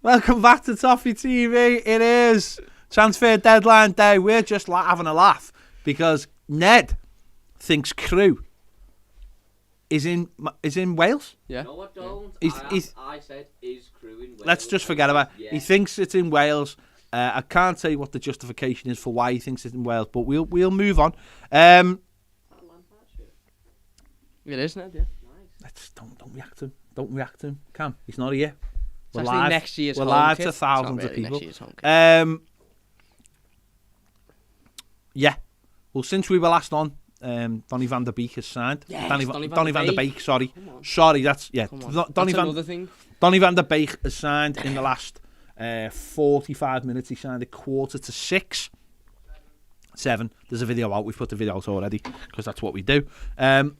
Welcome back to Toffee TV. It is transfer deadline day. We're just having a laugh because Ned thinks Crew is in Wales. Yeah. No, I don't. I said is Crew in Wales. Let's just forget about it. Yeah. He thinks it's in Wales. I can't tell you what the justification is for why he thinks it's in Wales, but we'll move on. It is, Ned, yeah. Let's don't react to him. Don't react to him. Cam, he's not here. We're live. Next year's We're home live kit. to thousands Really of people. Yeah. Well, since we were last on, Donny van der Beek has signed. Yes, Donny van der Beek. Sorry, that's Donny another thing. Donny van der Beek has signed in the last 45 minutes. He signed at 5:45. 7. There's a video out. We've put the video out already because that's what we do.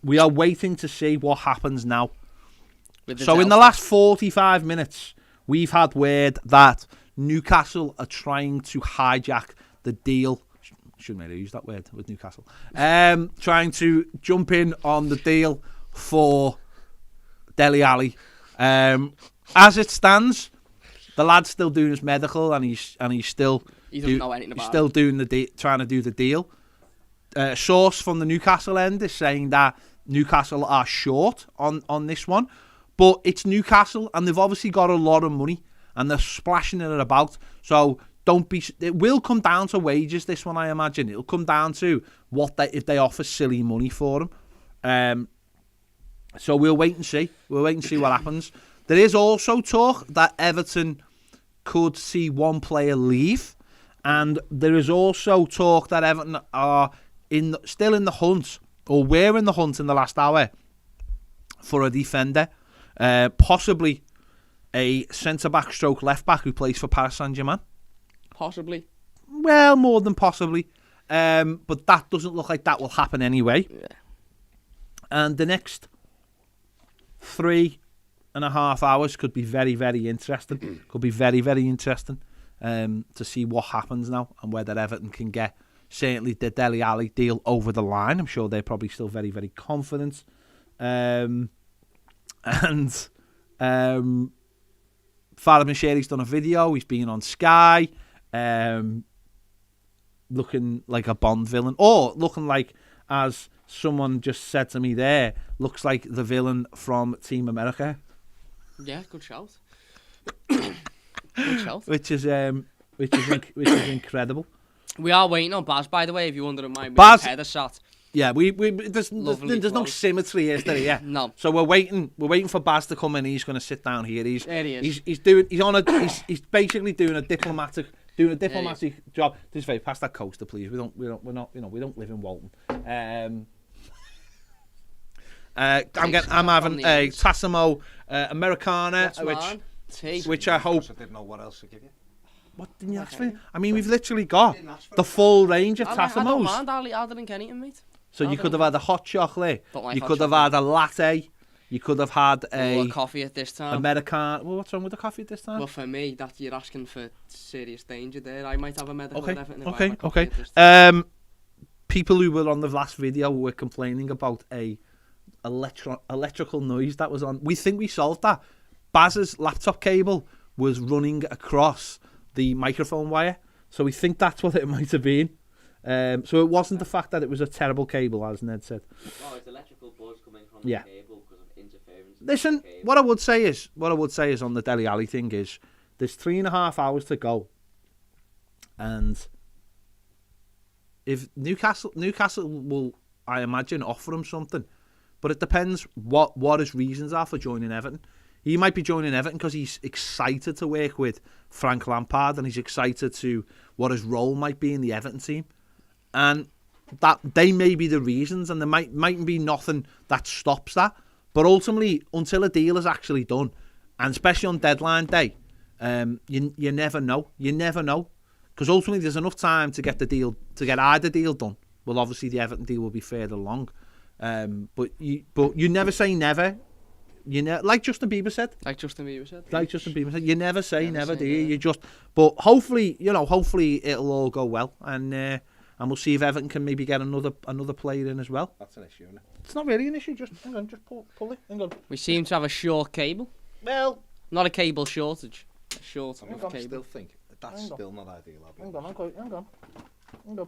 We are waiting to see what happens now. So in the last 45 minutes, we've had word that Newcastle are trying to hijack the deal. Shouldn't really use that word with Newcastle. Trying to jump in on the deal for Dele Alli. As it stands, the lad's still doing his medical, and he's still he doesn't know anything about he's still doing trying to do the deal. Source from the Newcastle end is saying that Newcastle are short on this one. But it's Newcastle, and they've obviously got a lot of money, and they're splashing it about. So don't be. It will come down to wages. This one, I imagine, it'll come down to if they offer silly money for them. So we'll wait and see. We'll wait and see what happens. There is also talk that Everton could see one player leave, and there is also talk that Everton are still in the hunt, or were in the hunt in the last hour for a defender. Possibly a centre-back stroke left-back who plays for Paris Saint-Germain. Possibly. Well, more than possibly. But that doesn't look like that will happen anyway. Yeah. And the next 3.5 hours could be very, very interesting. Could be very, very interesting to see what happens now and whether Everton can get certainly the Dele Alli deal over the line. I'm sure they're probably still very, very confident. And Farhad Moshiri's done a video. He's been on Sky, looking like a Bond villain, or looking like, as someone just said to me there, looks like the villain from Team America. Yeah, good shout. Good shout. Which is incredible. We are waiting on Baz, by the way. If you're wondering, my header shot. Yeah, there's no symmetry, is there? Yeah. No. So we're waiting for Baz to come in. He's going to sit down here. There he is. He's basically doing a diplomatic job. This way, pass that coaster, please. We don't live in Walton. I'm having a Tassimo Americana, which I hope. I didn't know what else to give you. What didn't you ask for? I mean, we've literally got the full range of Tassimos. I don't mind. I'll drink anything, mate. So you could have had a hot chocolate. You could have had a latte. You could have had a coffee at this time. Americano. Well, what's wrong with the coffee at this time? Well, for me, that you're asking for serious danger there. I might have a medical. Okay. People who were on the last video were complaining about a electrical noise that was on. We think we solved that. Baz's laptop cable was running across the microphone wire, so we think that's what it might have been. So it wasn't the fact that it was a terrible cable, as Ned said. Oh, it's electrical buzz coming from the cable because of interference. Listen, what I would say is on the Dele Alli thing is there's 3.5 hours to go, and if Newcastle will, I imagine, offer him something, but it depends what his reasons are for joining Everton. He might be joining Everton because he's excited to work with Frank Lampard, and he's excited to what his role might be in the Everton team. And that they may be the reasons, and there might be nothing that stops that. But ultimately, until a deal is actually done, and especially on deadline day, you never know. You never know. Because ultimately there's enough time to get either deal done. Well, obviously the Everton deal will be further along. But you never say never. Like Justin Bieber said. You never say never, do you? You just. But hopefully, it'll all go well, and we'll see if Everton can maybe get another player in as well. That's an issue, isn't it? It's not really an issue. Just pull it. Hang on. We seem to have a short cable. Well, not a cable shortage. short I of cable. still think that's Hang on. still not ideal. I'll be Hang on.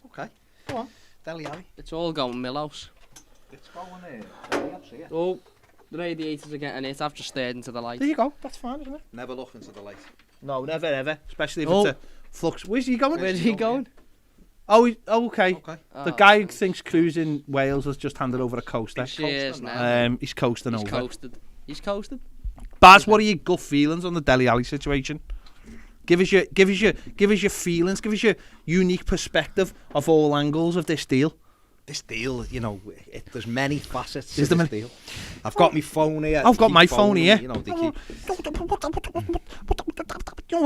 Okay. Go on. Dele Alli. It's all going Millhouse. It's going here. Oh, the radiators are getting it. I've just stared into the light. There you go. That's fine, isn't it? Never look into the light. No, never ever. Especially if Oh. it's a flux. Where's he going? Where's he going? Okay. Okay. The guy who thinks cruising Wales has just handed over a coaster. Cheers now. He's coasting He's over. coasted. He's coasted. Baz, what are your gut feelings on the Dele Alli situation? Give us your feelings. Give us your unique perspective of all angles of this deal. This deal, there's many facets to Is there this deal. I've got my phone here. I've got Keep my phone phoning here. me, They keep...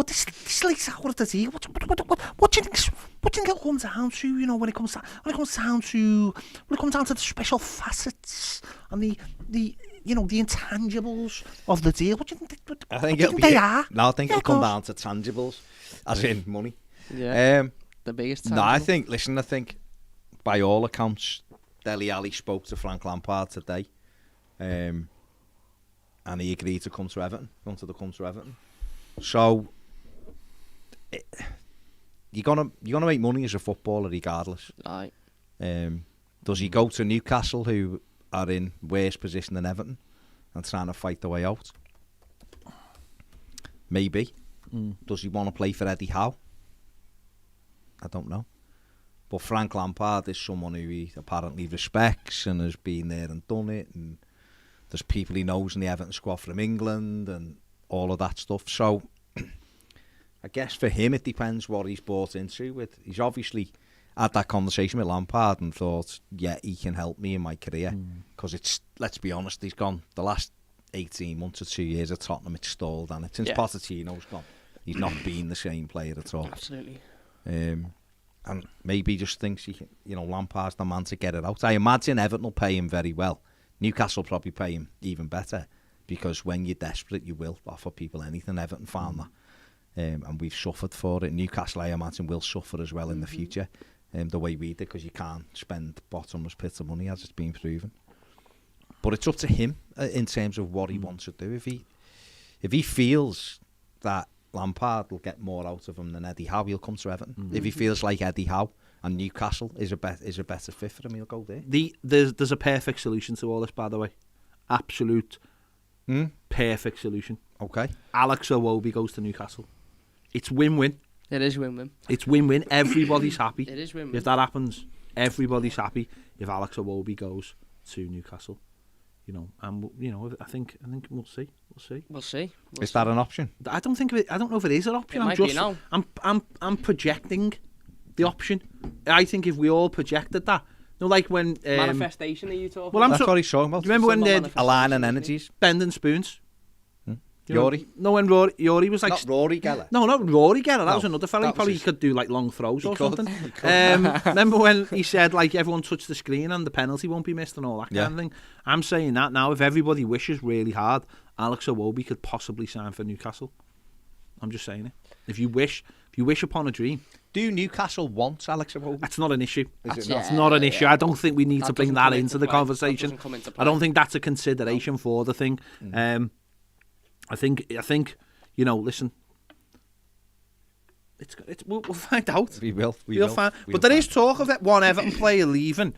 This late hour of the deal. What do you think? What do you think it comes down to? When it comes down to the special facets and the intangibles of the deal. What do you think? I think what do you think they are? No, I think Yeah, it'll come of down to tangibles, as in money. Yeah. The biggest. No, I think by all accounts, Dele Alli spoke to Frank Lampard today, and he agreed to come to Everton. So you're gonna make money as a footballer regardless. Aye. Does he go to Newcastle, who are in worse position than Everton, and trying to fight their way out? Maybe. Does he want to play for Eddie Howe? I don't know. But Frank Lampard is someone who he apparently respects and has been there and done it, and there's people he knows in the Everton squad from England and all of that stuff. So I guess for him it depends what he's bought into. He's obviously had that conversation with Lampard and thought, yeah, he can help me in my career. Because let's be honest, he's gone the last 18 months or 2 years at Tottenham, it's stalled, and since Pochettino's gone, he's not been the same player at all. Absolutely. And maybe he just thinks Lampard's the man to get it out. I imagine Everton will pay him very well. Newcastle will probably pay him even better, because when you're desperate, you will offer people anything. Everton found that, and we've suffered for it. Newcastle, I imagine, will suffer as well in the future, the way we did, because you can't spend bottomless pits of money, as it's been proven. But it's up to him in terms of what he wants to do. If he feels that Lampard will get more out of him than Eddie Howe, he'll come to Everton. If he feels like Eddie Howe and Newcastle is a better fit for him, he'll go there. There's a perfect solution to all this, by the way. Absolute perfect solution. Okay. Alex Iwobi goes to Newcastle. It's win-win. It is win-win. It's win-win. Everybody's happy. It is win-win. If that happens, everybody's happy. If Alex Iwobi goes to Newcastle, I think we'll see. We'll see. Is that an option? I don't know if it is an option. It might be now. I'm projecting the option. I think if we all projected that, like when Manifestation, are you talking? Well, That's what he's talking about. Do you remember when they aligning energies? bending spoons? Rory? No, when Rory was like... Not Rory Geller. No, not Rory Geller. That No, was another fella. He that was probably his- could do like long throws or He could. something. He could. Remember when he said like everyone touched the screen and the penalty won't be missed and all that kind of thing? I'm saying that now. If everybody wishes really hard, Alex Iwobi could possibly sign for Newcastle. I'm just saying it. If you wish upon a dream, Do Newcastle want Alex Iwobi? that's not an issue. Is it That's not? not an issue. I don't think we need That to bring doesn't that come into into the play. conversation. That doesn't come into I don't play. think that's a consideration for the thing. I think listen, we'll find out. We will. We'll find. But there is talk of one Everton player leaving.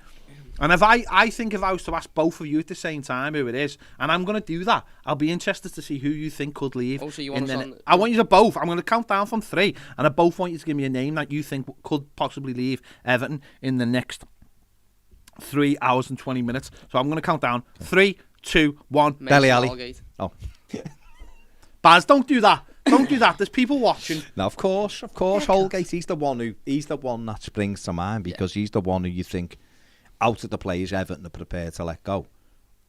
And if I think if I was to ask both of you at the same time who it is, and I'm going to do that, I'll be interested to see who you think could leave. Oh, so you want us on... I want you to both. I'm going to count down from 3, and I both want you to give me a name that you think could possibly leave Everton in the next 3 hours and 20 minutes. So I'm going to count down 3, 2, 1. Dele Alli. Holgate. Oh. Baz, don't do that. Don't do that. There's people watching. Now, of course, Holgate. He's the one that springs to mind, because he's the one who you think, out of the players Everton are prepared to let go,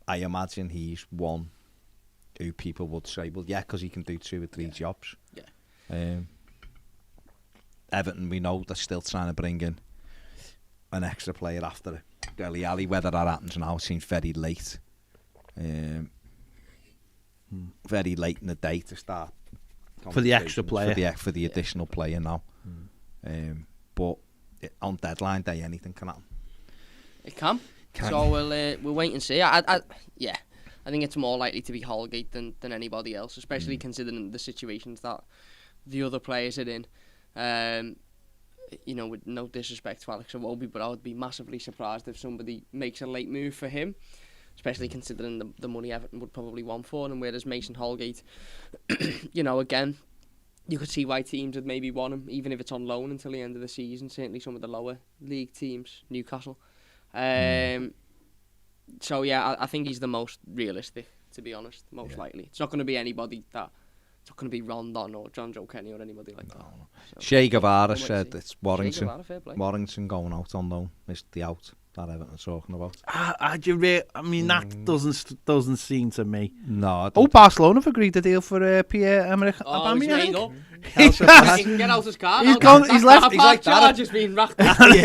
I imagine he's one who people would say, well, yeah, because he can do 2 or 3 jobs. Yeah. Everton, we know they're still trying to bring in an extra player after Dele Alli. Whether that happens now seems very late. Very late in the day to start For the extra player. for the additional player now. But on deadline day, anything can happen. It can. So we'll wait and see. Yeah. I think it's more likely to be Holgate than anybody else, especially considering the situations that the other players are in. You know, with no disrespect to Alex Iwobi, but I would be massively surprised if somebody makes a late move for him, especially considering the money Everton would probably want for him, whereas Mason Holgate, you know, again, you could see why teams would maybe want him, even if it's on loan until the end of the season, certainly some of the lower league teams, Newcastle. So, yeah, I think he's the most realistic, to be honest, most likely. It's not going to be anybody that... It's not going to be Rondon or John Joe Kenny or anybody like that. No. So, Shea Guevara said it's Warrington. Guevara, fair play. Warrington going out on loan. Missed the out that Everton's talking about. I mean, that doesn't seem to me. No. Barcelona have agreed to deal for Pierre-Emerick Aubameyang. He can get out his car. He's gone. He's left. He's like that. Just been racked up. No, he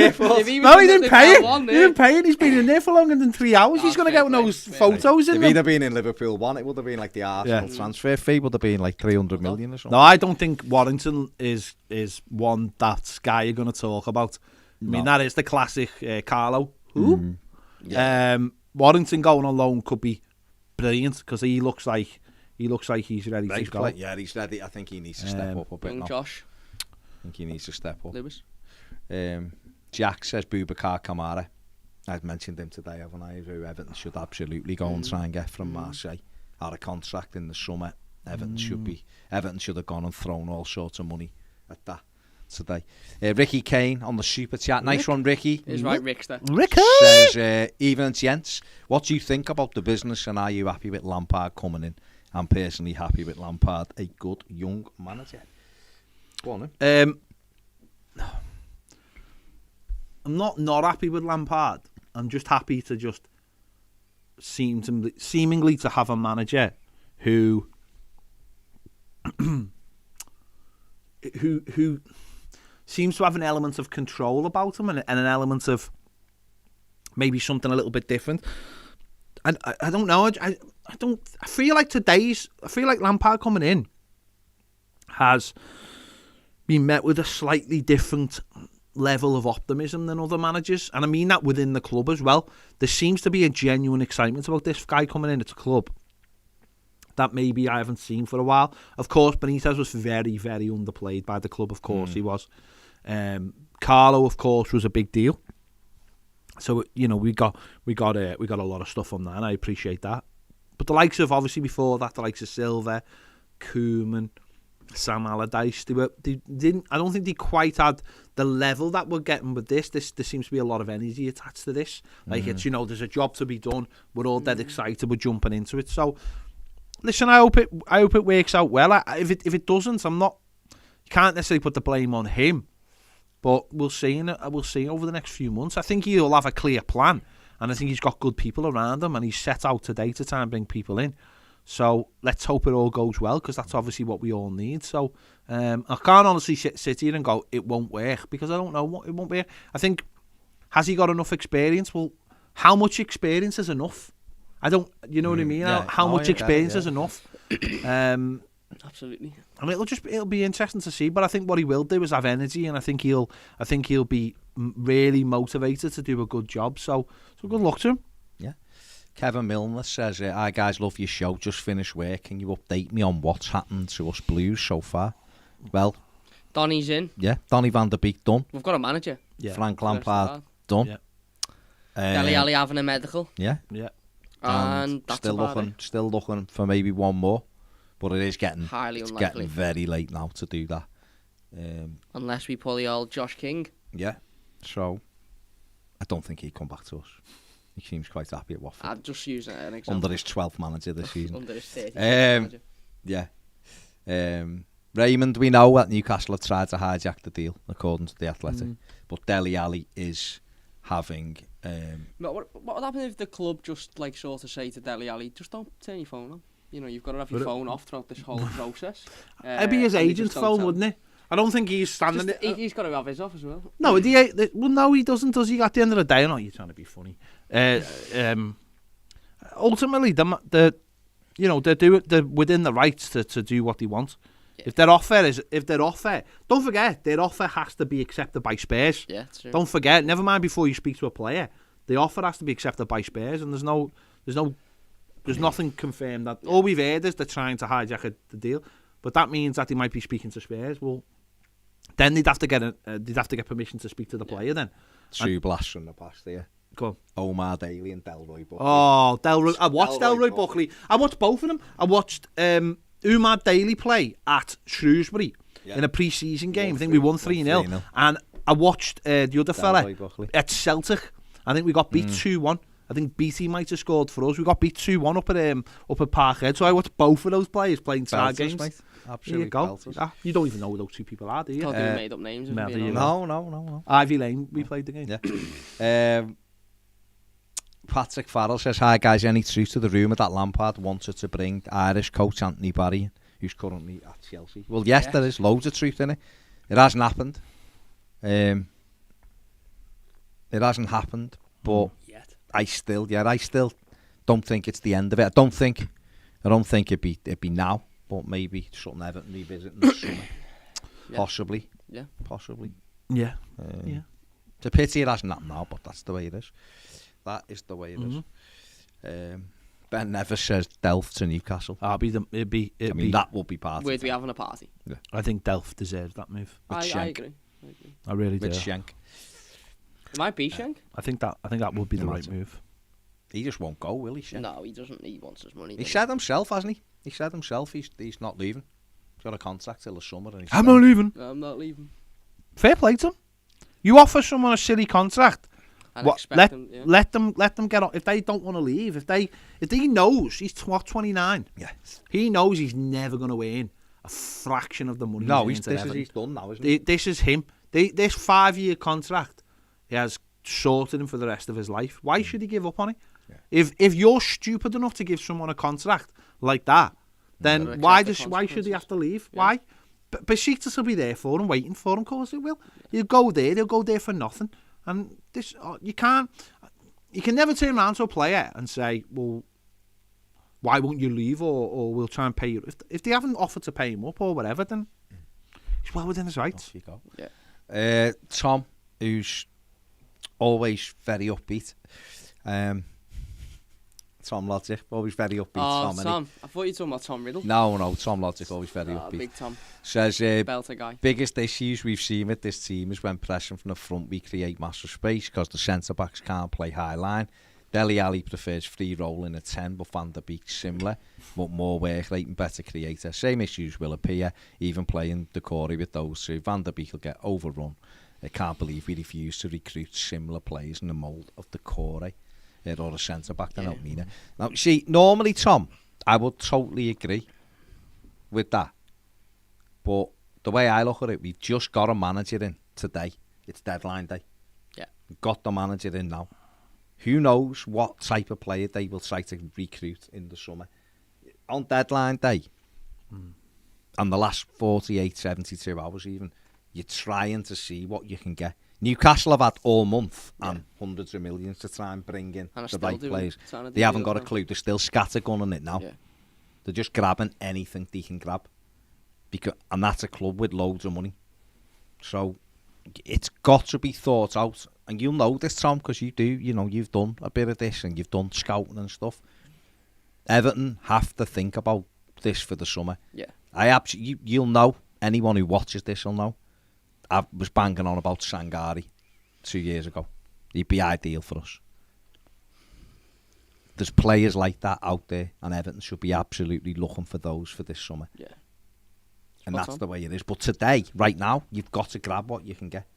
didn't pay it. He didn't pay it. He's been in there for longer than 3 hours. He's going to get one of those photos in there. If he'd have been in Liverpool one, it would have been like the Arsenal transfer fee would have been like 300 million or something. No, I don't think Warrington is one that guy you're going to talk about. I mean, that is the classic Carlo. Who? Warrington going on loan could be brilliant because he looks like he's ready to go. Yeah, he's ready. I think he needs to step up a bit now. Josh. I think he needs to step up. Lewis. Jack says Boubacar Kamara. I've mentioned him today, haven't I? Who Everton should absolutely go and try and get from Marseille. Out of contract in the summer. Everton should have gone and thrown all sorts of money at that today. Ricky Kane on the super chat. Nice one, Ricky. Is right, Rickster. Ricky says, even gents, what do you think about the business and are you happy with Lampard coming in? I'm personally happy with Lampard, a good young manager. Go on then. I'm not happy with Lampard. I'm just happy to just seemingly to have a manager who seems to have an element of control about him and an element of maybe something a little bit different. And I don't know. I feel like Lampard coming in has been met with a slightly different level of optimism than other managers, and I mean that within the club as well. There seems to be a genuine excitement about this guy coming in at the club that maybe I haven't seen for a while. Of course, Benitez was very, very underplayed by the club. Of course, he was. Carlo, of course, was a big deal. So we got a lot of stuff on that, and I appreciate that. But the likes of, obviously before that, the likes of Silva, Koeman, Sam Allardyce, they didn't. I don't think they quite had the level that we're getting with this. There seems to be a lot of energy attached to this. Like it's there's a job to be done. We're all dead excited. We're jumping into it. So listen, I hope it works out well. If it doesn't, I'm not. You can't necessarily put the blame on him, but we'll see. We'll see over the next few months. I think he'll have a clear plan, and I think he's got good people around him, and he's set out today to try and bring people in. So let's hope it all goes well, because that's obviously what we all need. So I can't honestly sit here and go it won't work, because I don't know what it won't work. I think, has he got enough experience? Well, how much experience is enough? I don't, you know what I mean? Yeah. How much experience is enough? Absolutely. I mean, it'll be interesting to see. But I think what he will do is have energy, and I think he'll be really motivated to do a good job. So good luck to him. Yeah. Kevin Milner says, "Hi guys, love your show. Just finished work. Can you update me on what's happened to us Blues so far?" Well, Donny's in. Yeah, Donny van der Beek done. We've got a manager. Yeah. Frank Lampard done. Yeah. Dele Alli having a medical. Yeah. Yeah. And that's still looking for maybe one more, but it is getting highly it's unlikely. getting very late now to do that. Unless we pull the old Josh King. Yeah. So I don't think he'd come back to us. He seems quite happy at Watford. I'd just use an example. Under his 12th manager this season. Under his 30th manager. Yeah. Raymond, we know that Newcastle have tried to hijack the deal, according to the Athletic. But Dele Alli is having... What would happen if the club just sort of say to Dele Alli, just don't turn your phone on? You've got to have your phone off throughout this whole process. It'd be his agent's phone, wouldn't it? I don't think he's standing there. He's got to have his off as well. No, no, he doesn't, does he? At the end of the day, you're trying to be funny. Ultimately, they're within the rights to do what they want. Yeah. If their offer, don't forget, their offer has to be accepted by Spurs. Yeah, true. Don't forget, never mind before you speak to a player, the offer has to be accepted by Spurs, and there's no There's nothing confirmed that. All we've heard is they're trying to hijack the deal, but that means that they might be speaking to Spurs. Well, then they'd have to get permission to speak to the player. Then two blasts from the past there. Go on. Omar Daly and Delroy Buckley. Oh, I watched Delroy Buckley. I watched both of them. I watched Omar Daly play at Shrewsbury in a pre-season game. I think we won 3-0. And I watched the other fella at Celtic. I think we got beat 2-1. I think BT might have scored for us. We got beat 2-1 up at Parkhead. So I watched both of those players playing side games. Mate. Absolutely. You don't even know who those two people are, do you? Can't do made up names. No. Ivy Lane, we played the game. Yeah. Patrick Farrell says, hi guys, any truth to the rumour that Lampard wanted to bring Irish coach Anthony Barry, who's currently at Chelsea? Well, yes, there is loads of truth in it. It hasn't happened. It hasn't happened, but I still don't think it's the end of it. I don't think it'd be now, but maybe something Everton revisit in the summer. Possibly. Yeah. Possibly. Yeah. It's a pity it hasn't happened now, but that's the way it is. That is the way it is. Ben Nevis says Delft to Newcastle. That will be part of it. We'd be having a party. Yeah. I think Delft deserves that move. I agree. I really do. With Schenk. It might be Schenk. I think that would be the right move. He just won't go, will he, Schenk? No, he doesn't. He wants his money. He said himself, hasn't he? He said himself he's not leaving. He's got a contract till the summer. And I'm not leaving. I'm not leaving. Fair play to him. You offer someone a silly contract. Let them get off. If they don't want to leave, if he knows he's 29, he knows he's never going to earn a fraction of the money. No, he's done now, isn't he? This is him. This 5-year contract, he has sorted him for the rest of his life. Why should he give up on it? Yeah. If you're stupid enough to give someone a contract like that, then why should he have to leave? Yeah. Why? Besiktas will be there for him, waiting for him. Of course, it will. He'll go there for nothing. And this, you can never turn around to a player and say, well, why won't you leave, or we'll try and pay you. If they haven't offered to pay him up or whatever, then he's well within his rights. Off you go. Yeah. Tom, who's always very upbeat. Tom Logic, always very upbeat. Tom. I thought you were talking about Tom Riddle. No, Tom Logic, always very upbeat. Big Tom. Says, Belter guy. Biggest issues we've seen with this team is when pressing from the front, we create massive space because the centre-backs can't play high line. Dele Alli prefers free rolling at 10, but Van der Beek's similar, but more work rate and better creator. Same issues will appear, even playing the Corey with those two. Van der Beek will get overrun. I can't believe we refuse to recruit similar players in the mould of the Corey. Or a centre-back, I don't mean it. Now, see, normally, Tom, I would totally agree with that. But the way I look at it, we've just got a manager in today. It's deadline day. Yeah. We've got the manager in now. Who knows what type of player they will try to recruit in the summer. On deadline day, and the last 48, 72 hours even, you're trying to see what you can get. Newcastle have had all month and hundreds of millions to try and bring in the right players. They haven't got a clue. They're still scattergunning it now. Yeah. They're just grabbing anything they can grab. And that's a club with loads of money. So it's got to be thought out. And you'll know this, Tom, because you've done a bit of this and you've done scouting and stuff. Everton have to think about this for the summer. Yeah. You'll know. Anyone who watches this will know. I was banging on about Sangari 2 years ago. He'd be ideal for us. There's players like that out there, and Everton should be absolutely looking for those for this summer. Yeah. And that's the way it is. But today, right now, you've got to grab what you can get.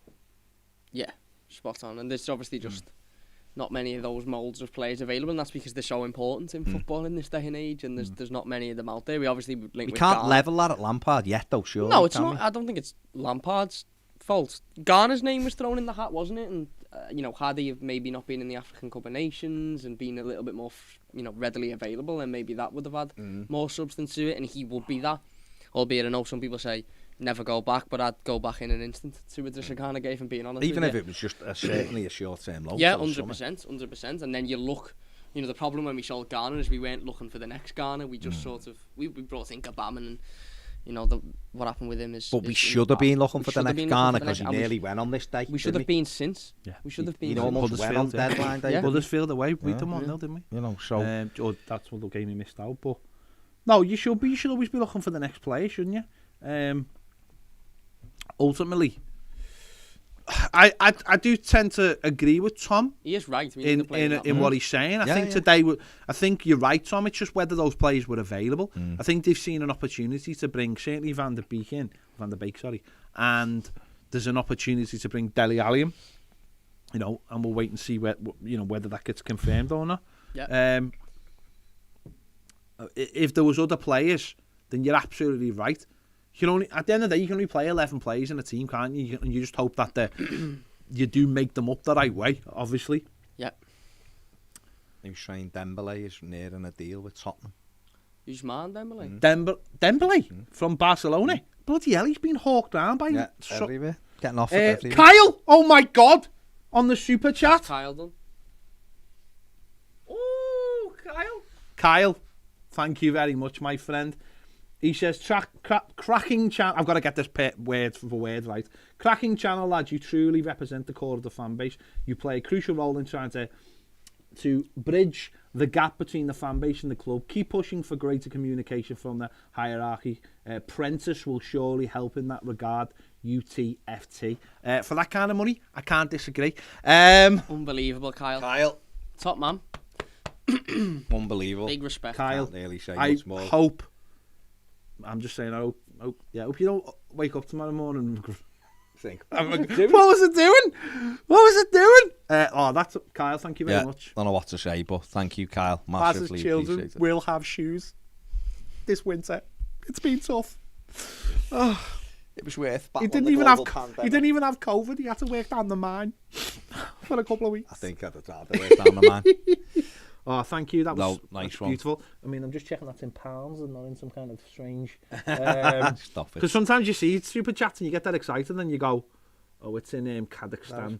Yeah, spot on. And there's obviously just not many of those moulds of players available, and that's because they're so important in football in this day and age, and there's not many of them out there. We obviously link with can't level that at Lampard yet, though, sure. No, it's not. I don't think it's Lampard's fault. Garner's name was thrown in the hat, wasn't it? And had he maybe not been in the African Cup of Nations and been a little bit more, readily available, then maybe that would have had more substance to it, and he would be that. Albeit I know some people say never go back, but I'd go back in an instant to with the Shagana gave him, being honest. Even if it was just certainly a short-term loan. Yeah, 100%. And then you look, the problem when we sold Garner is we weren't looking for the next Garner. We just sort of we brought in Gabam and You know, what happened with him is... But we is should have been looking for the next Ghana because he and nearly went on this day. We should have been since. Yeah. We should have been He since. almost went on deadline day. Yeah. Huddersfield away, we Yeah. done 1-0, didn't we? You know, so... That's what the game he missed out. But no, you should always be looking for the next player, shouldn't you? Ultimately, I do tend to agree with Tom He is right. We need to play in what he's saying. I Yeah, think yeah. today, I think you're right, Tom. It's just whether those players were available. I think they've seen an opportunity to bring certainly Van der Beek, and there's an opportunity to bring Dele Alli in. You know, and we'll wait and see whether that gets confirmed or not. Yeah. If there was other players, then you're absolutely right. At the end of the day, you can only play 11 players in a team, can't you? And you just hope that you do make them up the right way, obviously. Yeah. He was saying Dembele is nearing a deal with Tottenham. Who's man, Dembele? Dembele from Barcelona. Bloody hell, he's been hawked around by... Everywhere. Getting off everywhere. Kyle! Oh my God! On the super chat. Kyle done. Oh, Kyle, thank you very much, my friend. He says, cracking channel. I've got to get this word for word right. Cracking channel, lads. You truly represent the core of the fan base. You play a crucial role in trying to bridge the gap between the fan base and the club. Keep pushing for greater communication from the hierarchy. Prentice will surely help in that regard. UTFT. For that kind of money, I can't disagree. Unbelievable, Kyle. Kyle. Top man. Unbelievable. Big respect. Kyle, Can't really say I much more. hope... I'm just saying, I hope you don't wake up tomorrow morning and think, what was it doing? That's Kyle, thank you very much. I don't know what to say, but thank you, Kyle. As Massively his children appreciate it. will have shoes this winter. It's been tough. It was worth He didn't even have COVID. He had to work down the mine for a couple of weeks. I think I'd have had to work down the man. Oh, thank you. That was nice one. beautiful. I mean, I'm just checking that's in pounds and not in some kind of strange... Stop it. Because sometimes you see super chats and you get that excited and you go, oh, it's in Kazakhstan.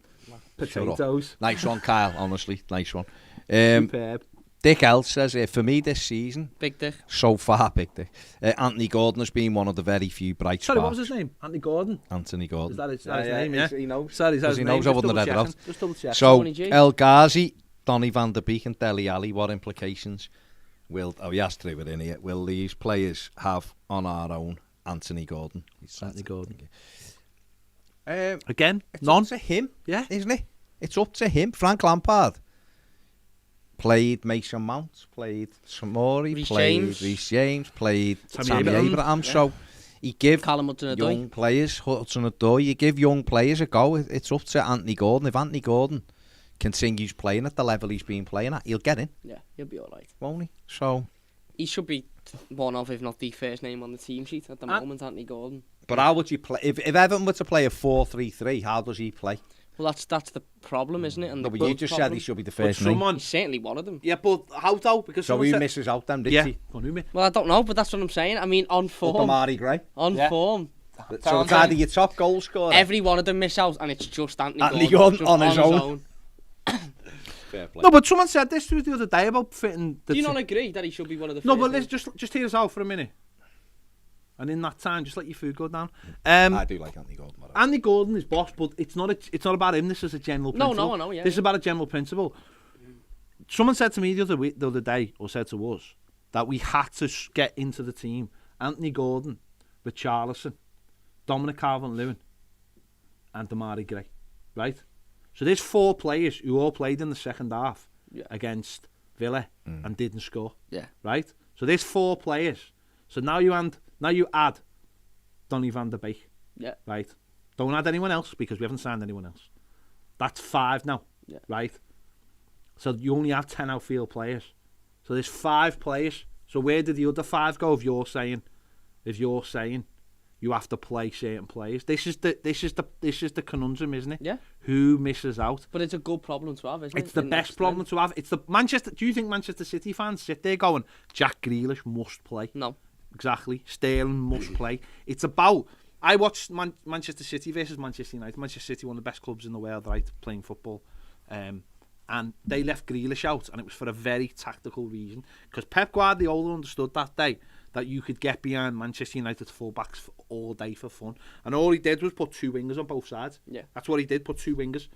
Potatoes. Nice one, Kyle. Honestly, nice one. Superb. Dick L says, for me this season, Big dick. so far, big dick, Anthony Gordon has been one of the very few bright Sorry, sparks. what was his name? Anthony Gordon. Anthony Gordon. Is that his name, yeah? He knows. Sorry, Because he knows I wouldn't have read it out. Just double check. So, Tony G. El Ghazi, Donny van der Beek and Dele Alli, what implications he has threw it in here, will these players have on our own Anthony Gordon? Anthony Gordon. It's Again, none. up to him, Yeah. isn't it? It's up to him. Frank Lampard played Mason Mount, played Samori, Reece played James. Reece James, played Tammy Tammy Abraham. Yeah. So he give Callum Hudson-Odoi. young players, Hudson-Odoi, you give young players a go. It's up to Anthony Gordon. If Anthony Gordon continues playing at the level he's been playing at, he'll get in, Yeah, he'll be all right. won't he? So, He should be one of, if not the first name on the team sheet at the moment, Anthony Gordon. but how would you play? If Everton were to play a 4-3-3, how does he play? Well, that's the problem, isn't it? And No, the but you big just said problem. he should be the But first name. someone... He's certainly one of them. Yeah, but how though? Because So someone he said... misses out then, did Yeah. he? Go on, who me? Well, I don't know, but that's what I'm saying. I mean, on form. Amari Gray. On Yeah. form. So it's either your top goal scorer. Every one of them miss out, and it's just Anthony Anthony Gordon. Gordon just on his own. Fair play. No, but someone said this to us the other day about fitting... Do you not agree that he should be one of the No, first but names? let's just hear us out for a minute. And in that time, just let your food go down. I do like Anthony Gordon. Andy Gordon is boss, but it's not about him. This is a general No, principle. I know, yeah. This is about a general principle. Someone said to me the other day, or said to us, that we had to get into the team Anthony Gordon, Richarlison, Dominic Calvert-Lewin, and Amari Gray, right? So there's 4 players who all played in the second half against Villa and didn't score. Yeah. Right? So there's 4 players. So now you add Donny van der Beek. Yeah. Right? Don't add anyone else because we haven't signed anyone else. That's 5 now. Yeah. Right? So you only have 10 outfield players. So there's 5 players. So where did the other 5 go if you're saying you have to play certain players? This is the conundrum, isn't it? Yeah. Who misses out? But it's a good problem to have, isn't it? It's the best problem to have. It's the Manchester. Do you think Manchester City fans sit there going, Jack Grealish must play? No. Exactly. Sterling must play. It's about... I watched Manchester City versus Manchester United. Manchester City, one of the best clubs in the world, right, playing football. And they left Grealish out, and it was for a very tactical reason. Because Pep Guardiola understood that day that you could get behind Manchester United full-backs all day for fun. And all he did was put 2 wingers on both sides. Yeah. That's what he did, put 2 wingers.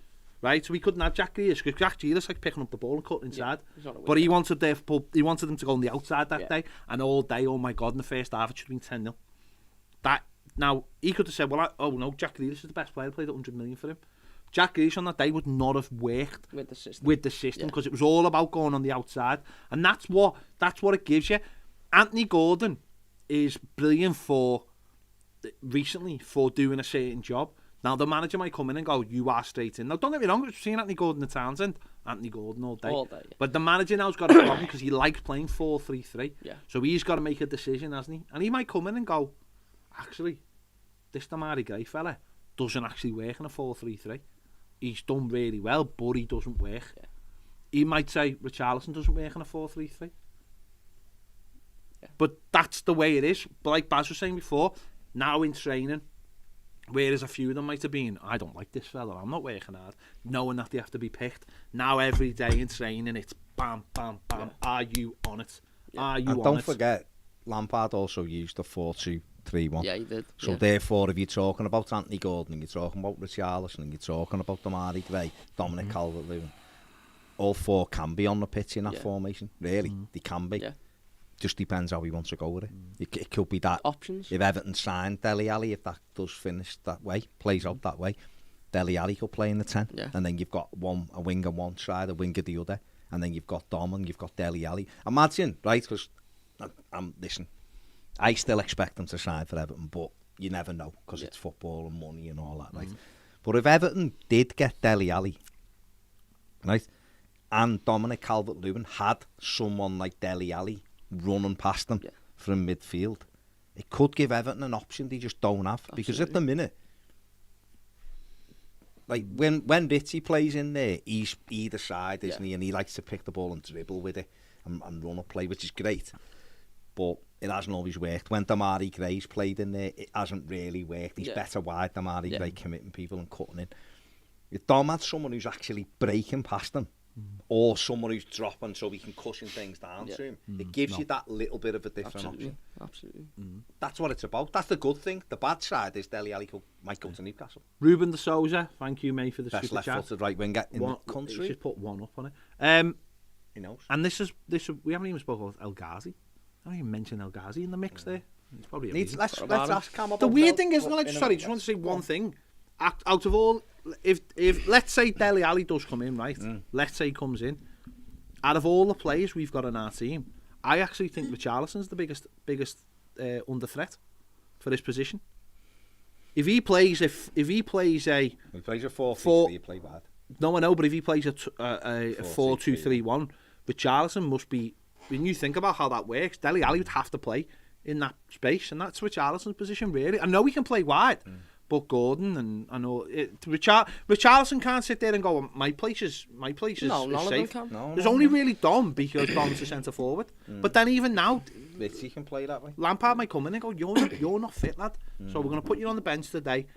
Right? So we couldn't have Jack Grealish, because Jack Grealish like picking up the ball and cutting inside. But he wanted them to go on the outside that day. And all day, oh my God, in the first half, it should have been 10-0. Now, he could have said, no, Jack Grealish is the best player, played 100 million for him. Jack Grealish on that day would not have worked with the system because it was all about going on the outside, and that's what it gives you. Anthony Gordon is brilliant recently for doing a certain job. Now the manager might come in and go, "You are straight in." Now don't get me wrong, we've seen Anthony Gordon and Townsend, Anthony Gordon all day. But the manager now's got a problem because he likes playing 4-3-3. Yeah. So he's got to make a decision, hasn't he? And he might come in and go, "Actually, this Damari Gray fella doesn't actually work in a 4-3-3. He's done really well, but he doesn't work." Yeah. He might say Richarlison doesn't work in a 4-3-3. Yeah. But that's the way it is. But like Baz was saying before, now in training, whereas a few of them might have been, "I don't like this fella, I'm not working hard," knowing that they have to be picked. Now every day in training, it's bam, bam, bam. Yeah. Are you on it? Yeah. Are you on it? And don't forget, Lampard also used the 4-2-3-1. Yeah, he did. So therefore, if you're talking about Anthony Gordon, and you're talking about Richarlison, and you're talking about Damari Gray, Dominic Calvert-Lewin, all 4 can be on the pitch in that formation. Really, they can be. Yeah. Just depends how he wants to go with it. It could be that options. If Everton signed Dele Alli, if that does finish that way, plays out that way, Dele Alli could play in the 10, and then you've got a winger one side, a winger the other, and then you've got Dom and you've got Dele Alli. Imagine, right? Because listen, I still expect them to sign for Everton, but you never know because it's football and money and all that, right? But if Everton did get Dele Alli, right, and Dominic Calvert-Lewin had someone like Dele Alli running past them from midfield, it could give Everton an option they just don't have. Absolutely. Because at the minute, like when Ritchie plays in there, he's either side, isn't he? And he likes to pick the ball and dribble with it and run a play, which is great. But it hasn't always worked. When Damari Gray's played in there, it hasn't really worked. He's better wide, Damari Gray, committing people and cutting in. If Dom had someone who's actually breaking past them, or someone who's dropping so he can cushion things down to him, it gives you that little bit of a different option. Absolutely. That's what it's about. That's the good thing. The bad side is Dele Alli might go to Newcastle. Ruben de Souza, thank you, mate, for the best super chat. left-footed right winger in the country. Just put 1 up on it. He knows. And this is we haven't even spoken about El Ghazi. I don't even mention El Ghazi in the mix there. It's probably let's ask Cam about the weird thing is, I just want to say one thing. Out of all, if let's say Dele Alli does come in, right? Let's say he comes in. Out of all the players we've got on our team, I actually think Richarlison's the biggest under threat for his position. If he plays a 4-3-3, you play bad. No, I know, but if he plays a 4-2-3-1, Richarlison must be. When you think about how that works, Dele Alli would have to play in that space, and that's Richarlison's position, really. I know he can play wide, but Gordon and I know Richarlison can't sit there and go, my place is safe. There's only really Dom, because Dom's the centre forward. But then even now, he can play that way. Lampard might come in and go, you're not fit, lad. So we're going to put you on the bench today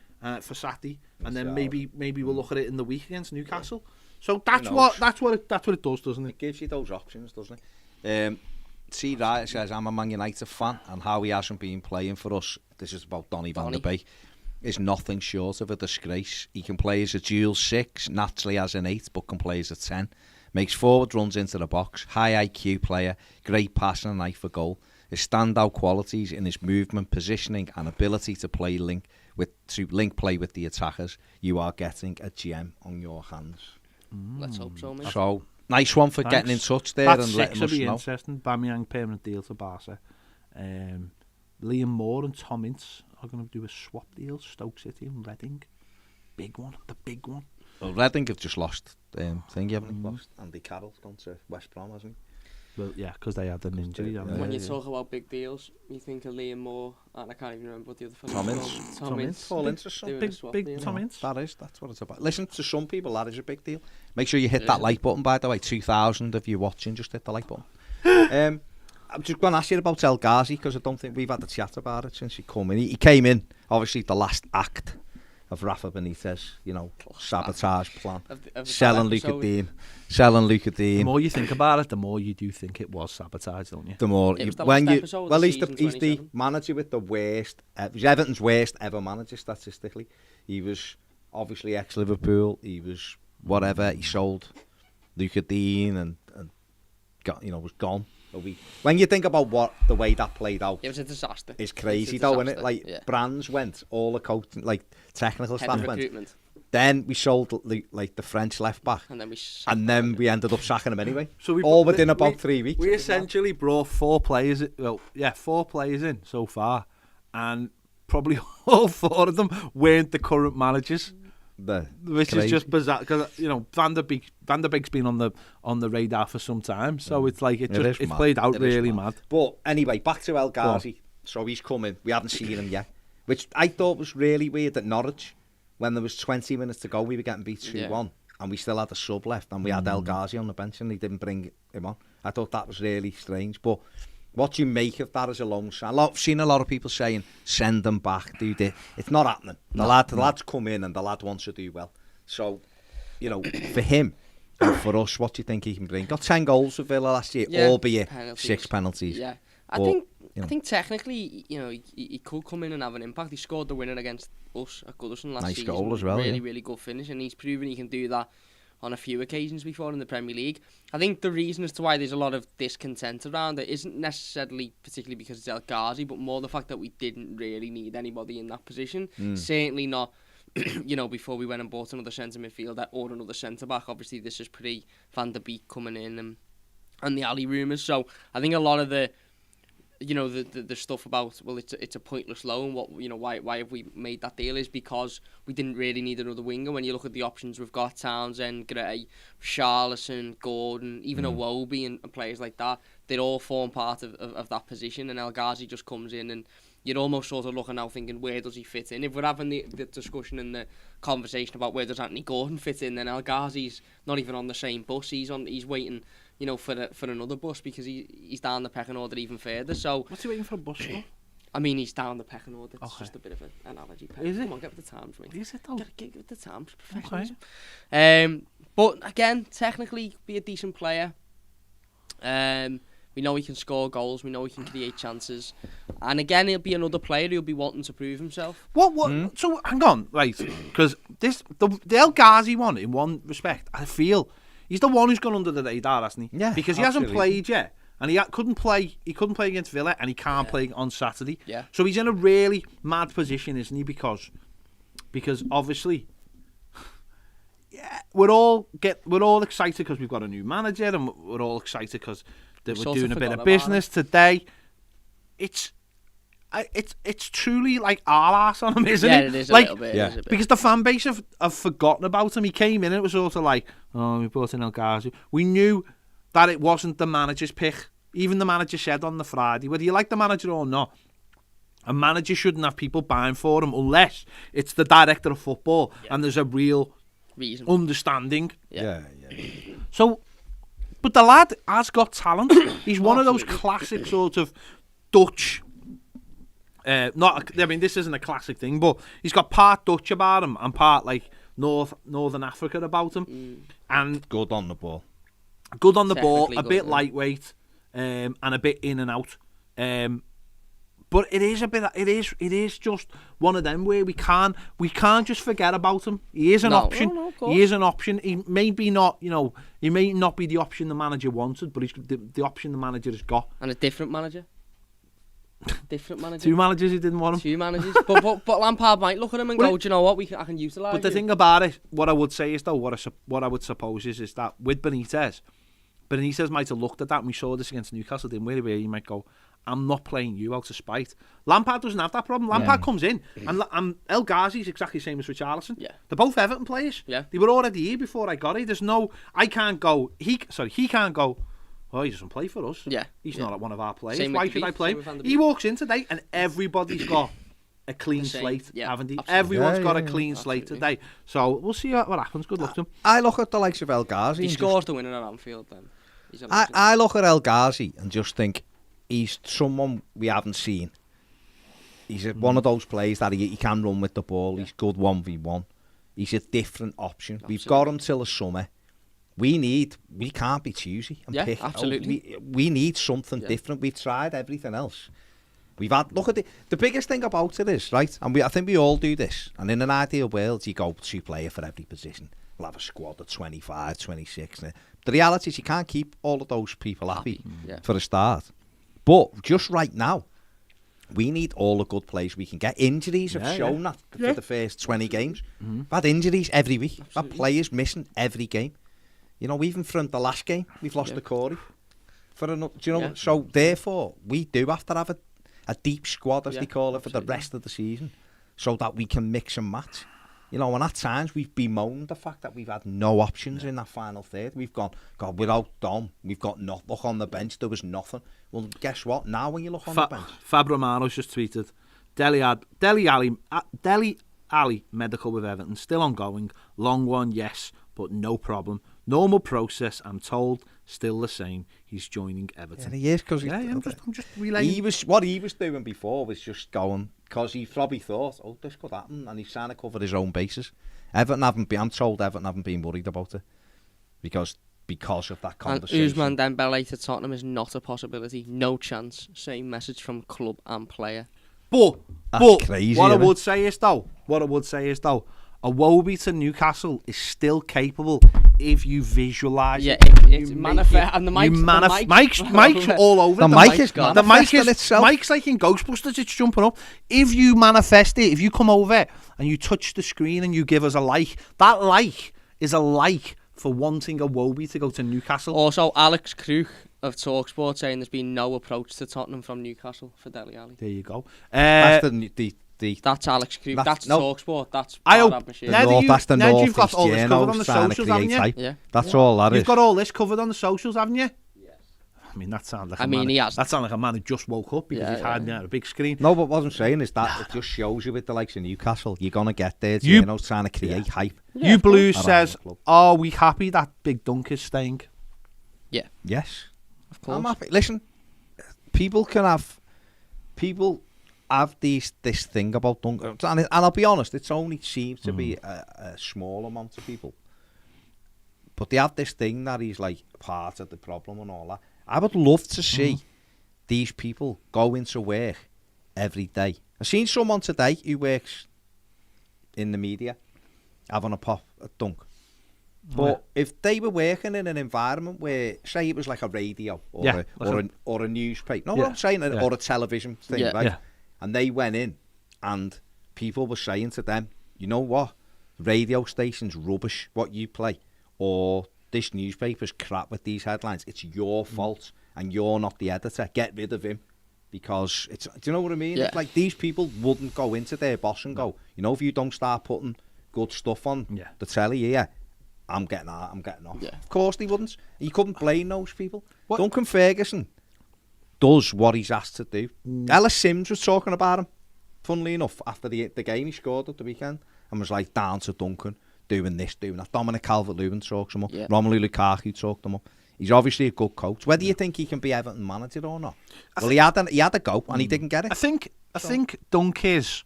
for Saturday, and then maybe we'll look at it in the week against Newcastle. So that's what it does, doesn't it? It gives you those options, doesn't it? C. Wright says, I'm a Man United fan, and how he hasn't been playing for us, this is about Donny van der Beek, is nothing short of a disgrace. He can play as a dual 6, naturally as an 8, but can play as a 10. Makes forward runs into the box, high IQ player, great passing and eye for goal. His standout qualities in his movement, positioning and ability to link play with the attackers. You are getting a gem on your hands. Let's hope so, mate. So, nice one for getting in touch there and letting us know. That'll be interesting. Bamiyang permanent deal to Barca. Liam Moore and Tom Ince are going to do a swap deal. Stoke City and Reading. Big one. The big one. Well, Reading have just lost lost. Andy Carroll's gone to West Brom, hasn't he? Well, yeah, because they had an injury. When you talk about big deals, you think of Liam Moore, and I can't even remember what the other Tom Ince. Tom Ince. Paul Ince or something. Big Tom Ince. That's what it's about. Listen, to some people, that is a big deal. Make sure you hit that like button, by the way. 2,000 of you watching, just hit the like button. I'm just going to ask you about El Ghazi, because I don't think we've had a chat about it since he came in. He came in, obviously, the last act of Rafa Benitez, sabotage plan. Of Selling episode. Luca Dean. The more you think about it, the more you do think it was sabotage, don't you? The more It was the last episode of he's season the 27. manager with the worst. He's Everton's worst ever manager statistically. He was obviously ex-Liverpool. He was whatever. He sold Luca Dean and got was gone a week. When you think about the way that played out, It was a disaster. it's crazy It's a though, isn't it? disaster, Like yeah. brands went, all the coaching, like technical Head staff of went. recruitment. Then we sold the French left back, And then we ended up sacking him ananyway. So All within about 3 weeks. We essentially brought 4 players. Well, yeah, 4 players in so far, and probably all 4 of them weren't the current managers, which is just bizarre. Because Van der Beek's been on the radar for some time, so it's like it's mad. played out It is really mad. mad. But anyway, back to El Ghazi. So he's coming. We haven't seen him yet, which I thought was really weird at Norwich. When there was 20 minutes to go, we were getting beat 2-1, and we still had a sub left, and we had El Ghazi on the bench, and they didn't bring him on. I thought that was really strange. But what do you make of that as a loan sign? I've seen a lot of people saying, send him back, do this. It's not happening. The lad's come in, and the lad wants to do well. So, for him and for us, what do you think he can bring? Got 10 goals for Villa last year, albeit penalties. 6 penalties. Yeah. But, I think technically, he could come in and have an impact. He scored the winner against us at Goodison last Nice season. goal as well, Really, yeah. really good finish, and he's proven he can do that on a few occasions before in the Premier League. I think the reason as to why there's a lot of discontent around it isn't necessarily particularly because it's El Ghazi, but more the fact that we didn't really need anybody in that position. Certainly not, before we went and bought another centre midfielder or another centre back. Obviously, this is pre Van der Beek coming in and the Alli rumours. So I think a lot of the the stuff about, well, it's a pointless loan. Why have we made that deal is because we didn't really need another winger. When you look at the options we've got, Townsend, Gray, Charlison, Gordon, even Iwobi and players like that, they all form part of that position. And El Ghazi just comes in, and you're almost sort of looking now thinking, where does he fit in? If we're having the discussion and the conversation about where does Anthony Gordon fit in, then El Ghazi's not even on the same bus. He's waiting, for another bus because he's down the pecking order even further. So What's he waiting for a bus for? I mean, he's down the pecking order. It's Okay. just a bit of an analogy. Is it? Come on, get with the times, mate. Is it though? Get with the times. Professionalism. But again, technically, be a decent player. We know he can score goals. We know he can create chances. And again, he'll be another player who'll be wanting to prove himself. What? So hang on, right? Because the El Ghazi one, in one respect, I feel he's the one who's gone under the radar, hasn't he? Yeah, Because he hasn't absolutely. played yet, and he couldn't play. He couldn't play against Villa, and he can't play on Saturday. Yeah. So he's in a really mad position, isn't he? Because obviously, yeah, we're all excited because we've got a new manager, and we're all excited because we're sort doing of a bit forgot of about business today. It's truly like our arse on him, isn't Yeah, it? it is a Like, little bit. yeah. It is a bit. because the fan base have forgotten about him. He came in and it was sort of like, oh, we brought in El Ghazi. We knew that it wasn't the manager's pick. Even the manager said on the Friday, whether you like the manager or not, a manager shouldn't have people buying for him unless it's the director of football and there's a real Reason. understanding. Yeah. So, but the lad has got talent. He's one of those classic sort of Dutch. This isn't a classic thing, but he's got part Dutch about him and part like Northern Africa about him, and Good on the ball. good on the ball, Technically a good, bit yeah. lightweight, and a bit in and out. But it is just one of them where we can't just forget about him. He is an option. No, of course. He is an option. He may be not, he may not be the option the manager wanted, but he's the option the manager has got. And a different manager. Different manager. 2 managers who didn't want him. 2 managers. but Lampard might look at him and Well, go, do you know what? I can utilise But the thing about it, what I would say is though, what I would suppose is that with Benitez might have looked at that, and we saw this against Newcastle, didn't we? Where he might go, I'm not playing you out of spite. Lampard doesn't have that problem. Lampard comes in, and El Ghazi's exactly the same as Richarlison. Yeah. They're both Everton players. Yeah. They were already here before I got here. He can't go, he can't go, oh, he doesn't play for us. Yeah. He's not one of our players. Same with Why De should I Beek, play same him? with Van der He Beek. walks in today, and everybody's got a clean same, slate, yeah, haven't he? absolutely. Everyone's Yeah, got a yeah, clean slate absolutely. today. So we'll see what happens. Good luck to him. I look at the likes of El Ghazi. He and scores the winner at Anfield then. He's a I, legend. I look at El Ghazi and just think he's someone we haven't seen He's one of those players that he can run with the ball. He's good 1v1. He's a different option. Absolutely. We've got him till the summer. We can't be choosy and pick. Absolutely. We need something different. We've tried everything else. Look at the biggest thing about it is, right, and I think we all do this, and in an ideal world, you go 2 players for every position. We'll have a squad of 25, 26. The reality is you can't keep all of those people happy for a start. But just right now, we need all the good players we can get. Injuries have shown that for the first 20 games. We've had injuries every week. We've had players missing every game. You know, even from the last game, we've lost the Corey. So therefore, we do have to have a deep squad, as they call it, for the rest of the season, so that we can mix and match. You know, and at times we've bemoaned the fact that we've had no options in that final third. We've gone, God, without Dom, we've got nothing. Look on the bench, there was nothing. Well, guess what? Now when you look on the bench... Fab Romano's just tweeted, Dele Alli medical with Everton, still ongoing. Long one, yes, but no problem. Normal process, I'm told, still the same. He's joining Everton. Yeah, he is, because I'm just relaying. What he was doing before was just going, because he probably thought, oh, this could happen, and he's trying to cover his own bases. I'm told Everton haven't been worried about it because of that conversation. And Ousmane Dembele to Tottenham is not a possibility. No chance. Same message from club and player. But crazy, what I would say is though, Iwobi to Newcastle is still capable if you visualise. Yeah, it's manifest, and the mic's all over. The mic is gone. The mic is itself. Mic's like in Ghostbusters. It's jumping up. If you manifest it, if you come over and you touch the screen and you give us a like, that like is a like for wanting Iwobi to go to Newcastle. Also, Alex Krug of TalkSport saying there's been no approach to Tottenham from Newcastle for Dele Alli. There you go. That's Alex Krug. That's TalkSport. That's that's the North. You've got all this covered on the socials, haven't you? Yeah. That's all that is. You've got all this covered on the socials, haven't you? Yes. I mean, that sounds like that sounds like a man who just woke up because he's hiding behind a big screen. No, but what I'm saying is that it just shows you with the likes of Newcastle, you're gonna get there. Trying to create hype. You Blues says, "Are we happy that Big Dunk is staying?" Yeah. Yes. Of course. I'm happy. Listen, people have this thing about Duncan, and I'll be honest, it's only seems to be a small amount of people, but they have this thing that he's like part of the problem and all that. I would love to see these people go into work every day. I've seen someone today who works in the media having a pop at Dunk. But if they were working in an environment where, say, it was like a radio or a newspaper, what I'm saying, or a television thing, right? Yeah. And they went in and people were saying to them, you know what, radio station's rubbish, what you play, or this newspaper's crap with these headlines, it's your fault and you're not the editor, get rid of him. Because do you know what I mean? Yeah. It's like these people wouldn't go into their boss and go, you know, if you don't start putting good stuff on the telly here, I'm getting off. Yeah. Of course they wouldn't. You couldn't blame those people. What? Duncan Ferguson does what he's asked to do. Ellis Sims was talking about him, funnily enough, after the game he scored at the weekend, and was like, down to Duncan, doing this, doing that. Dominic Calvert-Lewin talks him up. Yeah. Romelu Lukaku talked him up. He's obviously a good coach. Whether you think he can be Everton manager or not, he had a go and he didn't get it. I think Dunk is.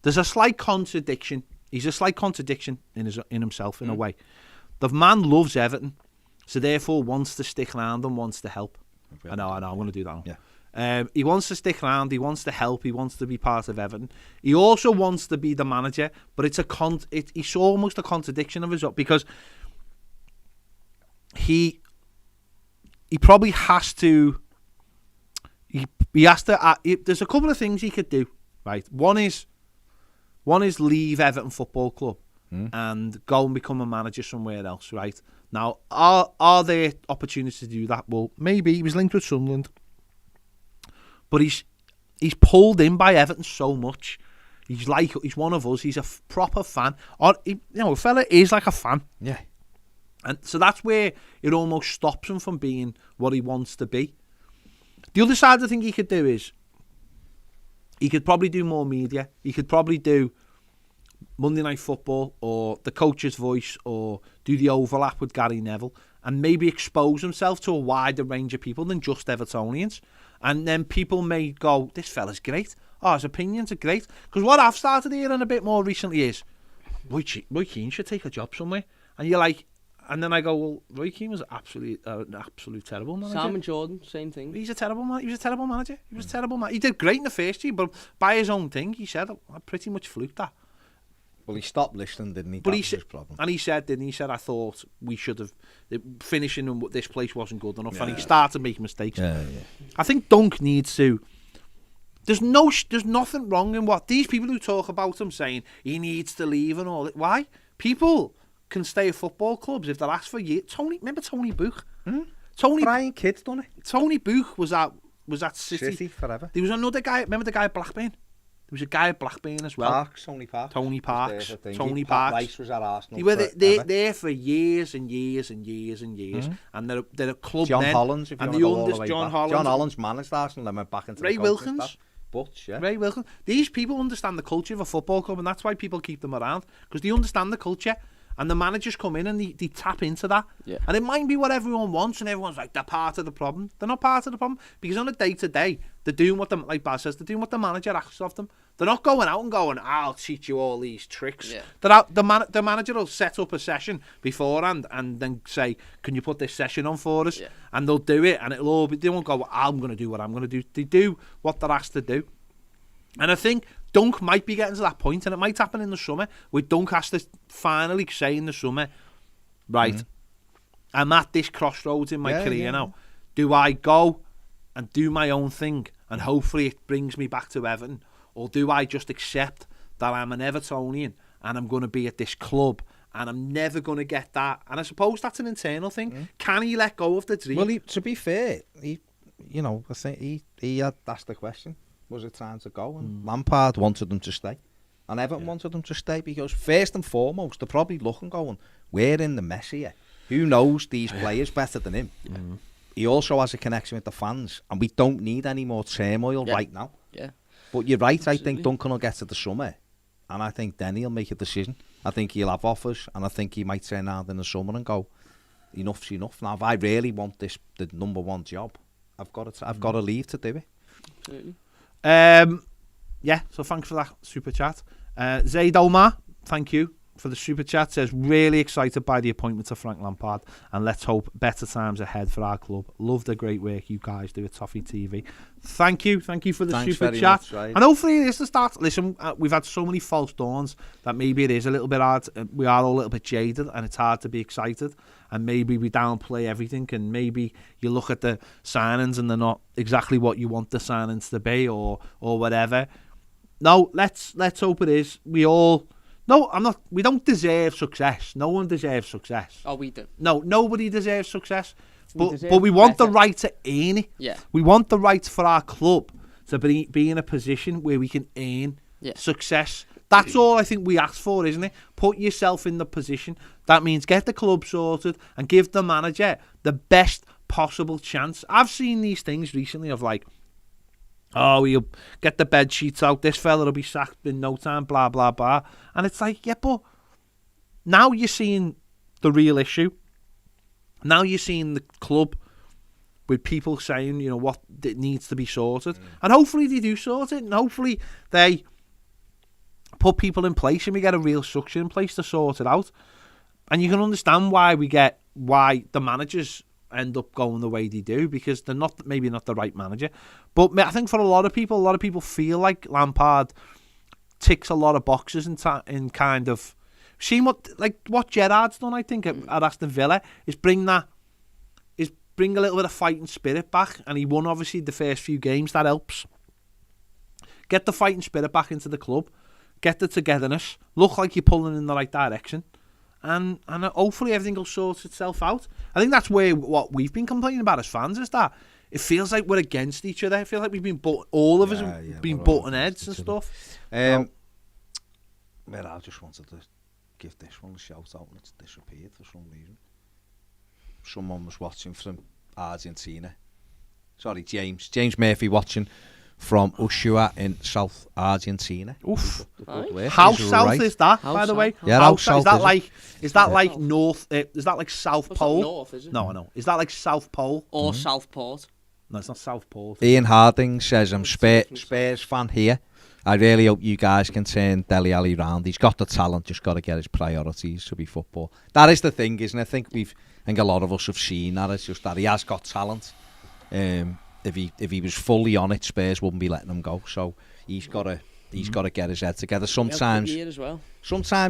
There's a slight contradiction. He's a slight contradiction in himself in a way. The man loves Everton, so therefore wants to stick around and wants to help. I know. I'm going to do that one. Yeah. He wants to stick around. He wants to help. He wants to be part of Everton. He also wants to be the manager, but it's almost a contradiction of his own, because he probably has to. He has to. There's a couple of things he could do. Right. One is leave Everton Football Club and go and become a manager somewhere else. Right. Now, are there opportunities to do that? Well, maybe. He was linked with Sunderland, but he's pulled in by Everton so much. He's one of us. He's a proper fan. Or a fella is like a fan. Yeah. And so that's where it almost stops him from being what he wants to be. The other side I think he could do is he could probably do more media. He could probably do Monday Night Football or The Coach's Voice or do the overlap with Gary Neville and maybe expose himself to a wider range of people than just Evertonians. And then people may go, this fella's great. oh, his opinions are great. Because what I've started hearing a bit more recently is, Roy Keane should take a job somewhere. And you're like, and then I go, well, Roy Keane was an absolute terrible manager. Simon Jordan, same thing. He was a terrible manager. He did great in the first year, but by his own thing, he said, I pretty much fluked that. Well, he stopped listening, didn't he? But That was his problem. And he said, didn't he? He said, I thought we should have, finishing in this place wasn't good enough, and he started making mistakes. Yeah. I think Dunk needs to. There's nothing wrong in what these people who talk about him saying he needs to leave and all that. Why? People can stay at football clubs if they're asked for years. Remember Tony Buch? Brian Kidd's done it. Tony Buch was at City forever. There was another guy. Remember the guy at Blackburn? There was a guy at Blackburn as well. Tony Parks. Tony Parks. Rice was at Arsenal. They were there for years and years and years and years, and they're a club. John then, Hollands, if you and want the to go all the youngest way John back. Hollands. John Hollands managed Arsenal and went back into Ray the coaching Wilkins. staff. But, yeah. Ray Wilkins. These people understand the culture of a football club, and that's why people keep them around, because they understand the culture. And the managers come in and they tap into that. Yeah. And it might be what everyone wants, and everyone's like, they're part of the problem. They're not part of the problem, because on a day-to-day, they're doing what like Baz says, they're doing what the manager asks of them. They're not going out and going, I'll teach you all these tricks. Yeah. They're out, the manager will set up a session beforehand and then say, can you put this session on for us? Yeah. And they'll do it, and it'll all be, they won't go, I'm going to do what I'm going to do. They do what they're asked to do. And I think Dunk might be getting to that point, and it might happen in the summer, where Dunk has to finally say in the summer, right, I'm at this crossroads in my career now. Do I go and do my own thing, and hopefully it brings me back to Everton, or do I just accept that I'm an Evertonian, and I'm going to be at this club, and I'm never going to get that? And I suppose that's an internal thing. Can he let go of the dream? Well, to be fair, I think he had asked the question. Was it time to go? And Lampard wanted them to stay. And Everton wanted them to stay because, first and foremost, they're probably looking going, we're in the mess here. Who knows these players better than him? He also has a connection with the fans, and we don't need any more turmoil right now. Yeah. But you're right, absolutely. I think Duncan will get to the summer, and I think then he'll make a decision. I think he'll have offers, and I think he might turn around in the summer and go, enough's enough. Now, if I really want the number one job, I've got to leave to do it. Absolutely. So thanks for that super chat. Zaid Omar, thank you for the super chat. Says, really excited by the appointment of Frank Lampard, and let's hope better times ahead for our club. Love the great work you guys do at Toffee TV. Thank you for the super chat. Much, right? And hopefully it is the start. Listen, we've had so many false dawns that maybe it is a little bit hard. We are all a little bit jaded, and it's hard to be excited. And maybe we downplay everything, and maybe you look at the signings and they're not exactly what you want the signings to be, or whatever. No, let's hope it is. We don't deserve success. No one deserves success. Oh, we do. No, nobody deserves success. But we want the right to earn it. Yeah. We want the right for our club to be in a position where we can earn success. That's all I think we ask for, isn't it? Put yourself in the position. That means get the club sorted and give the manager the best possible chance. I've seen these things recently of like, oh, we'll get the bed sheets out, this fella will be sacked in no time, blah, blah, blah. And it's like, yeah, but now you're seeing the real issue. Now you're seeing the club with people saying, what it needs to be sorted. And hopefully they do sort it, and hopefully they put people in place and we get a real structure in place to sort it out. And you can understand why the managers end up going the way they do, because they're maybe not the right manager. But I think for a lot of people feel like Lampard ticks a lot of boxes in kind of seeing what Gerrard's done. I think at Aston Villa is bring a little bit of fighting spirit back, and he won obviously the first few games. That helps. Get the fighting spirit back into the club. Get the togetherness, look like you're pulling in the right direction, and hopefully everything will sort itself out. I think that's what we've been complaining about as fans, is that it feels like we're against each other. It feels like we've been all of us have been butting heads and stuff. I just wanted to give this one a shout out, and it's disappeared for some reason. Someone was watching from Argentina. Sorry, James Murphy watching from Ushuaia in South Argentina. Oof. How south is that, by the way? Yeah, how south is that like north? Is that like South Pole? North, is it? No. Is that like South Pole? Or Southport? No, it's not Southport. Ian Harding says, I'm Spurs fan here. I really hope you guys can turn Dele Alli round. He's got the talent, just got to get his priorities to be football. That is the thing, isn't it? I think a lot of us have seen that. It's just that he has got talent. If he was fully on it, Spurs wouldn't be letting him go. So he's got to get his head together. Sometimes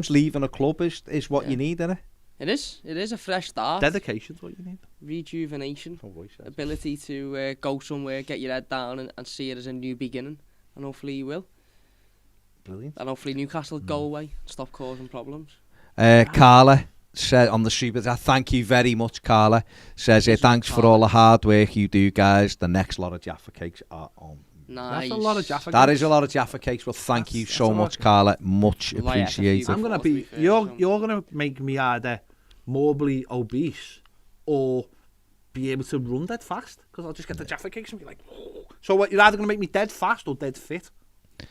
leaving a club is what you need, isn't it? It is a fresh start. Dedication's what you need. Rejuvenation, ability to go somewhere, get your head down and see it as a new beginning. And hopefully you will. Brilliant. And hopefully Newcastle go away and stop causing problems. Carla said on the super chat, thank you very much, Carla. Says, thanks for all the hard work you do, guys. The next lot of Jaffa cakes are on. Nice. That's a lot of Jaffa cakes. That is a lot of Jaffa cakes. Well, thank you so much, Carla. Much appreciated. I'm gonna be. You're gonna make me either morbidly obese or be able to run dead fast because I'll just get the Jaffa cakes and be like. Oh. So what? You're either gonna make me dead fast or dead fit.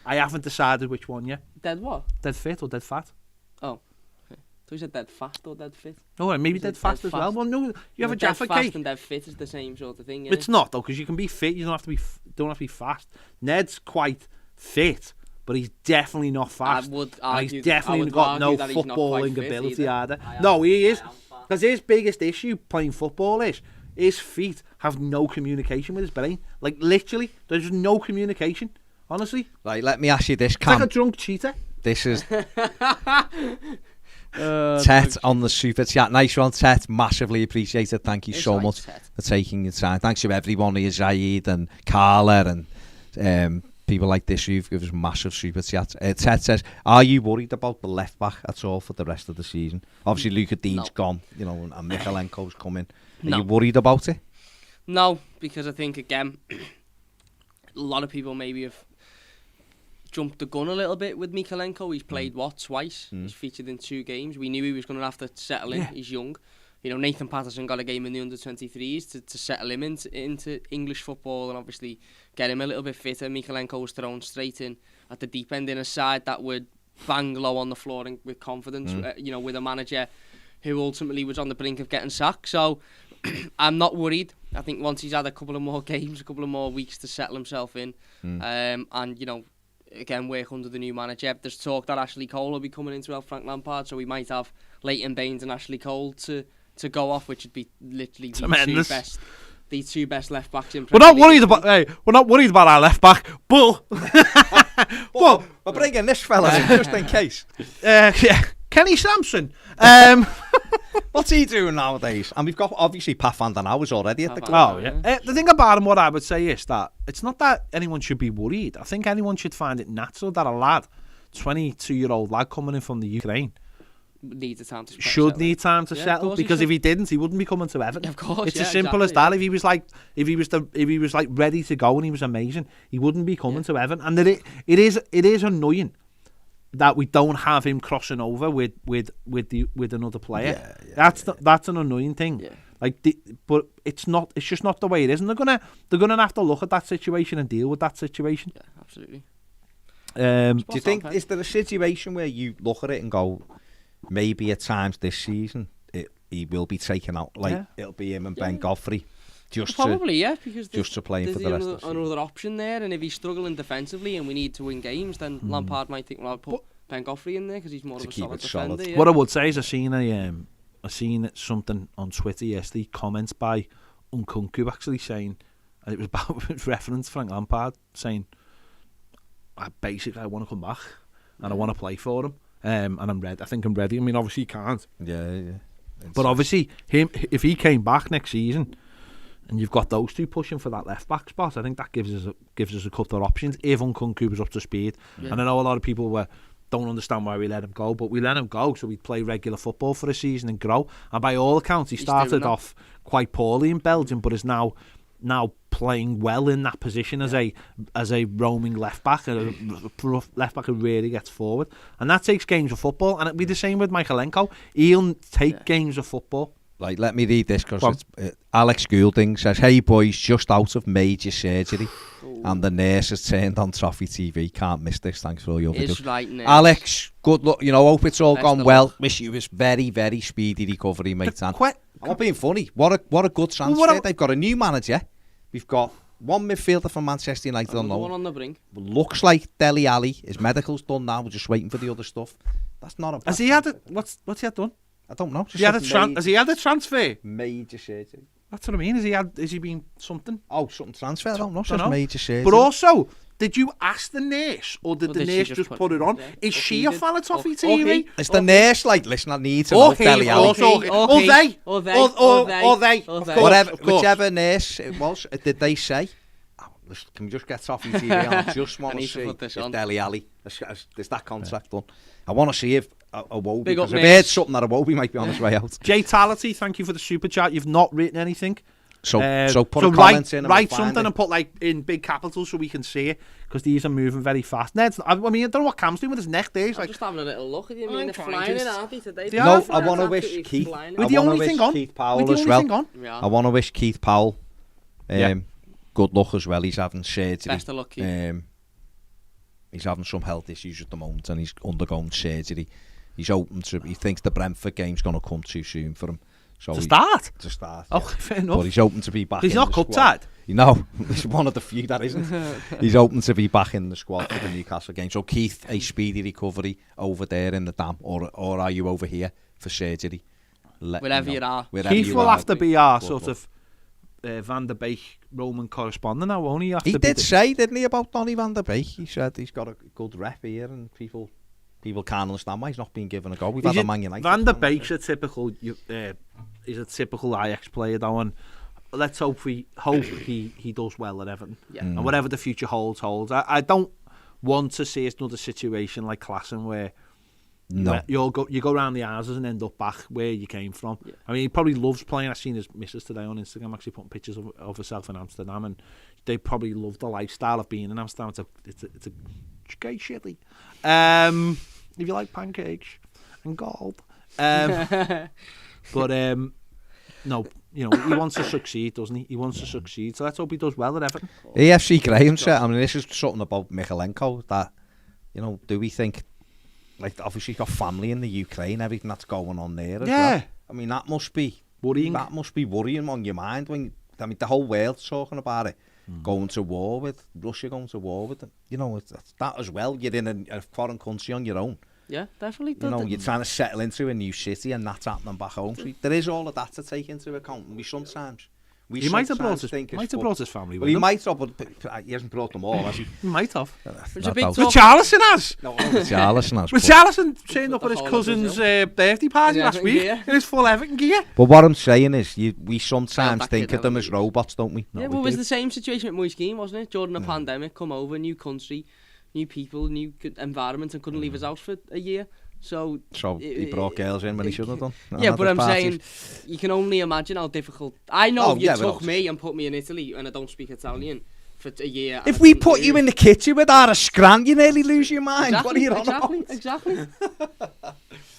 I haven't decided which one yet. Dead what? Dead fit or dead fat? Oh. So you said dead fast or dead fit? No, maybe dead fast as well. Well, no, you have a Jaffa cake. Dead fast and dead fit is the same sort of thing. It's not though, because you can be fit. You don't have to be fast. Ned's quite fit, but he's definitely not fast. He's definitely got no footballing ability either. No, he is, because his biggest issue playing football is his feet have no communication with his brain. Like literally, there's no communication. Honestly. Right, let me ask you this, Cam. It's like a drunk cheetah. This is. Tet on the super chat. Nice one, Tet. Massively appreciated. Thank you so much for taking your time. Thanks to everyone here, Zaid and Carla and people like this who've given us massive super chats. Tet says, are you worried about the left back at all for the rest of the season? Obviously, Luka Dean's gone, and Mikalenko's coming. Are you worried about it? No, because I think, again, a lot of people maybe have jumped the gun a little bit with Mikalenko. He's played twice. He's featured in 2 games. We knew he was going to have to settle in. He's young. Nathan Patterson got a game in the under-23s to settle him into English football and obviously get him a little bit fitter. Mikalenko was thrown straight in at the deep end in a side that would bang low on the floor and with confidence. With a manager who ultimately was on the brink of getting sacked. So I'm not worried. I think once he's had a couple of more games, a couple of more weeks to settle himself in, again, work under the new manager. There's talk that Ashley Cole will be coming in to help Frank Lampard, so we might have Leighton Baines and Ashley Cole to go off, which would be literally the two best left backs in Premier League. We're not worried about our left back, but we're bringing this fella in just in case. Kenny Sampson. What's he doing nowadays? And we've got obviously Pat van den Hauwer's already at the club. Oh yeah. The thing about him, what I would say is that it's not that anyone should be worried. I think anyone should find it natural that a lad, 22-year-old lad coming in from the Ukraine, need time to need time to settle, because if he didn't, he wouldn't be coming to Everton. Of course, it's as simple as that. If he was like ready to go and he was amazing, he wouldn't be coming to Everton. And it is annoying that we don't have him crossing over with another player. That's an annoying thing. Yeah. But it's just not the way it is, and they're gonna have to look at that situation and deal with that situation. Yeah, absolutely. Do you think is there a situation where you look at it and go, maybe at times this season he will be taken out, it'll be him and Ben Godfrey, because just to play him for the rest of the season. Another option there, and if he's struggling defensively and we need to win games, then Lampard might think, well, I'll put Ben Godfrey in there because he's more of a solid defender. Yeah. What I would say is I seen something on Twitter yesterday, comments by Nkunku actually saying, it was about reference Frank Lampard saying, I want to come back and I want to play for him. And I'm ready. I think I'm ready. I mean, obviously he can't. Yeah. But obviously, if he came back next season, and you've got those two pushing for that left back spot, I think that gives us a couple of options if Nkunku was up to speed. Yeah. And I know a lot of people don't understand why we let him go, but we let him go so he'd play regular football for a season and grow. And by all accounts, he started off quite poorly in Belgium, but is now playing well in that position as a roaming left back, and a left back who really gets forward, and that takes games of football. And it'll be the same with Mikalenko. He'll take games of football. Right, let me read this because Alex Goulding says, "Hey boys, just out of major surgery, and the nurse has turned on Toffee TV. Can't miss this. Thanks for all your videos." Right, Alex, good luck. Hope it's all gone well. Wish you a very, very speedy recovery, mate. I'm not being funny. What a good transfer. They've got a new manager. We've got one midfielder from Manchester United, I don't know. One on the brink. Looks like Dele Alli. His medical's done now. We're just waiting for the other stuff. That's not a bad Has he had it? What's he had done? I don't know. Has he had a transfer? Major surgery. That's what I mean. Has he been something? Oh, something transfer. I don't know. Dunno. Major surgery. But also, did you ask the nurse, or did the did she nurse just just put it on? yeah. Is Or she he a did. fan of Toffee Or TV? he. It's the nurse, like, listen, I need to Or know he, Dele Alli. or they, Or they. of course, Whatever, of course. whichever nurse it was, did they say, oh, listen, can we just get Toffee TV on? I just want I to need to see put this if on. Dele Alli, is that contract done? I want to see if Iwobi, Big up, because I've nurse. heard something that Iwobi might be on his way out. Jay Tality, thank you for the super chat. You've not written anything. So put a comment in and write we'll find something it. and put like in big capitals so we can see it, because these are moving very fast. Ned's, I mean, I don't know what Cam's doing with his neck there. He's I'm like, just having a little look at you. I mean, I'm they're trying flying to- in, aren't they, today? They No, are I flying. want to Absolutely wish Keith. flying in. With I the wanna only wish thing on. Keith Powell With the as only well. thing on. Yeah. I want to wish Keith Powell Yeah. good luck as well. He's having surgery. Best of luck, Keith. He's having some health issues at the moment, and he's undergoing surgery. He's open to. He thinks the Brentford game's going to come too soon for him. So To start? To start. Oh, yeah. fair enough. But he's open to be back. He's in not the cup squad. tied. No, he's one of the few that isn't. He's open to be back in the squad for the Newcastle game. So Keith, a speedy recovery over there in the dam, or are you over here for surgery? Let me Wherever know. you are. Wherever Keith you will are. have to be our Good sort luck. of Van der Beek Roman correspondent now, won't he? He did say, didn't he, about Donny van der Beek? He said he's got a good rep here, and people can't understand why he's not being given a go. We've had a Man United. Van der fan. Beek's a typical. He's a typical Ajax player, though, and let's hope he does well at Everton. Yeah. And whatever the future holds. I don't want to see another situation like Klassen where No. you go around the houses and end up back where you came from. Yeah. I mean, he probably loves playing. I've seen his missus today on Instagram actually putting pictures of herself in Amsterdam, and they probably love the lifestyle of being in Amsterdam. It's a great shitty. If you like pancakes and gold. But no, you know, he wants to succeed, doesn't he? He wants to succeed. So let's hope he does well at Everton. AFC Graham said, I mean, this is something about Michalenko that, you know, do we think, like, obviously he's got family in the Ukraine, everything that's going on there as well. I mean, that must be Worrying. That must be worrying on your mind when, I mean, the whole world's talking about it. Going to war with Russia, going to war with them. You know, it's that as well. You're in a foreign country on your own. Yeah, definitely. You know, you're trying to settle into a new city, and that's happening back home. So there is all of that to take into account. We sometimes He might have brought brought his family Well, with he him. might have, but he hasn't brought them all, has he? He might have. There's a big talk. Richarlison has. No, Richarlison has. Richarlison turned up at his whole of cousin's Brazil. birthday party In last Everton week gear. in his full Everton gear. But what I'm saying is, we sometimes back think in of them the as robots, don't we? Yeah, well, it was the same situation with Moise Keane, wasn't it? During the pandemic, come over, new country, new people, new environment, and couldn't leave his house for a year. So He brought girls in when he shouldn't have done. Yeah, At but I'm his saying parties. you can only imagine how difficult. I know Oh, if you yeah, but took obviously- me and put me in Italy and I don't speak Italian for a year. If we put you in the kitchen with our scran, you nearly lose your mind. What are you on about? Exactly.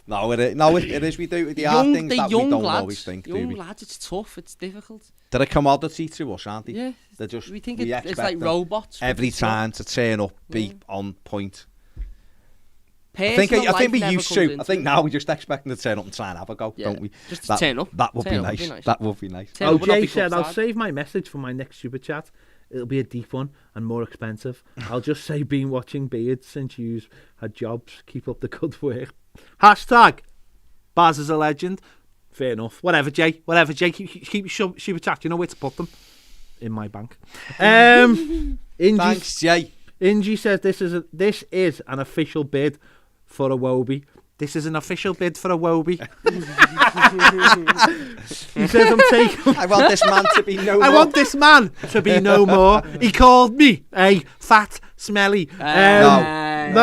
No, it is. We do. There are things that we don't always think, do young we? lads, it's tough, it's difficult. They're a commodity to us, aren't they? Yeah, They're just, we think we it's expect like them robots. every It's not. time to turn up, be on point. I Personal think life we never used comes to. into I think it. now we're just expecting to turn up and try and have a go, Yeah, don't we? just to turn up. That would be Turn up nice. That would be nice. Turn up and not OJ be said, I'll cup-side. save my message for my next super chat. It'll be a deep one and more expensive. I'll just say, been watching Beard since you've had jobs. Keep up the good work. Hashtag Baz is a legend. Fair enough. Whatever, Jay. Keep your super chat. You know where to put them? In my bank. Ingy, Thanks, Jay. Ingy says this is an official bid for a Wobie. This is an official bid for a Wobie. He says I'm taking. I want this man to be no more. I want this man to be no more. He called me a fat, smelly. No,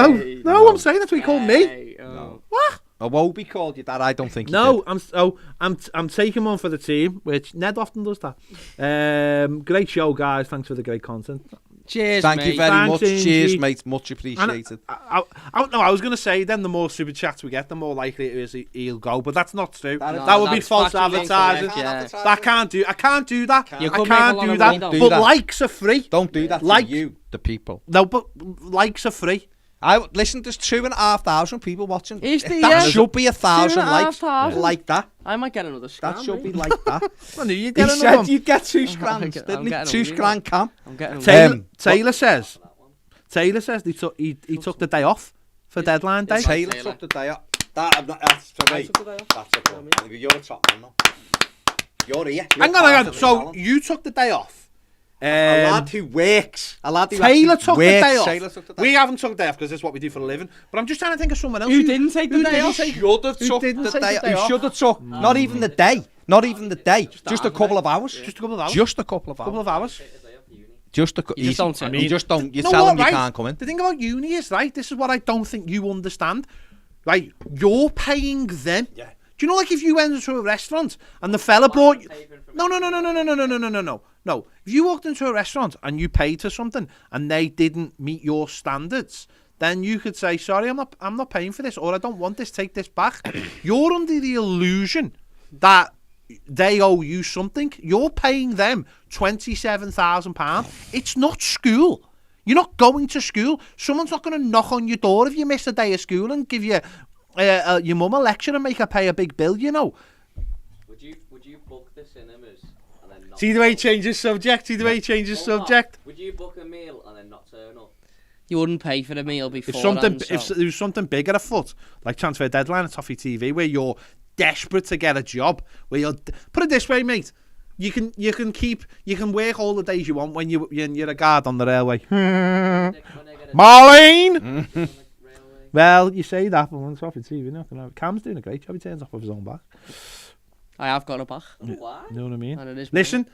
I'm saying that's what he called me. No. What? I won't be called you that. I don't think. No, I'm taking one for the team, which Ned often does that. Great show, guys. Thanks for the great content. Cheers, Thank mate. you very Thanks, much. Ingy. Cheers, mate. Much appreciated. I was going to say then the more super chats we get, the more likely it is he'll go, but that's not true. No, That would be that's false factually advertising. incorrect, yeah. I can't do that. You I could can't make a lot do of that. money, though. But Do that. likes are free. Don't do that Like- to you, the people. No, but likes are free. Listen, there's 2,500 people watching. Is there, That yeah? should be 1,000 likes. 2,500. Like that. I might get another scram. That should be mate. like that. Well, you He get another said one. you'd get 2 I'm scrams, getting- didn't I'm he? getting 2 a scran cam. I'm getting Taylor says he took the day off for deadline day. Taylor took the day off. That's for me. That's a good. You're a top man now. You're here. Hang on. So you took the day off. A lad who works. A lad who Taylor actually took the works. day off. Taylor took the day We haven't took the day off because this is what we do for a living. But I'm just trying to think of someone else Who didn't take the day didn't off? take- Should have Who took didn't the take day. the day Who off? should have took. Not even the day. Not even the day. Just a couple of hours. Just a couple of hours. Just a couple of couple of hours. hours. Just a. You just don't say. You just don't. You No, tell what, him you right? can't come in. The thing about uni is, right, this is what I don't think you understand. Right, you're paying them. Yeah. Do you know, like, if you went into a restaurant and the fella brought you... No. No. If you walked into a restaurant and you paid for something and they didn't meet your standards, then you could say, sorry, I'm not paying for this, or I don't want this, take this back. You're under the illusion that they owe you something. You're paying them £27,000. It's not school. You're not going to school. Someone's not going to knock on your door if you miss a day of school and give you your mum a lecture and make her pay a big bill, you know. Would you book the cinemas and then not... See the way he changes subject? Or what? Would you book a meal and then not turn up? You wouldn't pay for the meal before. If there was something big at a foot, like Transfer Deadline at Toffee TV, where you're desperate to get a job, where you're... Put it this way, mate. You can work all the days you want when you're a guard on the railway. Marlene! Well, you say that, but when it's off your TV, not gonna have... Cam's doing a great job. He turns off of his own back. I have got a back. Why? You know what I mean? And it is Listen.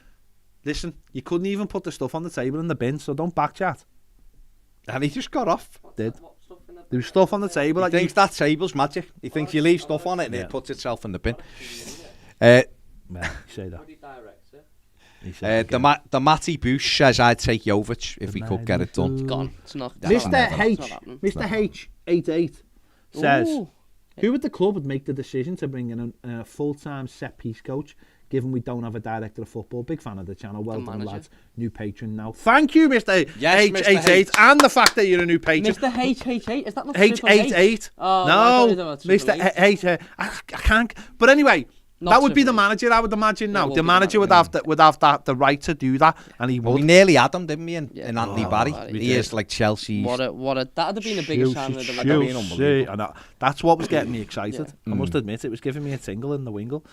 You couldn't even put the stuff on the table in the bin, so don't back chat. And he just got off. There was stuff on the table. He thinks that table's magic. He thinks you leave stuff on it and it puts itself in the bin. Well, you say that. The Matty Bush says I'd take Jovic if we could get it done. It's gone. It's not. Mr. H88 says, who at the club would make the decision to bring in a full-time set-piece coach, given we don't have a director of football? Big fan of the channel. Well done, lads. New patron now. Thank you, Mr. H88, and the fact that you're a new patron. Mr. H88, is that not H88? Oh, no, Mr. H. I can't. But anyway... That would be the manager, I would imagine now. The manager would have the right to do that, and he would. We nearly had him, didn't we, in Anthony Barry? He is like Chelsea. That'd have been the biggest sign of the That's what was getting me excited. I must admit, it was giving me a tingle in the wingle.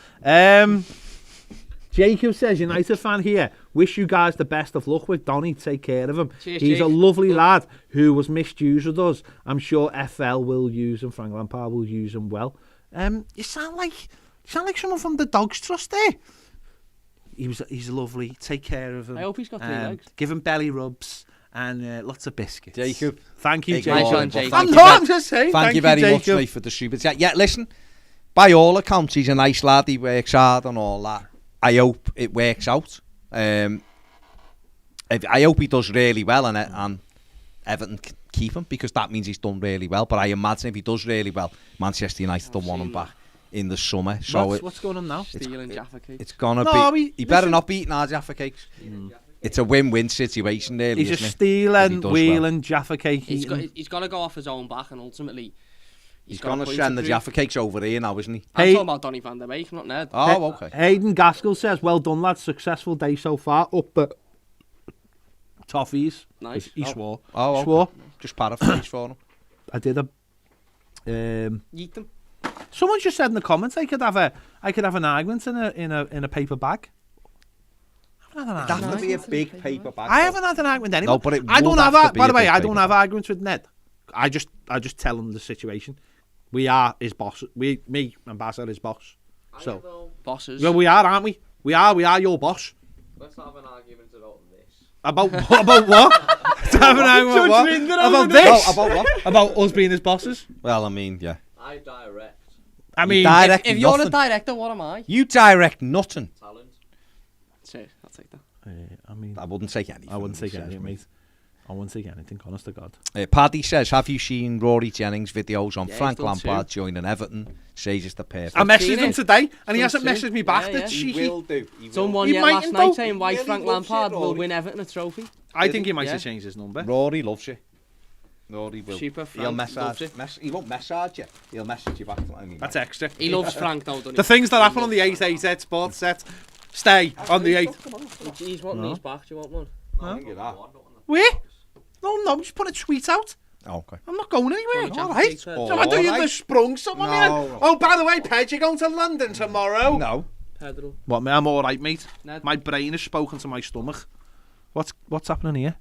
Jacob says, United fan here. Wish you guys the best of luck with Donny. Take care of him. Cheers, He's Jake. a lovely lad who was misused with us. I'm sure FL will use him. Frank Lampard will use him well. You sound like someone from the Dogs Trust there. He's lovely. Take care of him. I hope he's got 3 legs. Give him belly rubs and lots of biscuits. Jacob. Thank you, Nice Jacob. one, Jacob. I'm just saying. Thank you very much, mate, for the super chat. Yeah, listen, by all accounts, he's a nice lad. He works hard and all that. I hope it works out. I hope he does really well and Everton can keep him, because that means he's done really well. But I imagine if he does really well, Manchester United will want him back in the summer. So what's going on now? Stealing Jaffa cakes. It's gonna be. He better not be eating our Jaffa cakes. It's a win-win situation there. He's a stealing, wheeling, Jaffa cake. He's got to go off his own back, and ultimately he's going to send the Jaffa cakes over here now, isn't he? I'm talking about Donny van der Beek, not Ned. Oh, okay. Hayden Gaskell says, well done, lads. Successful day so far. Up the Toffees. Nice. He swore. Oh, okay. Swore. Just paraphrase for him. I did a... Eat them. Someone just said in the comments I could have an argument in a paper bag. I haven't had an That argument. would be a big paper bag. I haven't had an argument anymore. No, but it I don't would have have to that. be By a the way, big I don't paper have arguments with Ned. I just tell him the situation. We are his boss. Me and Baz are his boss. So bosses. well, we are, aren't we? We are your boss. Let's have an argument about this. About what? To have an argument about what? About this? Oh, about what? About us being his bosses? Well, I mean, yeah. I direct I mean, direct if you're nothing. a director, what am I? You direct nothing. talent. Cheers, I'll take that. I mean, I wouldn't take anything. I wouldn't take anything, mate. I wouldn't take anything, honest to God. Paddy says, have you seen Rory Jennings' videos on Yeah, Frank he's done Lampard joining Everton? Says it's the perfect. I messaged seen him it. today, and he Done hasn't too. messaged me back. Yeah, That's yeah. cheeky. do. Someone He yet mightn't last night though. saying why Really Frank loves you, Lampard will Rory. win Everton a trophy. I think he might Yeah. have changed his number. Rory loves you. No, he will. Super He'll Frank message. loves it. He won't message you. He'll message you back. That's extra. He loves Frank though, doesn't he? The things that happen on the 8 sports set stay on the 8. He's wanting these back. Do you want one? Where? No, just put a tweet out. Oh, okay. I'm not going anywhere. Don't All right. you So I do you sprung someone here. Oh, by the way, Ped, you're going to London tomorrow. No. Pedro. What, mate? I'm all right, mate. Ned. My brain has spoken to my stomach. What's happening here?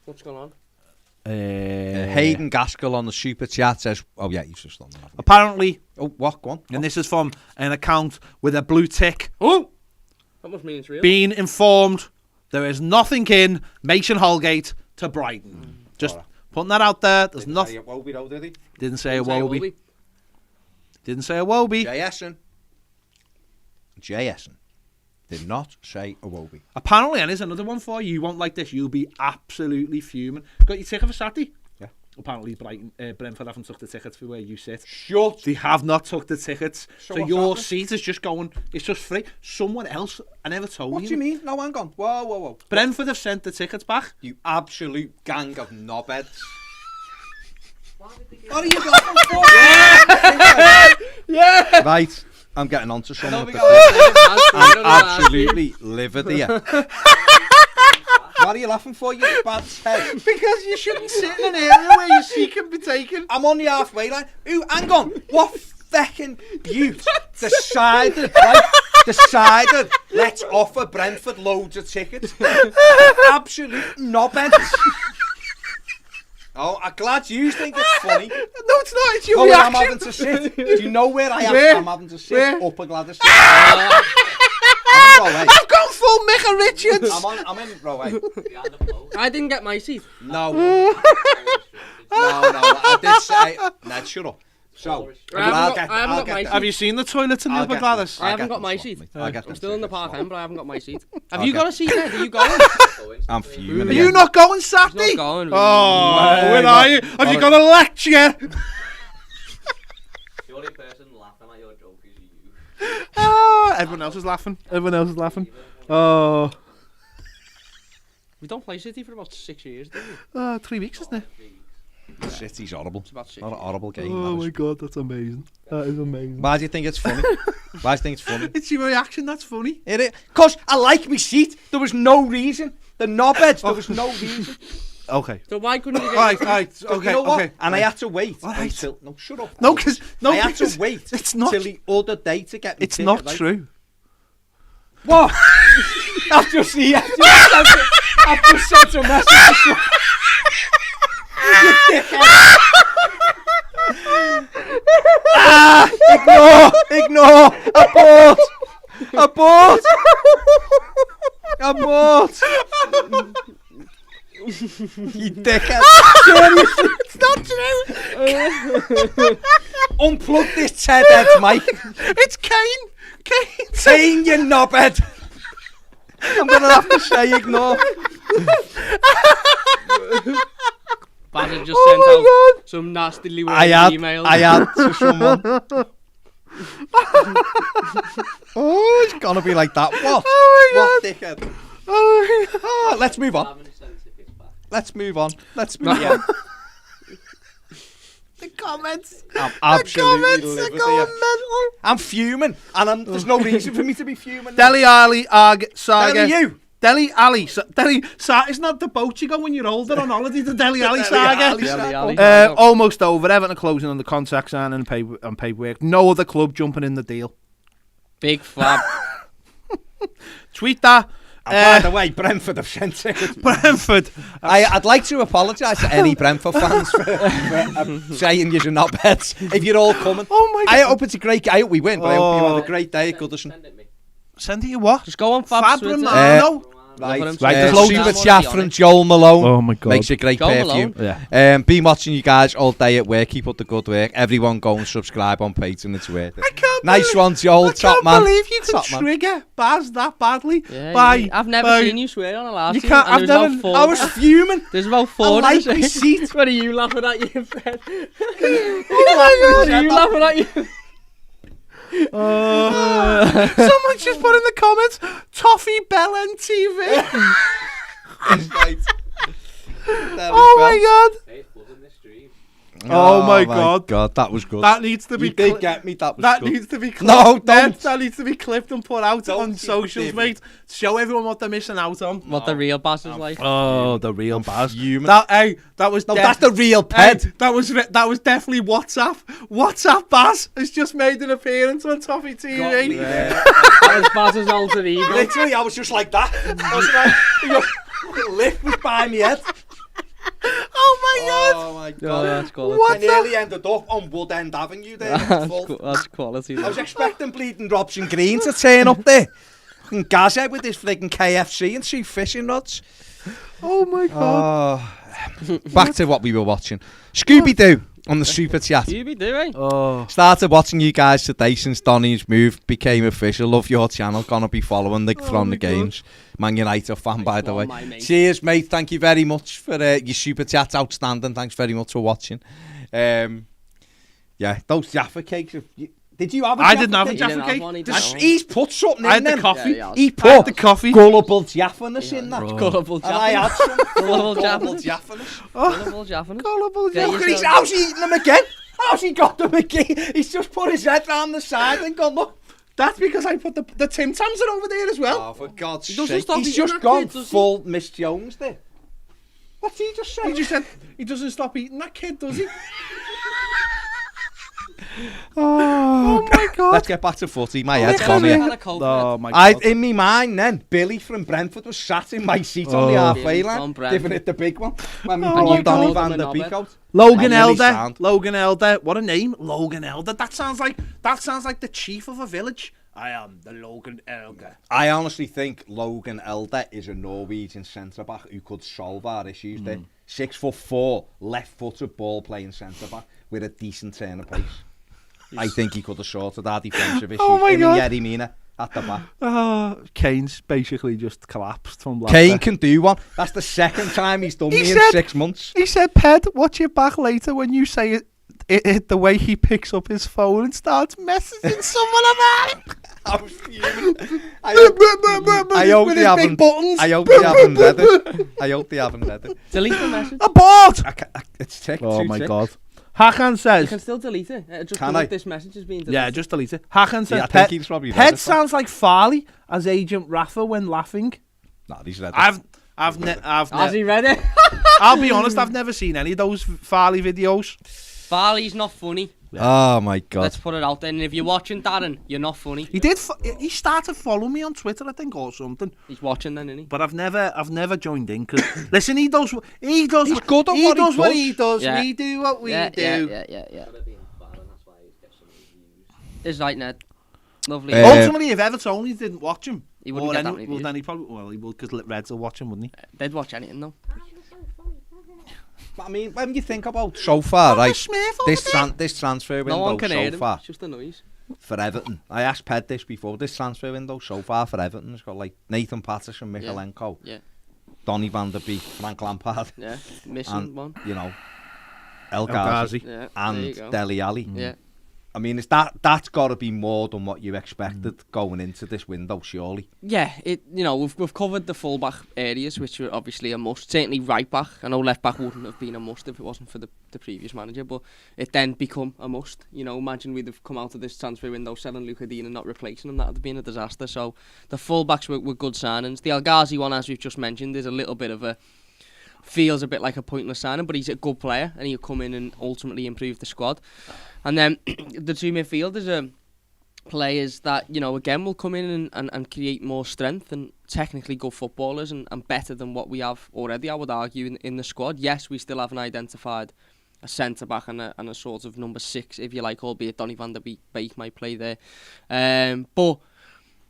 What's going on? Hayden Gaskell on the super chat says, "Oh yeah, he's just on that." Apparently, Oh, what? Go on. and this is from an account with a blue tick. Oh, That must mean it's real. being informed there is nothing in Mason Holgate to Brighton. Just putting that out there. There's nothing. Wobie though, did he? Didn't say a Say Wobie. Didn't say a Wobie. JSN did not say a Wobie. Apparently, and here's another one for you. You won't like this. You'll be absolutely fuming. Got your ticket for Saturday? Yeah. Apparently, Brentford haven't took the tickets for where you sit. Shut. They have not took the tickets. So what's your happening? seat is just going, it's just free. Someone else, I never told What do you mean? No, hang on. Whoa. Brentford have sent the tickets back. You absolute gang of knobheads. What are you laughing for? Yeah! Right, I'm getting on to something. I'm I'm absolutely livid here. What are you laughing for, you bad head? Because you shouldn't sit in an area where your seat can be taken. I'm on the halfway line. Ooh, hang on. What feckin' beaut decided, right? Decided, let's offer Brentford loads of tickets. Absolute knobheads. Oh, I'm glad you think it's funny. No, it's not. It's your Oh, where I'm reaction. having to sit. Do you know where I am? Where? I'm having to sit. Where? Upper Gladys. I'm in row A. I've gone full Micah Richards. I'm in row A. Behind the post. I didn't get my seat. No. No, I did say... Ned, shut up. So, I haven't got my seat. Have you seen the toilets in the I'll Upper get Gladys? I haven't got my seat. I'm I'm still in the park end, but I haven't got my seat. Have Okay. you got a seat, Ed? Are you going? I'm fuming. Are you not going Saturday? He's not going. Oh, where are you? Have you got a lecture? The only person laughing at your joke is you. Everyone else is laughing. Oh, We don't play City for about 6 years, do we? 3 weeks, isn't it? City's horrible. It's about 6 What a years. horrible game. Oh that my is. god, that's amazing. That is amazing. Why do you think it's funny? Why do you think it's funny? It's your reaction that's funny. Because I like my seat. There was no reason. The knobheads, there was no reason. Okay. So why couldn't you get Alright, okay, You know what? okay. And I had to wait All right. until... No, shut up. No, because I had to wait It's not. till the other day to get me It's ticket, not right? true. What? I've just said a message. You dickhead. Ignore. Abort. You dickhead. Seriously. It's not true. Unplug this Ted mic. It's Kane. Saying you knobhead. I'm going to have to say ignore. Baz just sent out some nastily worded emails. I had to someone. Oh, it's gonna be like that. What? Oh my What dickhead? Oh my god. Oh, let's move on. Haven't sent tickets back. Let's move on. Not yet. The comments. I'm The absolutely comments are livid going here. mental. I'm fuming, and there's no reason for me to be fuming. Dele Alli saga. you. Dele Alli. Isn't that the boat you go when you're older on holiday? The Dele Alli saga. Dele Alli. Almost over. Everton closing on the contract signing and paperwork. No other club jumping in the deal. Big flab. Tweet that. By the way, Brentford have sent tickets. Brentford. I'd like to apologise to any Brentford fans for saying you're not bets if you're all coming. Oh my I god. hope it's a great. I hope we win, but I hope you have a great day at Goodison. Send it me. Send it you what? Just go on Fab Fab Twitter. Romano. Right, Right, there's uh, loads super of- chat from Joel Malone. Oh my god. Makes a great Joel perfume. Malone? Yeah. Been watching you guys all day at work. Keep up the good work. Everyone go and subscribe on Patreon. It's worth it. I can't Nice believe, one, Joel. I Top can't man. believe you can Top man. trigger Baz that badly. Yeah, by, I've never by, seen you swear on a live You stream, can't- and I've there's never- about four. I was fuming. There's about I four. like my seat. What are you laughing at you, Fred? Oh my What are you laughing at you? Someone just put in the comments, Toffee Bell NTV. Right. Oh my god. Hey, it's buzzing stream. Oh my God, that was good. that needs to be. You did get me. That was That good. needs to be clipped. No, don't. That needs to be clipped and put out Don't on you socials, dare. mate. Show everyone what they're missing out on. What the real boss is like. Oh, the real Baz. fuming. That was. No, that's the real Ped. That was definitely WhatsApp. WhatsApp Baz has just made an appearance on Toffee TV. That was Baz's alter ego. Literally, I was just like that. I was like, lift was by me head. Oh my God. Oh my Oh, God. that's quality. I nearly ended up on Wood End Avenue there. That's quality. I was expecting bleeding Robson Green to turn up there. Fucking Ghazi with his frigging KFC and 2 fishing rods. Oh my God. Back to what we were watching. Scooby-Doo on the Super Chat. Scooby-Doo, eh? Oh. Started watching you guys today since Donny's move became official. Love your channel. Gonna be following from the games. Man United fan, by the way. Cheers, mate. Thank you very much for your Super Chat. Outstanding. Thanks very much for watching. Yeah, those Jaffa cakes. Did you have a I Jaffa didn't have a cake? Jaffa cake. He's put something I in had them. the coffee. Yeah, He I had put the coffee. gullible Jaffaness in that. Gullible And I had some Gullible gullible Jaffaness. Jaffaness. Gullible Jaffaness. Gullible Yeah, Jaffa. you said- How's he eating them again? How's he got them again? He's just put his head round the side and gone, look. That's because I put the Tim Tams are over there as well. Oh, for God's doesn't sake. stop He's eating just that gone kid, does he? full Miss Jones there. What's he just He saying? just said he doesn't stop eating that kid, does he? Oh my God. Let's get back to footy. My head's gone Literally. here. Had a cold Oh my God. In me mind then, Billy from Brentford was sat in my seat on the halfway Billy line, from Brentford. giving it the big one. When we Oh brought my Donny God. Van der Beek out. Logan Not really Elder. sound. Logan Elder. What a name. Logan Elder. That sounds like the chief of a village. I am the Logan Elder. I honestly think Logan Elder is a Norwegian centre-back who could solve our issues there. 6'4", left-footed ball-playing centre-back with a decent turn of pace. I think he could have sorted our defensive issues. Oh my Him God. and Yerry Mina at the back. Kane's basically just collapsed from laughter. Kane can do one. That's the second time he's done He me in said- 6 months. He said, Ped, watch it back later when you say it the way he picks up his phone and starts messaging someone about it. I was fuming. I hope With they his haven't. big buttons. I hope they haven't read it. I hope they haven't read it. Delete the message. Abort! It's ticked. Oh 2 my ticks. God. Hakan You says... can still delete it. Just Can delete I? this message is being deleted. Yeah, just delete it. Hakan says, I think he's probably read Ped it. sounds like Farley as Agent Rafa when laughing. Nah, he's read it. Has he read it? I'll be honest, I've never seen any of those Farley videos. Farley's not funny. Oh my God. Let's put it out there. And if you're watching Darren, you're not funny. He started following me on Twitter, I think, or something. He's watching then, isn't he? But I've never joined in because listen, he does. He's good at what he what does. he does. Yeah. We do what we do. Yeah. Could have been bad, and that's why he gets so many views. It's right, Ned. Lovely. Ultimately, if Everton didn't watch him, He wouldn't get that many views. then he probably would because Reds will watch him, wouldn't he? They'd watch anything though. I mean, when you think about so far, right, Smith over this transfer window No one can hear so him. far It's just a noise. for Everton. I asked Ped this before. This transfer window so far for Everton has got like Nathan Patterson, Mikalenko, Yeah. Donny Van der Beek, Frank Lampard, Yeah. Missing and one. you know El Ghazi Ghazi. Yeah. there and you go. Dele Alli. Yeah. I mean, that's got to be more than what you expected going into this window, surely. Yeah, we've covered the full-back areas, which are obviously a must. Certainly right-back. I know left-back wouldn't have been a must if it wasn't for the previous manager, but it then become a must. Imagine we'd have come out of this transfer window selling Luca Dean and not replacing him. That would have been a disaster. So the full-backs were good signings. The El Ghazi one, as we've just mentioned, is a little bit of a... feels a bit like a pointless signing, but he's a good player and he'll come in and ultimately improve the squad. And then the two midfielders are players that, again will come in and create more strength and technically good footballers and better than what we have already, I would argue, in the squad. Yes, we still haven't identified a centre-back and a sort of number 6, if you like, albeit Donny van der Beek might play there. But...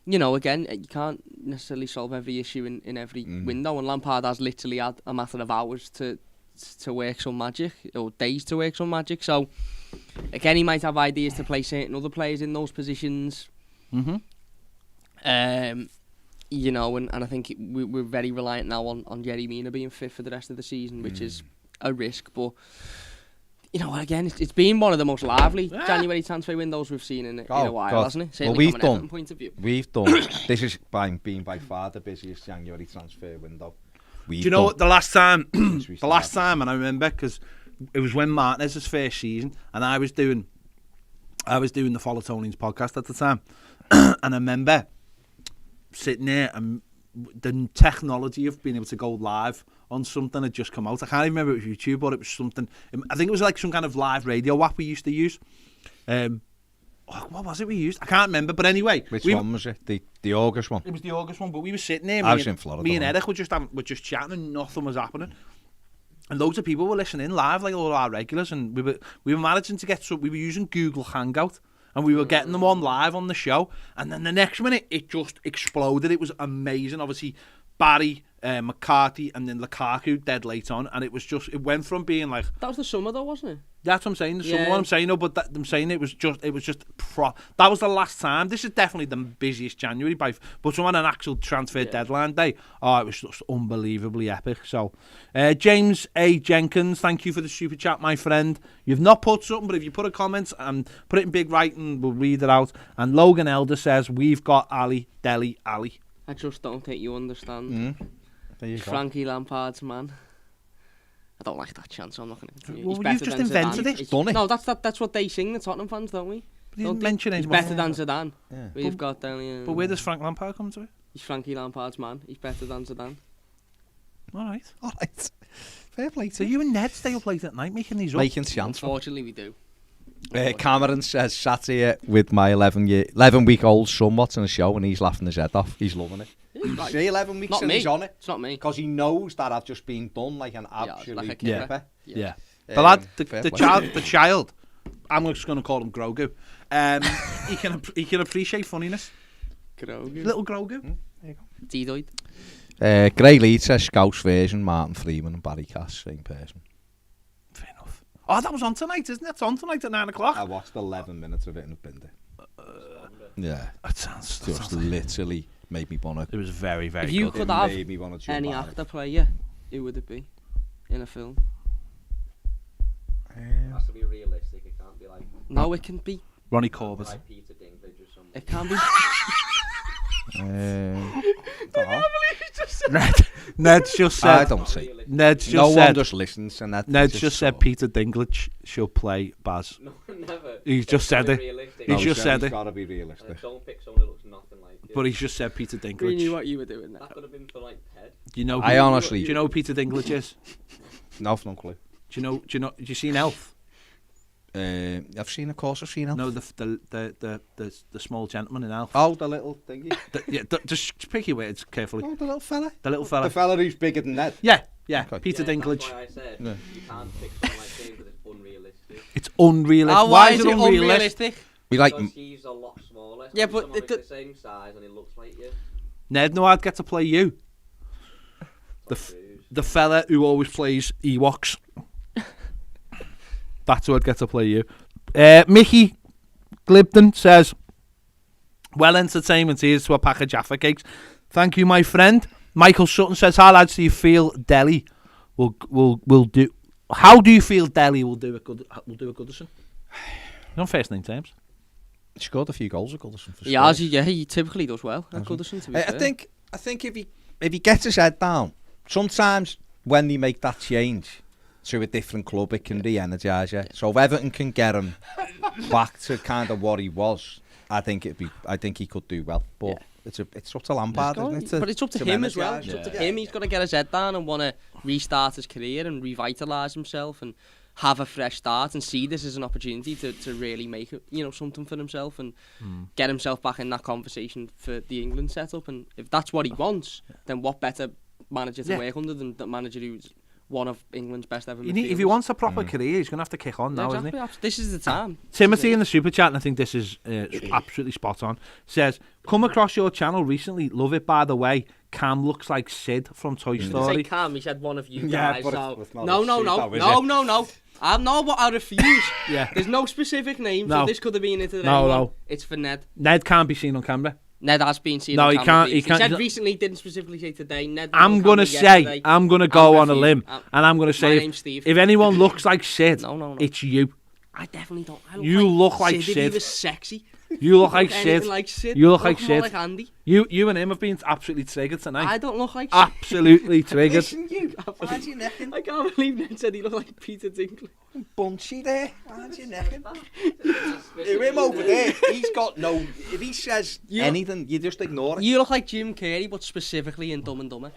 again, you can't necessarily solve every issue in every window, and Lampard has literally had a matter of hours to work some magic, or days to work some magic, so again, he might have ideas to play certain other players in those positions. Mm-hmm. And I think we're very reliant now on Yerry Mina being fit for the rest of the season, which is a risk, but... again, it's been one of the most lively January transfer windows we've seen in a while, hasn't it? Certainly from an Everton point of view. We've done. This has been by far the busiest January transfer window. Do you know what the last time? And I remember because it was when Martinez's first season, and I was doing the Follow-Tonians podcast at the time, and I remember sitting there and the technology of being able to go live on something had just come out. I can't even remember if it was YouTube, but it was something. I think it was like some kind of live radio app we used to use. What was it we used? I can't remember, but anyway. Which one was it? The August one? It was the August one, but we were sitting there. I was in Florida. Me and Eric were just chatting and nothing was happening. And loads of people were listening live, like all our regulars, and we were managing to get we were using Google Hangout, and we were getting them on live on the show. And then the next minute, it just exploded. It was amazing. Obviously, Barry, McCarthy, and then Lukaku dead late on, and it went from being like That was the summer though, wasn't it? that's what I'm saying. What I'm saying, no, but I'm saying it was just that was the last time. This is definitely the busiest January but on an actual transfer deadline day, it was just unbelievably epic. So, James A. Jenkins, thank you for the super chat, my friend. You've not put something, but if you put a comment and put it in big writing, we'll read it out. And Logan Elder says, we've got Ali, Dele Alli. I just don't think you understand. There you go. Frankie Lampard's man. I don't like that chant, so I'm not going to continue. Well, He's better you've just than invented Zidane. it. Done it. No, that's what they sing, the Tottenham fans, don't we? But you didn't mention He's anyone. better than Zidane. Yeah. We've got Dele. But where does Frank Lampard come to it? He's Frankie Lampard's man. He's better than Zidane. All right. Fair play So you and Ned stay up late at night making these up? Making chance. Unfortunately, we do. Cameron says, sat here with my 11-week-old son watching the show, and he's laughing his head off. He's loving it. Right. See, 11 weeks Not and me. he's on it. It's not me. Because he knows that I've just been done like an absolute like a kipper. Yeah. The lad, the Fair play. child, I'm just going to call him Grogu. He can appreciate funniness. Grogu. Little Grogu. There you go. D-doid. Gray Lead says Scouse version, Martin Freeman and Barry Cass, same person. Fair enough. Oh, that was on tonight, isn't it? It's on tonight at 9 o'clock. I watched 11 minutes of it in a binder. Yeah. That sounds Just like literally made me want it was very, very If you good. could have made me want to jump any out. actor play you, who would it be in a film? It has to be realistic. It can't be like No, it can be. Ronnie Corbett. like Peter Dinklage or something. It can be. Ned's just said. I don't see. Ned's just No one said. just listens and that. Ned's just said Peter Dinklage should play Baz. No, never. He's just said it. Realistic. He's just said It's it. got to be realistic. Don't pick someone that looks nothing like you. But he's just said Peter We knew Dinklage. what you were doing there. That could have been for like Ted. Do you know? I honestly- Do you know who Peter Dinklage is? No clue. Do you know? Have you seen Elf? I've seen Elf. No, the small gentleman in Elf. Oh, the little thingy. Just pick your words carefully. Oh, the little fella. The little fella. The fella who's bigger than Ned. Yeah. Okay. Peter Dinklage. That's why I said Yeah. you can't pick someone like him because it's unrealistic. It's unrealistic. Oh, why is it unrealistic? We like. Because he's a lot smaller. Yeah, Yeah, but someone it like the same size and he looks like you. Ned, no, I'd get to play you. Bruise. The fella who always plays Ewoks. That's who I'd get to play you. Mickey Glibden says, well, entertainment here's to a pack of Jaffa cakes. Thank you, my friend. Michael Sutton says, how lads do you feel Dele will do? How do you feel Dele will do at Goodison? No first name terms. He scored a few goals at Goodison for Yeah, Spurs. he typically does well at Goodison, to be I fair. think if he gets his head down, sometimes when they make that change to a different club, it can re-energise you. So if Everton can get him back to kind of what he was, I think he could do well. But it's up to Lampard, isn't it? But it's up to him as well. energise It's up him. to him. He's got to get his head down and want to restart his career and revitalise himself and have a fresh start and see this as an opportunity to really make something for himself and get himself back in that conversation for the England setup. And if that's what he wants, then what better manager to work under than the manager who's one of England's best ever midfielders. If he wants a proper career, he's going to have to kick on now, exactly. isn't he? This is the time. Timothy in the super chat, and I think this is absolutely spot on, says, come across your channel recently, love it by the way, Cam looks like Sid from Toy Say Story. Cam, he said one of you Yeah, guys. but So it's not no. I know what I refuse. Yeah. There's no specific name, No. so this could have been it today. No. It's for Ned. Ned can't be seen on camera. Ned has been seen. No, on he camera can't- he previously. can't- He said he's- recently, didn't specifically say today. Ned. I'm going to say, I'm going to go on a limb, and I'm going to My say, name's Steve. if anyone looks like Sid, No. it's you. I definitely don't. I You look like Sid. If Sid. he was sexy. You look like anything Sid. like Sid. You look like more Sid. like Andy. You and him have been absolutely triggered tonight. I don't look like Sid. Absolutely triggered. Listen, you. Why's your necking? I can't believe Ned said he looked like Peter Dinklage. Bunchy there. Why's your necking? Him over there. He's got no. If he says anything, you just ignore it. You look like Jim Carrey, but specifically in Dumb and Dumber.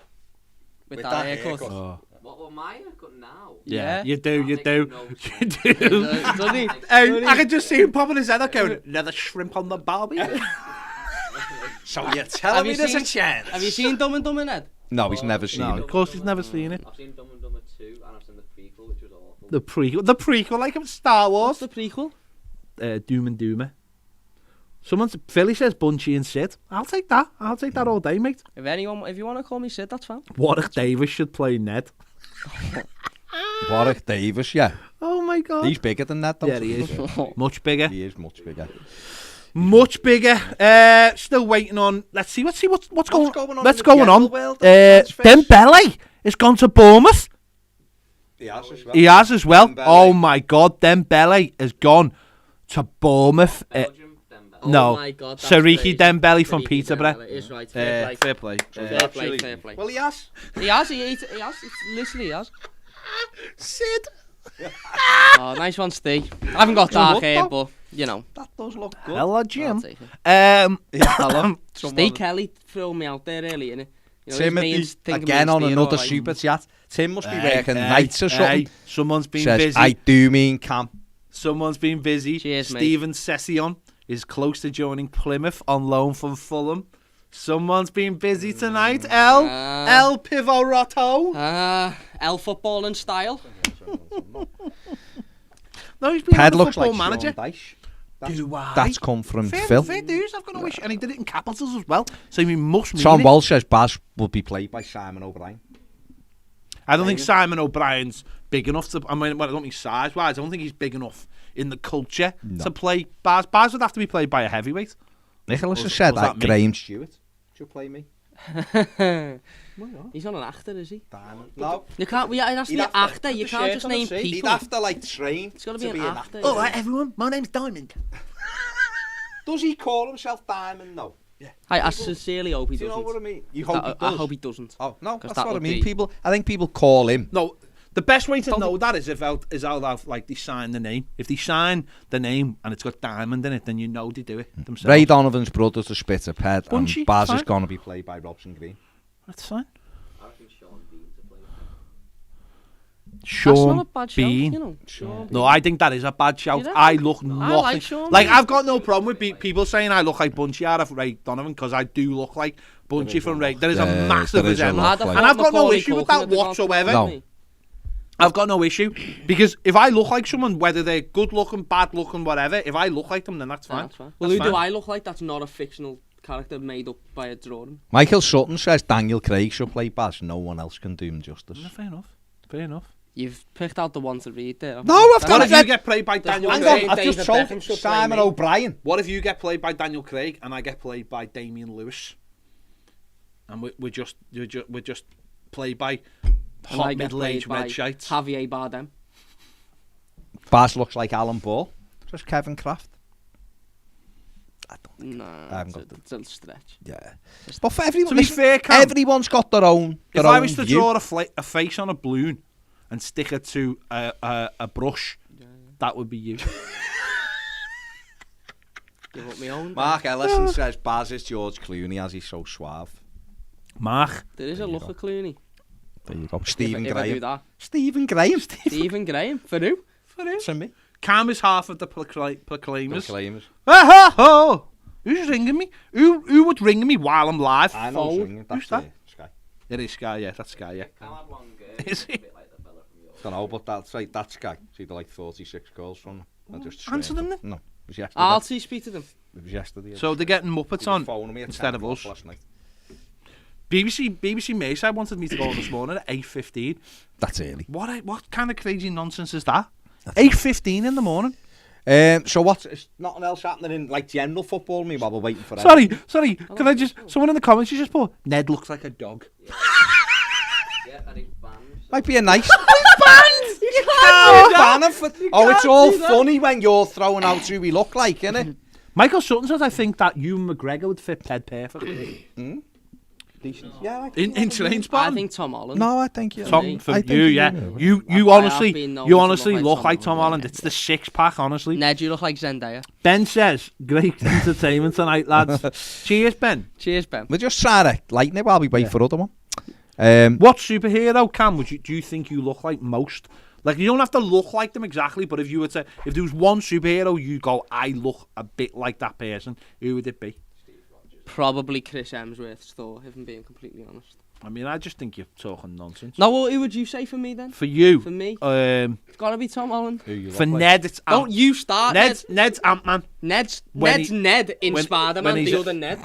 With that haircut. Oh. What will my haircut now? Yeah, Yeah. you do. You do. You do. Doesn't he? I can just see him popping his head up going, another shrimp on the barbie. So you're telling me there's a chance? Have you seen Dumb and Dumber, Ned? No, he's never seen No, it. of course he's never seen it. I've seen Dumb and Dumber 2 and I've seen the prequel, which was awful. The prequel, like Star What's Wars. the prequel? Doom and Doomer. Philly says Bunchy and Sid. I'll take that. I'll take that all day, mate. If you want to call me Sid, that's fine. Warwick Davis should play Ned. Warwick Davis, yeah. Oh my god. He's bigger than that, though. Yeah, he is. Much bigger. He is much bigger. Much bigger. Still waiting on. Let's see. What's going on? What's in the going on? general world of transfers? Dembele has gone to Bournemouth. He has as well. He has as well. Dembele. Oh my god, Dembele has gone to Bournemouth. Belgium, Dembele. No. Oh my God, that's Sariki crazy. Dembele from Sariki Peterborough. Dembele is right. Fair play. Fair play. Fair play. Fair play. Well, he has. He has. He has. It's literally he has. Sid. Oh, nice one, Steve. I haven't got dark look, hair, though. but you know. That does look good. Hello, I'll Jim. take it. Yeah, hello. Steve Kelly threw me out there early, innit? You know, Timothy, again on another super chat. Tim must be working nights or something. Someone's been Says, busy. I do mean Cam. Someone's been busy. Cheers, mate. Stephen Session is close to joining Plymouth on loan from Fulham. Someone's been busy tonight. El Pivoroto. L footballing style. No, he's been Ped the looks football like manager. Sean Dyche. Do I? That's come from fair, Phil. Fair dues, I've got no issue. And he did it in capitals as well. So he must mean Sean it. Walsh says Baz will be played by Simon O'Brien. I don't think Simon O'Brien's big enough to. I mean, well, I don't mean size wise. I don't think he's big enough in the culture to play Baz. Baz would have to be played by a heavyweight. Nicholas has Was said that that me? Graham Stewart should play me. He's not an actor, is he? No. You can't. It has to be an actor. You can't just name He'd people. have to like train. It's got to be an actor. All right, everyone. My name's Diamond. Does he call himself Diamond? No. Yeah. I sincerely hope he Do you doesn't. know what I mean? You hope he I does. hope he doesn't. Oh no, 'Cause that's that what I would mean. be- I think people call him. No, the best way to know that is how like they sign the name. If they sign the name and it's got Diamond in it, then you know they do it themselves. Ray Donovan's brother's a spitter Ped, Bunchy, and Baz fine. is going to be played by Robson Green. That's fine. I reckon Sean Bean to play. That's Sean not a bad shout, Bean. you know. Sean No, I think that is a bad shout. You I reckon? look I nothing. like Sean Like Bean. I've got no problem with people saying I look like Bunchy out of Ray Donovan because I do look like Bunchy from Ray. There is a Yeah, massive there is a resemblance, look and like- I've got no Macaulay issue with Culkin that at the whatsoever. No. I've got no issue because if I look like someone, whether they're good looking, bad looking, whatever, if I look like them, then that's fine. That's fine. Well, That's who do fine. I look like? That's not a fictional character made up by a drawing. Michael Sutton says Daniel Craig should play Baz. No one else can do him justice. Fair enough. Fair enough. You've picked out the one to read there. No, I've What done if it. you get played by Daniel Hang Craig? on, I've David just told Beckham should play Simon me. O'Brien. What if you get played by Daniel Craig and I get played by Damian Lewis? And we're just played by And I hot get middle-aged played by red shites. Javier Bardem. Baz looks like Alan Ball. Just Kevin Kraft. I don't think. No, I haven't got it's a stretch. Yeah. But for everyone, To be listen, fair, Cam, everyone's got their own. if Their I own was to view. draw a face on a balloon and stick it to a brush, that would be you. Give up my own. Mark Ellison says Baz is George Clooney as he's so suave. Mark. There is a look of Clooney. There you go. Stephen If I do Graham. that. Stephen Graham. Stephen Graham. For who? To me. Cam is half of the proclaimers. Proclaimers. Oh, who's ringing me? Who would ring me while I'm live? I know who's ringing. Who's That's that? Sky. It is Sky, yeah, that's Sky, yeah. Cam had one girl. Is he? A bit like the fella from yours. Don't know, but that's like that Sky. See, they're like 46 calls from them. I just answer them then. then. No, it was yesterday. I'll see speak to them. It was yesterday. So they're getting Muppets He was on phoning me at instead 10 of o'clock us. last night. BBC Mayside wanted me to go on this morning at 8:15. That's early. What kind of crazy nonsense is that? 8:15 in the morning. So what's is nothing else happening in like general football? Me while we're waiting for that. Sorry. Can I just? Someone in the comments just put Ned looks like a dog. Yeah, and he's banned. Might be a nice. You can't Ban him for- oh, it's can't all do that. funny when you're throwing out who we look like, innit? Michael Sutton says, I think that Ewan McGregor would fit Ted perfectly. Decent. Yeah, in train I spotting. think Tom Holland. No, I think Tom, for I think you, yeah. You I have honestly, been known you to honestly look like look Tom like Tom Holland, Holland. yeah. It's the six pack, honestly. Ned, you look like Zendaya. Ben says, great entertainment tonight, lads. Cheers, Ben. Cheers, Ben. We're just trying to lighten it while we wait for other one. What superhero, Cam, do you think you look like most? Like, you don't have to look like them exactly, but if you were to, if there was one superhero, you go, I look a bit like that person, who would it be? Probably Chris Hemsworth's Thor, if I'm being completely honest. I mean, I just think you're talking nonsense. No, well, who would you say for me then? For you, For me, um, it's got to be Tom Holland. for Ned, it's Don't you start, Ned. Ned's Ant-Man. Ned's when Ned in when Spider-Man, he's the a- other Ned.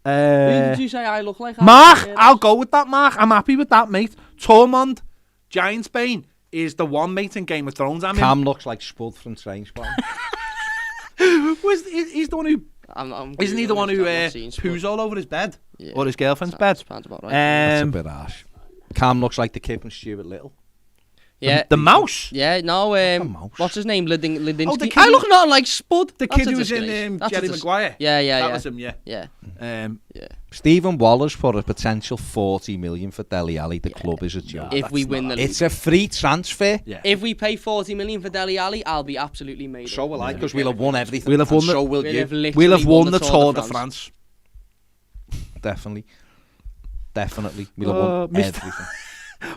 Who did you say I look like? Mark, I'll go with that, Mark. I'm happy with that, mate. Tormund, Giantsbane, is the one, mate, in Game of Thrones. Cam looks like Spud from Trainspotting. He's the one who... Isn't he the one who poos all over his bed? Yeah. Or his girlfriend's bed? Sounds about right. That's a bit harsh. Cam looks like the kid from Stuart Little. Yeah. The mouse? Yeah, no, mouse. what's his name? Lidinsky. Oh, the kid I who- look not like Spud. The That's kid a who was disgrace. in That's a Jerry Maguire? Yeah, yeah, That yeah. was him, yeah. Yeah, yeah. Stephen Waller's put a potential 40 million for Dele Alli. The club is a joke. If we win the league. It's a free transfer. Yeah. If we pay 40 million for Dele Alli, I'll be absolutely made So up. will I, because we'll have won everything. We'll have and won so the- will We'll you. have literally We'll have won the Tour de France. Definitely. We'll have won Mr. everything.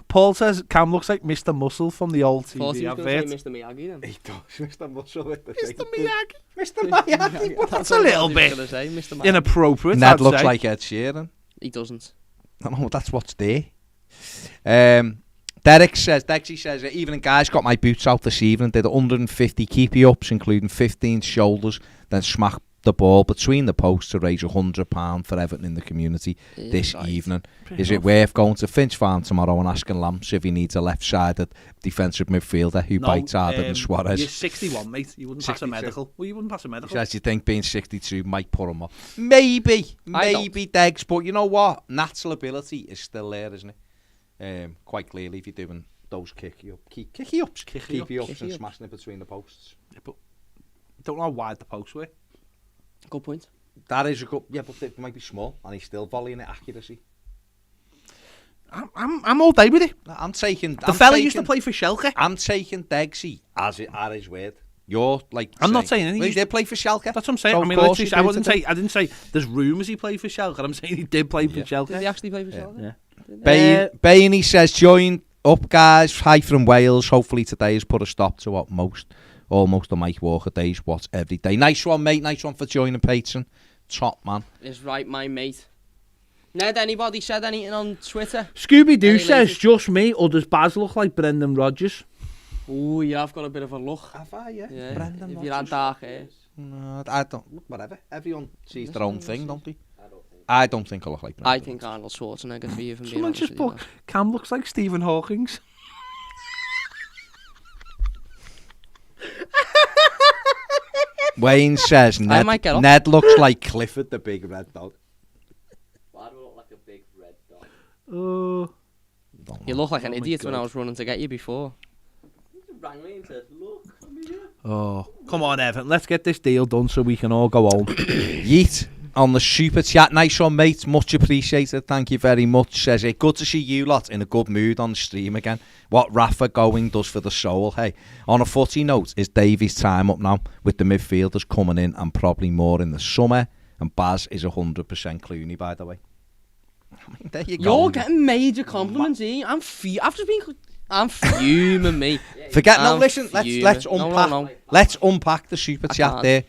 Paul says Cam looks like Mr. Muscle from the old Thought he TV was going to advert. say Mr. Miyagi then. He does, Mr. Muscle with the Mr. Miyagi. Mr. Miyagi. Well, that's a little bit Say, Mr. Miyagi. inappropriate, Ned I'd looks say. like Ed Sheeran. He doesn't. No, that's what's there. Derek says, Dexy says, evening guys, got my boots out this evening, did 150 keepy ups, including 15 shoulders, then smacked the ball between the posts to raise £100 for Everton in the community this evening. Is it worth going to Finch Farm tomorrow and asking Lamps if he needs a left-sided defensive midfielder who bites harder than Suarez? You're 61, mate. You wouldn't pass a 62. medical. Well, you wouldn't pass a He medical. says you think being 62 might put him off. Maybe Degs, but you know what? Natural ability is still there, isn't it? Quite clearly, if you're doing those kicky ups and smashing it between the posts. Yeah, but don't know how wide the posts were. Good point. That is a good, yeah, but they might be small, and he's still volleying it accuracy. I'm all day with it. I'm taking The fella used to play for Schalke. I'm taking Degsy as his word. You're like, I'm not saying anything. Well, he did play for Schalke. That's what I'm saying. So I mean, of course literally, he did. I didn't say there's rumours he played for Schalke. I'm saying he did play for Schalke. Did he actually play for Schalke? Yeah. Bainey says, join up, guys. Hi from Wales. Hopefully today has put a stop to what almost the Mike Walker days watch every day. Nice one, mate. Nice one for joining, patron. Top man. Is right, my mate. Ned, anybody said anything on Twitter? Scooby-Doo Any says, latest? just me, or does Baz look like Brendan Rodgers? Ooh, you have got a bit of a look. Have I, Yeah, Brendan if you had dark hair. No, I don't. Look, whatever. Everyone sees their own thing, don't they? I don't think I look like Brendan. I think Arnold Schwarzenegger for you, if I'm being Someone honest just with you. put, Cam looks like Stephen Hawking's. Wayne says, might get up. Ned looks like Clifford the big red dog. Why do I look like a big red dog? Oh. You look like an my idiot when God. I was running to get you before. He just rang me and said, look, I'm here. Oh, come on, Evan. Let's get this deal done so we can all go home. Yeet on the super chat. Nice one, mate. Much appreciated. Thank you very much. Says it. Good to see you lot in a good mood on the stream again. What Rafa going does for the soul. Hey, on a footy note, is Davies' time up now with the midfielders coming in and probably more in the summer. And Baz is 100% Clooney, by the way. I mean, there you go. You're getting major compliments, eh? I've just been... I'm fuming, mate. Forget. No, I'm listen. Let's fuming. unpack. No. Let's unpack the super I chat can't. there.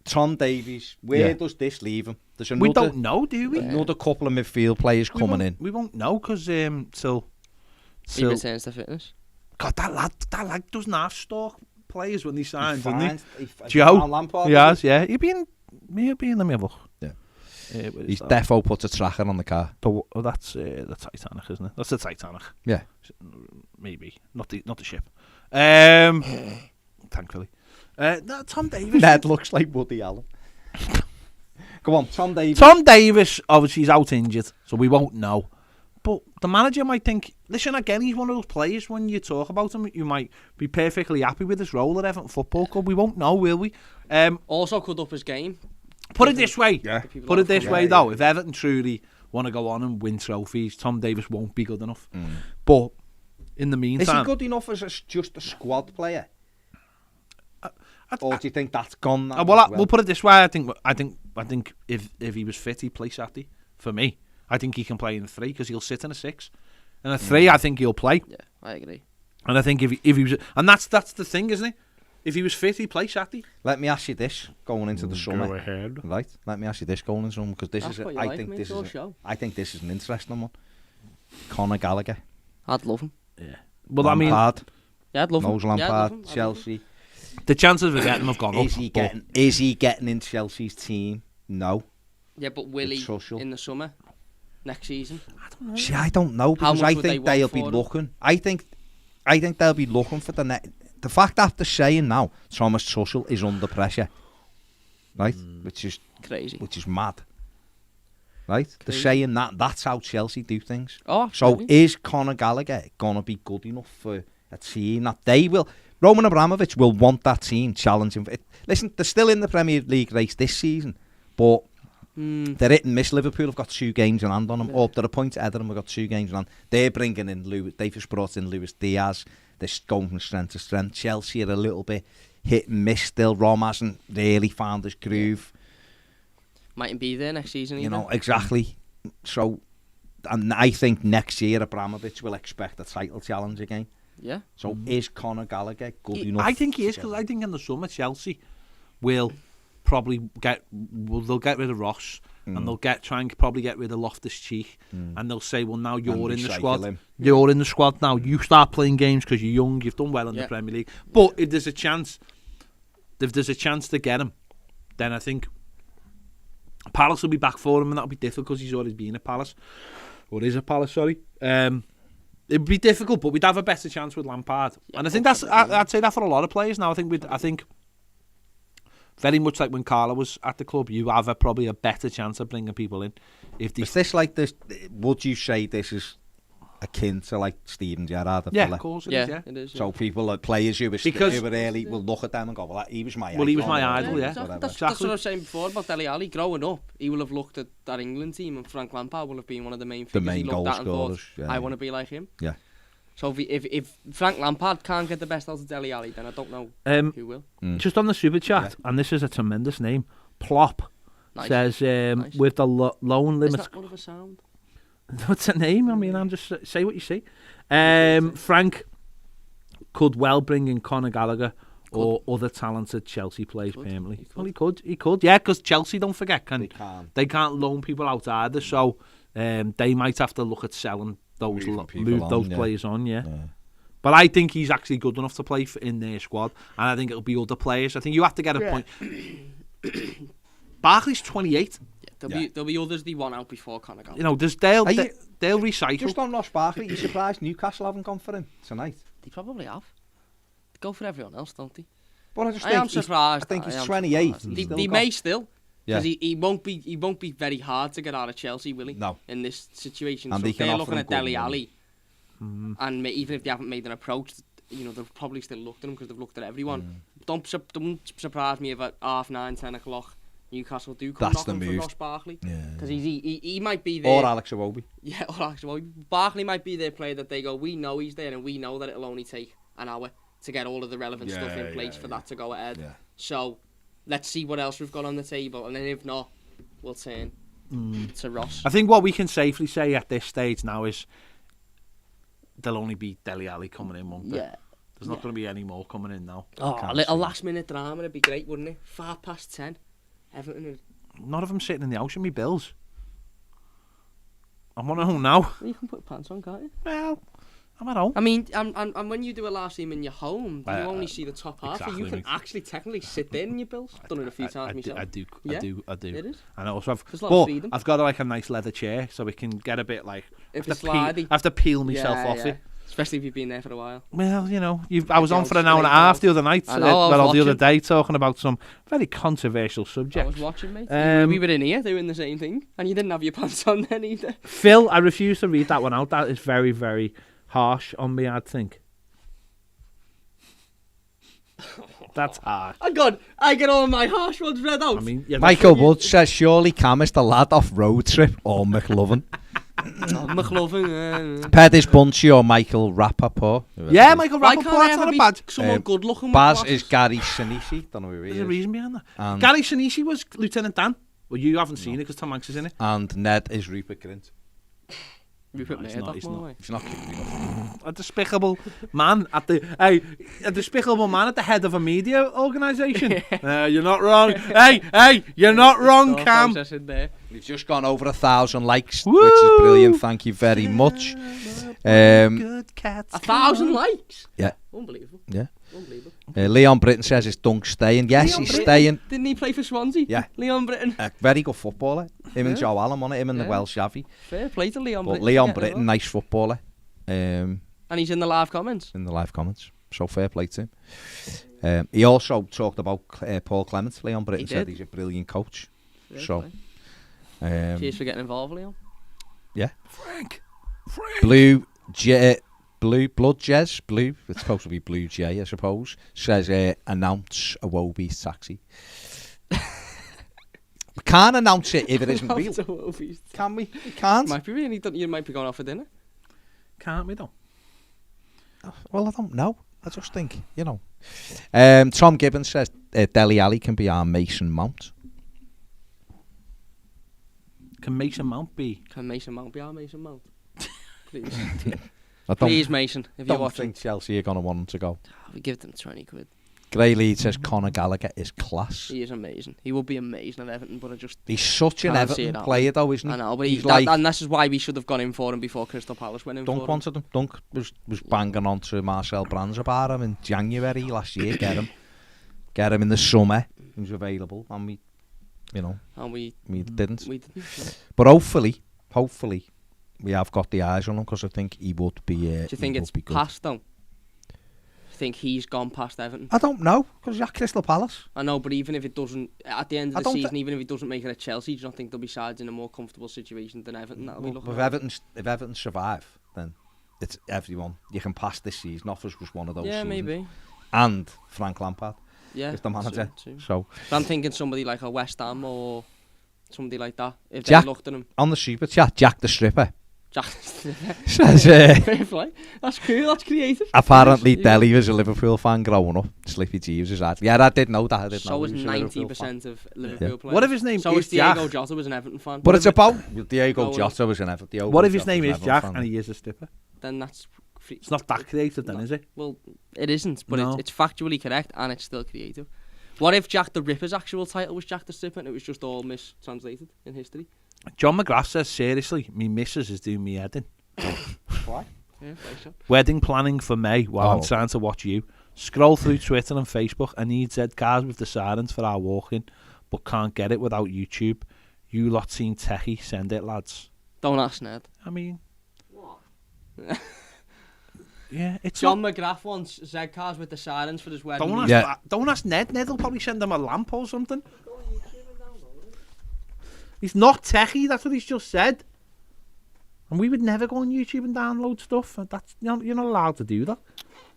Tom Davies. Where Yeah. does this leave him? There's We another, don't know, do we? another couple of midfield players coming in. We won't know because till He returns to fitness. God, that lad doesn't have stock players when he signs, doesn't he? He Joe, found Lampard, he has, yeah. He'll be in the middle. Yeah. Where's He's that? defo put a tracker on the car. Oh, that's the Titanic, isn't it? That's the Titanic. Yeah. Maybe not the ship. Thankfully, no, Tom Davis. Ned looks like Woody Allen. Go on, Tom Davies. Tom Davis obviously is out injured, so we won't know. But the manager might think, listen, again, he's one of those players, when you talk about him, you might be perfectly happy with his role at Everton Football Club. We won't know, will we? Also could up his game. Put it this way. Yeah. Put it this way, though. If Everton truly want to go on and win trophies, Tom Davies won't be good enough. But in the meantime... Is he good enough as just a squad player? Or do you think that's gone now? We'll put it this way. I think if he was fit, he'd play Saturday. For me, I think he can play in a 3 because he'll sit in a 6. In a 3, I think he'll play. Yeah, I agree. And I think if he was, and that's the thing, isn't it? If he was fit, he'd play Saturday. Let me ask you this going into the summer. Go ahead. Right. Let me ask you this going into summer because this That's is. what you like, mate, it's your I think this is an interesting one. Conor Gallagher. I'd love him. Yeah. Well, Lampard. Yeah, I'd love him. Knows Lampard. Chelsea. The chances of getting him have gone up. Is he getting in Chelsea's team? No. Yeah, but will he Social. in the summer next season? I don't know. See, I don't know because I think they'll be looking. I think they'll be looking for the net. The fact that they're saying now Thomas Tuchel is under pressure, right? Which is crazy. Which is mad, right? Crazy. They're saying that's how Chelsea do things. Oh, so is Conor Gallagher gonna be good enough for a team that they will? Roman Abramovich will want that team challenging. Listen, they're still in the Premier League race this season, but they're hit and miss. Liverpool have got 2 games in hand on them. Up to the point, Everton have got 2 games in hand. They're bringing in they've just brought in Luis Diaz. They're going from strength to strength. Chelsea are a little bit hit and miss still. Rom hasn't really found his groove. Mightn't be there next season either. You know, exactly. So, and I think next year Abramovich will expect a title challenge again. Yeah. So is Conor Gallagher good enough? I think he is, because I think in the summer Chelsea will probably they'll get rid of Ross and they'll probably get rid of Loftus-Cheek and they'll say, well, now you're in the squad. You're in the squad now. You start playing games because you're young. You've done well in the Premier League. But if there's a chance to get him, then I think Palace will be back for him, and that'll be difficult because he's already been at Palace, or is at Palace. Sorry. It'd be difficult, but we'd have a better chance with Lampard. Yeah, and I think I'd say that for a lot of players now. I think very much like when Carlo was at the club, you have probably a better chance of bringing people in. Is this like this? Would you say this is akin to like Steven Gerrard? Yeah, of course it is. Yeah, it is. So people, like players who were early, will look at them and go, "Well, he was my idol." Well, he was my idol. Yeah, that's what I was saying before about Dele Alli. Growing up, he will have looked at that England team, and Frank Lampard will have been one of the main figures. The main goal scorers. I want to be like him. Yeah. So if Frank Lampard can't get the best out of Dele Alli, then I don't know who will. Just on the super chat, and this is a tremendous name, Plop says nice. With the loan limits. Is that one of a sound? What's the name? I mean, I'm just say what you see. Frank could well bring in Conor Gallagher or other talented Chelsea players permanently. Well, he could. Yeah, because Chelsea, don't forget, they can't loan people out either. So they might have to look at selling move those players on. Yeah. But I think he's actually good enough to play in their squad, and I think it'll be other players. I think you have to get a point. Barkley's 28. There'll be others they want out before Conor Gallagher. You know, they'll recycle. Just on Ross Barkley, you surprised Newcastle haven't gone for him tonight? They probably have. They go for everyone else, don't they? But I am surprised. I think he's 28. They may still. Because he won't be very hard to get out of Chelsea, will he? No. In this situation. And so they're looking at Dele Alli. And even if they haven't made an approach, they've probably still looked at him because they've looked at everyone. Don't surprise me if at 9:30, 10 o'clock Newcastle do come knocking for Ross Barkley. Because he might be there. Or Alex Iwobi. Yeah, or Alex Iwobi. Barkley might be their player that they go, we know he's there and we know that it'll only take an hour to get all of the relevant stuff in place for that to go ahead. Yeah. So let's see what else we've got on the table, and then if not, we'll turn to Ross. I think what we can safely say at this stage now is there'll only be Dele Alli coming in, won't there? Yeah. There's not going to be any more coming in now. Oh, a little last-minute drama would be great, wouldn't it? 10:05, Everton. None of them sitting in the house with me bills. I'm on home now. Well, you can put pants on, can't you? Well, I'm at home. I mean, and when you do a live stream in your home, you only see the top half, exactly. so you can actually technically sit there in your bills. I've done it a few times myself. I do. It is. And also I've got like a nice leather chair, so it can get a bit like It's slidey. I have to peel myself off it. Especially if you've been there for a while. Well, you know, I was on for an hour and a half the other night. I know, I was the other watching. day, talking about some very controversial I subject. was watching, mate. Um, we were in here doing the same thing, and you didn't have your pants on then either. Phil, I refuse to read that one out. That is very, very harsh on me, I think. That's harsh. Oh God, I get all my harsh ones read out. I mean, yeah, Michael Wood says, surely Cam is the lad off Road Trip or McLovin. McLovin. Pedis Bunchy or Michael Rappaport. Yeah, Michael Why Rappaport, can't I that's ever not a be bad. someone good looking? Baz is Gary Sinise. Don't know who he There's a is. reason behind that. And, Gary Sinise was Lieutenant Dan. Well, you haven't seen it because Tom Hanks is in it. and Ned is Rupert Grint. You put No, my he's head not, off he's my not. way. He's not cute enough. A despicable man at the a despicable man at the head of a media organisation. You're not wrong. Hey, you're not wrong, Thought Cam. process in there. We've just gone over 1,000 likes, Woo! which is brilliant. Thank you very much. Good cats. 1,000 likes. Yeah. Unbelievable. Yeah. Unbelievable. Leon Britton says, is Dunk staying? Yes, Leon he's Britton, staying. Didn't he play for Swansea? Yeah. Leon Britton. A very good footballer. Him and Yeah. Joe Allen on it, him and the Yeah. Welsh Javi. Fair play to Leon But Britton. Leon Yeah, Britton, nice footballer. And he's in the live comments. In the live comments. So fair play to him. He also talked about Paul Clement. Leon Britton He said did. he's a brilliant coach. Fair So, play. Cheers for getting involved, Leon. Frank. Blue Blood Jez, Blue, it's supposed to be Blue J, I suppose, says announce a Wobies taxi. We can't announce it if it isn't real. Can we? We can't. Might be really. You might be going off for dinner. Can't we though? Well, I don't know. I just think, you know. Tom Gibbons says Dele Alli can be our Mason Mount. Can Mason Mount be? Can Mason Mount be our Mason Mount? Please. I don't, Please, Mason, if you're don't watching. think Chelsea are going to want him to go. We give them 20 quid. Gray Lead says Conor Gallagher is class. He is amazing. He would be amazing at Everton, but I just... He's such an Can't see Everton it player, though, isn't he? I know, but He's and this is why we should have gone in for him before Crystal Palace went in Dunk for him. wanted him. Dunk was banging on to Marcel Brands about him in January last year. Get him in the summer. He was available, and we, you know, And we didn't. didn't. Yeah. But hopefully, we have got the eyes on him because I think he would be. Do you think it's be good. past, though? Do you think he's gone past Everton? I don't know because he's at Crystal Palace. I know, but even if it doesn't, at the end I of the don't season, even if he doesn't make it at Chelsea, do you not think there'll be sides in a more comfortable situation than Everton that'll be looking If at? Everton survive, then it's everyone. You can pass this season off as just one of those. Yeah, seasons. maybe. And Frank Lampard Yeah. is the manager. True. So But I'm thinking somebody like a West Ham or somebody like that. If Jack- they looked at him, on the super chat, Jack the Stripper Jack. says. Fair play. That's cool. That's creative. Apparently, Yeah. Dele was a Liverpool fan growing up. Slippy Jeeves is that. Yeah, I did know that. I did So know was he was a Liverpool fan. 90% of Liverpool players. What if his name so is was Diego Jack? Jota was an Everton fan. But it's if it- about Diego Go Jota was an Everton. What if his name is Jack and he is a stipper? Then that's... It's not that creative then, No. is it? Well, it isn't, but No. it's factually correct and it's still creative. What if Jack the Ripper's actual title was Jack the Stripper and it was just all mistranslated in history? John McGrath says, seriously, me missus is doing me head in. Why? Yeah, very sure. Wedding planning for May while I'm Oh. trying to watch you. Scroll through Twitter and Facebook. I need Z cars with the sirens for our walk-in, but can't get it without YouTube. You lot seen techie, send it, lads. Don't ask Ned. I mean... Yeah, it's John not... McGrath wants Z cars with the sirens for his wedding. Don't ask, Yeah. don't ask Ned. Ned will probably send him a lamp or something. He's not techie, that's what he's just said. And we would never go on YouTube and download stuff. That's you're not allowed to do that.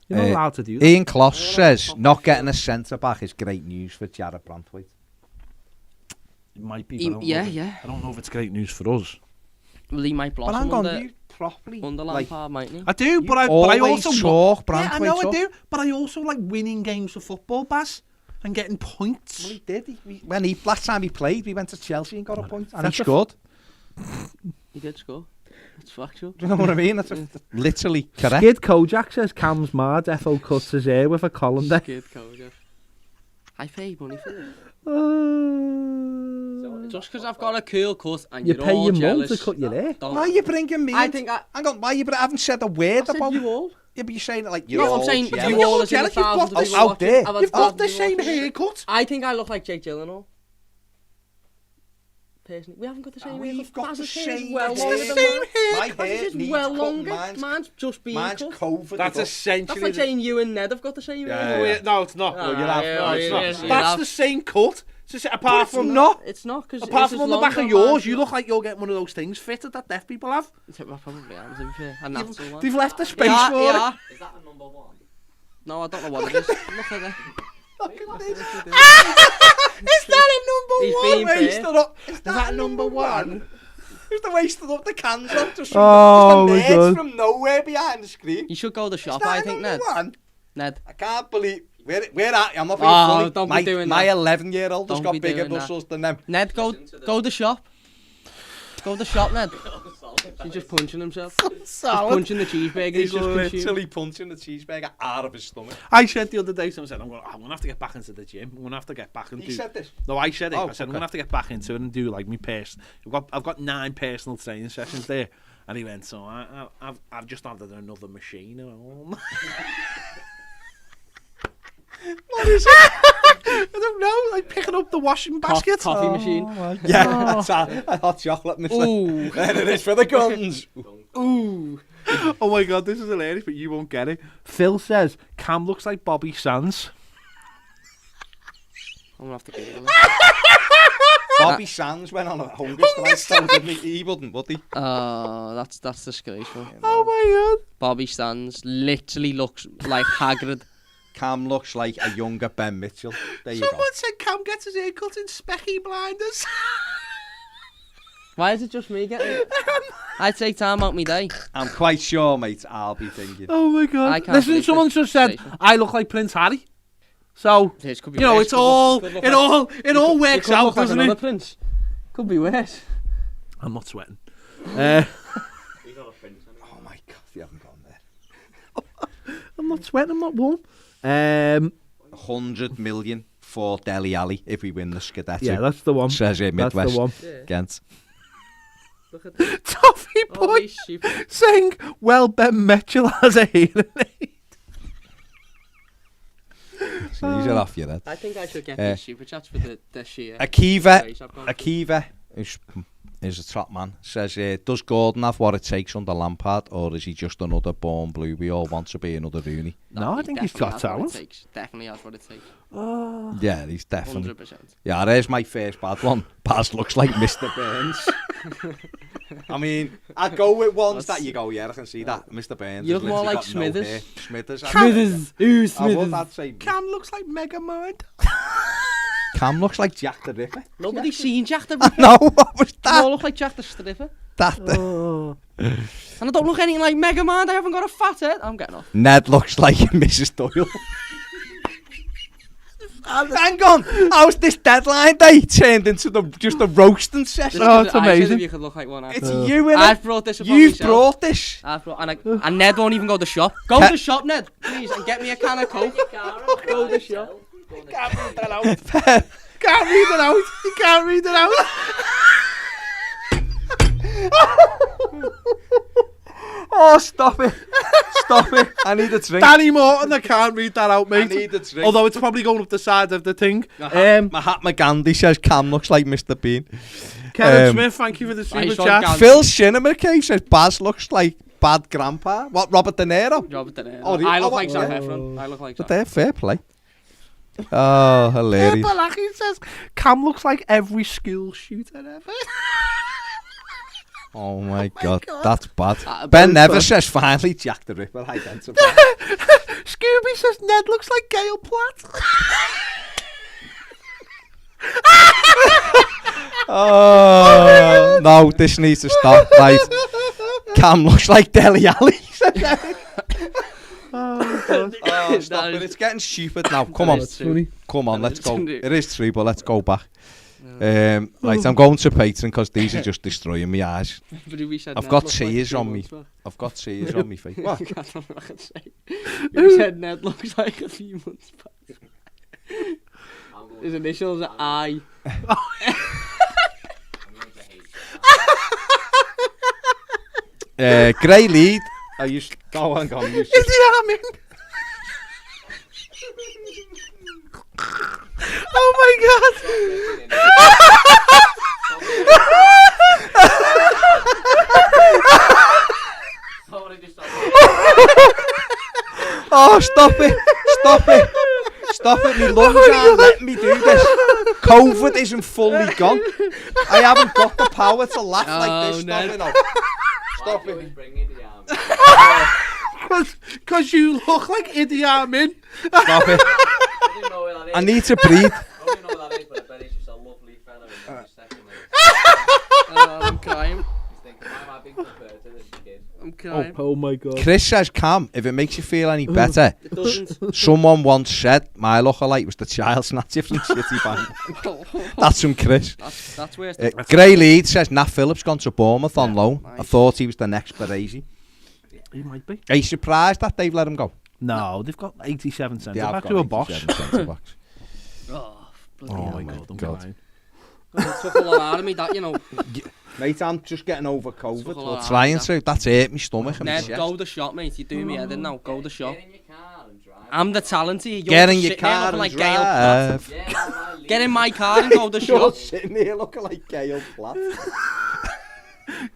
You're not allowed to do that. Ian Kloss says not getting a centre back is great news for Jared Brantwaite. It might be, but I don't know Yeah, if it- yeah. I don't know if it's great news for us. Well, he might But blossom hang on, under, you properly under like Lampard, mightn't he? I do, but I always also talk yeah, I know Brantwaite I up. do, but I also like winning games of football, Baz, and getting points. Well, he did. Last time he played, we went to Chelsea and got a point, and he That's a- scored. He did score. That's factual. Do you know what I mean? That's literally correct. Skid Kojak says Cam's mad. Defo cuts his hair with a colander. Good coach. I paid money for it. Just because I've got a cool cut and You you're pay all your mum jealous. to cut your hair. Don't. Why are you bringing me? I in? think I Hang on, why you? I haven't said a word said about you all. Yeah, but you're saying it like You know what I'm saying? jealous. You all as in the jealous, you've thousands got of this people out there. watching. I've You've got the thousands of same people watching. haircut. I think I look like Jake Gyllenhaal. personally. We haven't got the same we've got the same. Well It's longer the than same mine. hair. My That's hair just needs well cutting. longer. Mine's just being Mine's cut. covered. That's That's essentially. like saying you and Ned have got the same Yeah, hair. yeah. No, it's not. Ah, Well, you'll have. yeah, No, it's yeah, not. yeah, you'll That's have. the same cut. It's just, apart It's from not. It's not because apart from on the back of yours, you look like you're getting one of those things fitted that deaf people have. I probably am, to be fair. A natural one. They've left the space Yeah, for yeah. Is that a number 1? No, I don't know what it is. Look at it. it. Is that a number He's one? being Wasted fair. up. Is that a number one? Who's the wasted up the cans up just Oh, from, my just the God. nerds from nowhere behind the screen? You should go to the shop, Is that I a think, number Ned. one? Ned. I can't believe where at. I'm not being Oh, funny. don't be my, doing my that. 11-year-old has Don't got be bigger doing that. muscles than them. Ned, go to the shop. Go to the shop, Ned. He's just punching himself. He's punching the cheeseburger He's he's just consumed. literally punching the cheeseburger out of his stomach. I said the other day, someone said, I'm going to have to get back into the gym. I'm going to have to get back and He do... said this. No, I said it. Oh, I said, I'm okay. going to have to get back into it and do like me I've got 9 personal training sessions there. And he went, so I've just added another machine at home. What is it? I don't know, like picking up the washing basket. Coffee machine. Yeah, that's a hot chocolate machine. Ooh. There it is for the guns. Ooh. Oh my God, this is hilarious, but you won't get it. Phil says, Cam looks like Bobby Sands. I'm going to have to Google it. Bobby Sands went on a hunger strike, so didn't he? He wouldn't, would he? That's disgraceful. Oh my God. Bobby Sands literally looks like Hagrid. Cam looks like a younger Ben Mitchell. There you Someone said Cam gets his hair cut in Specky Blinders. Why is it just me getting it? I take time out my day. go. I'm quite sure, mate, I'll be thinking. Oh my I God. can't Listen, believe someone this just said, conversation. I look like Prince Harry. So, This could be you know, worse. it's all, Could look it like- all, it all You works could out, look like doesn't another it? Prince. Could be worse. I'm not sweating. He's not a prince anymore. Oh my God, you haven't gone there. I'm not sweating, I'm not warm. 100 million for Dele Alli if we win the Scudetto. Yeah, that's the one. Says here, That's Midwest. the one. Yeah. Gent. Look at that. Toffee Oh, boy he's stupid. saying, well, Ben Mitchell has a hearing aid. So these are off your head. I think I should get Yeah. these super chats for the sheer. Akiva race I've gone through. Akiva is a top man. Says, does Gordon have what it takes under Lampard, or is he just another born blue? We all want to be another Rooney. No, I he think he's definitely got has what it talent. takes. Definitely has what it takes. Yeah, he's definitely. 100%. Yeah, there's my first bad one. Baz looks like Mr. Burns. I mean, I'd go with ones that you go, yeah, I can see that. Mr. Burns. You has look more literally like got no Smithers. hair. Smithers. Who's I would, I'd say Cam looks like Megamind. Cam looks like Jack the Ripper. Nobody's seen Jack the Ripper. No, what was They all that? look like Jack the Stripper. Oh. And I don't look anything like Mega Man. I haven't got a fat head. I'm getting off. Ned looks like Mrs. Doyle. Hang on, how's this deadline day turned into just a roasting session? Oh, it's I said amazing. if you could look like one. It's you, innit? I've brought this upon You've myself. brought this. And Ned won't even go to the shop. Go to the shop, Ned, please, and get me a can of Coke. Go to the shop. Can't read that out. Can't read it out. You can't read it out. Oh, stop it. Stop it. I need a drink. Danny Morton, I can't read that out, I mate. need a drink. Although it's probably going up the side of the thing. Mahatma Gandhi says Cam looks like Mr. Bean. Kevin Smith, thank you for the super Nice one, chat. Gandhi. Phil Shinnemer says Baz looks like bad grandpa. What, Robert De Niro? Robert De Niro. Oh, I look like yeah. Zac Efron. I look like But Zac. they're fair play. Oh, hilarious. Balaki says Cam looks like every school shooter ever. Oh my god, that's bad. Both Ben Never bad. says finally Jack the Ripper identified. Scooby says Ned looks like Gail Platt. Oh no, this needs to stop. Right, Cam looks like Dele Alli. Oh, stop it! It's getting stupid now. Come on, It's funny. come on, let's go. It's It is true, but let's go back. Right, I'm going to Patreon because these are just destroying my eyes. But we said I've Ned got looks like tears 3 on me. months back. I've got tears on my face. What? I don't know what I can say. You said Ned looks like a few months back. His initials are I. I'm going to hate. Grey lead. I used. Oh, hang on. Is he arming? Oh my god. Oh, stop it. Stop it, me lungs aren't letting me do this. COVID isn't fully gone. I haven't got the power to laugh like this. Stop it now. Stop it. Because you look like Idi Amin. Stop it. I need to breathe. I don't know what that is, but I bet he's just a lovely fella in the second. I'm crying. He's thinking, why am I being compared to this kid? I'm crying. Oh my God. Chris says, Cam, if it makes you feel any better, It doesn't. someone once said my lookalike was the child snatcher from City Bank. That's from Chris. That's where Gray Lead says, Nat Phillips gone to Bournemouth on loan. Nice. I thought he was the next Baresi. He might be. Are you surprised that they've let him go? No, they've got 87 centre They have back got to a box. 87 centre-backs. Oh, bloody Oh hell. my I'm God. crying. It took a lot out of me, that, you know. Mate, I'm just getting over COVID. Took a lot Or out of trying that. to. That's hurt me stomach. and my Ned, chest. go the shot, mate. You do me head in now. Go the shot. Get in your car and drive. I'm the talent here. You're Get in your sitting there car looking and like Gail Platt. drive. Yeah, man, I leave. Get in my car and go the You're shot. sitting here looking like Gail Platt.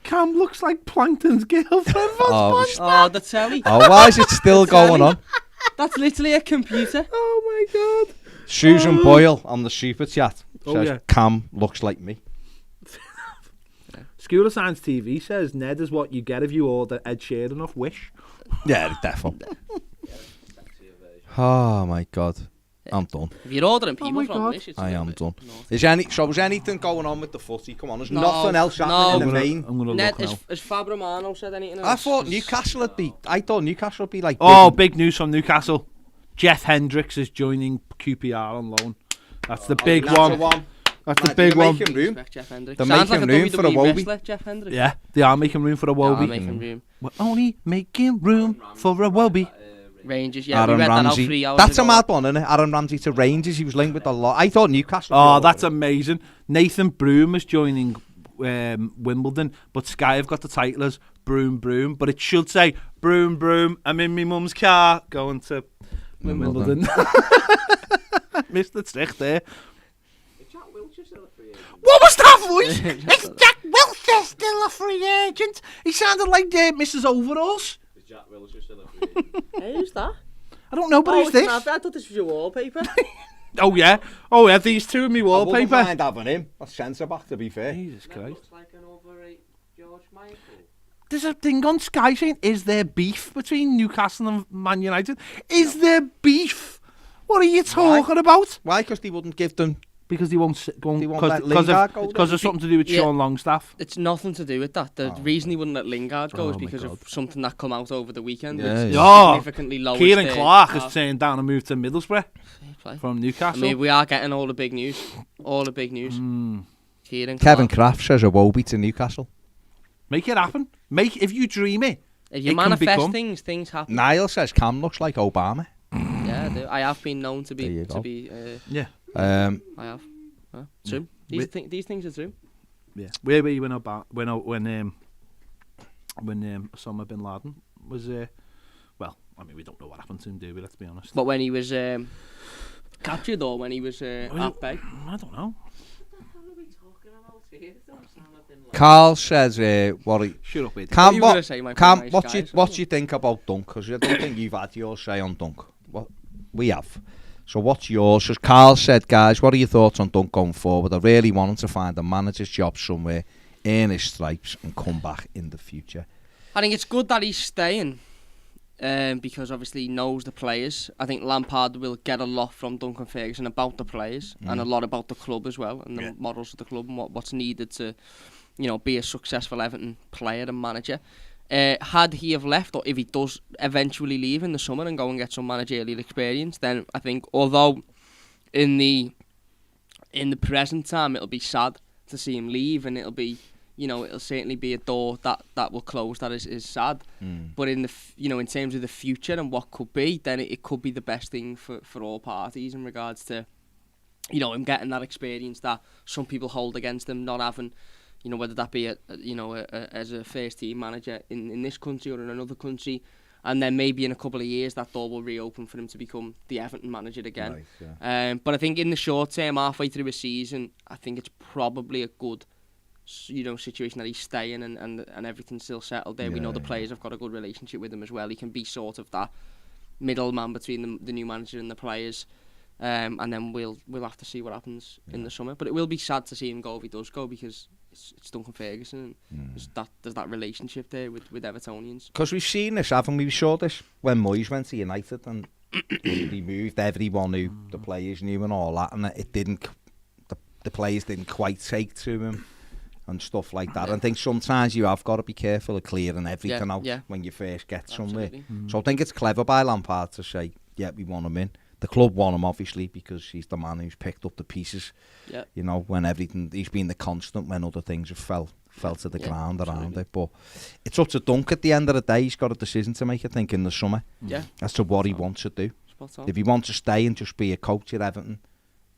Cam looks like Plankton's girlfriend. Oh, Oh, the telly. oh, why is it still going on? That's literally a computer. Oh my God. Susan Boyle on the super chat Oh, says yeah. Cam looks like me. School of Science TV says Ned is what you get if you order Ed Sheeran off Wish. Yeah, definitely. Oh my God, I'm done. If you're ordering people my from God. Wish, it's I a am little done. bit naughty. Is anything going on with the footy? Come on, there's No, nothing else happening in the main. I'm gonna Ned, look now. has Fab Romano said anything else? I thought Newcastle would be. I thought Newcastle would be like. Oh, big news from Newcastle. Jeff Hendricks is joining QPR on loan. That's the big that's one. the one. That's the Like, big they're one. making room. Respect Jeff Hendricks. They're Sounds making like room a for a WWE Wobie. wrestler, Jeff Hendricks. Yeah, they are making room for a They are Wobie. making room. We're only making room for a Wobie. Rangers, yeah, we Aaron read that out Ramsey. 3 hours That's ago. a mad one, isn't it? Aaron Ramsey to Rangers. He was linked with a lot. I thought Newcastle. Oh, that's amazing. Nathan Broom is joining Wimbledon, but Sky have got the title as Broom Broom, but it should say Broom Broom. I'm in my mum's car going to Wimbledon. Missed the trick there. Is Jack Wilshere still a free agent? What was that voice? It's Jack Wilshere still a free agent. He sounded like Mrs. Overalls. Is Jack Wilshere still a free agent? Who's that? I don't know, but who's it's this? not- I thought this was your wallpaper. Oh yeah, these two in me I wouldn't wallpaper. mind having him. That's centre back, to be fair. Jesus Ned Christ. looks like an overrated George Michael. There's a thing on Sky saying, is there beef between Newcastle and Man United? Is there beef? What are you talking about? Why? Because they wouldn't give them. Because they won't go They won't let Lingard go because then? of something to do with Yeah. Sean Longstaff. It's nothing to do with that. The reason he wouldn't let Lingard go Oh is my because God. of something that come out over the weekend. Yeah, which yeah. Oh, significantly lowers Kieran their- Clark Oh, is saying down and move to Middlesbrough play. from I Newcastle. mean, we are getting all the big news. All the big news. Kieran Kevin Clark. Kraft says a Wobie to Newcastle. Make it happen. If you dream it. If you it can manifest become- things happen. Niall says Cam looks like Obama. Yeah, I do. I have been known to There be. you To go. be. Yeah, Um, I have. True. These things are true. yeah. Where were you when Osama bin Laden was? Well, I mean, we don't know what happened to him, do we? Let's be honest. But when he was captured or when he was at bay. I don't know. Carl says what he. Shut up, idiot. Cam, you were gonna what, say, my Cam, nice what guy, you so- what you think about Dunk? Because I don't think you've had your say on Dunk. What we have. So what's yours? As Carl said, guys, what are your thoughts on Dunk going forward? I really want him to find a manager's job somewhere, earn his stripes, and come back in the future. I think it's good that he's staying because obviously he knows the players. I think Lampard will get a lot from Duncan Ferguson about the players and a lot about the club as well and the models of the club and what's needed to, be a successful Everton player and manager. Had he have left, or if he does eventually leave in the summer and go and get some managerial experience, then I think although in the present time it'll be sad to see him leave and it'll be, it'll certainly be a door that will close that is sad. But in the in terms of the future and what could be, then it could be the best thing for all parties in regards to him getting that experience that some people hold against him, not having, whether that be as a first team manager in this country or in another country, and then maybe in a couple of years that door will reopen for him to become the Everton manager again. Right, yeah. But I think in the short term, halfway through a season, I think it's probably a good situation that he's staying and everything's still settled there. We know the players have got a good relationship with him as well. He can be sort of that middleman between the new manager and the players. And then we'll have to see what happens in the summer. But it will be sad to see him go if he does go, because it's Duncan Ferguson. And there's that relationship there with Evertonians. Because we've seen this, haven't we? We saw this when Moyes went to United and he moved everyone who the players knew and all that, and it didn't. The players didn't quite take to him and stuff like that. And I think sometimes you have got to be careful of clearing everything out when you first get somewhere. So I think it's clever by Lampard to say, yeah, we want him in. The club want him, obviously, because he's the man who's picked up the pieces. Yeah. You know, when he's been the constant when other things have fell to the ground around it. But it's up to Dunk at the end of the day. He's got a decision to make, I think, in the summer. Yeah. As to what he wants to do. If he wants to stay and just be a coach at Everton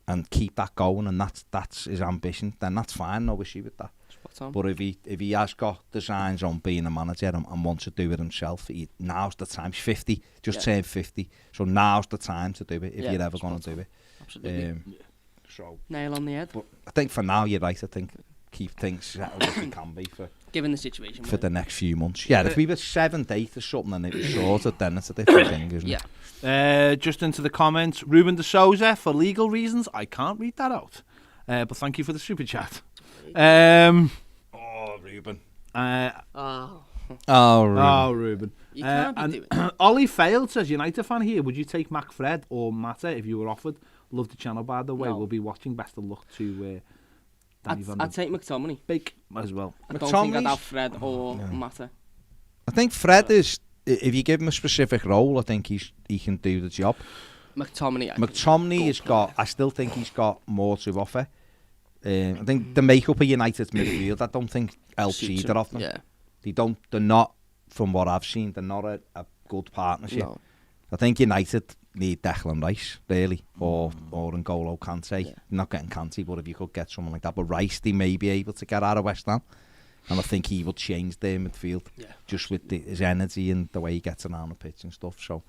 and keep that going, and that's his ambition, then that's fine. No issue with that. But if he has got designs on being a manager and wants to do it himself, now's the time. He's 50, turned 50, so now's the time to do it if you're ever going to do it. Absolutely. So nail on the head. But I think for now you're right. I think keep things settled as they can be for given the situation for the next few months. Yeah, if we were 7th, 8th or something and it was sorted, then it's a different thing, isn't it? Just into the comments, Ruben de Souza, for legal reasons, I can't read that out. But thank you for the super chat. Ruben. Ruben. You can't be doing Ollie Failed says, United fan here, would you take McFred or Mathew if you were offered? Love the channel, by the way. No. We'll be watching. Best of luck to Danny Van I'd take McTominay. Big as well. I don't think I'd have Fred or Mathew. I think Fred is, if you give him a specific role, I think he can do the job. McTominay has got, I still think he's got more to offer. I think the makeup of United's midfield, I don't think helps either of them. Yeah. They're not, from what I've seen, they're not a good partnership. No. I think United need Declan Rice, really, or N'Golo Kante. Not getting Kante, but if you could get someone like that. But Rice, they may be able to get out of West Ham. And I think he will change their midfield, just with his energy and the way he gets around the pitch and stuff. So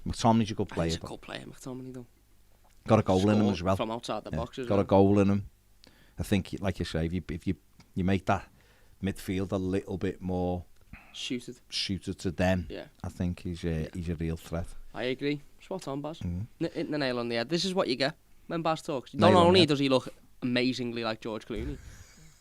McTominay's a good player. He's a good player, McTominay, though. Got a goal in him as well. From outside the box as well. Got a goal in him. I think, like you say, if you make that midfield a little bit more suited to them, I think he's a real threat. I agree. Spot on, Baz. Hitting the nail on the head. This is what you get when Baz talks. Not only does he look amazingly like George Clooney,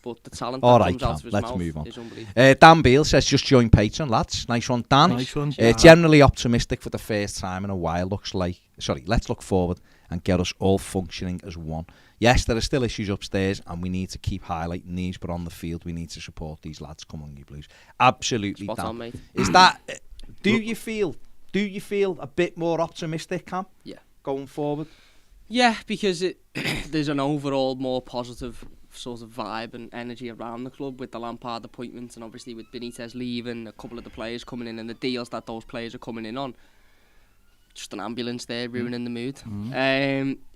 but the talent that comes out of his mouth is unbelievable. Dan Beale says, just join Patreon, lads. Nice one, Dan. Nice one. Generally optimistic for the first time in a while. Let's look forward and get us all functioning as one. Yes, there are still issues upstairs and we need to keep highlighting these, but on the field we need to support these lads. Come on, you Blues. Absolutely, Spot Dan. on, mate. Is that... Do you feel a bit more optimistic, Cam? Yeah. Going forward? Yeah, because there's an overall more positive sort of vibe and energy around the club with the Lampard appointment, and obviously with Benitez leaving, a couple of the players coming in and the deals that those players are coming in on. Just an ambulance there ruining the mood.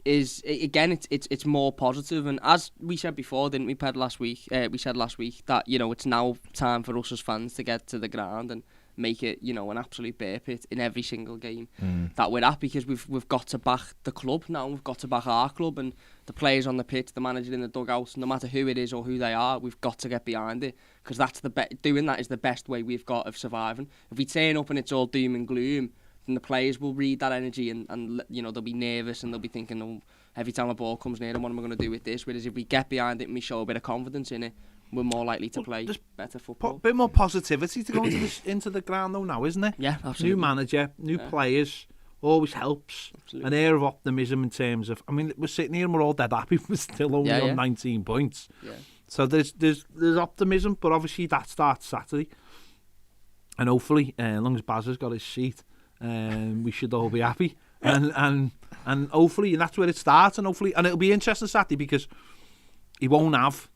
It's more positive, and as we said before, didn't we, Ped, last week? We said last week that it's now time for us as fans to get to the ground and make it an absolute bear pit in every single game that we're at, because we've got to back the club now. We've got to back our club, and the players on the pitch, the manager in the dugout, no matter who it is or who they are, we've got to get behind it, because that's doing that is the best way we've got of surviving. If we turn up and it's all doom and gloom, then the players will read that energy and they'll be nervous and they'll be thinking, oh, every time a ball comes near them, what am I going to do with this? Whereas if we get behind it and we show a bit of confidence in it, we're more likely to play better football. A bit more positivity to go into the ground though now, isn't it? Yeah, absolutely. New manager, new players, always helps. Absolutely. An air of optimism in terms of, I mean, we're sitting here and we're all dead happy, we're still only on 19 points. Yeah. So there's optimism, but obviously that starts Saturday. And hopefully, as long as Baz has got his seat, we should all be happy. And hopefully, and that's where it starts, and hopefully, and it'll be interesting Saturday because he won't have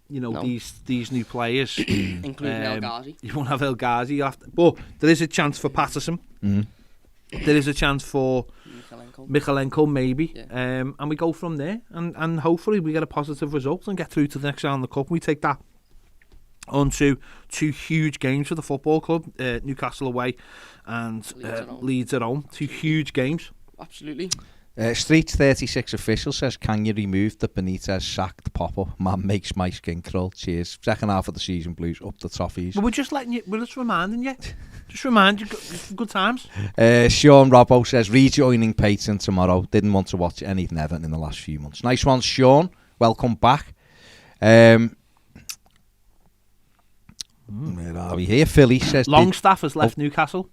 these new players, including El Ghazi. You won't have El Ghazi. But there is a chance for Patterson. There is a chance for Michalenko maybe. Yeah. And we go from there, and hopefully we get a positive result and get through to the next round of the cup. We take that on to 2 huge games for the football club, Newcastle away and Leeds at home. 2 huge games. Absolutely. Street 36 official says, can you remove the Benitez sacked pop-up? Man makes my skin crawl. Cheers. Second half of the season, Blues up the Toffees. But we're just reminding you. Just remind you, good times. Sean Robbo says, rejoining Peyton tomorrow. Didn't want to watch anything Everton in the last few months. Nice one, Sean. Welcome back. Where are we here? Philly says... Longstaff has left Newcastle.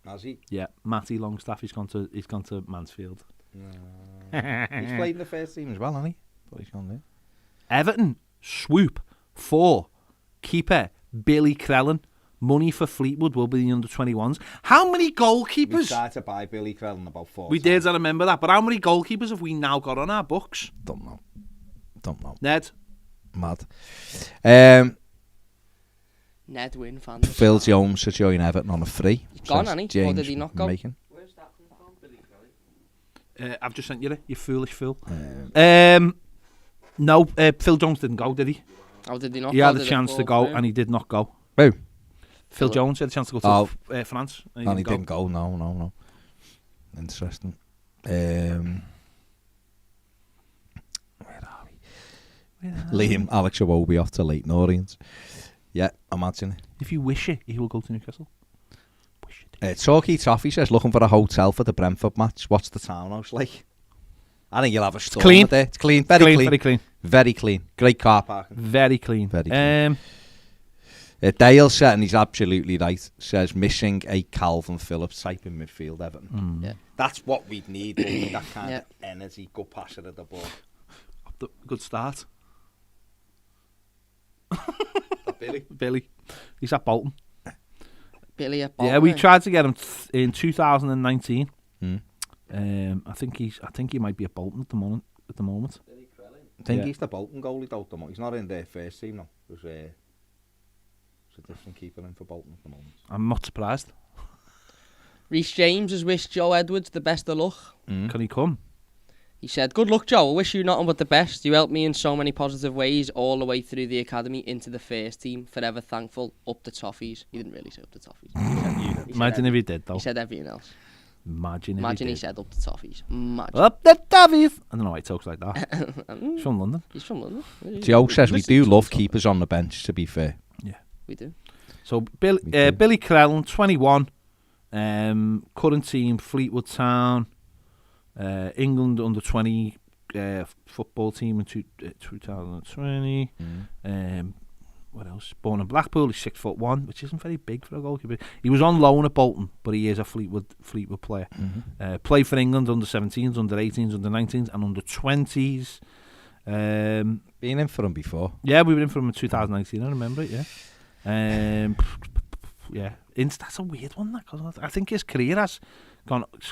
Has he? Yeah, Matty Longstaff. He's gone to Mansfield. He's played in the first team as well, hasn't he? But he's gone there. Everton swoop for keeper Billy Crellin. Money for Fleetwood will be the under-21s. How many goalkeepers? We tried to buy Billy Crellin about 4 We did, I remember that. But how many goalkeepers have we now got on our books? Don't know. Ned? Mad. Ned Wynn fan. Phil Jones to join Everton on a free. He's gone, hasn't he? Or did he not go? Where's that come from, Billy Crellin? I've just sent you it, you foolish fool. No, Phil Jones didn't go, did he? Oh, did he not He go? had a chance to go, and he did not go. Who? Phil Jones had a chance to go to France. And he didn't go. No. Interesting. Where are we? Liam Alex Iwobi off to Leyton Orient. Yeah, imagine it. If you wish it, he will go to Newcastle. Wish it. Talkie Toffee says, looking for a hotel for the Brentford match. What's the townhouse like? I think you'll have a storm clean. there. It's clean. Very clean. Very clean. Very clean. Great car parking. Very clean. Very clean. Dale said, and he's absolutely right, says missing a Calvin Phillips type in midfield, Everton. Yeah. That's what we'd need. We need that kind of energy, good passer at the ball. Good start. Billy. He's at Bolton. Billy at Bolton. Yeah, we tried to get him in 2019. Hmm. I think he might be at Bolton at the moment. Billy Crellin. I think he's the Bolton goalie, though. He's not in their first team, no. There's a different keeper in for Bolton at the moment. I'm not surprised. Reece James has wished Joe Edwards the best of luck. Can he come? He said, good luck, Joe. I wish you nothing but the best. You helped me in so many positive ways all the way through the academy into the first team. Forever thankful. Up the Toffees. He didn't really say up the Toffees. Imagine if he did, though. He said everything else. Imagine he said up the Toffees. Imagine. Up the Toffees. I don't know why he talks like that. He's from London. He's from London. Joe says we do love keepers on the bench, to be fair. Yeah. We do. So Billy Crellin, 21. Current team, Fleetwood Town. England under 20 football team in 2020. What else? Born in Blackpool. He's 6'1", which isn't very big for a goalkeeper. He was on loan at Bolton, but he is a Fleetwood player. Played for England under 17s, under 18s, under 19s, and under 20s. Been in for him before. Yeah, we were in for him in 2019. I remember it. Yeah. Yeah. That's a weird one. That, 'cause I think his career has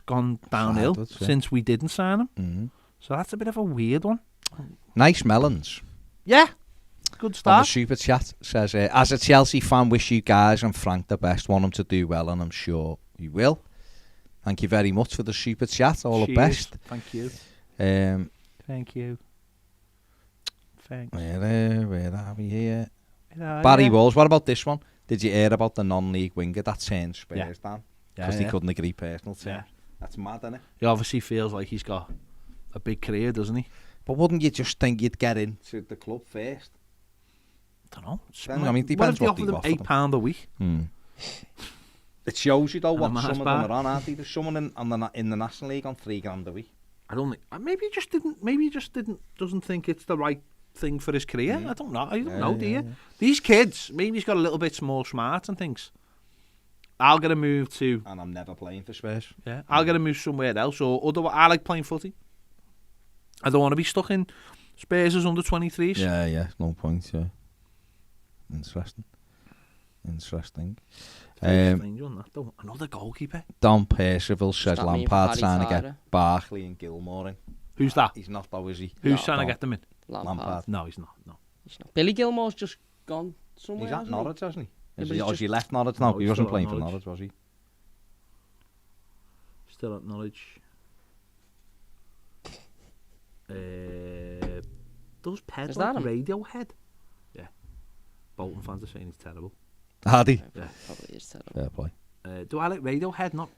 gone downhill since we didn't sign him. So that's a bit of a weird one. Nice melons. Yeah. Good On the start. super chat says, as a Chelsea fan, wish you guys and Frank the best. Want him to do well, and I'm sure he will. Thank you very much for the super chat. All the best. Thank you. Thank you. Thanks. Where are we here? Barry Walls. What about this one? Did you hear about the non-league winger that turned Spurs down? Because he couldn't agree personal terms. Yeah. That's mad, isn't it? He obviously feels like he's got a big career, doesn't he? But wouldn't you just think you'd get into the club first? I don't know. I mean, it depends what what if they they offer offered him £8 a week? It shows you, though, And what a some Mars of them bar. are on, aren't they? There's someone in the National League on £3,000 a week. I don't think. Maybe he just didn't. Maybe he just doesn't think it's the right thing for his career. I don't know. I don't know. Do you? Yeah. These kids, maybe he's got a little bit more smart and thinks, I'll get a move to. And I'm never playing for Spurs. Yeah, I'll get a move somewhere else. Or otherwise, I like playing footy. I don't want to be stuck in Spurs' under 23s. Yeah, no point. Yeah, interesting. Strange one, that, though. Another goalkeeper. Don Percival says that mean Lampard for trying to Harry get Barkley and Gilmore in. Who's that? He's not, though, is he? Who's No, trying to no. get them in? Lampard. No, he's not. No. He's not. Billy Gilmore's just gone somewhere. He's at hasn't he? Norwich, hasn't he? Yeah, Is but he, he's or has he left Norwich now? No, He he's wasn't still playing at for Norwich. Norwich, was he? Still at Norwich. Does Ped Is like that him? Radiohead? Yeah. Bolton fans are saying he's terrible. Hardy. Yeah. Probably is terrible. Fair play. Do I like Radiohead? Not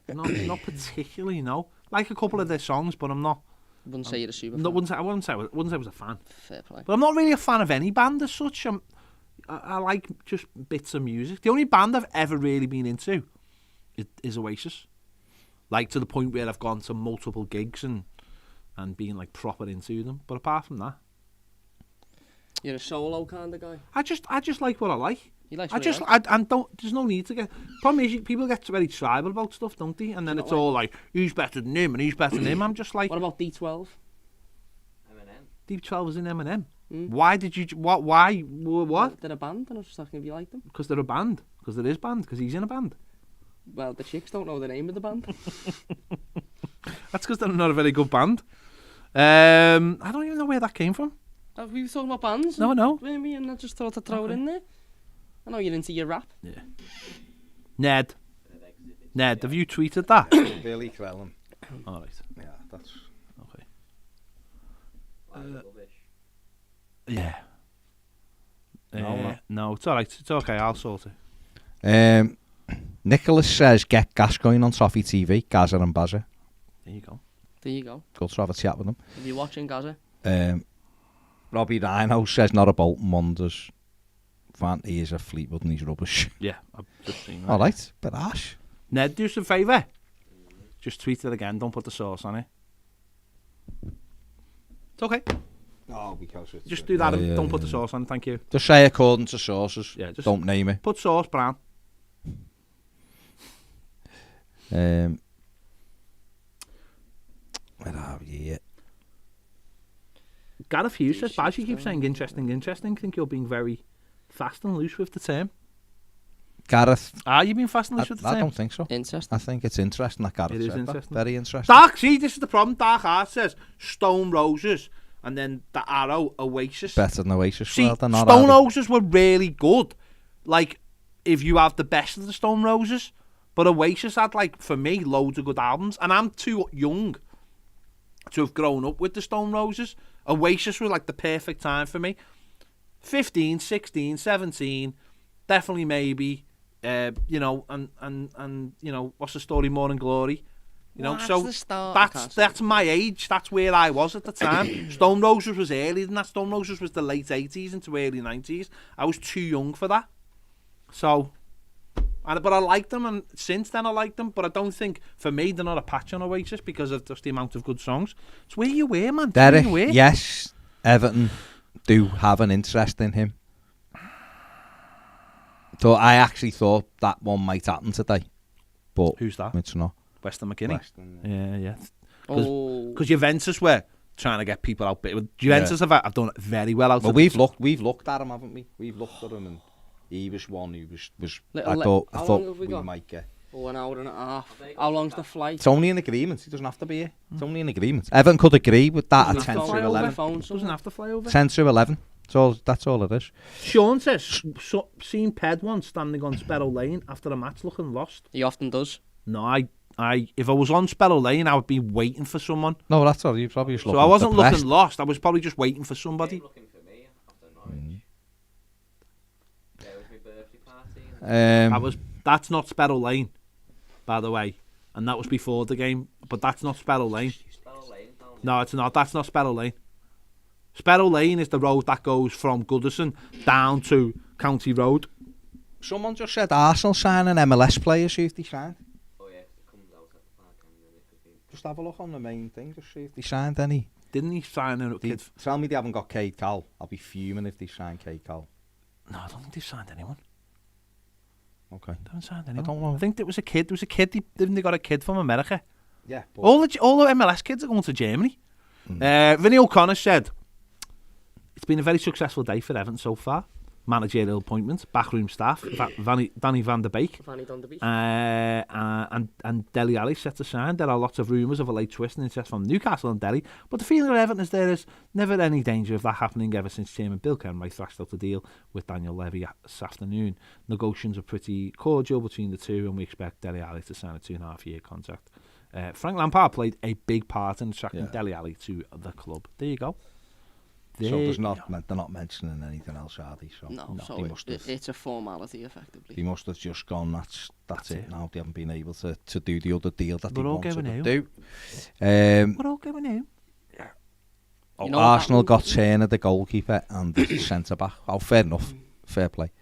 particularly, no. Like a couple of their songs, but I'm not. Wouldn't say you're a super No, fan. I wouldn't say I was a fan. Fair play. But I'm not really a fan of any band as such. I like just bits of music. The only band I've ever really been into is Oasis. Like, to the point where I've gone to multiple gigs and been like proper into them. But apart from that, You're a solo kind of guy. I just like what I like. You like There's no need to get. Problem is, people get very tribal about stuff, don't they? And then it's all like, who's better than him and who's better than him. I'm just like, What about D12? Eminem. D12 is in Eminem. Why did you? What? Why? What? They're a band, and I was just asking if you like them. Because they're a band. Because there is band. Because he's in a band. Well, the chicks don't know the name of the band. That's because they're not a very good band. I don't even know where that came from. We were talking about bands. No, I know. And I just thought to throw it in there. I know you're into your rap. Yeah. Ned, have you tweeted that? Billy Crellin. All right. Yeah, that's Okay. Rubbish. Yeah. No. No, it's all right. It's okay. I'll sort it. Nicholas says, get Gascoigne on Toffee TV, Ghazi and Bazza. There you go. There you go. Good to have a chat with them. Are you watching Ghazi? Robbie Rhino says, not about Wonders. He is a Fleetwood and he's rubbish. Yeah, I've just seen that. All right, but Ash. Ned, do us a favour. Just tweet it again. Don't put the sauce on it. It's okay. Oh, because it's Just do that and don't put the sauce on. Thank you. Just say according to sources. Yeah, just don't name it. Put sauce brown. Where are we? Gareth Hughes says, Baz, you keep saying interesting. Think you're being very fast and loose with the term. Gareth. You've been fast and loose with the term? I don't think so. Interesting. I think it's interesting that Gareth It is said interesting. that. Very interesting. Dark, see, this is the problem. Dark Heart says Stone Roses and then the arrow Oasis. Better than Oasis. See, Well, they're not, Stone are they? Roses were really good. Like, if you have the best of the Stone Roses. But Oasis had, like, for me, loads of good albums. And I'm too young to have grown up with the Stone Roses. Oasis was, like, the perfect time for me. 15, 16, 17, definitely maybe, you know, and you know, what's the story, Morning Glory? You know, That's so the start. that's my age. That's where I was at the time. Stone Roses was earlier than that. Stone Roses was the late 80s into early 90s. I was too young for that. So, but I liked them, and since then I liked them. But I don't think, for me, they're not a patch on Oasis because of just the amount of good songs. It's where you were, man. Derek, where you were. yes, Everton do have an interest in him. So I actually thought that one might happen today. But Who's that? it's not. Weston McKinney. Yeah. Oh. Because Juventus were trying to get people out. Juventus have done very well out. Well, we've looked at him, haven't we? We've looked at him, and he was one who was. I thought we might get. Oh, an hour and a half. How long's the flight? It's only an agreement. He doesn't have to be here. It's only an agreement. Everton could agree with that at 10 Doesn't to 11. Doesn't have to fly over. 10 to 11. That's all it is. Sean says, seen Ped once standing on Sparrow Lane after a match looking lost. He often does. No, if I was on Sparrow Lane, I would be waiting for someone. No, that's all. You probably just So I wasn't looking lost. I was probably just waiting for somebody. Looking for me after Norwich. Yeah, it was my birthday party. That's not Sparrow Lane, by the way, and that was before the game. But that's not Sparrow Lane. No, it's not. That's not Sparrow Lane. Sparrow Lane is the road that goes from Goodison down to County Road. Someone just said Arsenal signing MLS players. See if they signed. Oh yeah, it comes out at the park and then it could be. Just have a look on the main thing. Just see if they signed any. Didn't he sign a kid? Tell me they haven't got Cade Cowell. I'll be fuming if they sign Cade Cowell. No, I don't think they signed anyone. Okay. They haven't signed anyone. I don't know. I think there was a kid. There was a kid. Didn't they got a kid from America? Yeah. But All the MLS kids are going to Germany. Vinny O'Connor said, it's been a very successful day for Everton so far. Managerial appointments, backroom staff, Danny van der Beek, and Dele Alli set to sign. There are lots of rumours of a late twist and interest from Newcastle and Delhi, but the feeling of Everton is there is never any danger of that happening ever since Chairman Bill Kenwright thrashed out the deal with Daniel Levy this afternoon. Negotiations are pretty cordial between the two, and we expect Dele Alli to sign a 2.5-year contract. Frank Lampard played a big part in attracting Dele Alli to the club. There you go. So they're not mentioning anything else, are they? So No, so they must have, it's a formality, effectively. they must have just gone, that's it now. They haven't been able to do the other deal that they We're all wanted going to out. do. We're all going out. You know what Arsenal that got means? Turner, the goalkeeper, and the centre-back. Oh, fair enough. Fair play.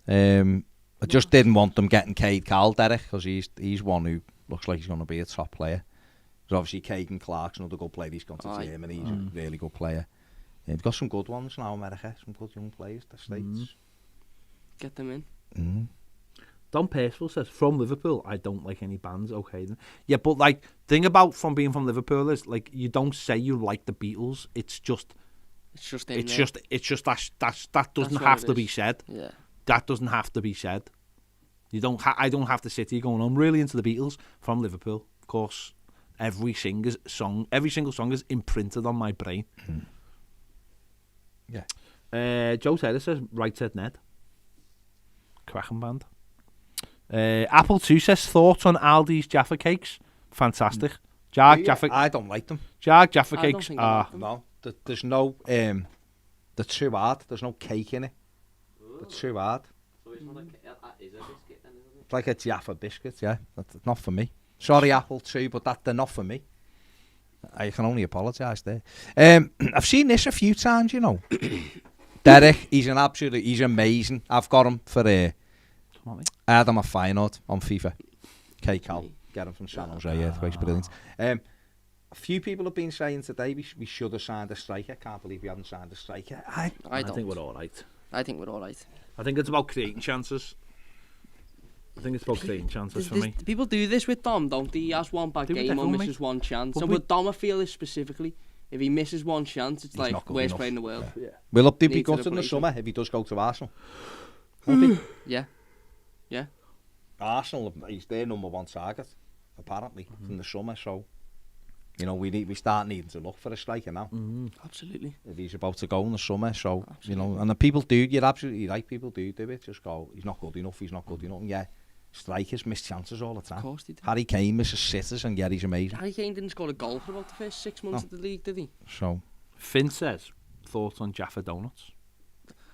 I just didn't want them getting Cade Calderich, because he's one who looks like he's going to be a top player. There's obviously Caden Clark's another good player. He's gone to team, and he's a really good player. They've got some good ones now, America. Some good young players, the States. Get them in. Don Percival says, from Liverpool, I don't like any bands. Okay, then. Yeah, but like, thing about being from Liverpool is like, you don't say you like the Beatles. It's just that doesn't what have it to is. be said. Yeah. That doesn't have to be said. You don't. I don't have to sit here going, I'm really into the Beatles. From Liverpool, of course. Every single song is imprinted on my brain. Yeah. Joe Taylor says, Right Said Ned. Cracking band. Apple 2 says, thoughts on Aldi's Jaffa cakes? Fantastic. Jaffa I don't like them. Jaffa I don't cakes think I are... like them. No, there's no. They're too hard. There's no cake in it. They're too hard. So it's not a is a biscuit then, isn't it? It's like a Jaffa biscuit. Yeah, that's not for me. Sorry, Apple 2, but they're not for me. I can only apologise there. I've seen this a few times, you know. Derek, he's amazing. I've got him for I had him at Feyenoord on FIFA. K-Cal, get him from San Jose Earthquakes, brilliant. A few people have been saying today we should have signed a striker. Can't believe we haven't signed a striker. I think we're all right. I think we're all right. I think it's about creating chances. For me. People do this with Dom, don't they? He has one bad Do it with game or everyone, misses one chance. But And we- with Dom, I feel this specifically. If he misses one chance, it's He's like not good worst enough. player in the world. Yeah. Will Update be Needs good an in the operation. summer if he does go to Arsenal? Won't he? Yeah. Arsenal, he's their number one target, apparently, in the summer. So, you know, we start needing to look for a striker now. Absolutely. If he's about to go in the summer, so you know, and the people do. You're absolutely right. People do it. Just go. He's not good enough. And yeah, strikers miss chances all the time. Of course they do. Harry Kane misses sitters, and yet he's amazing. Harry Kane didn't score a goal for about the first 6 months of the league, did he? So, Finn says, thoughts on Jaffa Donuts?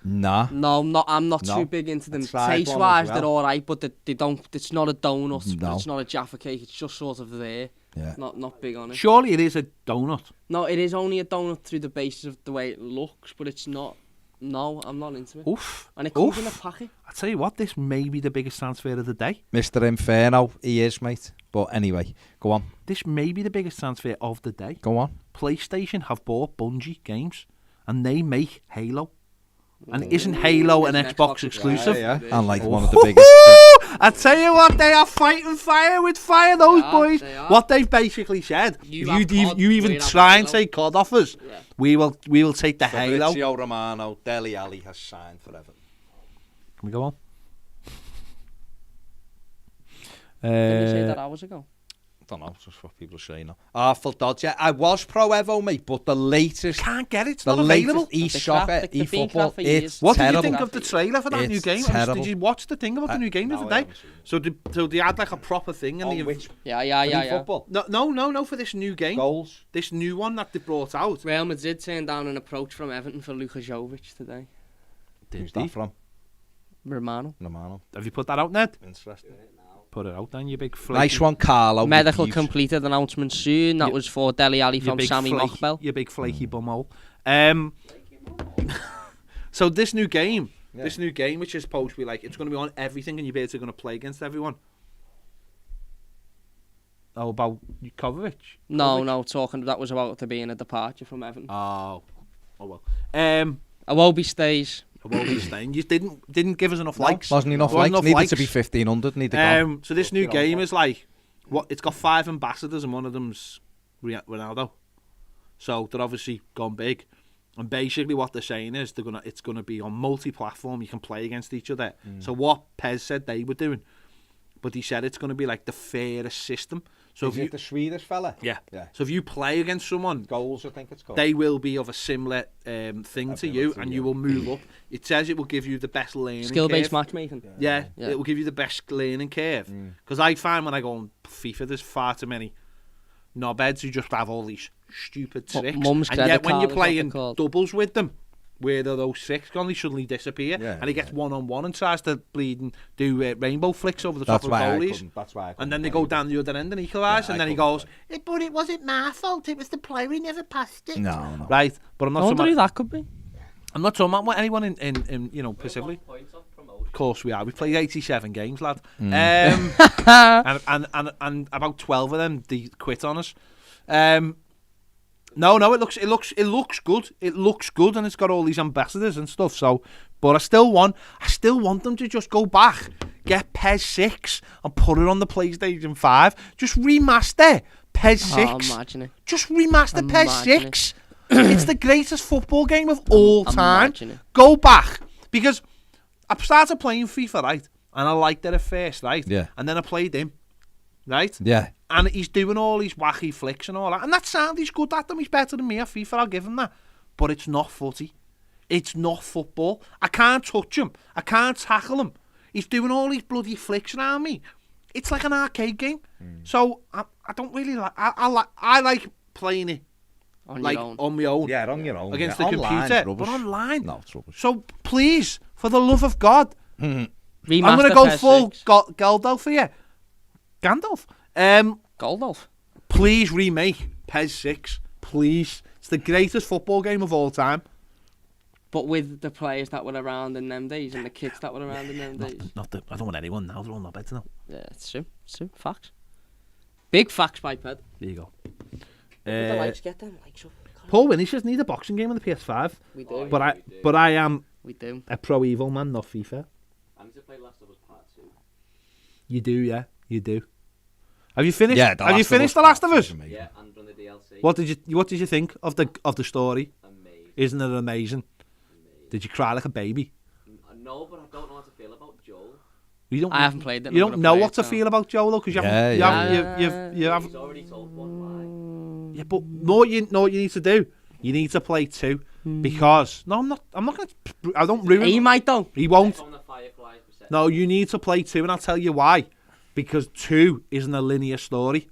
nah. No, I'm not No. too big into them. I tried one Taste wise, as they're well. alright, but they don't. It's not a donut. No. It's not a Jaffa cake. It's just sort of there. Yeah. Not big on it. Surely it is a donut. No, it is only a donut through the basis of the way it looks, but it's not. No, I'm not into it. Oof. And it comes in a packet. I tell you what, this may be the biggest transfer of the day. Mr. Inferno, he is, mate. But anyway, go on. This may be the biggest transfer of the day. Go on. PlayStation have bought Bungie games, and they make Halo. And isn't Halo an It's Xbox exclusive? Yeah. It is. And like Oh. one of the biggest. I tell you what, they are fighting fire with fire, those They are, boys. they are. What they've basically said, You if have COD, you even we'll have try and Halo. say COD offers, Yeah. we will take the Halo. Fabrizio Romano, Dele Alli has signed for Everton. Can we go on? Didn't you say that hours ago? Don't know, just what people are saying now. Artful Dodger. I was pro Evo, mate, but the latest, Can't get it. It's the not available. latest The crap, eSoccer, they've been crap eFootball, for years. it's What terrible. did you think of the trailer for that It's new game? terrible. Did you watch the thing about the new game the other I day? haven't seen it. So they had like a proper thing and On they which Yeah. football? no for this new game, Goals. this new one that they brought out. Real Madrid turned down an approach from Everton for Luka Jovic today. Who's that from? Romano. Romano. Have you put that out, Ned? Interesting. Put it out then, you big flaky. Nice one, Carlo. Medical Hughes. completed announcement soon. That You- was for Dele Alli You from big Sammy flaky- Mochbel. You big flaky bumhole. So this new game, which is supposed to be like, it's going to be on everything and you're basically going to play against everyone. Oh, about Kovacic? No, talking that was about there being a departure from Everton. Oh well. Iwobi stays. Iwobi staying. You didn't give us enough likes. Wasn't enough Wasn't likes. enough Needed to likes. be 1,500. Need to go. So this new game is like, what? It's got 5 ambassadors and one of them's Ronaldo. So they're obviously gone big. And basically what they're saying is it's gonna be on multi-platform. You can play against each other. So what Pez said they were doing, but he said it's gonna be like the fairest system. So Is if you, it the Swedish fella? yeah. Yeah. So if you play against someone, Goals, I think it's called. they will be of a similar thing to you, Ability, and yeah. you will move up. It says it will give you the best learning Skill-based curve. matchmaking. Yeah, Yeah. it will give you the best learning curve. Because I find when I go on FIFA, there's far too many knobheads who just have all these stupid tricks. Mum's And credit yet when card you're is what they're playing called. doubles with them, where are those six gone? They suddenly disappear, Yeah, and he gets one-on-one and tries to bleed and do rainbow flicks over the top That's of why I goalies. couldn't. That's why I couldn't And then they play go it. down the other end and equalise, Yeah, and I then he couldn't goes, but it wasn't my fault, it was the player, he never passed it. No. Right, but I'm I not wonder who talking that could be. I'm not talking about anyone in you know, We're Pacifically. 1 point off promotion. Of course we are. We played 87 games, lad. Mm. And about 12 of them they quit on us. No, it looks good. It looks good, and it's got all these ambassadors and stuff. So, but I still want them to just go back, get PES 6, and put it on the PlayStation 5. Just remaster PES 6. Oh, imagine it. Just remaster PES Imagine 6. It's the greatest football game of all time. Imagine it. Go back, because I started playing FIFA, right, and I liked it at first, right, Yeah. and then I played him, right. Yeah. And he's doing all these wacky flicks and all that. And that sound, he's good at them. He's better than me at FIFA, I'll give him that. But it's not footy. It's not football. I can't touch him. I can't tackle him. He's doing all these bloody flicks around me. It's like an arcade game. So I don't really like... I like playing it On like your own. on my own. Yeah, on your own. Against yeah. the Online's computer. rubbish. But online. No, it's rubbish. So please, for the love of God, Remaster I'm going to go PES full 6. Gandalf for you. Gandalf. Goldolf. Please remake PES 6. Please. It's the greatest football game of all time. But with the players that were around in them days and the kids that were around in them days. I don't want anyone now. They're all not better now. Yeah, it's true. It's true. Facts. Big facts, my ped. There you go. The lights get them lights up. Paul Winnie just need a boxing game on the PS5. We do. But I am We do. a pro evil man, not FIFA. I need to play Last of Us Part 2. You do, yeah. You do. Have you finished? Yeah, Have you finished The Last of Us? Yeah, and run the DLC. What did you think of the story? Amazing. Isn't it amazing? Did you cry like a baby? No, but I don't know how to feel about Joel. You don't. I haven't played it. You don't know what to feel about Joe, though, because you haven't. You haven't. He's already told one lie. Yeah, but know what you need to do. You need to play 2 because I'm not going to. I don't ruin. He might though. He won't. From the Fireflies perception. No, you need to play 2, and I'll tell you why. Because 2 isn't a linear story.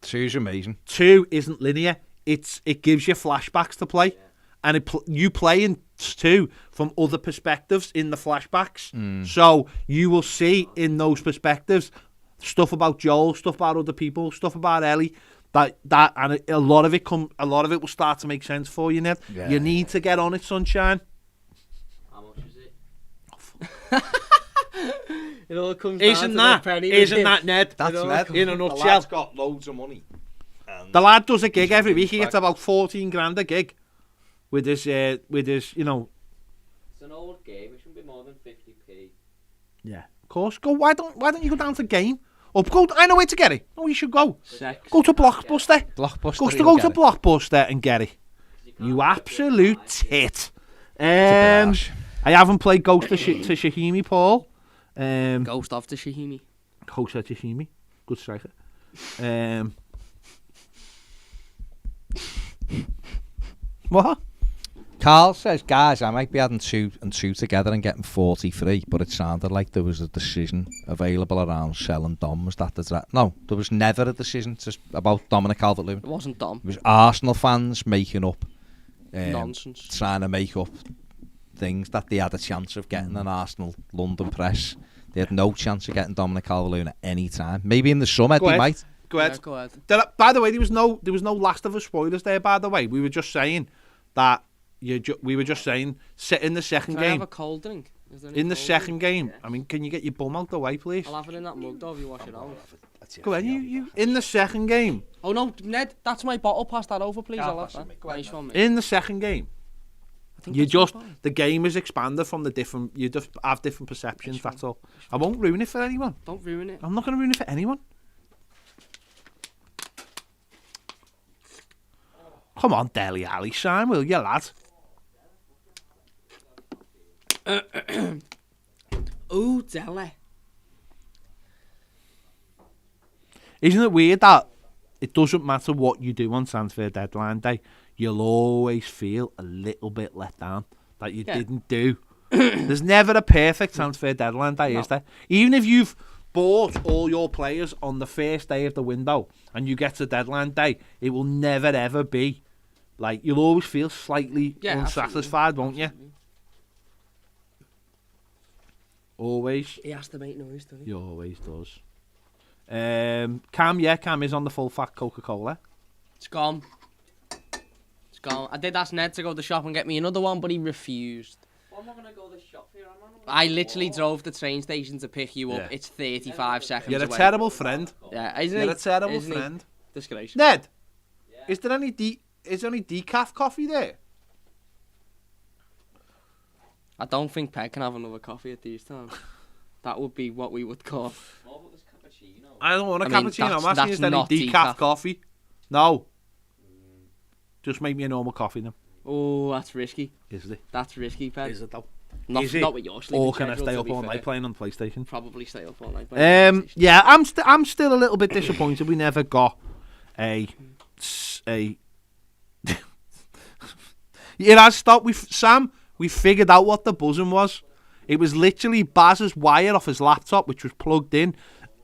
2's amazing. 2 isn't linear. It gives you flashbacks to play, and you play in 2 from other perspectives in the flashbacks. So you will see in those perspectives stuff about Joel, stuff about other people, stuff about Ellie. That and a lot of it will start to make sense for you, Ned. Yeah. You need to get on it, sunshine. How much is it? It all comes Isn't that Ned? That's Ned. In a The nutshell. lad's got loads of money. And The lad does a gig every week. He gets about 14 grand a gig with his you know. It's an old game. It shouldn't be more than 50p. Yeah. Of course. Go. Why don't you go down to Game? Or go. I know where to get it. Oh, you should go. Sex. Go to Blockbuster. Blockbuster. Go to Blockbuster and get it. You absolute tit. I haven't played Ghost to Shahimi, Paul. Ghost of the Shahimi. Ghost of Shahimi. Good striker. What? Carl says, guys, I might be adding 2 and 2 together and getting 43, but it sounded like there was a decision available around selling Dom. Was that the No, there was never a decision about Dominic Calvert-Lewin. It wasn't Dom. It was Arsenal fans making up, Nonsense. trying to make up things that they had a chance of getting an Arsenal London press. They had no chance of getting Dominic Calvert-Lewin at any time. Maybe in the summer Go they ahead. might. Go ahead. Yeah, go ahead. By the way, there was no Last of Us spoilers there. By the way, we were just saying that we were just saying sit in the second Can I have game. a cold drink? Is there any In the cold second drink? game, I mean, can you get your bum out the way, please? I'll have it in that mug though if you wash it out. Go ahead, you. In the second game. Oh no, Ned, that's my bottle. Pass that over, please. I'll have pass it, that. mate. Go ahead, Nice one, mate. In the second game, I think you that's just fine. the game is expanded from the different. You just have different perceptions. That's all. I won't ruin it for anyone. Don't ruin it. I'm not going to ruin it for anyone. Come on, Dele Alli, shine, will you, lad? Ooh, Dele. Isn't it weird that it doesn't matter what you do on transfer deadline day, you'll always feel a little bit let down that you didn't do. There's never a perfect transfer deadline day, is there? Even if you've bought all your players on the first day of the window and you get to deadline day, it will never ever be like, you'll always feel slightly unsatisfied, won't you? Always. He has to make noise, doesn't He always does. Cam is on the full fat Coca-Cola. It's gone. It's gone. I did ask Ned to go to the shop and get me another one, but he refused. Well, I'm not going to go to the shop here. I literally drove the train station to pick you up. Yeah. It's 35 seconds You're a away. terrible friend. Yeah, isn't You're he? a terrible Isn't he? friend. Disgrace. Ned, Yeah. is there any decaf coffee there? I don't think Peg can have another coffee at these times. That would be what we would call. What about this cappuccino? I don't want a I mean, cappuccino. I'm that's asking, is there any not decaf decaf. coffee? No. Just make me a normal coffee then. Oh, that's risky. Is it? That's risky, Peg. Is it though? Not, Is it? not with your sleeping Or can I schedule, stay to up be all fair. night playing on PlayStation? Probably stay up all night. Yeah, I'm still a little bit disappointed we never got a. It has stopped. Sam, we figured out what the buzzing was. It was literally Baz's wire off his laptop, which was plugged in.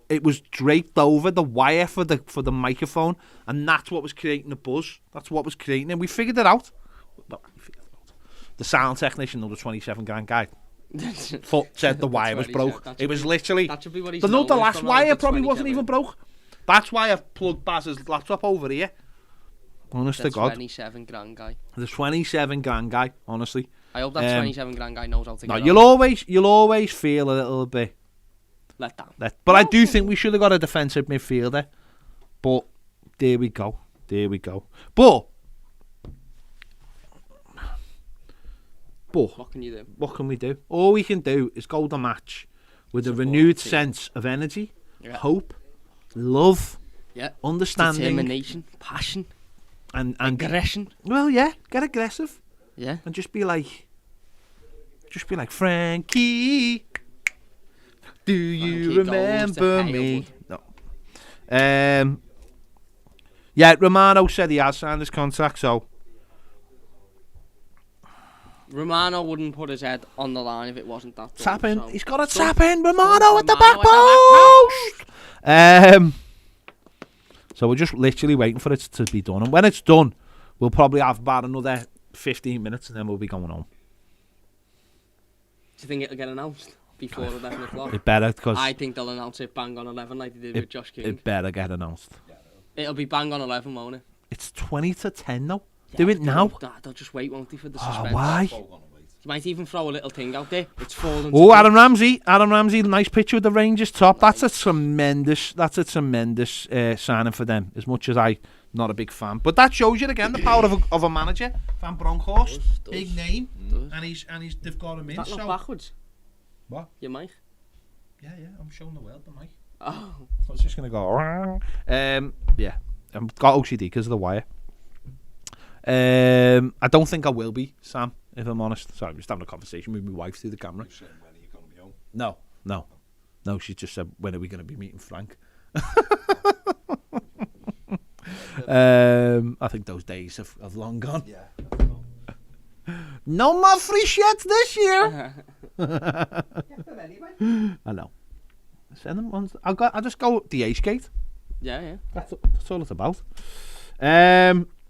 It was draped over the wire for the microphone, and that's what was creating the buzz. That's what was creating it. We figured it out. Well, we figured it out. The sound technician of the 27 grand guy said the wire was broke. It was literally. That should be what he's The known last from, wire the probably wasn't 27. even broke. That's why I've plugged Baz's laptop over here. Honest The to God. 27 grand guy. The 27 grand guy, honestly. I hope that 27 grand guy knows how to No, get you'll always feel a little bit let down. but I do think we should have got a defensive midfielder. But there we go. But What can you do? what can we do? All we can do is go the match with a renewed sense of energy, hope, love, understanding, Determination, passion, and aggression. well, yeah, get aggressive. Yeah. And just be like, Frankie, do you Frankie goes to remember hell, me? No. Yeah, Romano said he has signed his contract, so Romano wouldn't put his head on the line if it wasn't that. tap done, in. so. He's got to tap in Romano at the Romano back at the post. So we're just literally waiting for it to be done, and when it's done, we'll probably have about another 15 minutes, and then we'll be going home. Do you think it'll get announced before 11 o'clock? It better, because I think they'll announce it bang on 11 like they did with Josh King. it better get announced. It'll be bang on 11, won't it? It's 20 to 10 now. Do it now. They'll just wait, won't they, for the Oh, suspense? why? You might even throw a little thing out there. It's fallen. Oh, Adam Ramsey, nice picture of the Rangers top. That's a tremendous signing for them. As much as I'm not a big fan, but that shows you again the power of a manager. Van Bronckhorst, big name, and they've got him in. Is that not backwards? What? Your mic? Yeah, I'm showing the world the mic. Oh. I was just gonna go. Yeah, I've got OCD because of the wire. I don't think I will be, Sam, if I'm honest. Sorry, I'm just having a conversation with my wife through the camera. When are you going to be home? No, she just said, when are we going to be meeting Frank? I think those days have long gone. Yeah. No more free shirts this year. I know. Send them ones. I'll just go the H gate. Yeah. That's all it's about.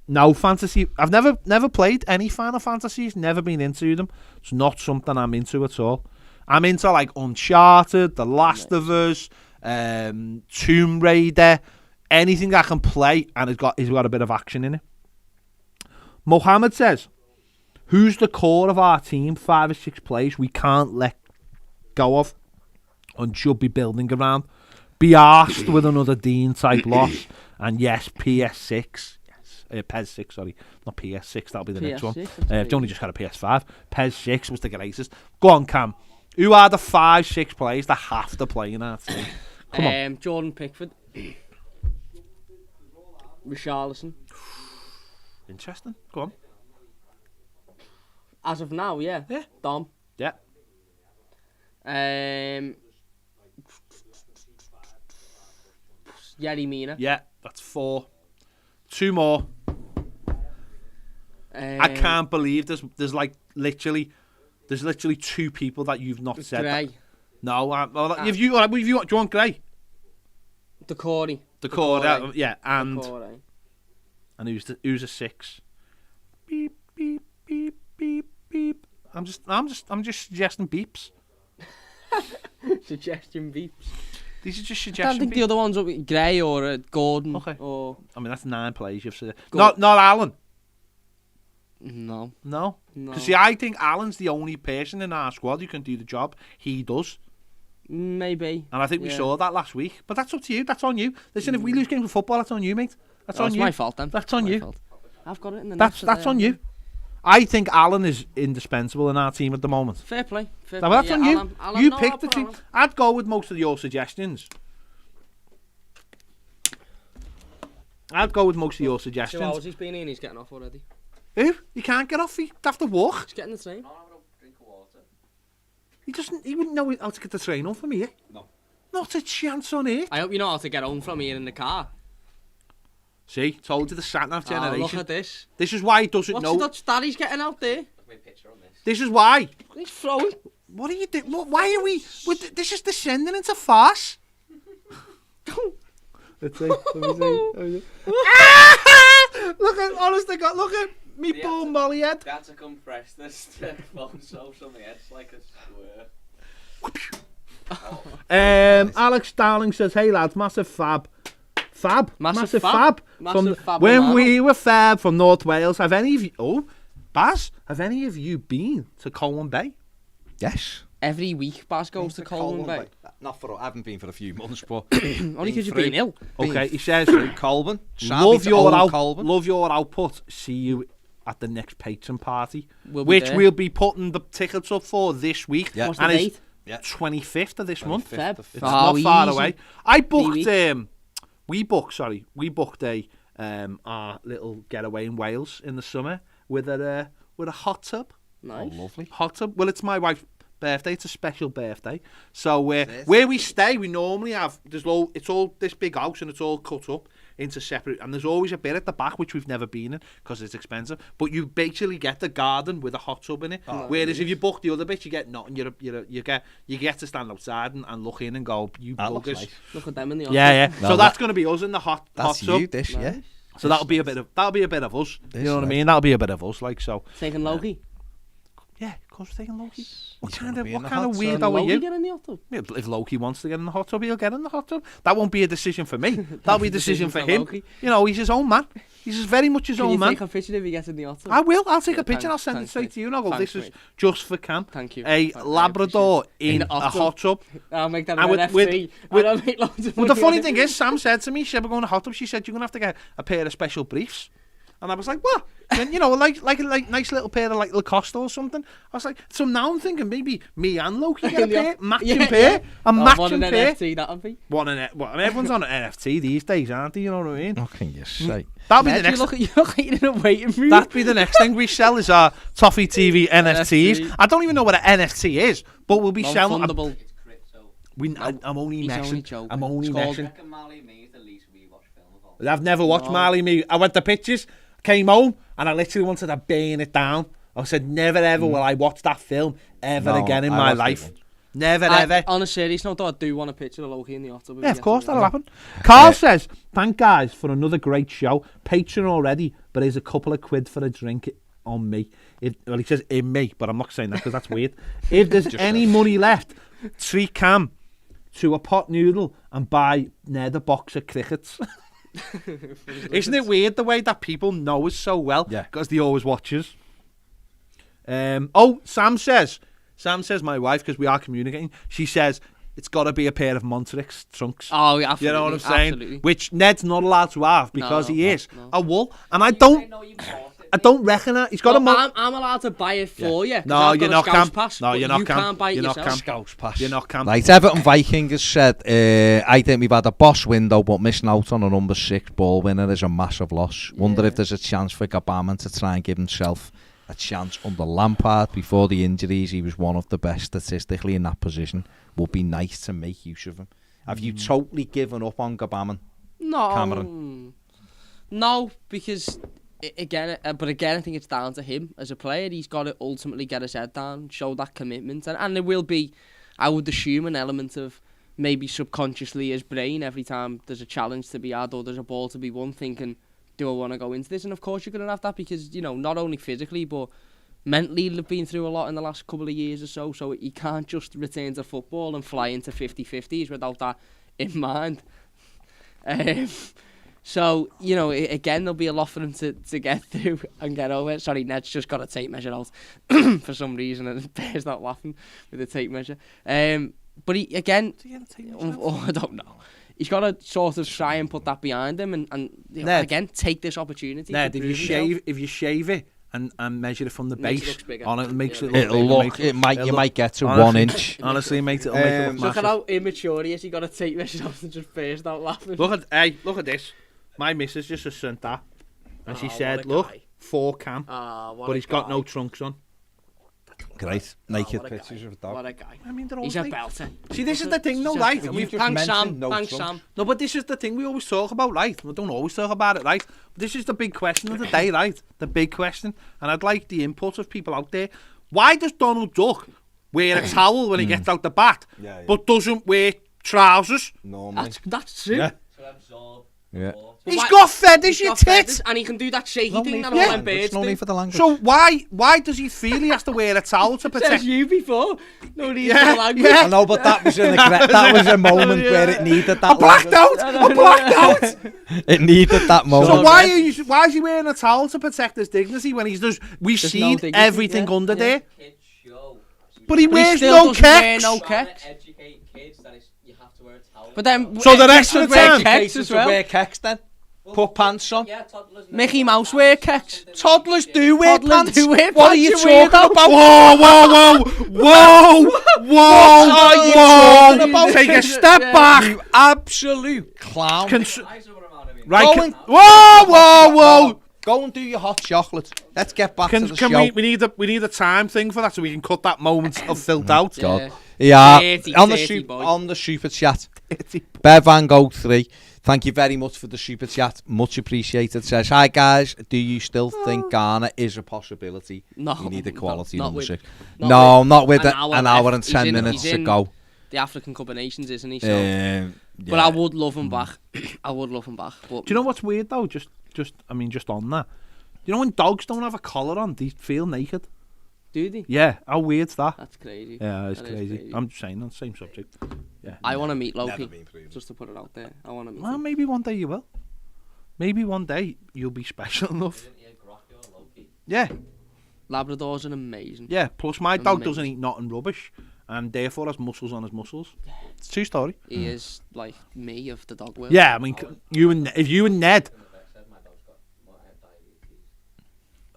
No fantasy. I've never played any Final Fantasies. Never been into them. It's not something I'm into at all. I'm into like Uncharted, The Last of Us, Tomb Raider, anything that I can play and it's got a bit of action in it. Mohammed says, "Who's the core of our team? 5 or 6 players we can't let go of and should be building around. Be arsed with another Dean type loss. And yes, PS6. Yes, PES 6, sorry. Not PS6, that'll be the next one. I've only just had a PS5. PES 6 was the greatest. Go on, Cam. Who are the 5-6 players that have to play in our team? Come on. Jordan Pickford. Richarlison. Interesting. Go on. As of now, yeah. Yeah. Dom. Yeah. Yerry Mina. Yeah, that's 4. 2 more. I can't believe there's literally 2 people that you've not said. Gray. No, if you do you want Gray? The Corey. The core, yeah, and Corey. and who's a 6? Beep beep beep beep beep. I'm just suggesting beeps. Suggestion beeps. These are just I suggestions. don't think the other ones will be Gray or Gordon. Okay. Or I mean, that's 9 plays you've said. Go Not Alan. no. No. No. Because see, I think Alan's the only person in our squad who can do the job. He does. Maybe. And I think we Yeah. saw that last week. But that's up to you. That's on you. Listen, if we lose games of football, that's on you, mate. That's on It's you. my fault then. That's on My you. fault. I've got it in the That's notes on you. I think Alan is indispensable in our team at the moment. Fair play. Fair Now, play. that's on you. Alan, You no, picked I'll the put team. Alan. I'd go with most of your suggestions. I'd go with most of your 2 suggestions. hours he's been in, he's getting off already. Who? You can't get off. He'd have to walk. He's getting the train. Not having a drink of water. He doesn't. He wouldn't know how to get the train home from here. No. Not a chance on earth. I hope you know how to get home from here in the car. See, told you the sat-nav Oh, look generation. at this. This is why he doesn't What's know. Dutch daddy's getting out there? Look at my picture on this. This is why. He's throwing. What are you doing? Why are we? This is descending into farce. Let's see. Let me see. Look at, honest to God, look at me Yeah. poor molly head. They had to compress this to phone soaps on the edge like a square. Alex Starling says, "Hey lads, massive fab. Massive fab. Massive fab when banana. we were fab from North Wales. Have any of you? Oh, Baz, have any of you been to Colwyn Bay? Yes. Every week, Baz goes to Colwyn Bay. Not for. I haven't been for a few months, but Only because you've been ill. Okay, he says, Colwyn. love your output. See you at the next patron party, We'll be which there. we'll be putting the tickets up for this week. Yeah. What's the and it's date? Yeah. 25th of this month. Feb. It's Oh, not far easy. away. I booked weeks. we booked a our little getaway in Wales in the summer with a hot tub. Nice. Lovely. Hot tub. Well, it's my wife's birthday. It's a special birthday. So where we stay, we normally have it's all this big house and it's all cut up into separate. And there's always a bit at the back which we've never been in because it's expensive. But you basically get the garden with a hot tub in it. Whereas if you book the other bit, you get nothing. You get to stand outside and look in and go, you That looks buggers. nice. Look at them in the Yeah. office. So No, that's going to be us in the hot That's tub. you. This, yeah. So that'll be a bit of us. This You know what I nice. mean? That'll be a bit of us. Like so. Taking Loki. Yeah, of course we're taking Loki. What He's kind gonna of be in the weirdo hot tub. are Loki you? get in the hot tub. Yeah, if Loki wants to get in the hot tub, he'll get in the hot tub. That won't be a decision for me. That'll be a decision for him. Loki. You know, he's his own man. He's very much his Can you own man. take a picture if he gets in the hot tub? I will. I'll take Yeah, a picture and I'll thanks, send it thanks, straight mate. to you. And I'll go, Thanks, this is mate. just for Cam. Thank you. A I Labrador in In a a hot hot tub. I'll make that And an with- NFT. with- I'll make loads of Well, the money funny on thing it. is, Sam said to me, she said, we're going to hot tub. She said, you're going to have to get a pair of special briefs. And I was like, what? And, you know, like a nice little pair of like Lacoste or something. I was like, so now I'm thinking maybe me and Loki get a In the pair, off- matching yeah, pair, yeah. a What matching an pair. NFT that'll be. Everyone's on an NFT these days, aren't they? You know what I mean? What can you say? That'll be the Mate, next. you look like you're in a waiting room. That'd be the next thing we sell is our Toffee TV NFTs. NFT. I don't even know what an NFT is, but we'll be selling. Non-fundable. It's crypto. I'm only He's messing. only joking. I'm only It's called- messing. Reckon Marley Me is the least rewatched film of all. I've never watched No. Marley Me. I went to pictures, came home, and I literally wanted to burn it down. I said, never ever will I watch that film ever No, again in I my watched it life. once. Never ever. On a serious note, though, I do want a picture of Loki in the hot tub. if Yeah, he of gets course, in the that'll hot happen. Carl says, thank guys for another great show. Patron already, but here's a couple of quid for a drink on me. Well, he says in me, but I'm not saying that because that's weird. If there's any money left, treat Cam to a pot noodle and buy Ned a box of crickets. Isn't it weird the way that people know us so well? Yeah. Because they always watch us. Sam says, my wife, because we are communicating, she says, it's got to be a pair of Montrix trunks. Oh, yeah, absolutely. You know what I'm saying? Absolutely. Which Ned's not allowed to have because No, he is no. a wool. And I I don't know you bought it. I don't reckon that. He's got a Well, I'm allowed to buy it for you. 'cause No, I've you're got a not, Scouse Cam. Pass, No, but you're not, you Cam. can't buy it You're not, yourself. Cam. Scouse pass. You're not Cam. Right, Everton Viking has said, I think we've had a boss window, but missing out on a number 6 ball winner is a massive loss. Wonder if there's a chance for Gabama to try and give himself a chance under Lampard. Before the injuries, he was one of the best statistically in that position. Would be nice to make use of him. Have you totally given up on Gabama? No. Cameron? No, because again, I think it's down to him as a player. He's got to ultimately get his head down, show that commitment, and there will be I would assume an element of maybe subconsciously his brain every time there's a challenge to be had or there's a ball to be won, thinking, do I want to go into this? And of course you're going to have that because, you know, not only physically but mentally they've been through a lot in the last couple of years or so, so you can't just return to football and fly into 50-50s without that in mind. So, you know, again, there'll be a lot for him to get through and get over. Sorry, Ned's just got a tape measure out for some reason, and Bear's not laughing with the tape measure. But he, again, I don't know. He's got to sort of try and put that behind him and Ned, again, take this opportunity. Ned, to if you shave it and measure it from the base, on it makes it look bigger. You might get to 1 inch. Honestly, make it look massive. Look at how immature he is. He got to take measures out and just burst out laughing. Look at this. My missus just sent that, and she said, "Look, 4 cam, but he's got no trunks on." Great, naked pictures of a dog. What a guy. I mean, they're all He's a like- belter. See, this is the thing, though, right? Thanks, Sam. Thanks, Sam. No, but this is the thing we always talk about, right? We don't always talk about it, right? But this is the big question of the day, right? The big question. And I'd like the input of people out there. Why does Donald Duck wear a towel when he gets out the bat, but doesn't wear trousers? Normally. That's true. Yeah. To absorb Yeah. water. He's got feathers, you got tit! feathers, and he can do that shaky thing that all them birds No do. need for the language. So why does he feel he has to wear a towel to protect? Says you before. No need Yeah, for the language. yeah. I know, but that was that was a moment where it needed that. I blacked out! I blacked out! It needed that moment. So why is he wearing a towel to protect his dignity when we've There's seen no dignity, everything yeah. under there? Kids show. But he But he wears still no doesn't wear kicks. no Trying kicks. to educate kids that you have to wear a towel. But then, So the rest of the wear time- kicks as well. wear kicks then. Put pants on. Yeah, toddlers. Mickey Mouse wear kicks. Toddlers do wear Toddlers pants. do wear What are pants, you you weirdo. talking about? Whoa! Take a step back. You absolute clown. Eyes over around him. Right, Go and- whoa! Go and do your hot chocolate. Let's get back to the Can show. we need a time thing for that so we can cut that moment of filth out. God. Yeah, Dirty, on the dirty boy. on the super chat. Bear Van Gogh 3. Thank you very much for the super chat. Much appreciated. Says, hi guys, do you still think Ghana is a possibility? No. You need a quality not number with- 6. not No, with not with an an hour hour left. and He's 10 in- minutes he's to in go. The African Cup of Nations, isn't he? So, Yeah. but I would love him back. I would love him back. But Do you know what's weird though? Just on that. You know when dogs don't have a collar on, they feel naked. do they? Yeah, how weird's that? That's crazy. Yeah, it's That is crazy. I'm just saying on the same subject. Yeah. I want to meet Never Loki. been through. Just to put it out there, I want to meet Well, him. maybe one day you will. Maybe one day you'll be special enough. Isn't he a Grokky or Loki? Yeah, Labradors are amazing. yeah. Plus, my dog Amazing. doesn't eat nothing rubbish, and therefore has muscles on his muscles. It's a true story. He is like me of the dog world. Yeah, I mean, if you and Ned, And the vet said my dog's got diabetes.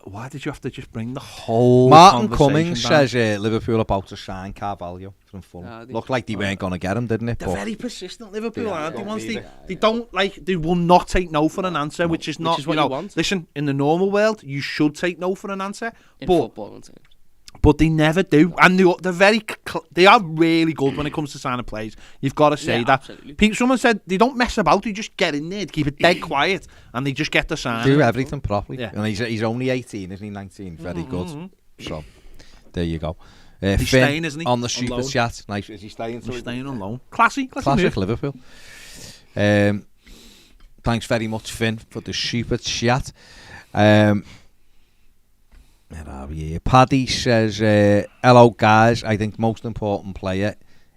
why did you have to just bring the whole Martin conversation Cummings down? says Liverpool about to sign Carvalho from Fulham. They- Looked like they weren't going to get him, didn't it? They're But very persistent, Liverpool, Yeah, aren't they? don't Once need they, it. they don't like, they will not take no for an answer, which is not, is what you know. you want. Listen, in the normal world, you should take no for an answer, in but football and things. but they never do, and they're very, they are really good when it comes to signing players. You've got to say Yeah, that. absolutely. Someone said they don't mess about; they just get in there, keep it dead quiet, and they just get the sign. do everything properly. Yeah. And he's only 18, isn't he? 19. Very good. So, there you go. He's Finn staying, isn't he? on the On super loan. chat. Nice. Is he staying? He's staying on loan. Classy Classic move. Liverpool. Thanks very much, Finn, for the super chat. Where are we here? Paddy says, hello guys, I think most important players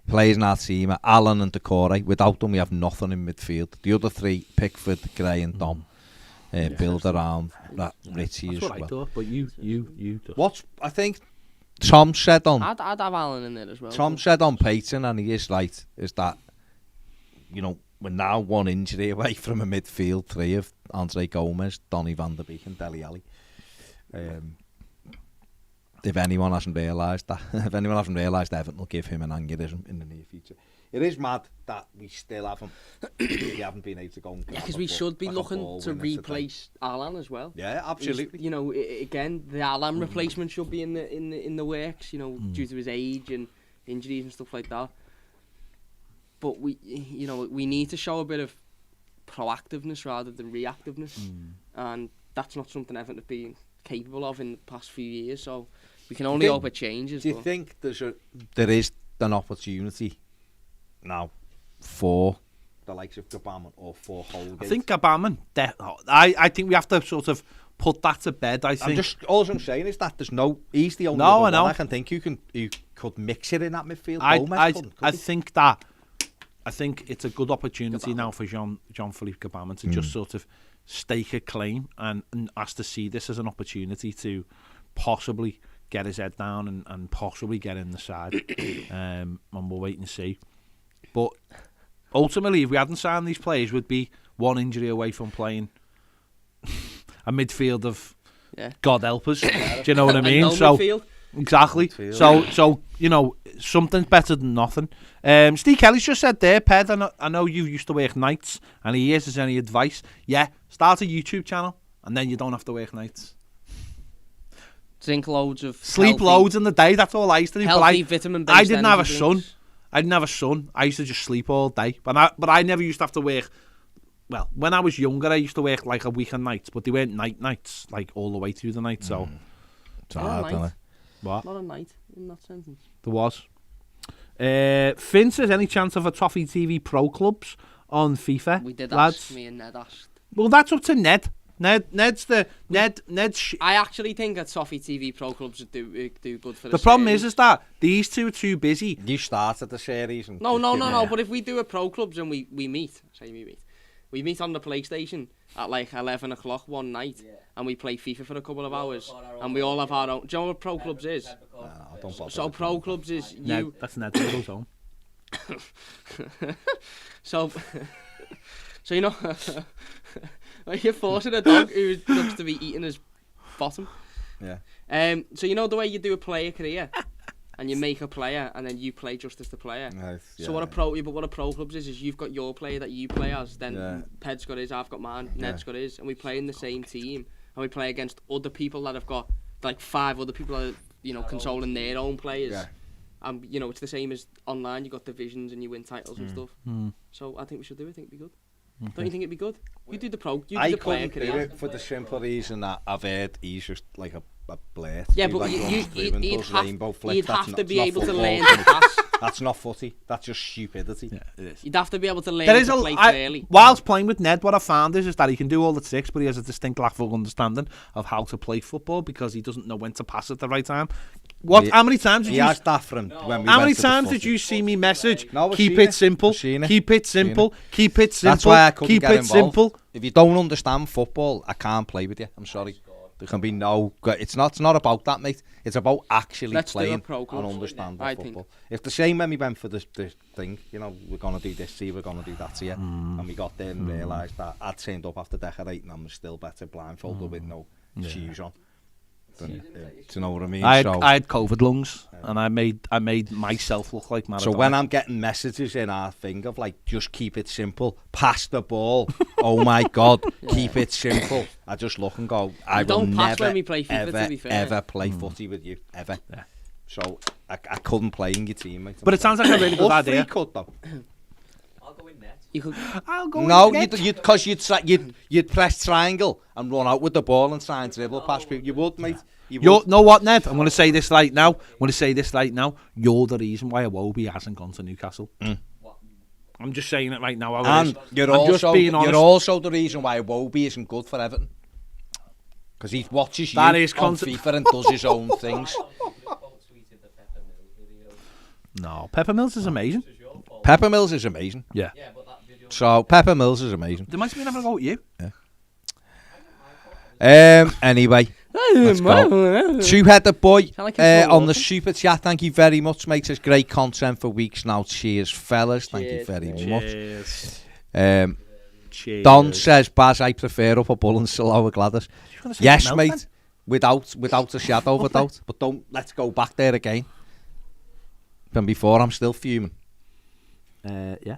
in our team are Allen and Decore. Without them we have nothing in midfield. The other three, Pickford, Gray and Dom, build around that Richie That's as what I well. thought, but you just. What I think Tom said on I'd have Allen in there as well. Tom said on Peyton, and he is right, is that, you know, we're now one injury away from a midfield three of Andre Gomez, Donny van der Beek and Dele Alli. If anyone hasn't realised that, Everton will give him an aneurysm in the near future. It is mad that we still haven't been able to go and Yeah, because we should be looking to replace Allen as well. Yeah, absolutely. You know, again, the Allen replacement should be in the works. You know, due to his age and injuries and stuff like that. But we need to show a bit of proactiveness rather than reactiveness, and that's not something Everton have been capable of in the past few years. So we can only hope it changes. Do you but think there is an opportunity now for the likes of Gabamon or for Holgate. I think Gabamon. I think we have to sort of put that to bed. I think. All I'm saying is that he's the only I know. one I can think who could mix it in that midfield. I think it's a good opportunity now for Jean-Philippe Gabamon to just sort of stake a claim and has to see this as an opportunity to possibly get his head down and possibly get in the side. And we'll wait and see. But ultimately, if we hadn't signed these players, we'd be one injury away from playing a midfield of God help us. Do you know what I mean? Midfield. Exactly. So something's better than nothing. Steve Kelly's just said there, Ped, I know you used to work nights, and he is any advice. Yeah, start a YouTube channel, and then you don't have to work nights. Drink loads of sleep loads in the day. That's all I used to do. Healthy vitamin-based. I didn't have a drinks. son. I used to just sleep all day. But I never used to have to work. Well, when I was younger, I used to work like a week and nights, but they weren't nights like all the way through the night. So it's hard, isn't it? What? Not a night in that sentence. There was. Finn says, any chance of a Toffee TV Pro Clubs on FIFA? We did lads? ask. Me and Ned asked. Well, that's up to Ned. Ned's I actually think that Toffee TV Pro Clubs would do good for the problem is that these two are too busy. You started the series. And no. But if we do a Pro Clubs and we meet, we meet on the PlayStation at like 11 o'clock one night, and we play FIFA for a couple of hours, and we all have our own. Do you know what Pro Clubs is? So Pro Clubs is you. That's Ned that goes home. So you know, you're forcing a dog who looks to be eating his bottom. Yeah. So you know the way you do a player career, and you make a player, and then you play just as the player. Nice, so what a Pro Clubs is you've got your player that you play as, then Ped's got his, I've got mine, Ned's got his, and we play in the same team, and we play against other people that have got like 5 other people that are, controlling their own players. Yeah. And it's the same as online. You got divisions and you win titles and stuff. So I think we should do it. I think it'd be good. Okay. Don't you think it'd be good? You do the player couldn't career. do it for the simple reason that I've heard he's just like a blade. Yeah, but like you'd have to be able to learn to pass. That's not footy. That's just stupidity. Yeah, it is. You'd have to be able to learn to play fairly. Whilst playing with Ned, what I found is that he can do all the tricks, but he has a distinct lack of understanding of how to play football because he doesn't know when to pass at the right time. How many times did you see me message? Keep it simple. Keep it simple. Keep it simple. That's why I couldn't get involved. Simple. If you don't understand football, I can't play with you. I'm sorry. There can be no. It's not about that, mate. It's about actually playing and understanding football. It's the same when we went for this thing. We're gonna do this here, we're gonna do that here, and we got there and realised that I'd turned up after decorating and was still better blindfolded with no shoes on. Do you know what I mean? I had COVID lungs, and I made myself look like Maradona. So when I'm getting messages in our thing of like, just keep it simple, pass the ball. Oh my God, keep it simple. I just look and go, I will never, when we play FIFA, ever play footy with you, ever. Yeah. So I couldn't play in your team, mate. But it sounds like a really good idea. You could though. I'll go in net. I'll go. No, because you'd press triangle and run out with the ball and try and dribble past people. You would, mate. You know what, Ned? I'm going to say this right now. You're the reason why Iwobi hasn't gone to Newcastle. I'm just saying it right now. You're also the reason why Iwobi isn't good for Everton. Because he watches you on FIFA and does his own things. No, Pepper Mills is amazing. Pepper Mills is amazing. Yeah. So Pepper Mills is amazing. There might be having a go at you. Yeah. Anyway, let's go. Two-headed boy on the super chat. Thank you very much, mate. It's great content for weeks now. Cheers, fellas. Thank you very much. Cheers. Don says, Baz, I prefer Upper Bull and Slower Gladys. Yes, mate. Without a shadow of a doubt. But let's go back there again. From before, I'm still fuming. Yeah.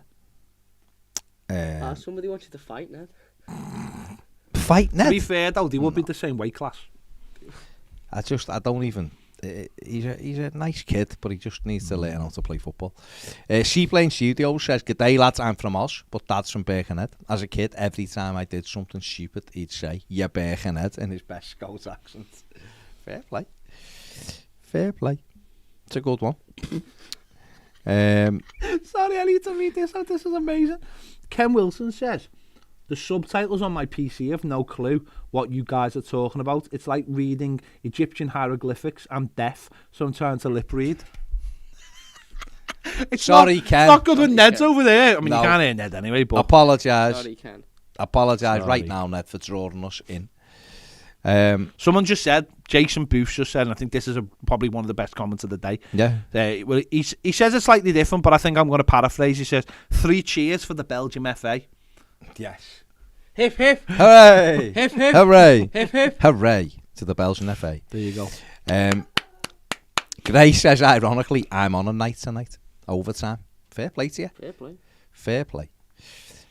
Somebody wants you to fight, Ned. Fight, Ned? To be fair, though, they would be the same weight class. I don't even... He's a nice kid, but he just needs to learn how to play football. Seaplane Studio says, "Good day, lads. I'm from Oz, but Dad's from Birkenhead. As a kid, every time I did something stupid, he'd say, 'Yeah, Birkenhead,' in his best Scots accent." Fair play. It's a good one. Sorry, I need to read this out. This is amazing. Ken Wilson says, the subtitles on my PC have no clue what you guys are talking about. It's like reading Egyptian hieroglyphics. I'm deaf, so I'm trying to lip read. Sorry, Ken. It's not good with Sorry, Ned's Ken. over there. I mean, No. you can't hear Ned anyway, but... Apologise. Sorry, Ken. Apologise Sorry. right now, Ned, for drawing us in. Someone just said, Jason Booth just said, and I think this is probably one of the best comments of the day. Yeah. Well, he says it's slightly different, but I think I'm going to paraphrase. He says, 3 cheers for the Belgium FA. Yes. Hip hip. Hooray! Hip hip. Hooray! Hip hip. Hooray to the Belgian FA. There you go. Gray says, ironically, I'm on a night tonight. Overtime. Fair play to you. Fair play. Fair play.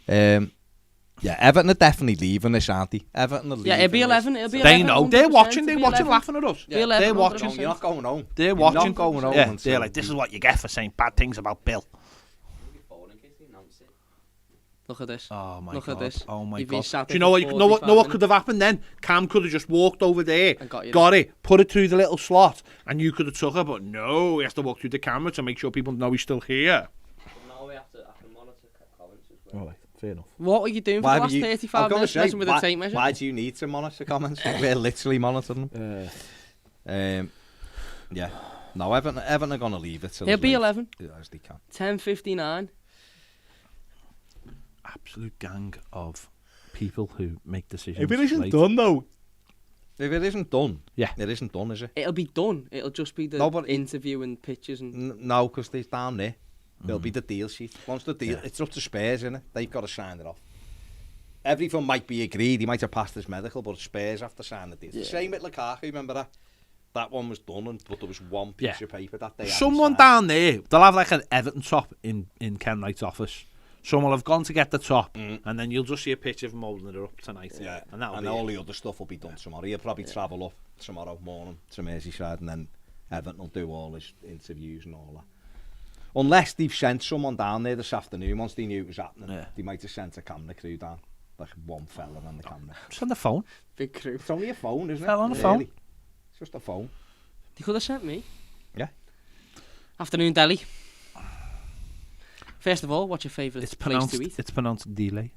Yeah, Everton are definitely leaving this, aren't they? Everton are leaving. Yeah, it'll be this. 11. It'll be They 11. know. They're 100%, watching. They're it'll be watching, 11. laughing at us. Be 11, They're watching. 100%. You're not going home. They're You're watching. not going home. Yeah, until- they're like, this is what you get for saying bad things about Bill. Look at this. Oh my Look god! at this. Oh my You've been god! sat Do there you know what? for You know what? 45 Could have happened then? Cam could have just walked over there, And got you got it, put it through the little slot, and you could have took it. But no, he has to walk through the camera to make sure people know he's still here. Now we have to monitor comments as well. All right, fair enough. What were you doing for Why the would last you- 35 I'm gonna minutes say, messing with why, a tape measure? Why do you need to monitor comments? We're literally monitoring them. Yeah. No, Everton are going to leave it. till He'll it's be late, 11. As they can. 10:59. Absolute gang of people who make decisions. If it isn't late. done, though. If it isn't done. Yeah. It isn't done, is it? It'll be done. It'll just be the No, but- interview and pictures and... No, because they're down there. There'll be the deal sheet. Once the deal, it's up to Spurs, isn't it? They've got to sign it off. Everything might be agreed. He might have passed his medical, but Spurs have to sign the deal. It's the same with Lukaku, remember that? That one was done, but there was one piece of paper that they Someone hadn't signed. down there, they'll have like an Everton top in Ken Wright's office. Someone will have gone to get the top, and then you'll just see a picture of him holding it up tonight. Yeah, and that'll be all it. the other stuff will be done tomorrow. He'll probably travel up tomorrow morning to Merseyside, and then Everton will do all his interviews and all that. Unless they've sent someone down there this afternoon, once they knew it was happening, they might have sent a camera crew down, like one fella on the camera. Just on the phone. Big crew. It's only a phone, isn't it? Fell on the phone. It's just a phone. They could have sent me. Yeah. Afternoon, Dele. First of all, what's your favourite It's place pronounced. to eat? It's pronounced Dele.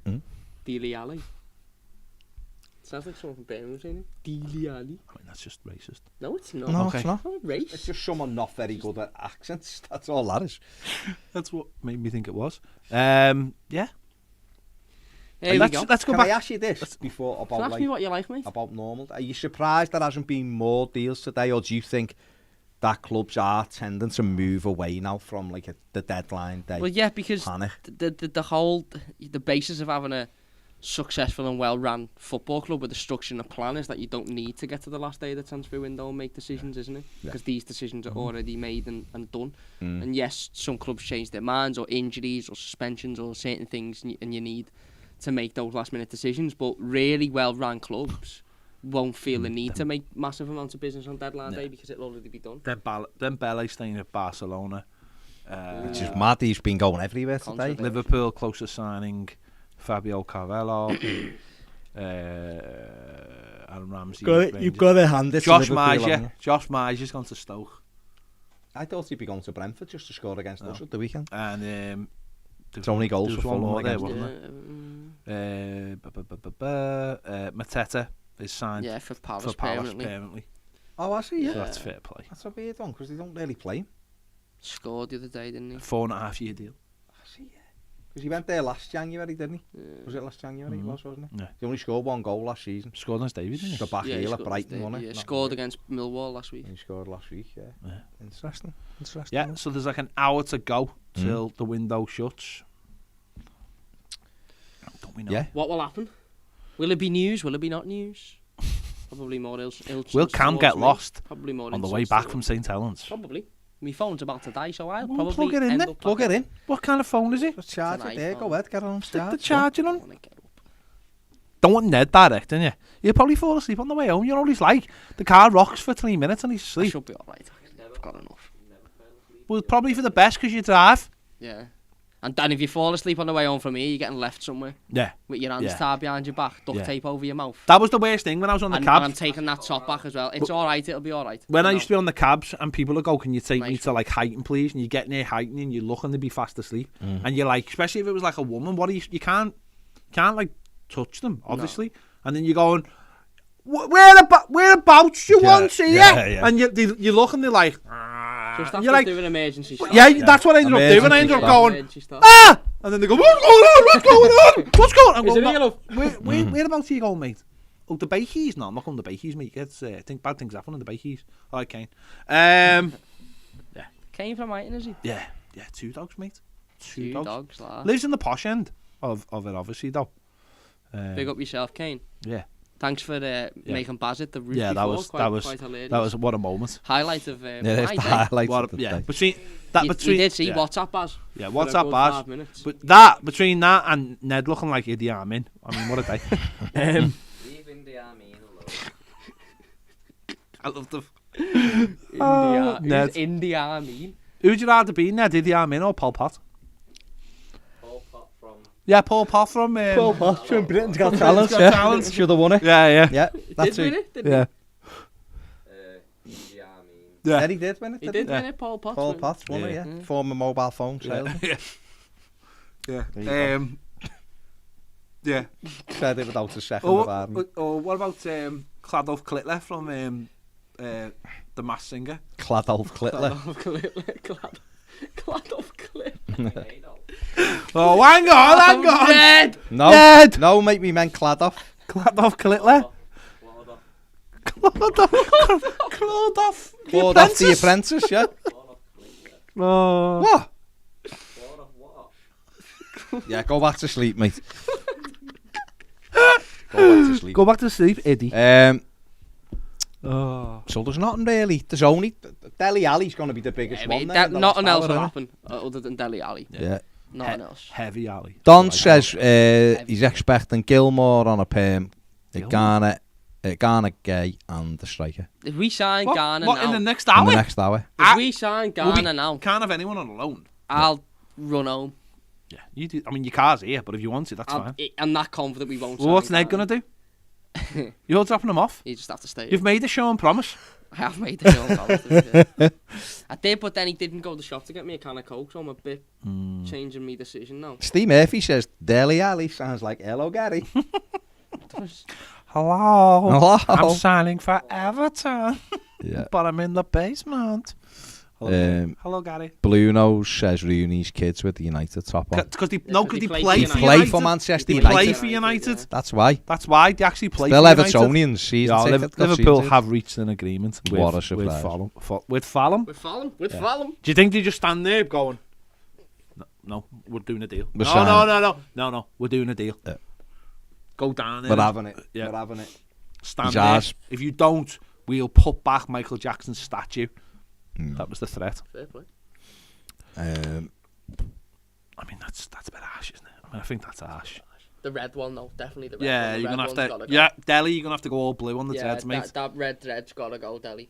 Dele Alli. Sounds like someone from Birmingham saying it. Dele Alli. I mean, that's just racist. No, it's not. No, Okay. it's not. Not race. It's just someone not very good at accents. That's all that is. That's what made me think it was. Yeah. There we let's go. let's go Can I back. ask you this before So about ask me what you like, mate. about normal? Are you surprised there hasn't been more deals today, or do you think that clubs are tending to move away now from like the deadline day? Well, yeah, because panic? the whole the basis of having a successful and well-run football club with a structure and a plan is that you don't need to get to the last day of the transfer window and make decisions, isn't it? Because these decisions are already made and done. And yes, some clubs change their minds, or injuries, or suspensions, or certain things, and you need to make those last-minute decisions. But really well-run clubs won't feel the need to make massive amounts of business on deadline day because it'll already be done. Then Bele staying at Barcelona. Which is mad. He's been going everywhere today. Contract. Liverpool closest signing Fabio Carvalho. Aaron Ramsey. Rangers. to hand it. Josh Maja. Josh Maja's gone to Stoke. I thought he'd be going to Brentford just to score against us at the weekend. And It's only goals there for was one Fulham more there, against wasn't there? Mateta is signed Yeah, for Palace, for Palace permanently. permanently. Oh, I see. So Yeah, that's fair play. that's a weird one because they don't really play him. Scored the other day, didn't he? 4.5 year deal. I see. Yeah, because he went there last January, didn't he? Was it last January? It was, wasn't it? Yeah. He only scored one goal last season. Scored against David, didn't The he? back he heel at scored Brighton, today, wasn't it? yeah, Not scored really. against Millwall last week. He scored last week. Yeah. Yeah. Interesting. Yeah, so there's like an hour to go till the window shuts. Don't we know? Yeah. What will happen? Will it be news? Will it be not news? Probably more insults. Will Cam towards get me. lost Probably more on the way insults back towards- from St Helens? Probably. My phone's about to die, so I'll Well, probably plug it in end then. up Plug it in. What kind of phone is it? Just charge It's it an there. iPhone. Go ahead. Get on Stick charge. the charger I on. wanna get up. Don't want Ned directing you. He'll probably fall asleep on the way home. You know what he's like. The car rocks for 3 minutes and he's I asleep. should be alright. I've got enough. Well, probably for the best because you drive. Yeah. And then if you fall asleep on the way home from here, you're getting left somewhere Yeah. with your hands Yeah. tied behind your back, duct Yeah. tape over your mouth. That was the worst thing when I was on the And cab. I'm taking that top back as well. It's alright, it'll be alright. When I used to be on the cabs and people would go, can you take me Nice to like Heighton, please? And you get near Heighton and you're looking to be fast asleep. And you're like, especially if it was like a woman, what do you can't like touch them, obviously. And then you're going, whereabouts you want to, yeah. And you look and they're like, Just and after you're like, doing emergency stuff. yeah, that's what I ended up doing. I ended up going, Emergency stuff. ah! And then they go, what's going on? What's going on? What's going on? I'm Is it going, real, love? whereabouts are you going, mate? Oh, the Bakeys? No, I'm not going to the Bakeys, mate. It's, I think bad things happen in the Bakeys. All right, Kane. Came from Heighton, is he? Yeah, 2 dogs, mate. Two dogs, lad. Lives in the posh end of it, obviously, though. Big up yourself, Kane. Yeah. Thanks for making Bazit the route Yeah, before. that Quite hilarious. was what a moment. Highlight of Yeah, my there's the day. highlights What of the yeah, day. between You did see yeah. WhatsApp Baz. Yeah, for a WhatsApp good Baz. 5 minutes. But between that and Ned looking like Idi Amin, I mean, what a day. Leaving the army alone. I love the. India. Ned. Who's India, I mean? Who'd you rather be, Ned, Idi Amin or Pol Pot? Paul Pot from. Yeah, Pol Pot from. Pol Pot from Britain's Got Britain's Talent. Got Yeah, Talent. should have won it. Yeah. Yeah, that's Did win it. it? Did Yeah. India army. Yeah. Yeah, he did win it. he didn't did win it, Paul Potts. Paul Potts won it, yeah. Former mobile phone salesman. Yeah. There you Yeah. Said it without a second of army. What about Cladolf Clitler from The Masked Singer? Cladolf Clitler. Clad off clip. Oh, hang on! Ned! No, Ned! no, mate, we meant Cladolf. Cladolf Clitler? Cladolf. Clawed off the apprentice, yeah. Oh. What? Yeah, go back to sleep, mate. Go back to sleep. Go back to sleep, Eddie. So there's nothing really. There's only Dele Alli's going to be the biggest one. Then, Nothing else will isn't it? happen other than Dele Alli. Yeah. Nothing else. Heavy alley. Don says he's expecting Gilmore on a perm, Ghana, Gay, and the striker If we sign Ghana What, now, in the next in hour? the next hour. if we sign Ghana now, Can't have anyone on a loan. I'll run home. Yeah, you do. I mean, your car's here, but if you want it, that's fine. I'm that confident we won't. Well, what's sign Ned Ghana. going to do? You're dropping him off? You just have to stay. You've made a show and promise. I have made the show. I did, but then he didn't go to the shop to get me a can of Coke, so I'm a bit changing my decision now. Steve Murphy says Dele Alli sounds like hello, Gary. Hello. Hello. I'm signing for Everton, Yeah. but I'm in the basement. Hello, Gary. Blue Nose says Rooney's kids with the United top on. Because they Because he play plays for for Play United. for Manchester They United. play for United. That's why. That's why they actually play Still for United. Evertonians. Season Yeah, ticket, got Liverpool season have reached an agreement What a with surprise. Fulham. With Fulham? With Fulham. Do you think they just stand there going, no, we're doing a deal? We're No, we're doing a deal. Yeah. Go down there. We're having it. Yeah. We're having it. Stand He's there. ours. If you don't, we'll put back Michael Jackson's statue. That was the threat. Fair play. I mean, that's a bit harsh, isn't it? I mean, I think that's harsh. The red one, though. Definitely the red Yeah, one. you're gonna Red have one's to. gotta Yeah, Delhi, you're gonna have to go all blue on the go. dreads, mate. That red thread's gotta go, Delhi.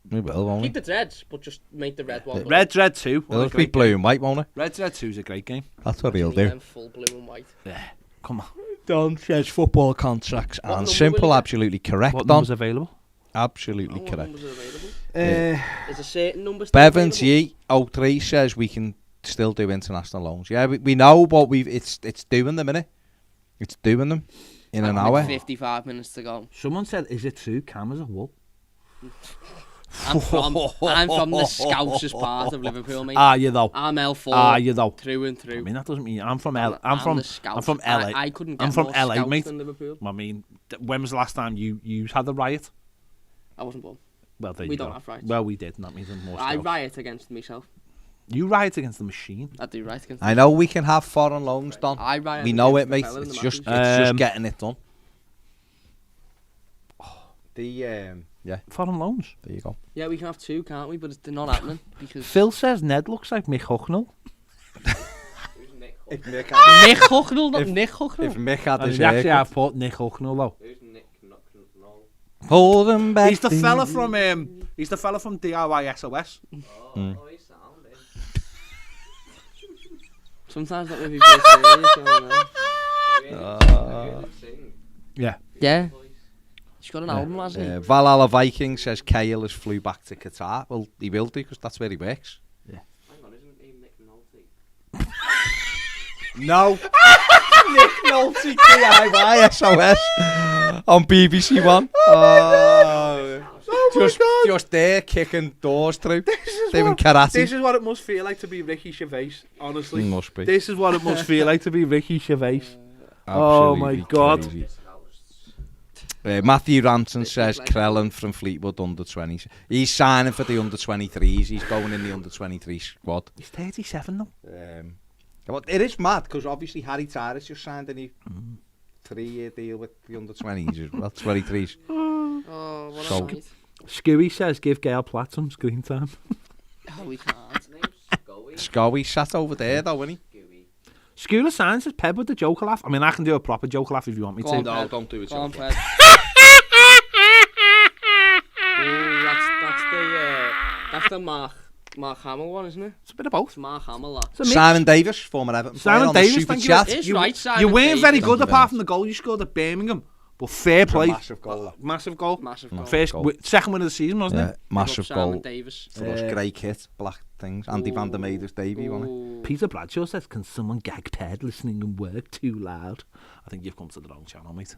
We will, won't we? Keep the dreads, but just make the red one. blue. Red Dread 2. It'll be blue and white, won't it? Red Dread 2 is a great game. That's what he'll Leave do. them full blue and white. Yeah, come on. Don says football contracts What and number simple, will he get? absolutely correct. What Don, numbers available? absolutely What correct. numbers are available? Uh, Is a certain number still Bevins available? Ye03 says we can still do international loans. Yeah, we know, but it's doing them, innit? It's doing them in an With hour. 55 minutes to go. Someone said, is it true cameras are wool? I'm from the Scousers part of Liverpool, mate. Are you though? I'm L4 Are you though? through and I through. mean, that doesn't mean I'm from L. I'm the from Scouts. LA. I couldn't get I'm from more LA, Scouts mate. than Liverpool. I mean, when was the last time you had a riot? I wasn't born. Well, there We you don't go. have riots. Well, we did. And that means there's more I stuff. riot against myself. You riot against the machine. I do riot against I know we can have foreign loans, Don. I riot We know it, against the mate. fella in It's the just Matthews. getting it done. Yeah, Foreign loans. there you go. Yeah, we can have two, can't we? But they're not happening because Phil says Ned looks like Mick Hucknall. Who's Nick? If Mick Nick Hucknall, not if- Nick Hucknall. had And his he actually haircut, have put Nick Hucknall though. Who's Nick? No. hold him back. He's the fella from DIY SOS. Oh, he's sound. Sometimes that maybe feels serious. Yeah. Yeah. She's got an album, hasn't he? Valhalla Viking says Cahill has flew back to Qatar. Well, he will do because that's where he works. Hang on, isn't he Nick Nolte? No. Nick Nolte, KIYSOS on BBC One. Just there kicking doors through. Doing karate. This is what it must feel like to be Ricky Gervais, honestly. Must be. This is what it must feel like to be Ricky Gervais. Oh my God. Crazy. Mathew Ranson says Krellin from Fleetwood under-20s. He's signing for the under-23s. He's going in the under-23 squad. He's 37 though. Well, it is mad because obviously Harry Tyrus just signed a 3-year deal with the under-20s as well, 23s. Oh, what a night. Skewy says give Gail Platt some screen time. Oh, we can't. Scowie sat over there though, isn't he? Schooler signs says Peb with the Joker laugh. I mean, I can do a proper Joker laugh if you want me Go to. on, No, Ped. don't do it. Go on, so Ped. That's the Mark Hamill one, isn't it? It's a bit of both. It's Mark Hamill, that. It's a mix. Simon Davis, former Everton player, Simon on the Davis, Super thank you. Chat. It is You- right, Simon You weren't Davis. very Thank good you apart very from the goal you scored at Birmingham. But fair play. Massive goal. That. Massive goal. Massive goal. First, goal. second win of the season, wasn't Yeah, it? massive Simon goal Davis. for us. Grey kit, black things. Andy van der Meijden's debut, wasn't it? Ooh. Peter Bradshaw says, can someone gag Ped listening and work too loud? I think you've come to the wrong channel, mate.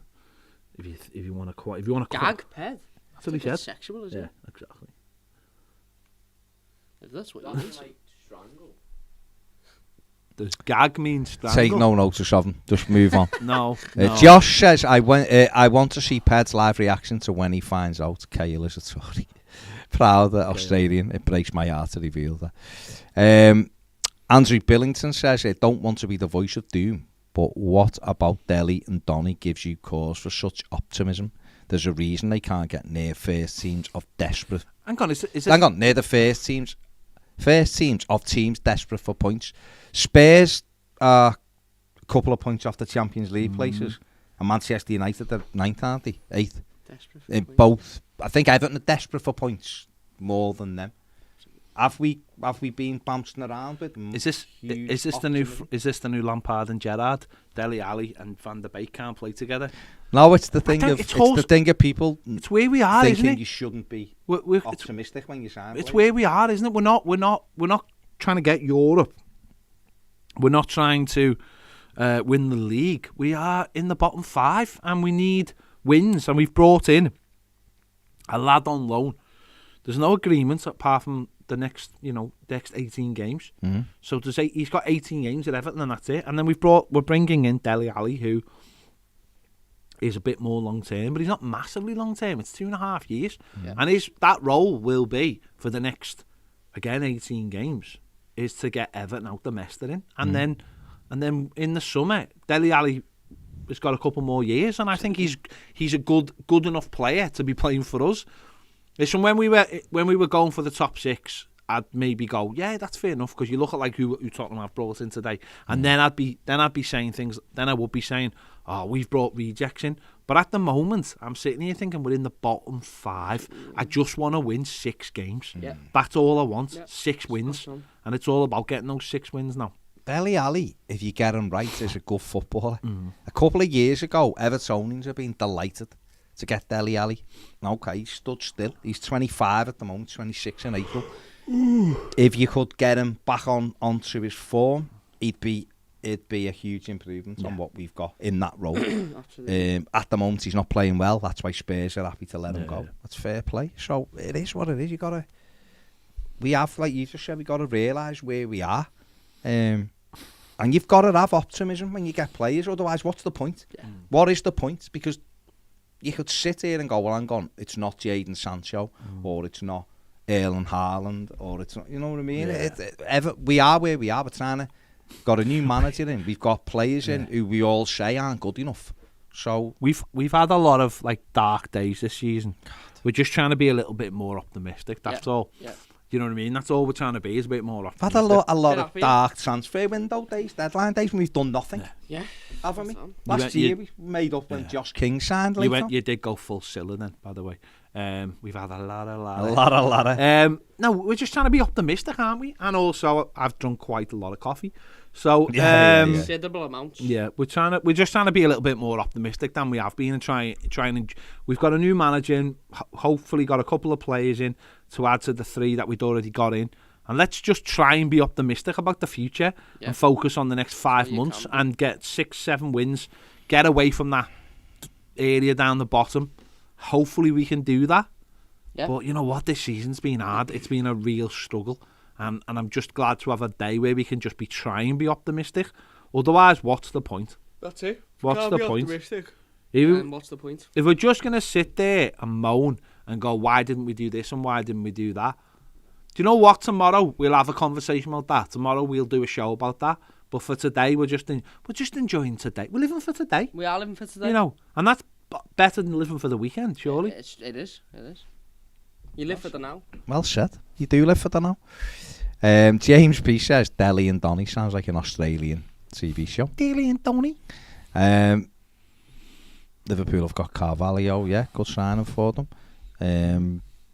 If you want to Gag Ped. That's what he It's said. sexual, is Yeah, it? exactly. If that's what you That's mean. like strangle. Does gag mean strangle? Take no notice of him. Just move on. No. Josh says, I want to see Ped's live reaction to when he finds out Cahill is a Tory. Proud Australian. It breaks my heart to reveal that. Andrew Billington says, I don't want to be the voice of doom, but what about Dele and Donny gives you cause for such optimism? There's a reason they can't get near first teams of desperate... Hang on, is it Hang on, near the first teams of teams desperate for points. Spurs are a couple of points off the Champions League places, and Manchester United are 9th, aren't they? 8th. Desperate for In points. both. I think Everton are desperate for points more than them. Have we been bouncing around with? Is this the new Lampard and Gerrard? Dele Alli and Van der Beek can't play together. No, it's the thing don't- of it's the thing of people It's where we are, thinking isn't you it? shouldn't be It's optimistic when you sign. it's players. where we are, isn't it? We're not trying to get Europe. We're not trying to win the league. We are in the bottom 5, and we need wins. And we've brought in a lad on loan. There's no agreement apart from the next 18 games. Mhm. So to say he's got 18 games at Everton and that's it. And then we're bringing in Dele Alli, who is a bit more long term, but he's not massively long term. It's 2.5 years, Yeah. and that role will be for the next 18 games is to get Everton out the mess they're in, and then in the summer, Dele Alli has got a couple more years, and I think he's a good enough player to be playing for us. Listen, when we were going for the top 6, I'd maybe go, yeah, that's fair enough, because you look at like who Tottenham have brought in today, and then I'd be saying things. Then I would be saying, oh, we've brought rejects in. But at the moment, I'm sitting here thinking we're in the bottom 5. I just want to win 6 games. Yeah. That's all I want. Yeah. 6 wins, Spot on. and it's all about getting those 6 wins now. Dele Alli, if you get him right, is a good footballer. A couple of years ago, Evertonians have been delighted to get Dele Alli. Okay, he stood still. He's 25 at the moment, 26 in April. If you could get him back onto his form, it'd be a huge improvement on what we've got in that role. Absolutely. At the moment, he's not playing well. That's why Spurs are happy to let him go. Yeah. That's fair play. So it is what it is. We have, like you just said, we got to realise where we are. And you've got to have optimism when you get players. Otherwise, what's the point? Yeah. What is the point? Because you could sit here and go, well, hang on, it's not Jadon Sancho, or it's not Erling Haaland, or it's not, you know what I mean? Yeah. We are where we are. We're trying to got a new manager in. We've got players in who we all say aren't good enough. So We've had a lot of like dark days this season. We're just trying to be a little bit more optimistic. That's all. Yeah. You know what I mean? That's all we're trying to be, is a bit more I've optimistic. had a lot Bit of happy. dark transfer window days, deadline days, when we've done nothing, Yeah. haven't we? That's on. Last went- year you- we made up when Yeah. Josh King signed later. You did go full Silla then, by the way. We've had a lot A lot of. no, we're just trying to be optimistic, aren't we? And also, I've drunk quite a lot of coffee, so Yeah. Considerable amounts. yeah, we're just trying to be a little bit more optimistic than we have been, and we've got a new manager in, hopefully got a couple of players in to add to the 3 that we'd already got in, and let's just try and be optimistic about the future and focus on the next 5 months and get 6-7 wins, get away from that area down the bottom. Hopefully we can do that. Yeah. But you know what, this season's been hard. It's been a real struggle, and I'm just glad to have a day where we can just try and be optimistic. Otherwise, what's the point? That's it. What's the point? Optimistic. If, What's the point? if we're just going to sit there and moan and go, why didn't we do this and why didn't we do that? Do you know what? Tomorrow we'll have a conversation about that. Tomorrow we'll do a show about that. But for today, we're just enjoying today. We're living for today. We are living for today. You know, and that's better than living for the weekend, surely. It is. You live for the now. Well said. You do live for the now. James P says Dele and Donny sounds like an Australian TV show. Dele and Donny. Liverpool have got Carvalho, yeah, good signing for them.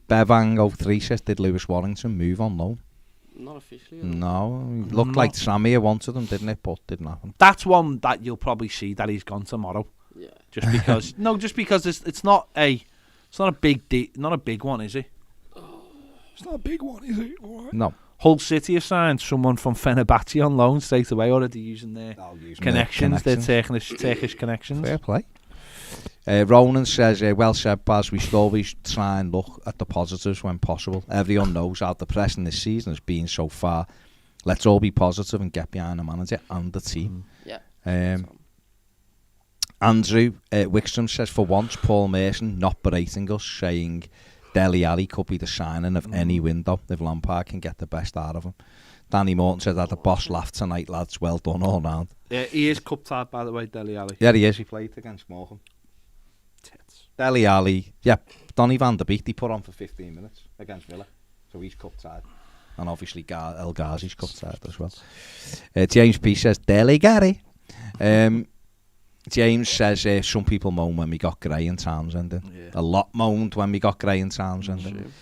Bevang03 says, did Lewis Warrington move on loan? Not officially. No, it looked like Samir wanted him, didn't it? But didn't happen. That's one that you'll probably see that he's gone tomorrow. Yeah. Just because, just because it's not a big one, is it? It's not a big one, is it? All right. No. Hull City have signed someone from Fenerbahce on loan straight away, already using their connections, their Turkish connections. Fair play. Ronan says, well said, Baz, we should always try and look at the positives when possible. Everyone knows how depressing this season has been so far. Let's all be positive and get behind the manager and the team. Yeah. Andrew Wickstrom says, for once, Paul Mason not berating us, saying Dele Alli could be the signing of any window if Lampard can get the best out of him. Danny Morton said that the boss laughed tonight, lads. Well done all round. Yeah, he is cup tied, by the way, Dele Alli. Yeah, he is. He played against Morecambe. Dele Alli, yeah, Donny van der Beek, he put on for 15 minutes against Villa, so he's cup tied. And obviously El Ghazi's cup tied as well. James P says, Dele Gary. James says, some people moan when we got Gray and Townsend in. Yeah. A lot moaned when we got Gray and Townsend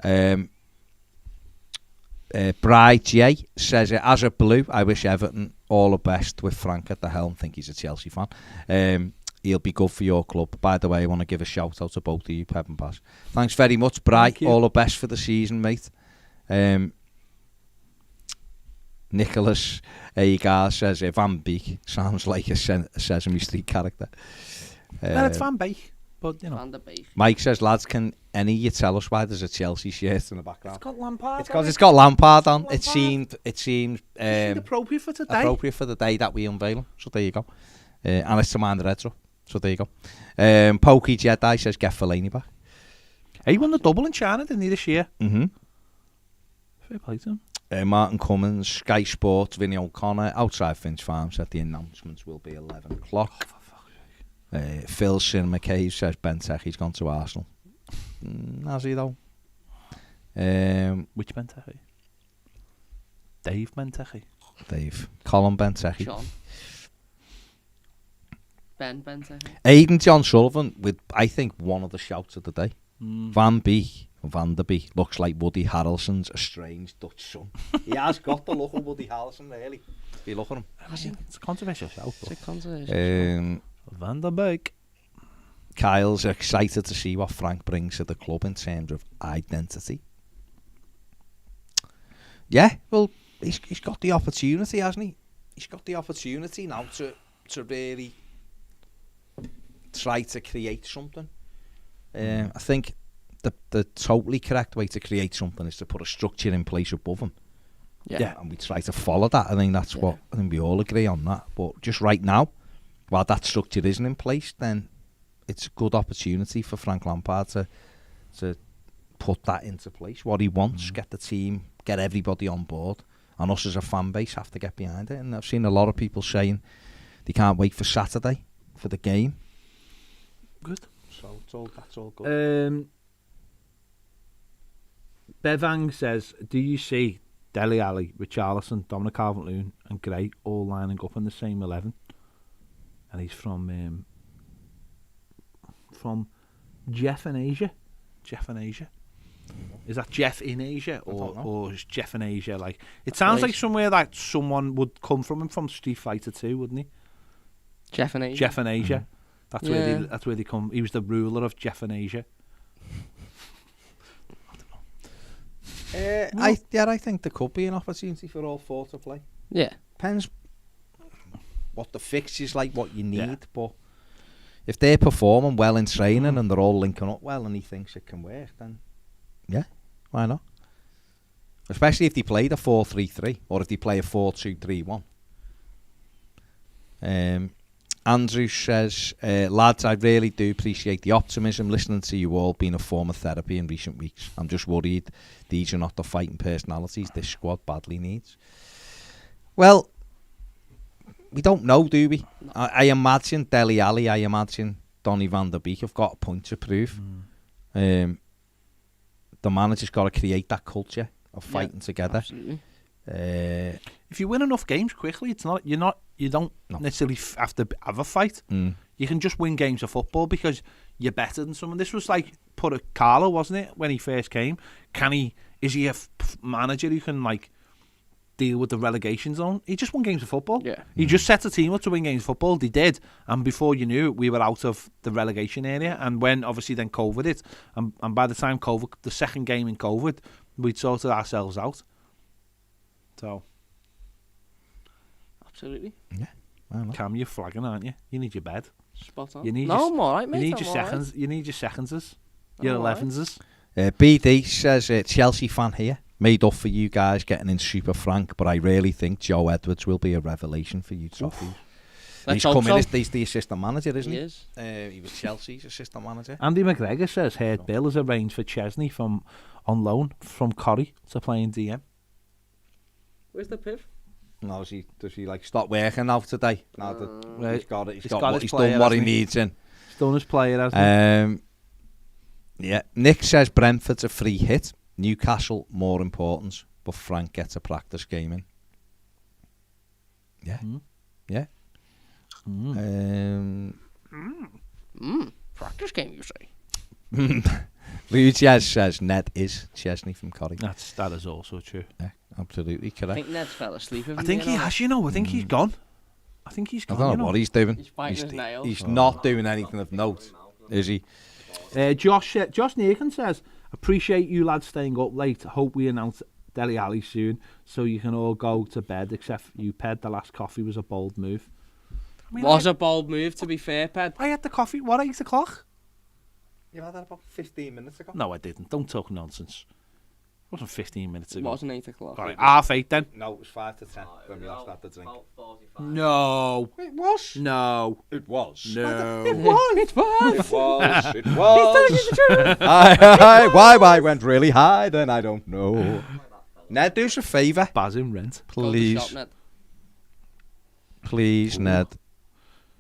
in. Bright J says, as a Blue, I wish Everton all the best with Frank at the helm. I think he's a Chelsea fan. He'll be good for your club. By the way, I want to give a shout out to both of you, Pep and Baz. Thanks very much, Bright. All the best for the season, mate. Nicholas Agar says, Van Beek sounds like a Sesame Street character. Well, it's Van Beek, but you know. Van der Beek. Mike says, lads, can any of you tell us why there's a Chelsea shirt in the background? It's got Lampard. It's because it's got Lampard on. It seemed appropriate for today. Appropriate for the day that we unveil him. So there you go. And it's to mind the retro. So there you go. Pokey Jedi says, get Fellaini back. He won the double in China, didn't he, this year? Mm-hmm. Fair play to him. Martin Cummins, Sky Sports, Vinny O'Connor, outside Finch Farm said the announcements will be 11 o'clock. Phil Sin McCabe says Benteke's gone to Arsenal. Has he though? Which Benteke? Dave Benteke. Dave. Colin Benteke. Sean. Ben Benteke. Aidan John Sullivan with, I think, one of the shouts of the day. Van der Beek looks like Woody Harrelson's estranged Dutch son. He has got the look of Woody Harrelson, really. If you look at him. It's a controversial shout. It's a controversial Van der Beek. Kyle's excited to see what Frank brings to the club in terms of identity. Yeah, well, he's got the opportunity, hasn't he? He's got the opportunity now to really try to create something. I think the totally correct way to create something is to put a structure in place above him. Yeah. And we try to follow that. I think that's what I think we all agree on that. But just right now, while that structure isn't in place, then it's a good opportunity for Frank Lampard to put that into place. What he wants, get the team, get everybody on board, and us as a fan base have to get behind it. And I've seen a lot of people saying they can't wait for Saturday for the game. Good. So that's all good. Bevang says, do you see Dele Alli, Richarlison, Dominic Calvert-Lewin and Gray all lining up in the same 11? And he's from Jeff in Asia. Jeff in Asia. Is that Jeff in Asia don't know. or is Jeff in Asia like? It sounds like somewhere that someone would come from him from Street Fighter 2, wouldn't he? Jeff in Asia. Jeff in Asia. That's Yeah. where they come. He was the ruler of Jeff in Asia. I think there could be an opportunity for all four to play. Yeah. Depends what the fixture's like, what you need. Yeah. But if they're performing well in training and they're all linking up well and he thinks it can work, then yeah, why not? Especially if they play the 4-3-3 or if they play a 4-2-3-1. Andrew says, lads, I really do appreciate the optimism. Listening to you all being a form of therapy in recent weeks. I'm just worried these are not the fighting personalities this squad badly needs. Well, we don't know, do we? I imagine Dele Alli, I imagine Donny van der Beek have got a point to prove. The manager's got to create that culture of fighting together. Absolutely. If you win enough games quickly, you don't necessarily have to have a fight. You can just win games of football because you're better than someone. This was like Carlo, wasn't it, when he first came? Is he a manager who can like deal with the relegation zone? He just won games of football. Yeah. He just set the team up to win games of football. They did, and before you knew it, we were out of the relegation area. And when obviously then COVID hit, and by the time the second game in COVID, we'd sorted ourselves out. So. Absolutely. Yeah. Cam, you're flagging, aren't you? You need your bed. Spot on. You need no, your, I'm alright, mate. You need I'm your alright. seconds. You need your secondses. Your I'm alright. 11s. BD says, Chelsea fan here. Made up for you guys getting in super frank, but I really think Joe Edwards will be a revelation for you trophies. He's Let's hope come in so. as the assistant manager, isn't He he? is. He was Chelsea's assistant manager. Andy McGregor says heard Bill has arranged for Chesney on loan from Corrie to play in DM. Where's the piv? No, does he like stop working now today? Now that he's got it, he's got his he's player, done what he hasn't he? needs in. He's done his player, hasn't he? Yeah, Nick says Brentford's a free hit. Newcastle more important, but Frank gets a practice game in. Yeah, yeah. Practice game, you say? Lucius says Ned is Chesney from Corrie. That is also true. Yeah, absolutely I correct. think Ned's fell asleep. I think he has, you know. I think he's gone. I think he's I gone. don't know what he's doing. He's biting his nails. He's not doing anything of note, is he? Josh Nakin says, appreciate you lads staying up late. Hope we announce Dele Alli soon so you can all go to bed except for you, Ped. The last coffee was a bold move. I mean, Was a bold move, to be fair, Ped. I had the coffee, 8 o'clock? You had that about 15 minutes ago. No, I didn't. Don't talk nonsense. It wasn't 15 minutes It ago. wasn't 8 o'clock. All right, 8:30 then. No, it was 5 to 10 when we last had the drink. About 45. No. It was. No. It was. No. It was. It was. It was. It was. Why went really high then? I don't know. Ned, do us a favour. Baz in rent. Go to the Please. shop, Ned. Please, Ned.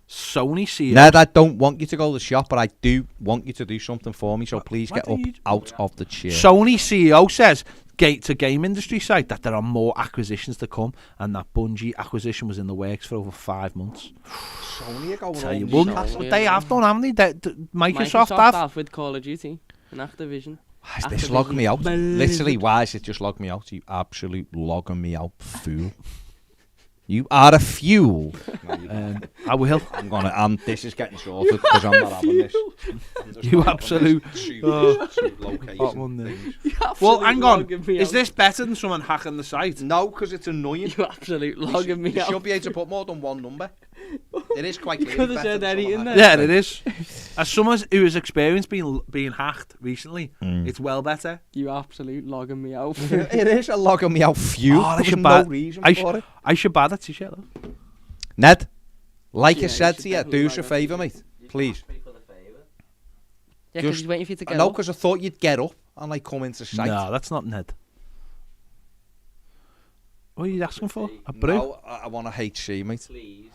Sony CEO. Ned, I don't want you to go to the shop, but I do want you to do something for me, so please why get up don't you- out of the chair. Sony CEO says to game industry site that there are more acquisitions to come and that Bungie acquisition was in the works for over 5 months. Sony are going Tell you, on well, Sony, that's what yeah. they have done, haven't they? Microsoft have. have with Call of Duty and Activision. Why is this logging me out? Literally, why is it just logging me out? You absolute logging me out fool. You are a fuel. I will. This is getting sorted because I'm not having this. You absolute. location. one there. You Well, absolute hang on. logging me Is out. this better than someone hacking the site? No, because it's annoying. You absolute logging me You out. should be able to put more than one number. It is quite clear. could have said anything there. Yeah, it is. As someone who has experienced being hacked recently, it's well better. You absolute logging me out. It is a logging me out fuel. Oh, There's should no buy- reason I for it. I should buy that t-shirt though. Ned, like Yeah, I said you to you, should do us a definitely favour, mate. Please. Pay for the favour. Yeah, because Just- he's waiting for you to get No, up. because I thought you'd get up and like come into sight. No, that's not Ned. What are you asking for? A brew? No, I want a HC, mate. Please.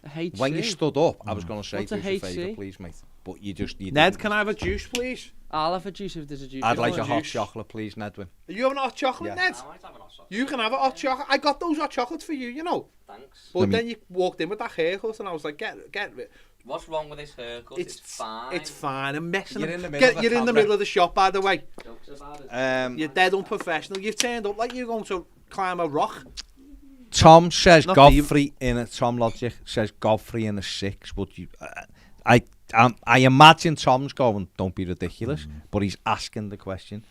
A HC. When you stood up, I was going to say What's do a us a favour, HC? please, mate. But you just... You Ned, didn't. can I have a juice, please? I'll have a juice if there's a juice. I'd like Come a on. hot chocolate, please, Nedwin. Are you having a hot chocolate, Yeah. Ned? I might have an hot You can have a hot chocolate. I got those hot chocolates for you, you know. Thanks. But Let me- then you walked in with that haircut and I was like, get rid. What's wrong with his haircut? It's fine. It's fine. I'm messing. You're in the middle of a You're in the middle of the shop, by the way. Jokes about it. You're dead unprofessional. You've turned up like you're going to climb a rock. Tom says Not Godfrey in a Tom Logic says Godfrey in a 6. Would you? I imagine Tom's going. Don't be ridiculous, but he's asking the question.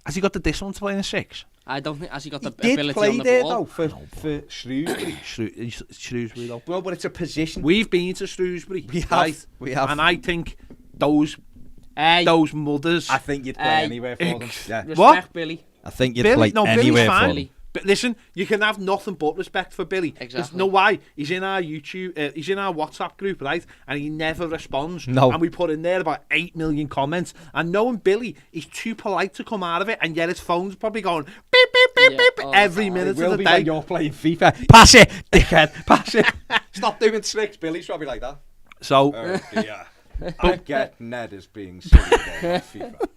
Has he got the discipline to play in a 6? I don't think. Has he got the He did ability play on the there ball? though for Shrewsbury. Shrewsbury though. Well, but it's a position. We've been to Shrewsbury. We have. Right? We have. And I think those mothers. I think you'd play anywhere for them. Yeah. Respect What? Billy. I think you'd Billy- play no, Billy's anywhere fine. for them. But listen, you can have nothing but respect for Billy. There's Exactly. no why. He's in our YouTube, he's in our WhatsApp group, right? And he never responds. No. And we put in there about 8 million comments. And knowing Billy, he's too polite to come out of it. And yet his phone's probably going beep, beep, beep, Yeah, beep all every the time. minute It will of the be day. when you're playing FIFA. Pass it, dickhead. Pass it. Stop doing tricks. Billy's probably like that. So, Oh dear. I get Ned as being silly there on FIFA.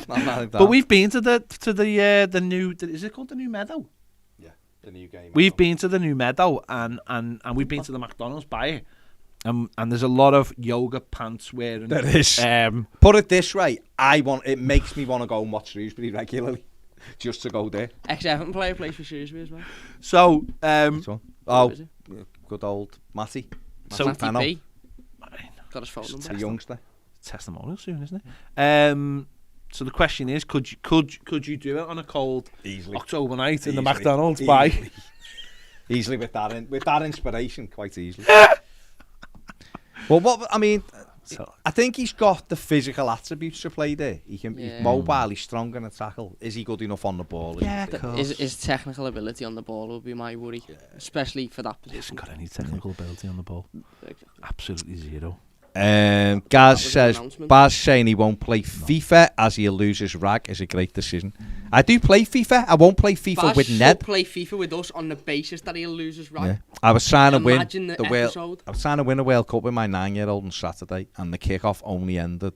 Not like that. but we've been to the new, is it called the new meadow? The new game. We've been to the new meadow and we've been to the McDonald's by it. And there's a lot of yoga pants wearing. There is. Um, Put it this way, it makes me want to go and watch Shrewsbury regularly, just to go there. Ex-Everton player plays for Shrewsbury as well. so, Who is it? Good old Matty. So- Matthew Pano, P. Got his phone the number. youngster. testimonial soon, isn't it? So the question is, could you do it on a cold Easily. October night in the Easily. McDonald's by? Easily with that inspiration, quite easily. Well, what I mean, So, I think he's got the physical attributes to play there. He's Yeah. mobile, he's strong in a tackle. Is he good enough on the ball? yeah, of course. His technical ability on the ball will be my worry, especially for that He hasn't position. got any technical ability on the ball. Absolutely zero. Gaz was an says, announcement. Baz saying he won't play FIFA as he'll lose his rag is a great decision. I do play FIFA. I won't play FIFA Bash with should Ned. play FIFA with us on the basis that he'll lose his right. Yeah. I was trying to win Imagine the World. episode. I was trying to win a World Cup with my 9-year-old on Saturday, and the kick-off only ended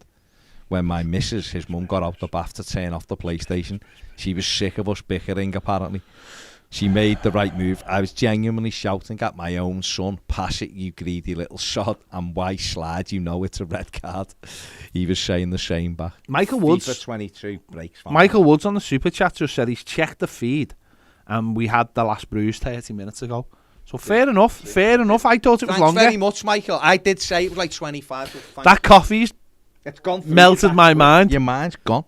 when my missus, his mum, got out the bath to turn off the PlayStation. She was sick of us bickering, apparently. She made the right move. I was genuinely shouting at my own son, "Pass it, you greedy little sod, and why slide? You know it's a red card." He was saying the same back. Michael FIFA Woods. 22 breaks. Michael Woods on the super chat just said he's checked the feed, and we had the last bruise 30 minutes ago. So fair enough. Fair enough. I thought it was Thanks longer. very much, Michael. I did say it was like 25. But thanks. That coffee's It's gone through melted your my back, mind. Your mind's gone.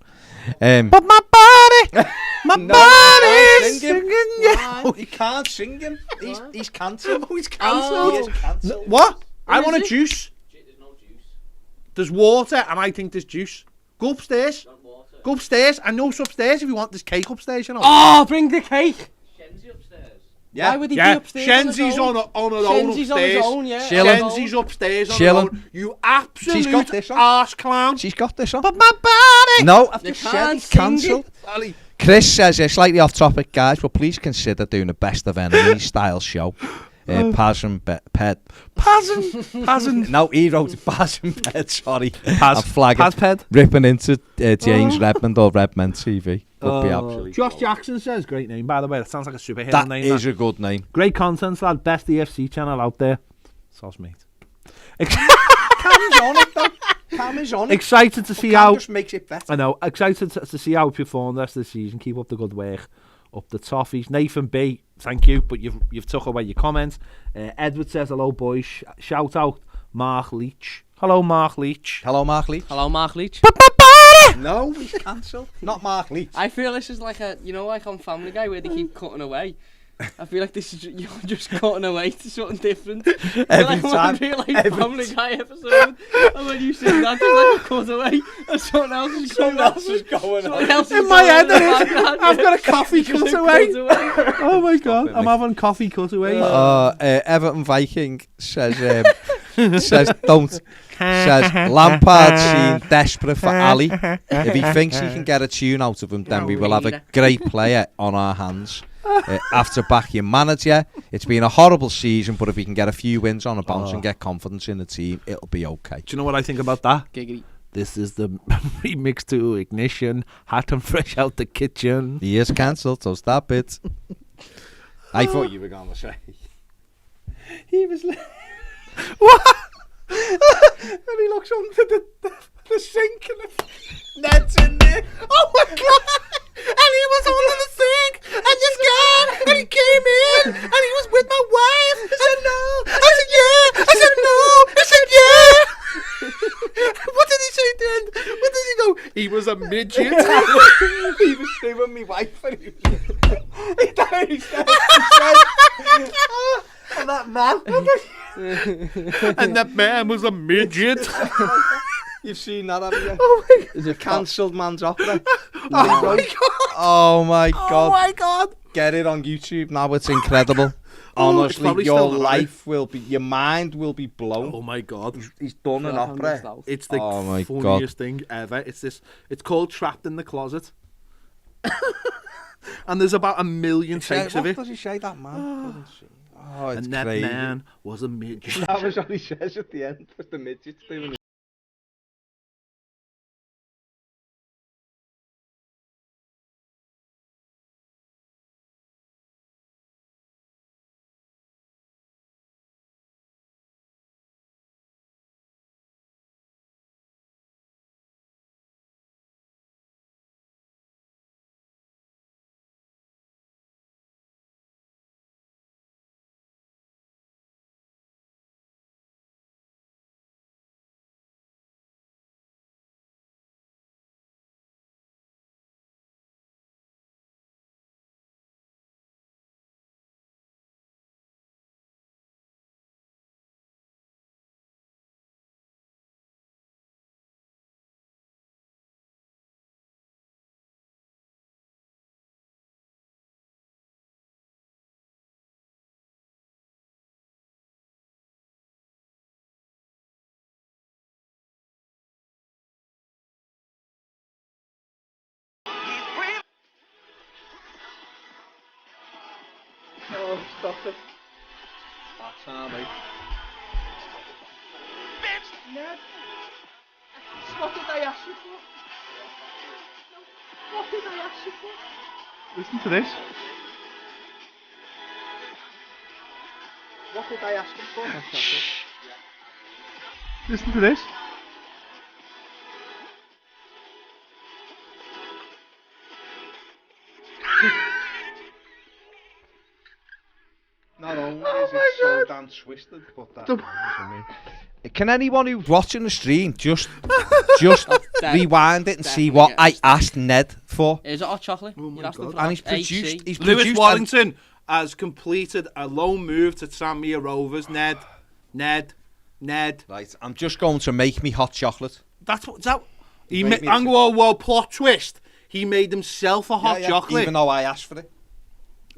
But my body, my No, body's sing him. singing. Yeah. He can't sing him. He's cancelled. Oh, he's He cancelled. is cancelled. What? I is want a it? juice. There's no juice. There's water, and I think there's juice. Go upstairs. Not water. Go upstairs. I know it's upstairs if you want. There's cake upstairs, you know. Oh, bring the cake! Shenzi upstairs. Yeah. Why would he yeah, be upstairs? Shenzi's on her own Shenzi's on his upstairs. own, yeah. Chilling. Shenzi's upstairs on her Chilling. own. You absolute She's got this on. arse clown. She's got this on. But my body. No, I've You just said can't he's sing cancelled. Ali. Chris says, slightly off topic, guys, but please consider doing a best of enemies style show. Paz and Ped. Pazin. No, he wrote Paz and Ped, sorry. Paz. I'm flagging. Pazped. Ripping into James Redmond or Redmond TV. Would be absolutely. Josh Jackson says, great name, by the way. That sounds like a superhero That name. is a good name. Great content, lad. Best EFC channel out there. Sauce mate. Cam's on it, though. Cam is on it. Excited to see Cam how. just makes it better. I know. Excited to see how we perform the rest of the season. Keep up the good work. Up the Toffees. Nathan B, thank you, but you've took away your comments. Edward says, hello, boys. Shout out Mark Leach. Hello, Mark Leach. Hello, Mark Leach. Hello, Mark Leach. No, he's cancelled. Not Mark Leach. I feel this is like like on Family Guy where they keep cutting away. I feel like this is you're just cutting away to something different. Every like time. One real like Every Family Guy episode, and when you see that, there's like a cut away, and something else is going on. Something else is In my going head, on in the background, I've yeah. got a coffee Just a cutaway. cutaway. Oh my god, it, I'm mate. having coffee cutaway. Everton Viking says, says Lampard seemed desperate for Ali. If he thinks he can get a tune out of him, then we will have a great player on our hands. After back your manager, it's been a horrible season, but if he can get a few wins on a bounce and get confidence in the team, it'll be okay. Do you know what I think about that? Giggity. This is the remix to Ignition, hot and fresh out the kitchen. He is cancelled, so stop it. I thought you were going to say. He was like, what? And he looks under the sink and the net's in there. Oh my God! And he was under the sink, and this guy, and he came in, and he was with my wife. I said no. I said yeah. I said no. I said yeah. What did he say then? What did he go? He was a midget. He was doing me wife and he said, and that man. And that man was a midget. You've seen that, haven't you? Oh my God. Is it cancelled man's opera? Oh my God. Oh my God. Oh my God. Get it on YouTube now, it's incredible. Honestly, probably your still not life will be, your mind will be blown. Oh my God. He's done an opera. It's the Oh my funniest thing ever. It's called Trapped in the Closet. And there's about 1 million takes of What it. does he say, that man? Doesn't see. Oh, it's And that crazy. man was a midget. That was what he says at the end, was the midgets doing it. Oh, stop it. That's how, mate. Ned! What did I ask you for? What did I ask you for? Listen to this. What did I ask him for? Listen to this. Not only is it so damn twisted, but that can anyone who's watching the stream just rewind it and see what I asked Ned for? Is it hot chocolate? Oh my You asked him God. for And hot- he's AC. Lewis produced Warrington has completed a loan move to Tranmere Rovers. Ned. Right, I'm just going to make me hot chocolate. That's what that. He Make made me- Anglo plot twist. He made himself a hot chocolate. Even though I asked for it.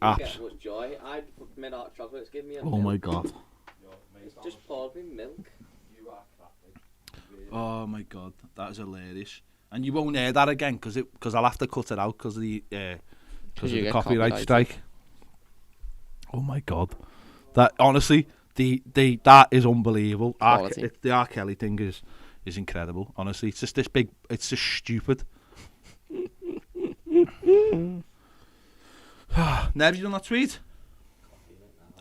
Apps. Get much joy. I made hot chocolates. Give me a Oh milk. my God. Just poured me milk. Oh my God. That is hilarious. And you won't hear that again because I'll have to cut it out because of the you get copyright copyrighted. strike. Oh my God. That honestly, that is unbelievable. Quality. The R. Kelly thing is incredible. Honestly, it's just this big. It's just stupid. Nev, you done that tweet?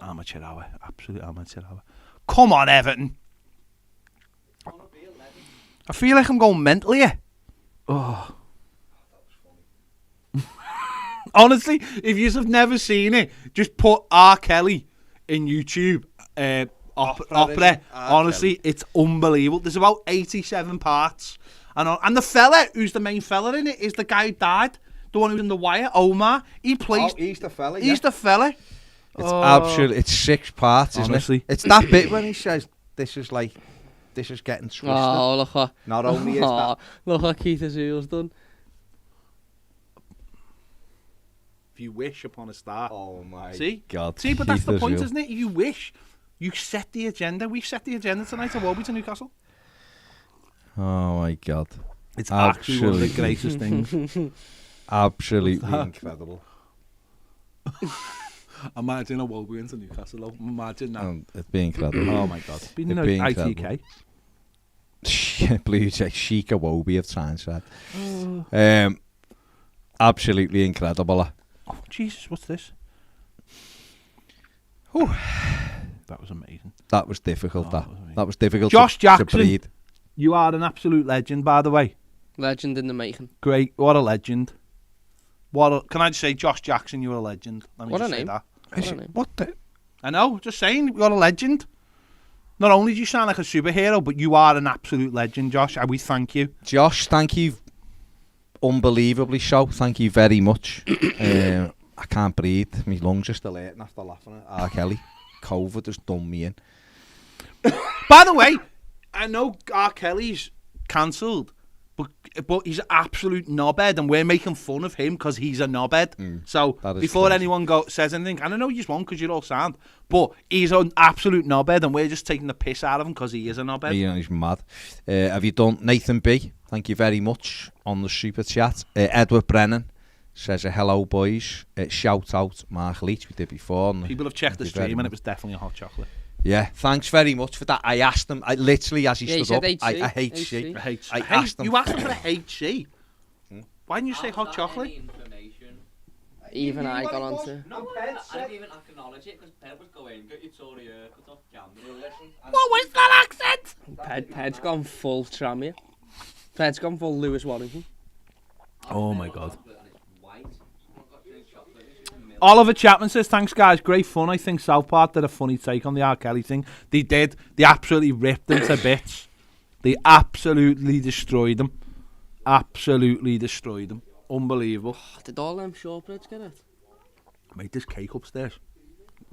Amateur hour, absolute amateur hour. Come on, Everton. I feel like I'm going mental here. Oh. Honestly, if you have never seen it, just put R. Kelly in YouTube. Opera. Honestly, it's unbelievable. There's about 87 parts. And the fella who's the main fella in it is the guy who died. The one who's in The Wire, Omar. He plays. He's the fella. He's the fella. It's absolute. It's 6 parts, isn't Honestly. it? It's that bit when he says, "This is getting twisted." Oh, look what. Not only is that. Look what Keith Azul's done. If you wish upon a star. Oh my See? God. See, but that's the Keith point, Azul. isn't it? You wish. You set the agenda. We've set the agenda tonight to Wolby to Newcastle. Oh my God. It's actually one of the Absolutely. greatest things. Absolutely incredible. Imagine a Wolby into Newcastle. Though. Imagine that. It'd be incredible. Oh my God. Been in It'd be ITK. Blue Jack Chic Awobi of Tyneside. Absolutely incredible. Oh, Jesus, what's this? Whew. That was amazing. That was difficult. That was difficult. Josh to Jackson. breathe. You are an absolute legend, by the way. Legend in the making. Great. What a legend. Can I just say, Josh Jackson, you're a legend. Let me What just a say name. that. What a name. What the? I know, just saying, you're a legend. Not only do you sound like a superhero, but you are an absolute legend, Josh. And we thank you. Josh, thank you. Unbelievably so. Thank you very much. I can't breathe. My lungs are still hurting after laughing at R. Kelly. COVID has done me in. By the way, I know R. Kelly's cancelled, but he's an absolute knobhead, and we're making fun of him because he's a knobhead. So before crazy. anyone says anything, and I know you just won't because you're all sound, but he's an absolute knobhead, and we're just taking the piss out of him because he is a knobhead. Yeah, he's mad. Have you done Nathan B? Thank you very much on the super chat. Edward Brennan says hello, boys. Shout out Mark Leach. We did before. People have checked the stream, and it was definitely a hot chocolate. Yeah, thanks very much for that. I asked him, literally as he stood up, HC. I hate shit. I Hey, asked him. you asked him for a HC. Why didn't you say hot chocolate? Even I got onto. No, I didn't even acknowledge it because Ped was going, get your Tory cut off camera. What was that accent? Ped's gone full Tramia. Ped's gone full Lewis Warrington. Oh my God. Oliver Chapman says, thanks guys, great fun. I think South Park did a funny take on the R. Kelly thing. They did. They absolutely ripped him to bits. They absolutely destroyed him. Absolutely destroyed him. Unbelievable. Did all them shortbreads get it? Mate, there's cake upstairs.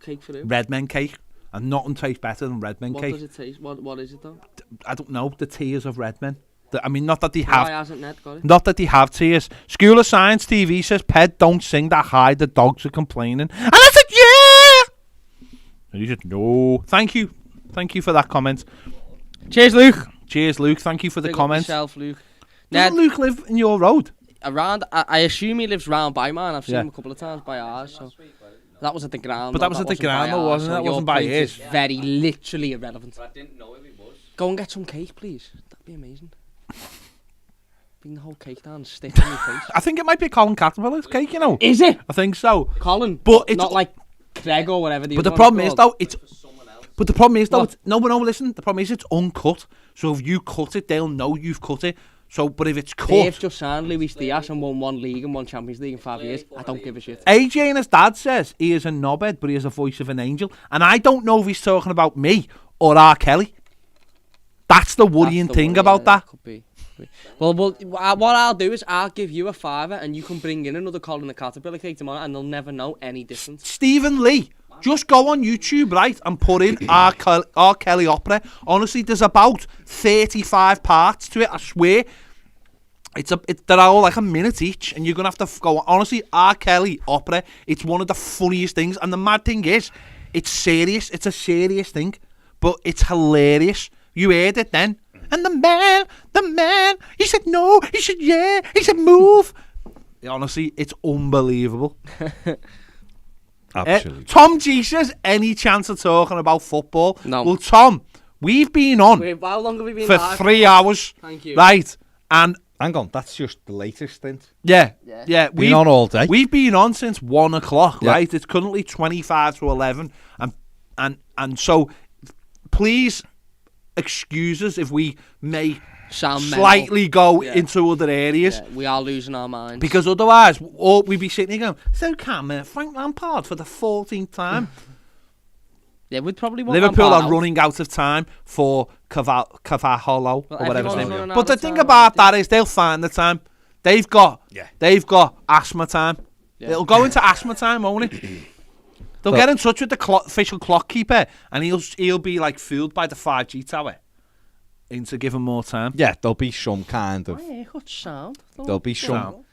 Cake for him? Redmen cake. And nothing tastes better than Redmen What cake. does it taste? What is it though? I don't know. The tears of Redmen. I mean, not that they Why have... hasn't Ned got it? Not that they have tears. School of Science TV says, Ped, don't sing that high. The dogs are complaining. And I said, yeah! And he said, no. Thank you. Thank you for that comment. Cheers, Luke. Cheers, Luke. Thank you for the Big up comment. yourself, Luke. Doesn't Ned, Luke live in your road? around, I assume he lives round by mine. I've seen Yeah. him a couple of times by ours. So that was at the ground. But that was at the ground, though, wasn't it? That Your wasn't by point his. is very literally irrelevant. But I didn't know if it was. Go and get some cake, please. That'd be amazing. Bring the whole cake down and stick it in your face. I think it might be a Colin Caterpillar's cake, you know. Is it? I think so. Colin? But it's... Not like Craig or whatever. But the problem is, though, it's... For someone else. But the problem is, though, What? it's, no, listen. The problem is it's uncut. So if you cut it, they'll know you've cut it. So, but if it's They've cut... just signed Luis Diaz and won one league and one Champions League in 5 years. I don't give a shit. AJ and his dad says he is a knobhead, but he has a voice of an angel. And I don't know if he's talking about me or R. Kelly. That's the worrying That's the thing worry, about yeah, that. Could be. Well, what I'll do is I'll give you a £5 and you can bring in another Colin the Caterpillar cake tomorrow and they'll never know any difference. Stephen Lee, just go on YouTube, right, and put in R. Kelly opera. Honestly, there's about 35 parts to it, I swear. They're all like a minute each, and you're going to have to go. Honestly, R. Kelly opera, it's one of the funniest things. And the mad thing is, it's serious. It's a serious thing, but it's hilarious. You heard it then. And the man, he said no, he said yeah, he said move. Honestly, it's unbelievable. Absolutely. Tom G says, any chance of talking about football? No. Well, Tom, we've been on Wait, how long have we been for live? 3 hours. Thank you. Right, and Hang on, that's just the latest stint. yeah. Been We've on all day. We've been on since 1 o'clock, Yeah. right? It's currently 25 to 11, and so please excuse us if we may Sound slightly go Yeah. into other areas. Yeah, we are losing our minds. Because otherwise, we'd be sitting here going, so Frank Lampard for the 14th time. yeah, we'd probably want Liverpool Lampard are out. running out of time for Cavajolo Well, or whatever his everyone's name running is. out But the of thing time, about aren't that is they'll find the time. They've got asthma time. Yeah. It'll go into asthma time, won't it? They'll get in touch with the official clock keeper, and he'll be like fooled by the 5G tower into giving more time. Yeah, there'll be some kind of. My haircut sound. There'll be Sound.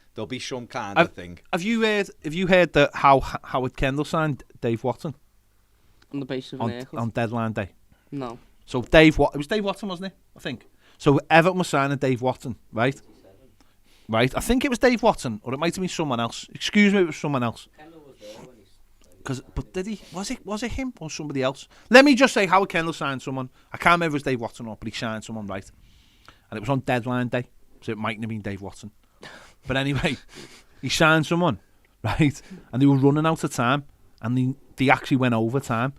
some kind of thing. Have you heard that how Howard Kendall signed Dave Watson On the basis of an haircut. on deadline day? No. So it was Dave Watson, wasn't it? I think. So Everton was signing Dave Watson, right? Right. I think it was Dave Watson, or it might have been someone else. Excuse me, it was someone else. But did he? Was it him or somebody else? Let me just say, Howard Kendall signed someone. I can't remember if it was Dave Watson or, but he signed someone, right? And it was on deadline day, so it mightn't have been Dave Watson. But anyway, he signed someone, right? And they were running out of time, and they actually went over time.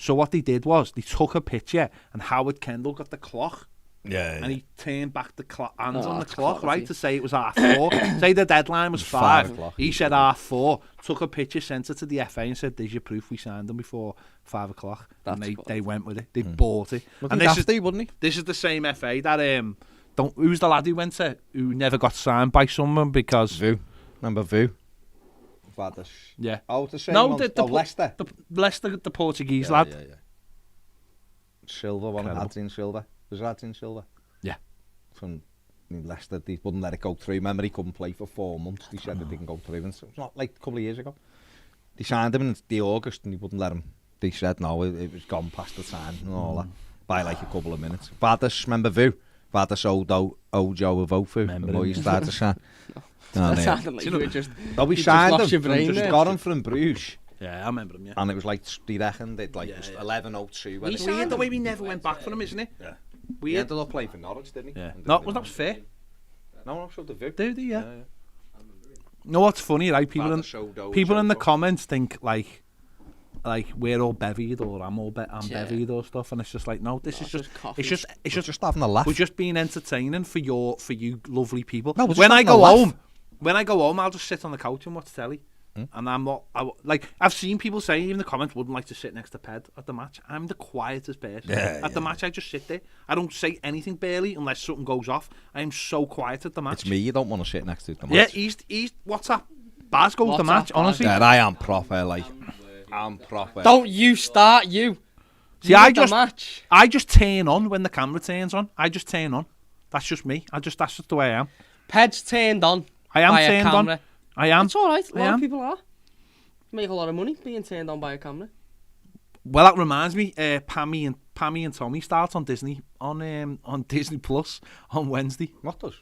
So what they did was they took a picture and Howard Kendall got the clock Yeah. and he turned back the hands on the that's clock, quality. right, to say it was 4:30. Say the deadline was 5. 5:00. He said 4:30. Took a picture, sent it to the FA and said, "There's your proof. We signed them before 5:00." And That's they went with it. They Hmm. bought it. Well, And he'd have to, wouldn't he? this is the same FA that who's the lad who went to who never got signed by someone because Vu. Remember Vu? yeah. Oh, the same No, one. the Leicester. Leicester, the Portuguese lad. Yeah. Silva, one of Incredible. Adrian Silva. Was it Adrian Silva? Yeah. From Leicester, they wouldn't let it go through. Remember, he couldn't play for 4 months. They said it didn't go through. And it's not like a couple of years ago. They signed him in the August and he wouldn't let him. They said no, it was gone past the time and all that. By like a couple of minutes. Vadas, remember Vu? Vadas Ojo Avofu. Remember Remember him. he started to sign. That And, sounded like you were just... no, we you just signed lost your him. brain Just there. got him from Bruges. Yeah, I remember him. Yeah. And it was like, they reckon, they'd like Yeah, just yeah. 11:02. when It's they weird signed the him. way we never went back for him, isn't it? Yeah. He Weird. ended up playing for Norwich, didn't he? Yeah. And No, did well, that was fair. No, so the Vic. Did he? Yeah. You know what's funny, right? People in the comments think like we're all bevied or I'm Yeah. bevied or stuff, and it's just like no, this No, is just coffee. it's just having a laugh. we're just being entertaining for you lovely people. No, we're just when I having a go laugh. home, I'll just sit on the couch and watch telly. And I'm not like I've seen people say even in the comments wouldn't like to sit next to Ped at the match. I'm the quietest person at the match. I just sit there. I don't say anything barely unless something goes off. I am so quiet at the match. It's me you don't want to sit next to the match. Yeah, he's WhatsApp. Baz goes the WhatsApp, match. Baz. Honestly, Yeah, I am proper, like, I'm proper. Don't you start, you. See, You I at the just- match. I just turn on when the camera turns on. I just turn on. That's just me. That's just the way I am. Ped's turned on. I am by a turned on. camera. I am. It's all right. A I lot am. of people are. Make a lot of money being turned on by a camera. Well, that reminds me. Pammy and Tommy starts on Disney on Disney Plus on Wednesday. What does?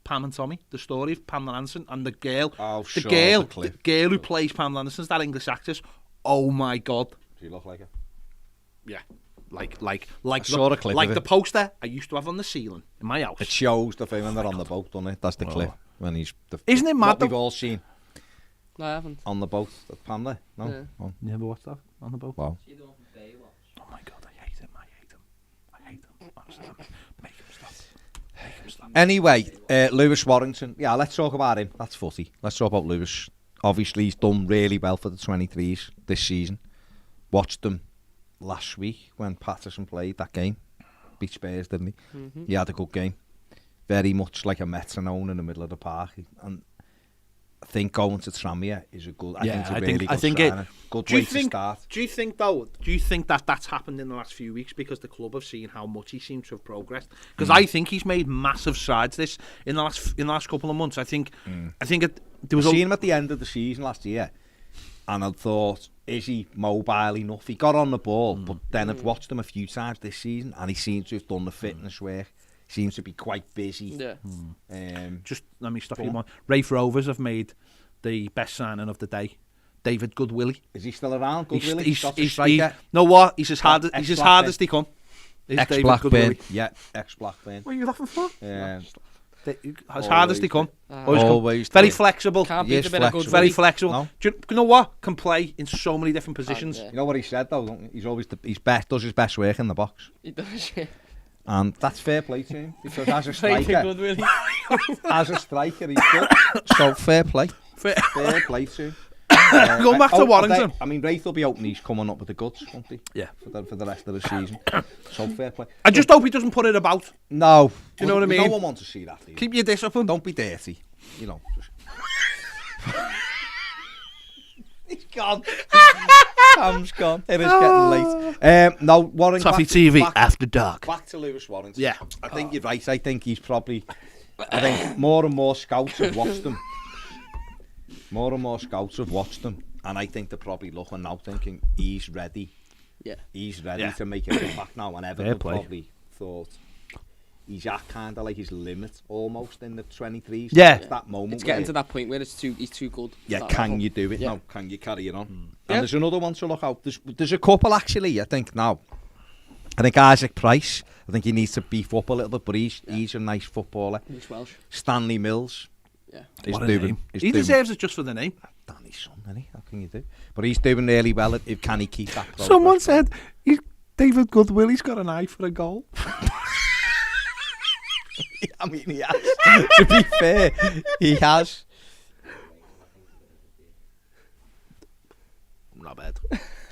Pam and Tommy, the story of Pamela Anderson and the girl. Oh, the sure, girl, the clip. girl who plays Pamela Anderson's that English actress. Oh my God. Do you look like it? Yeah. Like saw the clip like of the it. poster I used to have on the ceiling in my house. It shows the thing when they're on the boat, doesn't it? That's the clip. When he's... Isn't it mad What we've though? all seen No, I haven't. on the boat. That's Pamela? No? Yeah. Oh, You ever watched that on the boat? wow. Oh my God, I hate him. Honestly, make him stop. Make him stop. Anyway, Lewis Warrington. Yeah, let's talk about him. That's footy. Let's talk about Lewis. Obviously, he's done really well for the 23s this season. Watched them last week when Patterson played that game. Beat Spurs, didn't he? Mm-hmm. He had a good game. Very much like a metronome in the middle of the park. And I think going to Tranmere is a good. Yeah, I think it's a I really think good it. sign. Good Do you way to think? start. Do you think though? Do you think that that's happened in the last few weeks because the club have seen how much he seems to have progressed? Because I think he's made massive strides in the last couple of months. I think there was I seen him at the end of the season last year, and I thought, is he mobile enough? He got on the ball, but then I've watched him a few times this season, and he seems to have done the fitness work. Seems to be quite busy. Yeah. just let me stop you. One. Rafe Rovers have made the best signing of the day. David Goodwillie. Is he still around? Goodwillie? Scots He's striker? know what? He's as hard as Ex-Blackburn. they come. Is David Ex-Blackburn. Goodwillie. Yeah, ex-Blackburn. What are you laughing for? Yeah. As hard as they come. Always Very do. flexible. Can't He beat is a bit of flexible. good Very Willie. flexible. No. Do you know what? Can play in so many different positions. yeah. You know what he said though? Don't you? He's always does his best work in the box, He does, yeah. and that's fair play to him because as a Very striker, good, Willie. he's good. So fair play to him. Going back to Warrington. I mean, Wraith will be hoping he's coming up with the goods, won't he? Yeah. For the rest of the season. So fair play. I just hope he doesn't put it about. No. Do you know what I mean? No one wants to see that. Do you? Keep your discipline. Don't be dirty. You know. Just... He's gone. Cam's gone. It is getting late. No, Warrington. Toffee TV after dark. Back to Lewis Warrington. Yeah. I think you're right. I think he's probably... I think more and more scouts have watched him. More and more scouts have watched him. And I think they're probably looking now thinking he's ready. Yeah. He's ready Yeah. to make an impact now. And Everton play. probably thought he's at kind of like his limit almost in the 23s. Yeah. It's that moment It's getting where, to that point where he's too good. for yeah, that can level. you do it Yeah. now? Can you carry it on? And Yeah. there's another one to look out. There's a couple actually, I think now. I think Isaac Price, I think he needs to beef up a little bit, but he's a nice footballer. He's Welsh. Stanley Mills Yeah. is What a doing. name. Is He doing deserves it just for the name. Danny's son, isn't he? How can you do? But he's doing really well. Can he keep that progress? Someone said David Goodwilly's got an eye for a goal. I mean, he has. To be fair, he has. Not bad.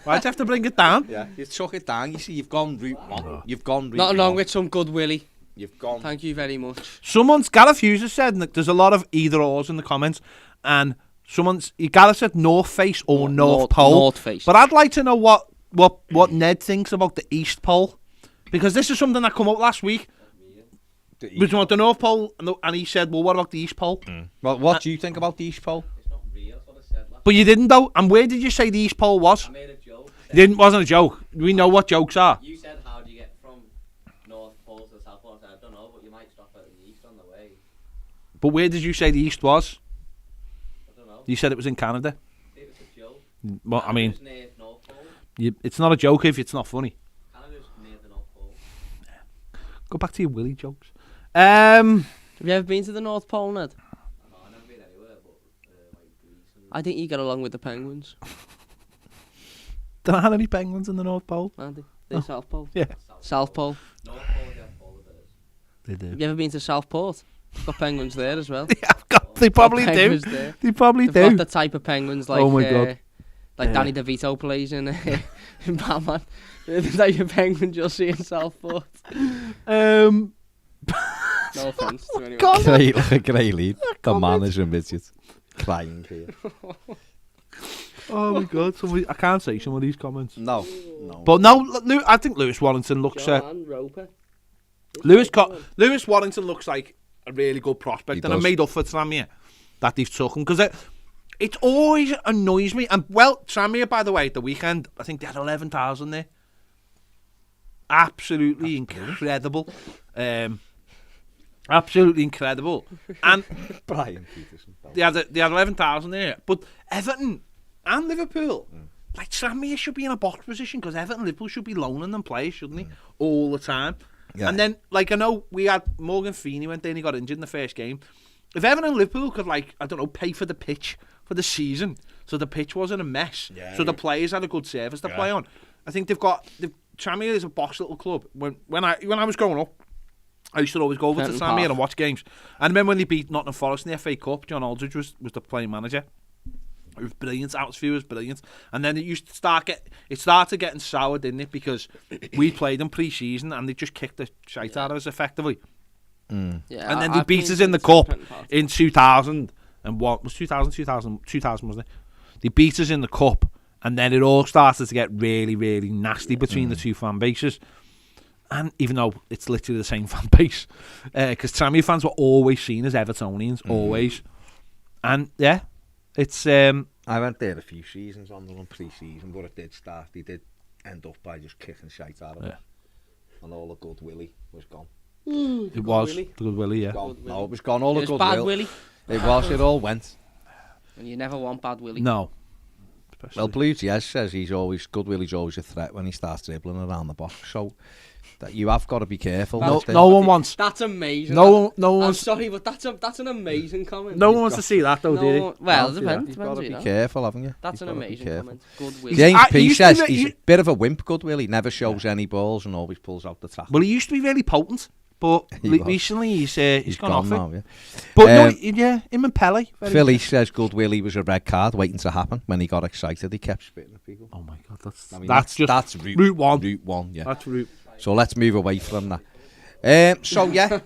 Why'd you have to bring it down? Yeah, you took it down. You see, you've gone route one. You've gone route Nothing wrong one. with some good Willie. You've gone. Thank you very much. Gareth Hughes has said that there's a lot of either ors in the comments, and Gareth said North Face or North Pole. North Face. But I'd like to know what Ned thinks about the East Pole, because this is something that came up last week. Which one, the North Pole, and he said, well, what about the East Pole? Well, what do you think about the East Pole? It's not real, that's what I said last But you didn't though. And where did you say the East Pole was? I made a joke. It wasn't a joke. We know what jokes are. You said, how do you get from North Pole to the South Pole? I said, I don't know, but you might stop at the East on the way. But where did you say the East was? I don't know. You said it was in Canada. It was a joke. Well, I mean, Canada's near North Pole. it's not a joke if it's not funny. Canada's near the North Pole. Go back to your Willie jokes. Have Have you ever been to the North Pole, Ned? No, I've never been anywhere, but like Greece and... I think you get along with the penguins, there aren't any penguins in the North Pole. aren't they? The South Pole. Yeah, South Pole. North Pole, yeah, polar bears. they do. Have you ever been to Southport? Got penguins there as well. They probably do. Penguins there. They probably They've do. got the type of penguins like Oh my God. like Yeah. Danny DeVito plays in Batman. The type of penguins you'll see in Southport. No offence to anyone. God. Great lead. The man is a midget. Crying here. Oh my God! I can't say some of these comments. No. But no, I think Lewis Warrington looks. John Roper. Lewis Warrington looks like a really good prospect, He and I does. made up for Tranmere that they've took him, because it always annoys me. And well, Tranmere, by the way, at the weekend, I think they had 11,000 there. Absolutely incredible. Absolutely incredible. And Brian Peterson. they had 11,000 there. But Everton and Liverpool, like Tranmere should be in a box position, because Everton and Liverpool should be loaning them players, shouldn't they? All the time. Yeah. And then, like, I know we had Morgan Feeney went in, he got injured in the first game. If Everton and Liverpool could, like, I don't know, pay for the pitch for the season, so the pitch wasn't a mess, so the players had a good service to play on. I think Tranmere is a box little club. When I was growing up, I used to always go over to Fenton Tranmere Park. and watch games. And remember when they beat Nottingham Forest in the FA Cup, John Aldridge was the playing manager. It was brilliant. Atmosphere was brilliant. And then it started getting sour, didn't it? Because we played them pre-season and they just kicked the shite out of us effectively. Yeah, And then they I've beat been us in the to cup Fenton Park. in 2000. And what was 2000, wasn't it? They beat us in the cup, and then it all started to get really, really nasty between the two fan bases. And even though it's literally the same fan base, because Tranmere fans were always seen as Evertonians, always. And yeah, it's I went there a few seasons on them pre-season, but it did start. They did end up by just kicking shite out of it. And all the good Willie was gone. it was Willie. the good Willie, yeah. Gone. No, it was gone. All the It was good bad Willie. Willie. It was. It all went. And you never want bad Willie. No. Well, Blues, yes, says good Willie's always a threat when he starts dribbling around the box. So that you have got to be careful. No one wants. That's amazing. No I'm one. sorry, but that's an amazing comment. No one wants to see that though, did he? Well, No, it depends. You've got to you be know. careful, haven't you? That's You've an got to be amazing careful. comment. Good Willie. James I P used to says be- he's a bit of a wimp, good Willie. Never shows any balls and always pulls out the tackle. Well, he used to be really potent, but He was. recently he's gone off now, it. yeah. But no, yeah, him and Pele. Philly says good Willie was a red card waiting to happen. When he got excited, he kept spitting at people. Oh my God, I mean, that's just route one. Route one, yeah. That's route. So let's move away from that. So yeah,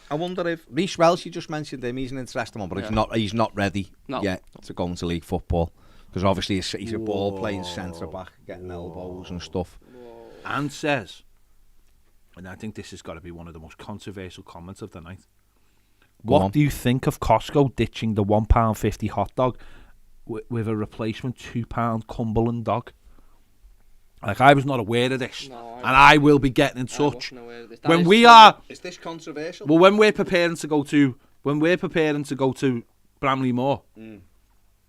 I wonder if Reece Welsh, you just mentioned him. He's an interesting one, but he's not ready yet to go into league football, because obviously he's a ball playing centre back, getting elbows and stuff. And says, and I think this has got to be one of the most controversial comments of the night. What do you think of Costco ditching the £1.50 hot dog with a replacement £2 Cumberland dog? Like, I was not aware of this, and I will be getting in touch when we are. Is this controversial? Well, when we're preparing to go to Bramley Moor,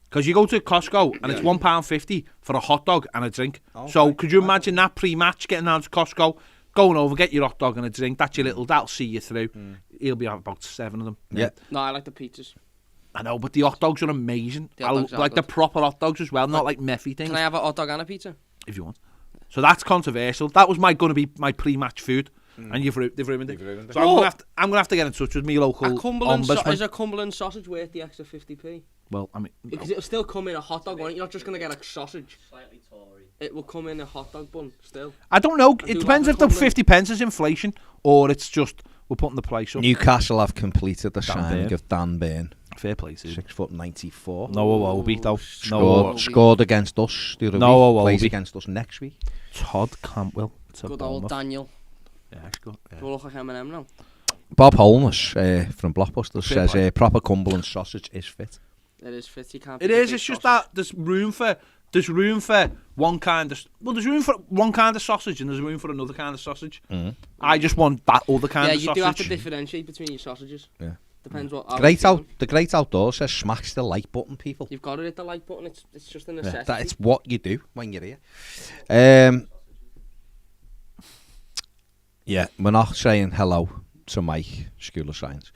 because you go to Costco and it's £1.50 for a hot dog and a drink. Okay. So could you imagine that pre-match, getting down to Costco, going over, get your hot dog and a drink? That'll see you through. He'll be having about 7 of them. Yeah. No, I like the pizzas. I know, but the hot dogs are amazing. The hot dogs are like the good. proper hot dogs as well, not like messy things. Can I have a hot dog and a pizza? If you want. So that's controversial. That was going to be my pre-match food, and they've ruined it. So I'm gonna have to get in touch with me local ombudsman. Is a Cumberland sausage worth the extra 50p? Well, I mean, Because it'll still come in a hot dog, won't it? You're not just gonna get a sausage. Slightly Tory. It will come in a hot dog bun still. I don't know. I It do depends like if the the Cumberland. 50 pence is inflation or it's just we're putting the price up. Newcastle have completed the Dan signing Burn. of Dan Burn. Fair play to you. 6'94". No Iwobi though. Scored against us the other No week. Plays Iwobi. against us next week. Todd Campbell. To Good old Bournemouth. Daniel. Yeah, it's good. Yeah. Do I look like Eminem now? Bob Holmes from Blockbusters Fair says play. proper Cumberland sausage is fit. It is fit. You can't. It beat a is. big It's just sausage. that there's room for one kind of. Well, there's room for one kind of sausage and there's room for another kind of sausage. I just want that other kind Yeah, of you sausage. do have to differentiate between your sausages. Yeah. Depends what. The great outdoor says smash the like button, people. You've got to hit the like button. It's just a Yeah, necessity. that it's what you do when you're here. Yeah, we're not saying hello to Mike, School of Science.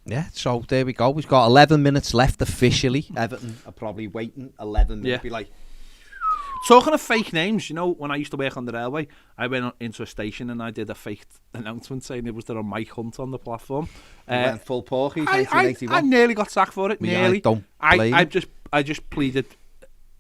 Yeah, so there we go. We've got 11 minutes left officially. Everton are probably waiting 11 minutes. Yeah. Be like, Talking of fake names, you know, when I used to work on the railway, I went into a station and I did a fake announcement saying it was there a Mike Hunt on the platform. went full porky, I 1981. nearly got sacked for it. Well, yeah, Nearly. don't blame I just pleaded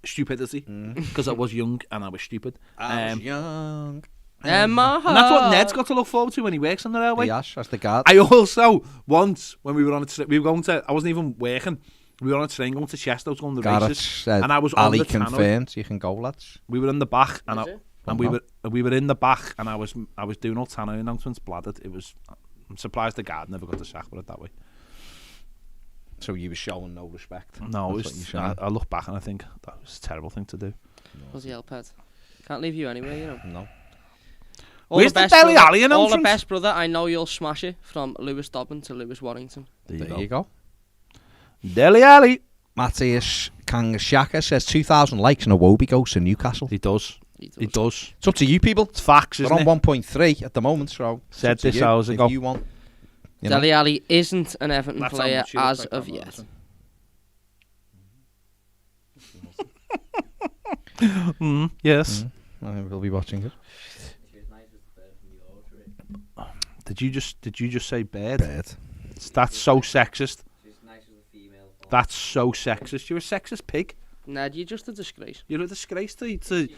stupidity because I was young and I was stupid. I was young. And and that's what Ned's got to look forward to when he works on the railway. Yes, that's the guard. I also once when we were on we were going to. I wasn't even working. We were on a train going to Chester, going to the Garrett races, said, and I was on Ali the tannoy. confirmed. You can go, lads. We were in the back, and Is it? we were in the back, and I was doing all tannoy announcements. Bladdered. It was. I'm surprised the guard never got the sack, put it that way. So you were showing no respect. No, That's what you're saying. I look back and I think that was a terrible thing to do. Was he Pet? Can't leave you anywhere, you know. No. Where's the Dele Alli All the announcement? best, brother. I know you'll smash it. From Lewis Dobbin to Lewis Warrington. There you go. Dele Alli. Matthias Kangashaka says 2,000 likes and Iwobi goes to Newcastle. He does. He does. It's up to you, people. It's facts, We're isn't on it? 1.3 at the moment, so it's Said up to this you. hours ago. If you want, you know. Dele Alli isn't an Everton That's how player much you look as like of that, yet. Yes. We'll be watching it. She's nice as the bird from the orchard. Did you just say bird? Bad. That's so sexist. She's nice as a female. That's so sexist. You're a sexist pig. Ned, you're just a disgrace. You're a disgrace to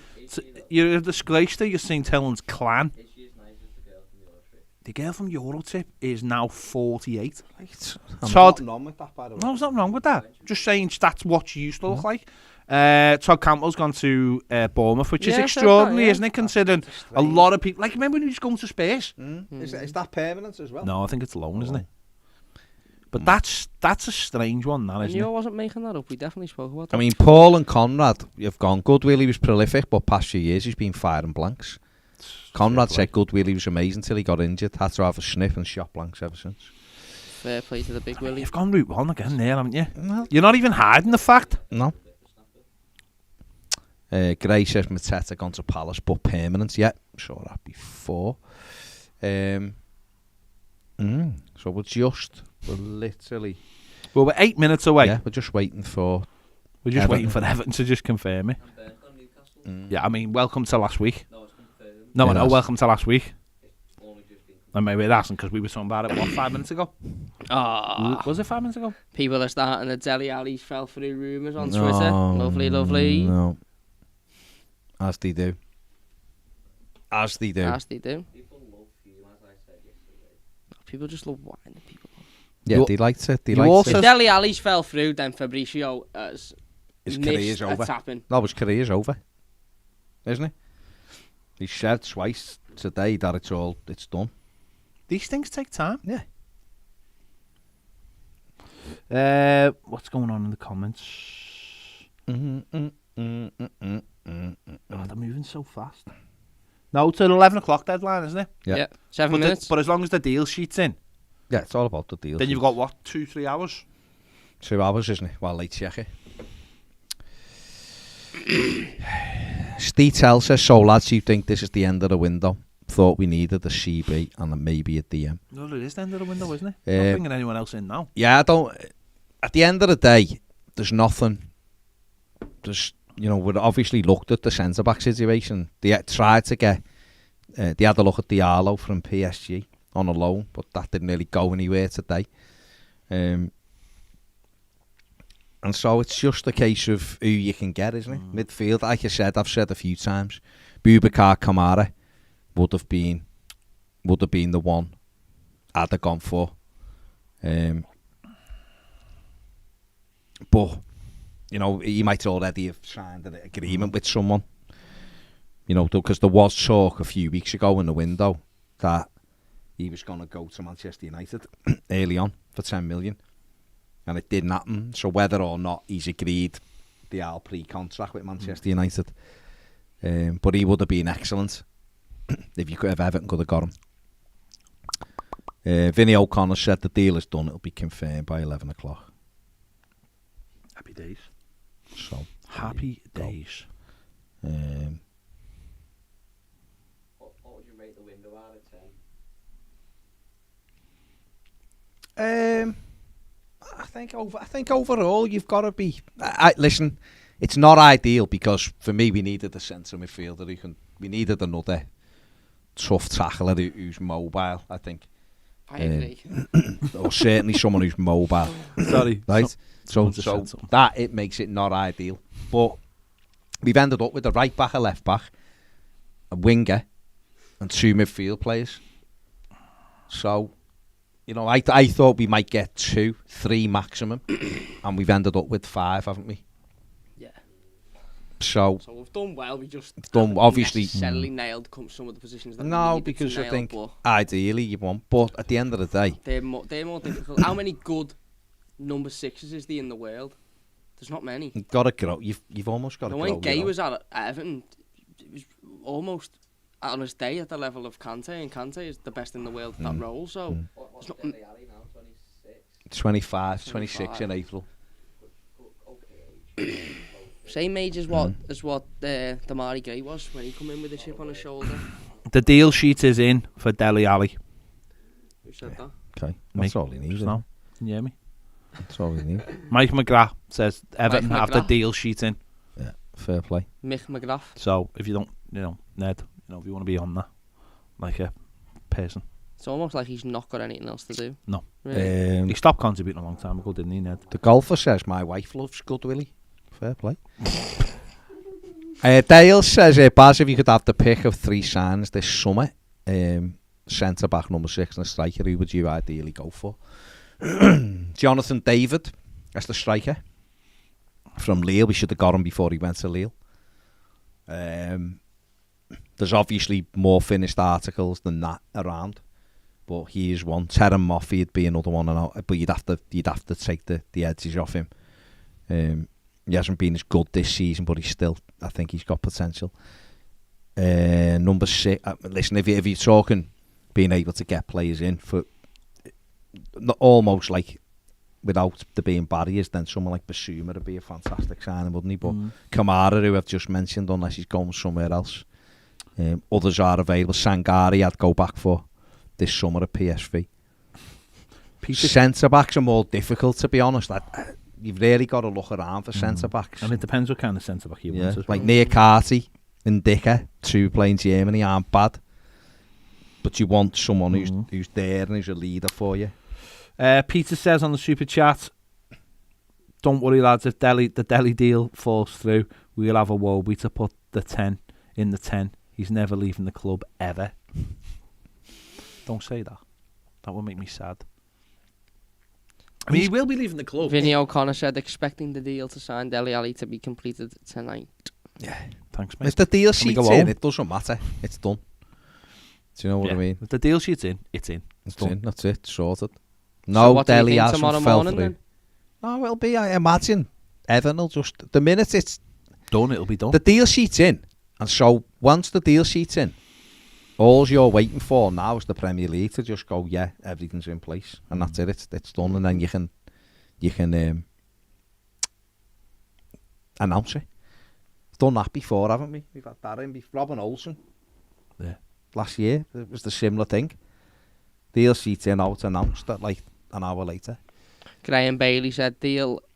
you're a disgrace to your St. Helens clan. Is she as nice as the girl from the orchard? The girl from Eurotrip is now 48. I'm Todd- not on with that, by the way. No, there's nothing wrong with that. Just saying that's what she used to look like. Todd Campbell's gone to Bournemouth, which is Yeah, I said extraordinary, that, yeah. isn't it? Considering a lot of people, like, remember when he was going to space? Is that permanent as well? No, I think it's loan, isn't it? But that's a strange one, that I isn't knew I it? wasn't making that up. We definitely spoke about that. I mean, Paul and Conrad have gone. Goodwill, he was prolific, but past few years he's been firing blanks. Conrad play. said Goodwill, he was amazing till he got injured. Had to have a snip and shot blanks ever since. Fair play to the big Willie. You've gone route one again there, haven't you? Well, You're not even hiding the fact. no. Gray says Mateta gone to Palace, but permanent. Yeah, saw that before. So we're literally. Well, we're 8 minutes away. Yeah, we're just waiting for. We're just Everton. waiting for Everton to just confirm it. And Burn on Newcastle? Yeah, I mean, welcome to last week. No, it's confirmed. No, It I know, has. welcome to last week. It's only just been And maybe it hasn't because we were talking about it, what, 5 minutes ago? Was it 5 minutes ago? People are starting the Dele Alli fell through rumours on Twitter. Lovely, lovely. No. As they do. As they do. As they do. People love you, as I said yesterday. People just love winding people up. Yeah, You- they liked it. They you liked also- If Dele Alli's fell through, then Fabricio has His missed career's a over. tapping. No, his career's over. Isn't it? He said twice today that it's done. These things take time. Yeah. What's going on in the comments? Oh, they're moving so fast. No, it's an 11 o'clock deadline, isn't it? Yeah. 7 But, minutes. but as long as the deal sheet's in, Yeah, it's all about the deal. then you've got, what, 2-3 hours? 2 hours, isn't it? While they check it. Steve Tell says, so lads, you think this is the end of the window? thought we needed a CB and maybe a DM. No, it is the end of the window, isn't it? Not bringing anyone else in now. Yeah, I don't. At the end of the day, there's nothing. There's, we'd obviously looked at the centre back situation. They tried to get. They had a look at Diallo from PSG on a loan, but that didn't really go anywhere today. And so it's just a case of who you can get, isn't it? Midfield, like I said, I've said a few times, Boubacar Kamara would have been the one I'd have gone for. But he might already have signed an agreement with someone. Because there was talk a few weeks ago in the window that he was going to go to Manchester United early on for 10 million. And it didn't happen. So whether or not he's agreed the Al pre-contract with Manchester United. But he would have been excellent if Everton could have got him. Vinny O'Connor said the deal is done. It'll be confirmed by 11 o'clock. Happy days. So Happy days. What would you rate the window out of 10? I think overall you've got to be. Listen, it's not ideal because for me we needed a centre midfielder we needed another tough tackler who's mobile. I think. I agree. Or certainly someone who's mobile. Sorry, right. So something. that it makes it not ideal. But we've ended up with a right back, a left back, a winger, and 2 midfield players. So. I thought we might get 2, 3 maximum, and we've ended up with 5, haven't we? Yeah. So we've done well. We just done obviously necessarily nailed some of the positions that we no, needed because to I nail, think but ideally you want, but at the end of the day, they're more difficult. How many good number 6s is there in the world? There's not many. you've got to grow. You've almost got to grow. When Gay was at Everton, it was almost on his day at the level of Kante, and Kante is the best in the world at that role. So What's not- Dele Alli now? 26? 25, 26 in April. Okay. same age as what Damari Gray was when he come in with a chip on his shoulder. The deal sheet is in for Dele Alli. Who said that? Okay, Me. that's all he needs. Just now. Can you hear me? That's all he needs. Mike McGrath says Everton Mike have the McGrath. deal sheet in. Yeah, fair play. Mick McGrath. So if you don't, Ned, if you want to be on that, like a person. It's almost like he's not got anything else to do. No. Really. He stopped contributing a long time ago, didn't he, Ned? The golfer says my wife loves good Willie. Fair play. Dale says, Baz, if you could have the pick of 3 signs this summer, centre back, number 6, and a striker, who would you ideally go for? Jonathan David, that's the striker from Lille. We should have got him before he went to Lille. There's obviously more finished articles than that around, but he is one. Terran Moffey would be another one, but you'd have to take the edges off him. He hasn't been as good this season, but I think he's got potential. Number 6, listen, if you're talking being able to get players in for almost like without there being barriers, then someone like Basuma would be a fantastic signing, wouldn't he? But Kamara, who I've just mentioned, unless he's going somewhere else. Others are available. Sangari I'd go back for this summer at PSV. Centre backs are more difficult, to be honest. You've really got to look around for centre backs. And it depends what kind of centre back you want as well. Like Niakate and Dicker, 2 playing Germany, aren't bad. But you want someone who's there and who's a leader for you. Peter says on the super chat, don't worry lads, if the Dele deal falls through, we'll have a Wobie to put the 10 in the 10. He's never leaving the club ever. Don't say that. That will make me sad. I mean, he will be leaving the club. Vinny O'Connor said, expecting the deal to sign Dele Alli to be completed tonight. Yeah. Thanks, mate. If the deal sheet's go in, home. it doesn't matter. It's done. Do you know what I mean? If the deal sheet's in, it's in. It's done. That's it. Sorted. So No, what do you Dele think hasn't tomorrow fell morning through. then? No, it'll be, I imagine, Everton will just... The minute it's... Done, it'll be done. The deal sheet's in. And so, once the deal sheet's in, all you're waiting for now is the Premier League to just go, yeah, everything's in place. And that's it. It's done. And then you can announce it. We've done that before, haven't we? We've had that in. Robin Olsen. Yeah. last year. It was the similar thing. DLC turn out announced that like an hour later. Graham Bailey said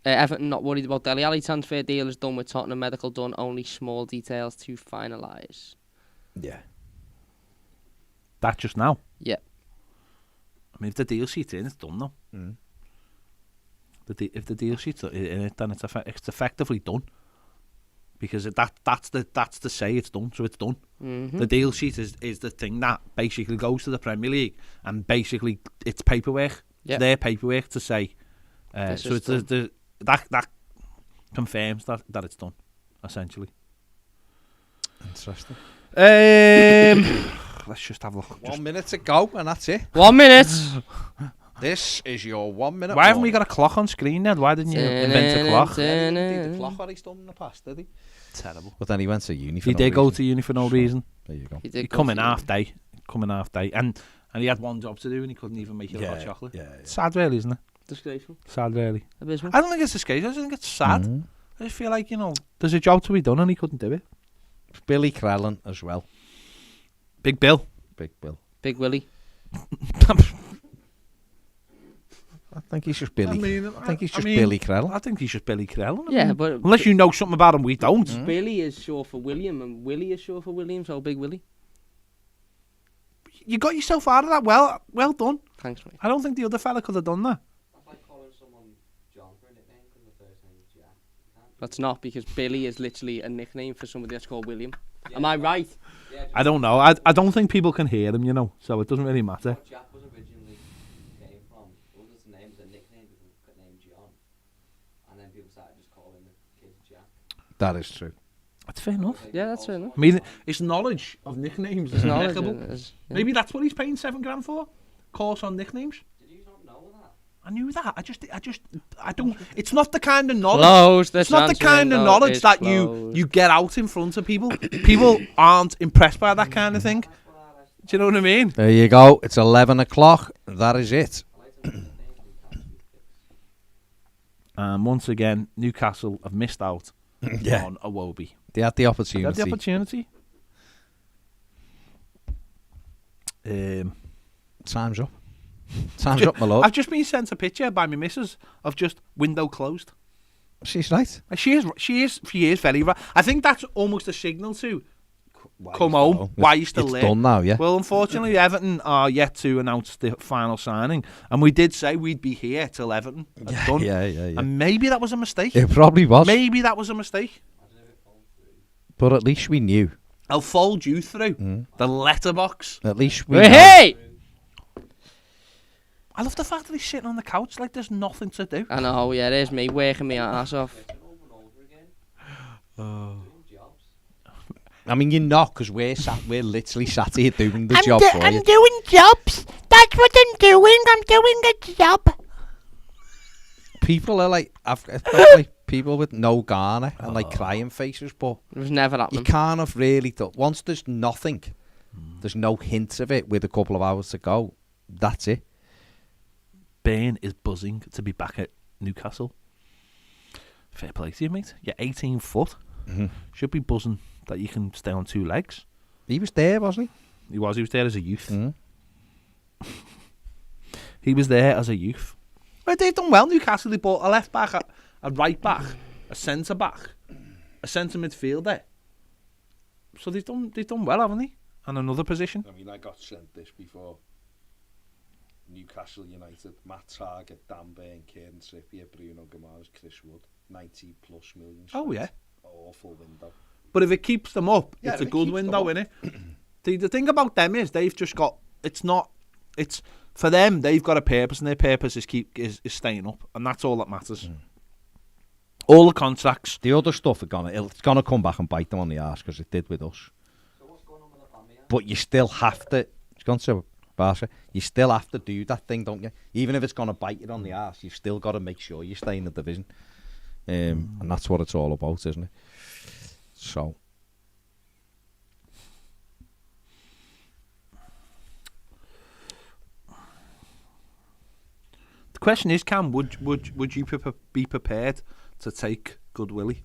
Everton not worried about Dele Alli transfer deal is done with Tottenham medical done, only small details to finalise. Yeah. That just now? Yeah. I mean, if the deal sheet's in, it's done now. Mm. If the deal sheet's in it, then it's effectively done. Because that's the say it's done, so it's done. Mm-hmm. The deal sheet is the thing that basically goes to the Premier League, and basically it's paperwork. Yep. It's their paperwork to say. So it's that confirms that it's done, essentially. Interesting. Let's just have a look. 1 minute to go, and that's it. 1 minute. This is your 1 minute. Why haven't we got a clock on screen, Ned? Why didn't you invent a clock? He did the clock what he's done in the past, did he? Terrible. But then he went to uni for He no did go reason. to uni for no reason. There you go. He come in half day. And he had one job to do, and he couldn't even make it hot chocolate. Yeah. Sad, really, isn't it? Disgraceful. Sad, really. Abysmal. I don't think it's disgraceful. I just think it's sad. Mhm. I just feel like, there's a job to be done, and he couldn't do it. Billy Crellin as well. Big Bill. Big Bill. Big Willie. I think he's just Billy. I think he's just I mean, Billy Crellin. I think he's just Billy Crellin. Yeah, but Unless you know something about him we don't. Billy is short for William, and Willie is short for William, so Big Willie. You got yourself out of that. Well done. Thanks, mate. I don't think the other fella could have done that. That's like calling someone John for a nickname because the first name is Jack. That's not, because Billy is literally a nickname for somebody that's called William. Am I right? Yeah, I don't know. I don't think people can hear him, so it doesn't really matter. what Jack was originally came from. It wasn't his name, it was a nickname because he got named John. And then people started just calling the kid Jack. That is true. That's fair enough. Yeah, that's fair enough. I mean, his knowledge of nicknames is Knowledge impeccable. is- yeah. Maybe that's what he's paying $7,000 for. Course on nicknames. Did you not know that? I knew that. I don't. It's not the kind of knowledge. Close the It's not the transfer kind of window knowledge is that closed. you get out in front of people. People aren't impressed by that kind of thing. Do you know what I mean? There you go. It's 11 o'clock. That is it. I like to know the names of the can't speak picks. And once again, Newcastle have missed out on Iwobi. They had the They opportunity. had the opportunity. Time's up. Time's up, my lord. I've just been sent a picture by my missus of just window closed. She's right. She is very right. I think that's almost a signal to come home. Why are you still it's there? done now, yeah. Well, unfortunately, Everton are yet to announce the final signing, and we did say we'd be here till Everton had done. Yeah. And maybe that was a mistake. It probably was. Maybe that was a mistake. But at least we knew. I'll fold you through the letterbox. At least we Hey! I love the fact that he's sitting on the couch like there's nothing to do. I know, yeah, there's me working my ass off. Over and over again. Doing jobs. I mean, you're not, because we're literally sat here doing the job for I'm you. doing jobs. That's what I'm doing. I'm doing a job. People are like, especially people with no garner and like crying faces, but It was never you happening. can't have really done. Once there's nothing, there's no hint of it with a couple of hours to go. That's it. Bain is buzzing to be back at Newcastle. Fair play to you, mate. You're 18 foot. Mhm. Should be buzzing that you can stay on two legs. He was there, wasn't He was there as a youth. he? He was there as a youth. Well, they've done well, Newcastle. They bought a left back, a right back, a centre back, a centre midfielder. So they've done well, haven't they? And another position. I mean, I got sent this before. Newcastle United, Matt Target, Dan Burn, Kieran Trippier, Bruno Guimaraes, Chris Wood, 90 plus million. Oh, yeah. Awful window. But if it keeps them up, Yeah, it's a if it good keeps window, them innit? The thing about them is they've just got. It's for them. They've got a purpose, and their purpose is staying up, and that's all that matters. All the contracts. The other stuff it's gonna come back and bite them on the arse, because it did with us. So what's going on with the family? But you still have to. It's gone to Barca. You still have to do that thing, don't you? Even if it's gonna bite you on the arse, you've still got to make sure you stay in the division. And that's what it's all about, isn't it? So. The question is, Cam, would you be prepared to take Good Willie?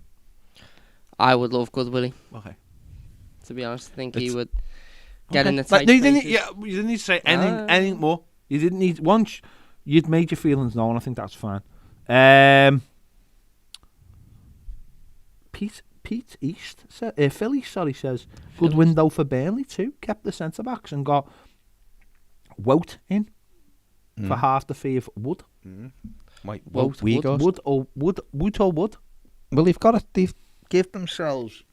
I would love Good Willie, Okay. to be honest. I think he It's- would. Get in the Like, tight no, you didn't. spaces. Yeah, you didn't need to say anything more. You didn't need once you'd made your feelings known. I think that's fine. Pete East, Philly, sorry, says good window for Burnley too. Kept the centre backs and got Wout in for half the fee of Wood. Might Wood or Wood. Well, they've give themselves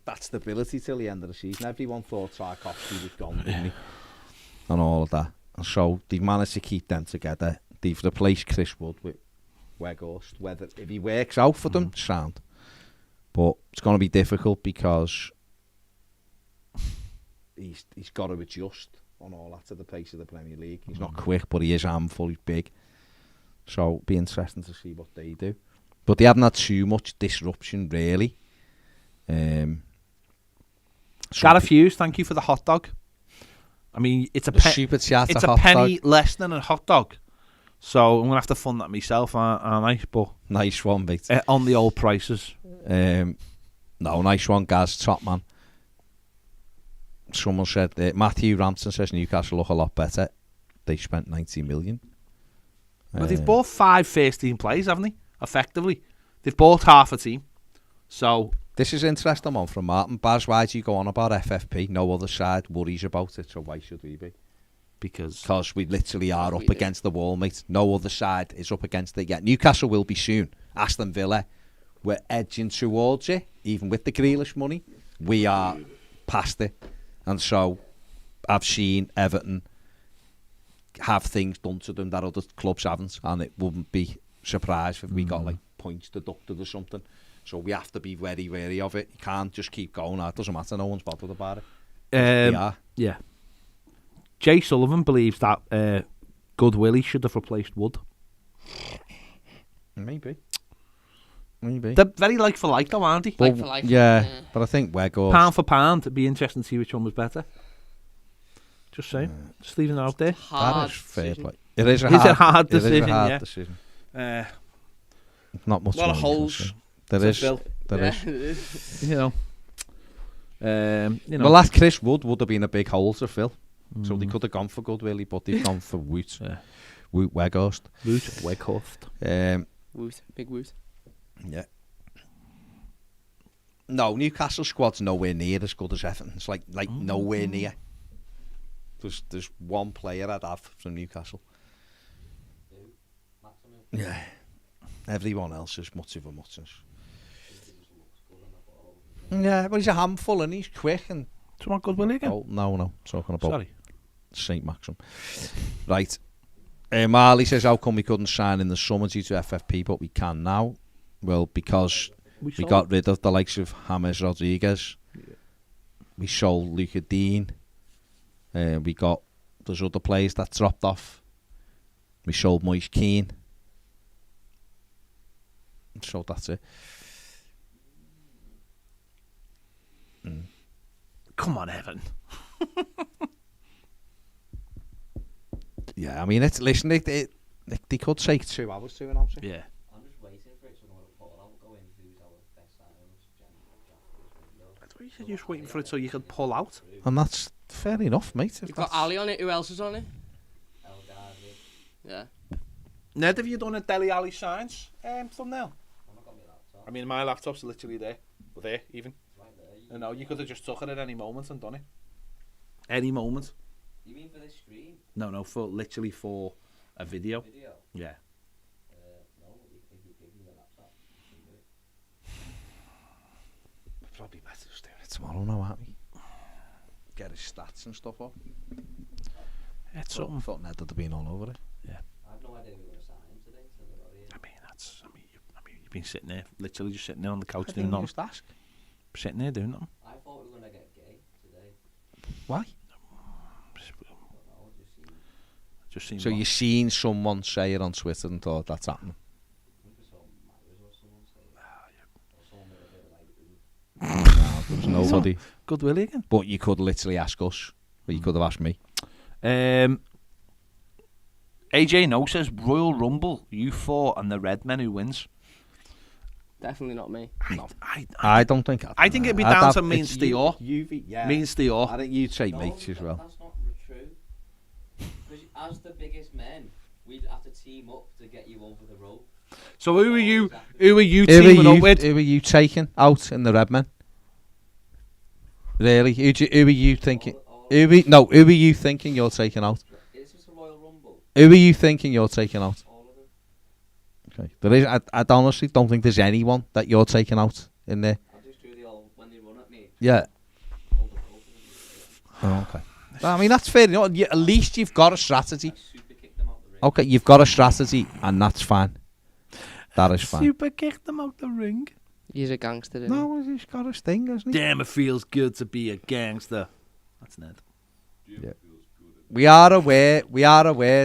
that stability till the end of the season. Everyone thought Tarkovsky was gone, didn't he? And all of that. And so they've managed to keep them together. They've replaced Chris Wood with Weghorst. Whether if he works out for them, sound. But it's going to be difficult because he's got to adjust on all that to the pace of the Premier League. He's not quick, but he is handful. He's big. So it'll be interesting to see what they do. But they haven't had too much disruption, really. Gareth Hughes, thank you for the hot dog. I mean, it's a super chat. It's a penny less than a hot dog. So I'm gonna have to fund that myself, aren't I? But nice one, mate. On the old prices. No, nice one, Gaz. Top man. Someone said Mathew Ramsden says Newcastle look a lot better. They spent 90 million. But they've bought 5 first-team players, haven't they? Effectively, they've bought half a team. So this is interesting one from Martin. Baz, why do you go on about FFP? No other side worries about it, so why should we be? Because we literally are up against the wall, mate. No other side is up against it yet. Newcastle will be soon. Aston Villa, we're edging towards it, even with the Grealish money. We are past it. And so I've seen Everton have things done to them that other clubs haven't, and it wouldn't be surprised if we got like points deducted or something. So we have to be very wary of it. You can't just keep going. It doesn't matter. No one's bothered about it. Yeah. Jay Sullivan believes that Good Willie should have replaced Wood. Maybe. They're very like for like, though, aren't they? Like for like. Yeah, but I think Weghorst. Pound for pound, it'd be interesting to see which one was better. Just saying. Just leaving it out there. That is fair play. It is a hard decision. It is a hard decision. Not much. A lot of holes. There is. You know. Well, that Chris Wood would have been a big hole to fill. So they could have gone for Good Willie, but they've gone for Woot. Woot Weghorst. Woot. Big Woot. Yeah. No, Newcastle squad's nowhere near as good as Everton. It's like nowhere near. There's one player I'd have from Newcastle. Yeah. Everyone else is much of a muchness. Yeah, but he's a handful and he's quick and. Do you want Good Willie again? Oh, no. Talking about. Sorry. St. Maxim. Right. Marley says, how come we couldn't sign in the summer due to FFP, but we can now? Well, because we got rid of the likes of James Rodriguez. Yeah. We sold Luca Dean. There's other players that dropped off. We sold Moise Keane. So that's it. Come on, Evan. Yeah, I mean, listen, they could take 2 hours to announce it. Yeah. I'm just waiting for it to go in who's our best signings. I thought you said you were waiting for it so you could pull out. And that's fair enough, mate. You've got Ali on it. Who else is on it? Ghazi. Yeah. Ned, have you done a Dele Alli signs thumbnail? I've not got my laptop. I mean, my laptop's literally there. Or there, even. Right there. I know, you could have just took it at any moment and done it. Any moment. You mean for this stream? No, literally for a video. Video? Yeah. No, if you give me the laptop, you can do it. Probably better just doing it tomorrow now, aren't we? Get his stats and stuff up. It's I thought Ned would have been all over it. Yeah. I have no idea who we're going to sign today. So you've been sitting there, literally just sitting there on the couch I doing nothing. just ask. Sitting there doing nothing. I thought we were going to get Gay today. Why? Just seen So what? you seen someone say it on Twitter and thought that's happening? No, there was nobody. Good Willie again. But you could literally ask us. But you could have asked me. AJ No says Royal Rumble, you 4 and the Red Men who wins. Definitely not me. I don't think. I think it'd be I'd down have- to me and it's Steele. yeah. Me and Steele. I think you'd say mates as well. That's not true. Because as the biggest men, we'd have to team up to get you over the rope. So who are you? Who are you teaming up with? Who are you taking out in the Redmen? Really? Who are you thinking? Who are you thinking you're taking out? Is this a Royal Rumble? Who are you thinking you're taking out? All of them. Okay. There is. I honestly don't think there's anyone that you're taking out in there. I'll just do the old when they run at me. Yeah. Hold the rope and Oh, okay. I mean, that's fair. You know, at least you've got a strategy. I super kick them out the ring. Okay, you've got a strategy, and that's fine. That is fine. Super kicked them out the ring. He's a gangster, isn't he? No, he's got his thing, hasn't he? Damn, it feels good to be a gangster. That's Ned. We are aware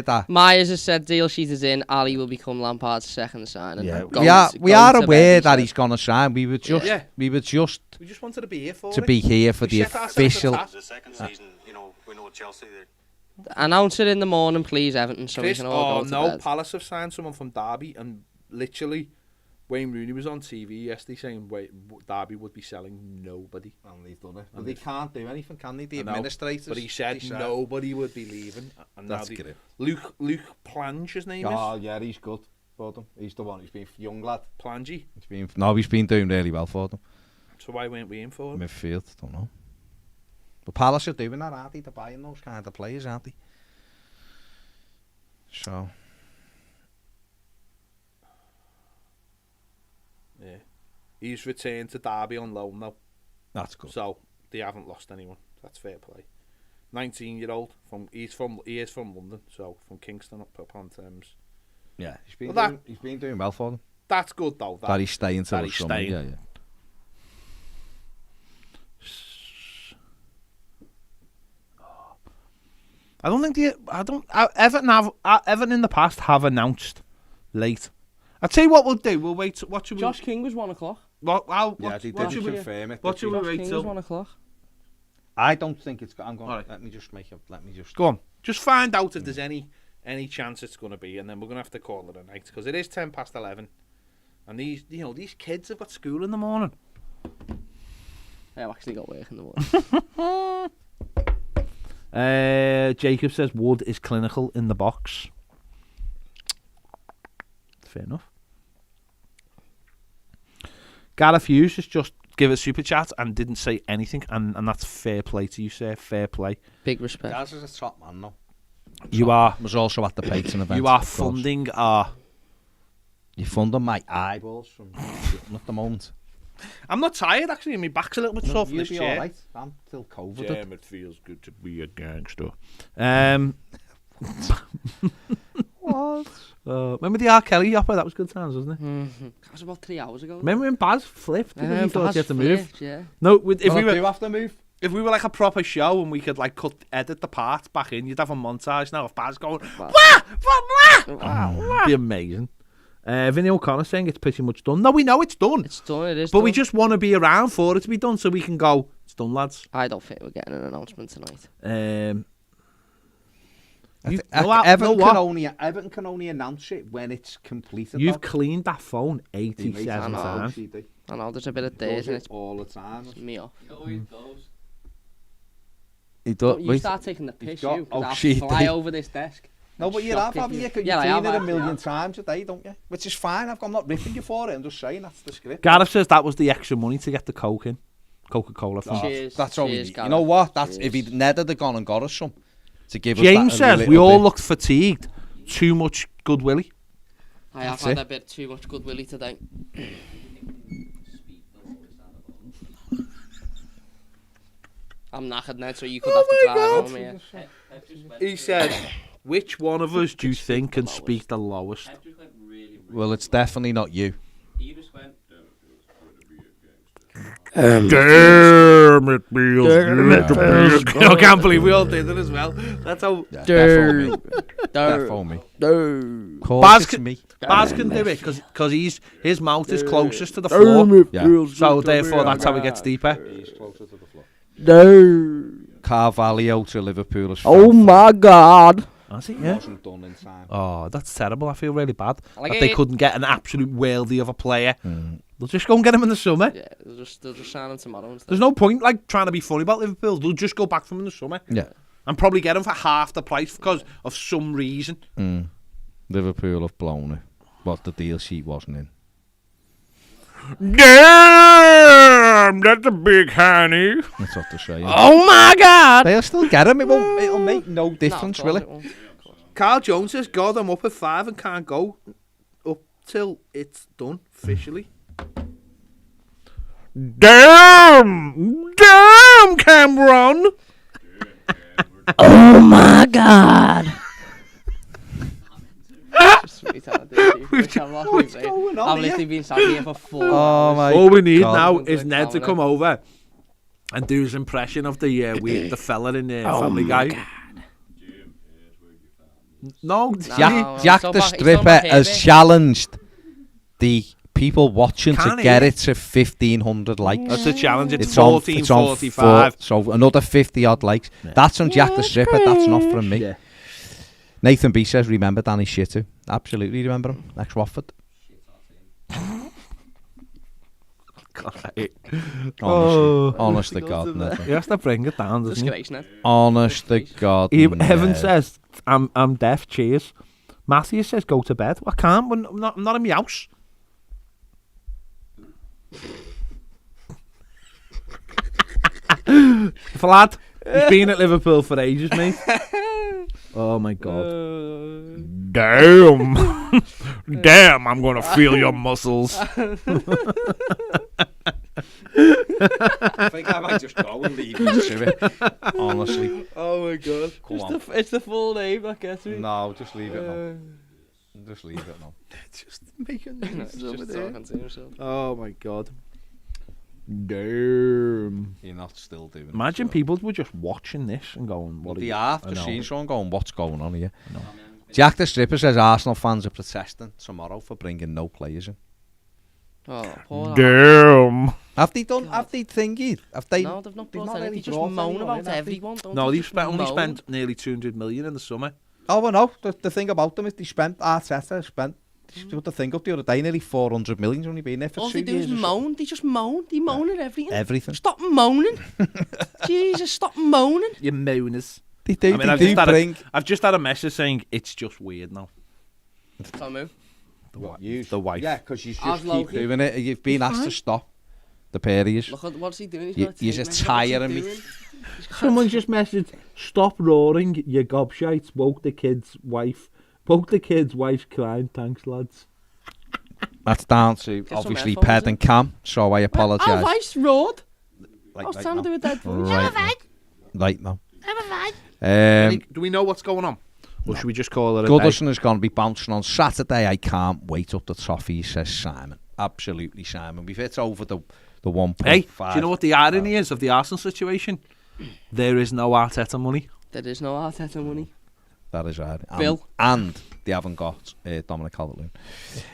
that. Myers has said deal sheet is in. Ali will become Lampard's second signing. Yeah, Go we to are bed, aware he that said. he's gonna sign. We were just We just wanted to be here for to be here for the set ourselves a official. task. The second season, you know, we know Chelsea. Announce it in the morning, please, Everton, so we Chris, can all go to bed. Palace have signed someone from Derby, and literally, Wayne Rooney was on TV yesterday saying Derby would be selling nobody. And they've done it. But they can't do anything, can they? The I know, administrators. But he said nobody would be leaving. And That's now great. Luke Plange, his name Oh is. yeah, he's good for them. He's the one who's been young lad. Plangy. He's been doing really well for them. So why weren't we in for him? Midfield, don't know. But Palace are doing that, aren't they? They're buying those kind of players, aren't they? So. Yeah. He's returned to Derby on loan now. That's good. So they haven't lost anyone. That's fair play. 19-year-old he is from London, so from Kingston up upon Thames. Yeah, he's Well, been doing well for them. That's good though. That he's staying till that the he's summer. staying. Yeah. I don't think Everton in the past have announced late. I'll tell you what we'll do. We'll wait. What should we? Josh King was 1 o'clock. What They should didn't we? confirm it. What should we Josh wait King was till? 1 o'clock. I don't think it's. I'm going. Alright. Let me just make it. Let me just. Go on. Just find out if there's any chance it's going to be, and then we're going to have to call it a night because it is 11:10, and these kids have got school in the morning. I've actually got work in the morning. Jacob says Wood is clinical in the box. Fair enough. Gareth Hughes has just give a super chat and didn't say anything, and that's fair play to you, sir. Fair play. Big respect. Gaz is a top man, though. You are. Was also at the Payton event. You are of course. funding our. You're funding my eyeballs from at the moment. I'm not tired actually. My back's a little bit sore from You'll this be chair. all right. I'm still COVID. Damn, it feels good to be a gangster. What? Remember the R. Kelly opera? That was good times, wasn't it? That was about 3 hours ago. Remember when Baz flipped because he thought he had to move? Flipped, yeah. No, if Well, we I were do have to move. if we were like a proper show and we could like edit the parts back in, you'd have a montage now of Baz going wah wah wah. Be amazing. Vinny O'Connor saying it's pretty much done. No, we know it's done. It's done, it is But done. we just want to be around for it to be done so we can go, it's done, lads. I don't think we're getting an announcement tonight. Everton can only announce it when it's completed. You've cleaned that phone 87 I know. times. I know there's a bit of days and it's all the time. me off. It always goes. He Don't you start taking the piss, got- you, 'cause oh, I'll shit, fly he- over this desk. No, but you Shock have, haven't if you? you- You Yeah, I clean have, it a I million have. times a day, don't you? Which is fine. I'm not ripping you for it. I'm just saying that's the script. Gareth says that was the extra money to get the Coke in. Coca-Cola from Cheers. That's all we Cheers, need. You Gareth. know what? That's Cheers. if he Ned had gone and got us some to give us James that says we all looked fatigued. Too much good willy. I have That's had it. a bit too much good willy today. I'm knackered now, so you could have to drive home here. He said, which one of us do you think can speak the lowest? Pep just went really Well, it's definitely not you. He just went. Damn, it feels good to be a gangster. I can't believe we all did it as well. That's how Yeah, definitely me. Dude. Definitely me. Baz It's can, me. Baz can do it because his mouth is closest to the floor. Yeah. So therefore that's how he gets deeper. He's closer to the floor. Carvalho to Liverpool is Oh my God. Has it? Yeah. Wasn't done in time. Oh, that's terrible. I feel really bad Like that they it. couldn't get an absolute worldie of a player. They'll just go and get him in the summer. Yeah, they'll just sign him tomorrow and stuff. There's no point like trying to be funny about Liverpool. They'll just go back from him in the summer. Yeah. And probably get him for half the price because of some reason. Liverpool have blown it, but the deal sheet wasn't in. Damn, that's a big honey. That's what they're saying. Oh my God! They'll still get him. It'll make no difference, No, will of it? course won't. Carl Jones says, God, I'm up at 5 and can't go up till it's done officially. Damn! Damn, Cameron! Oh my God. Sweet, I've literally been sat here for 4 Oh hours. my All we need God. now is Good Ned to comment. come over and do his impression of the the fella in Family Guy. No, No, Jack it's the not Stripper my has favourite. challenged the people watching Can to he? get it to 1,500 likes. that's a challenge. It's on 1445. so another 50 odd likes. That's from Jack the Stripper. That's not from me. Yeah. Nathan B says, remember Danny Shitu? Absolutely remember him. Next Watford. Honest to God, Nathan. He has to bring it down, doesn't he? Disgrace, Ned. Honest to God. Evan Ned. says, I'm deaf, cheers. Mathew says, go to bed. Well, I can't, I'm not in my house. If a lad, he's been at Liverpool for ages, mate. Oh my God. Damn. Damn, I'm going to feel your muscles. I think I might just go and leave you to it. Honestly. Oh my God. Come on. It's the full name that gets me. No, just leave it now. Just leave it now. Just making Just talking to himself. Oh my God. Damn. You're not still doing Imagine it. people were just watching this and going, what are They you? are I after know. seeing someone going, what's going on here? Jack the Stripper says Arsenal fans are protesting tomorrow for bringing no players in. Oh, poor Damn. Have they done? Have they thingied? Have they? No, they've not they've brought not anything. really They just brought moan anyone about in, have they? everyone. Don't No, they they've just only moan? spent nearly 200 million in the summer. Oh, well, no. The thing about them is they spent, Arteta spent, they put the thing up the other day, nearly 400 million. He's only been there for All 2 they do years. is or moan. They just moan. They moan at everything. Everything. Stop moaning. Jesus, stop moaning. You moaners. They do, I mean, they I've just had a message saying it's just weird now. Tomu. The wife. Yeah, because you How's just keep Loki? doing it. You've been asked to stop the periods. Look at what's he doing. He's You- got a you're tape just measure. What's he tiring me. doing? Someone just messaged, stop roaring, you gobshites. Woke the kid's wife crying. Thanks, lads. That's down to, some obviously, headphones Ped in. and Cam, so I Oh, apologise. Vice roared. Like, I was right trying to now. do a dead voice. Right now. Right now. Never mind. Do we know what's going on? Or should we just call it a day? Goodison is going to be bouncing on Saturday. I can't wait up the Toffee, says Simon. Absolutely, Simon. We've hit over the 1.5. Hey, do you know what the irony is of the Arsenal situation? There is no Arteta money. There is no Arteta money. That is right. Bill. And they haven't got Dominic Calvert-Lewin.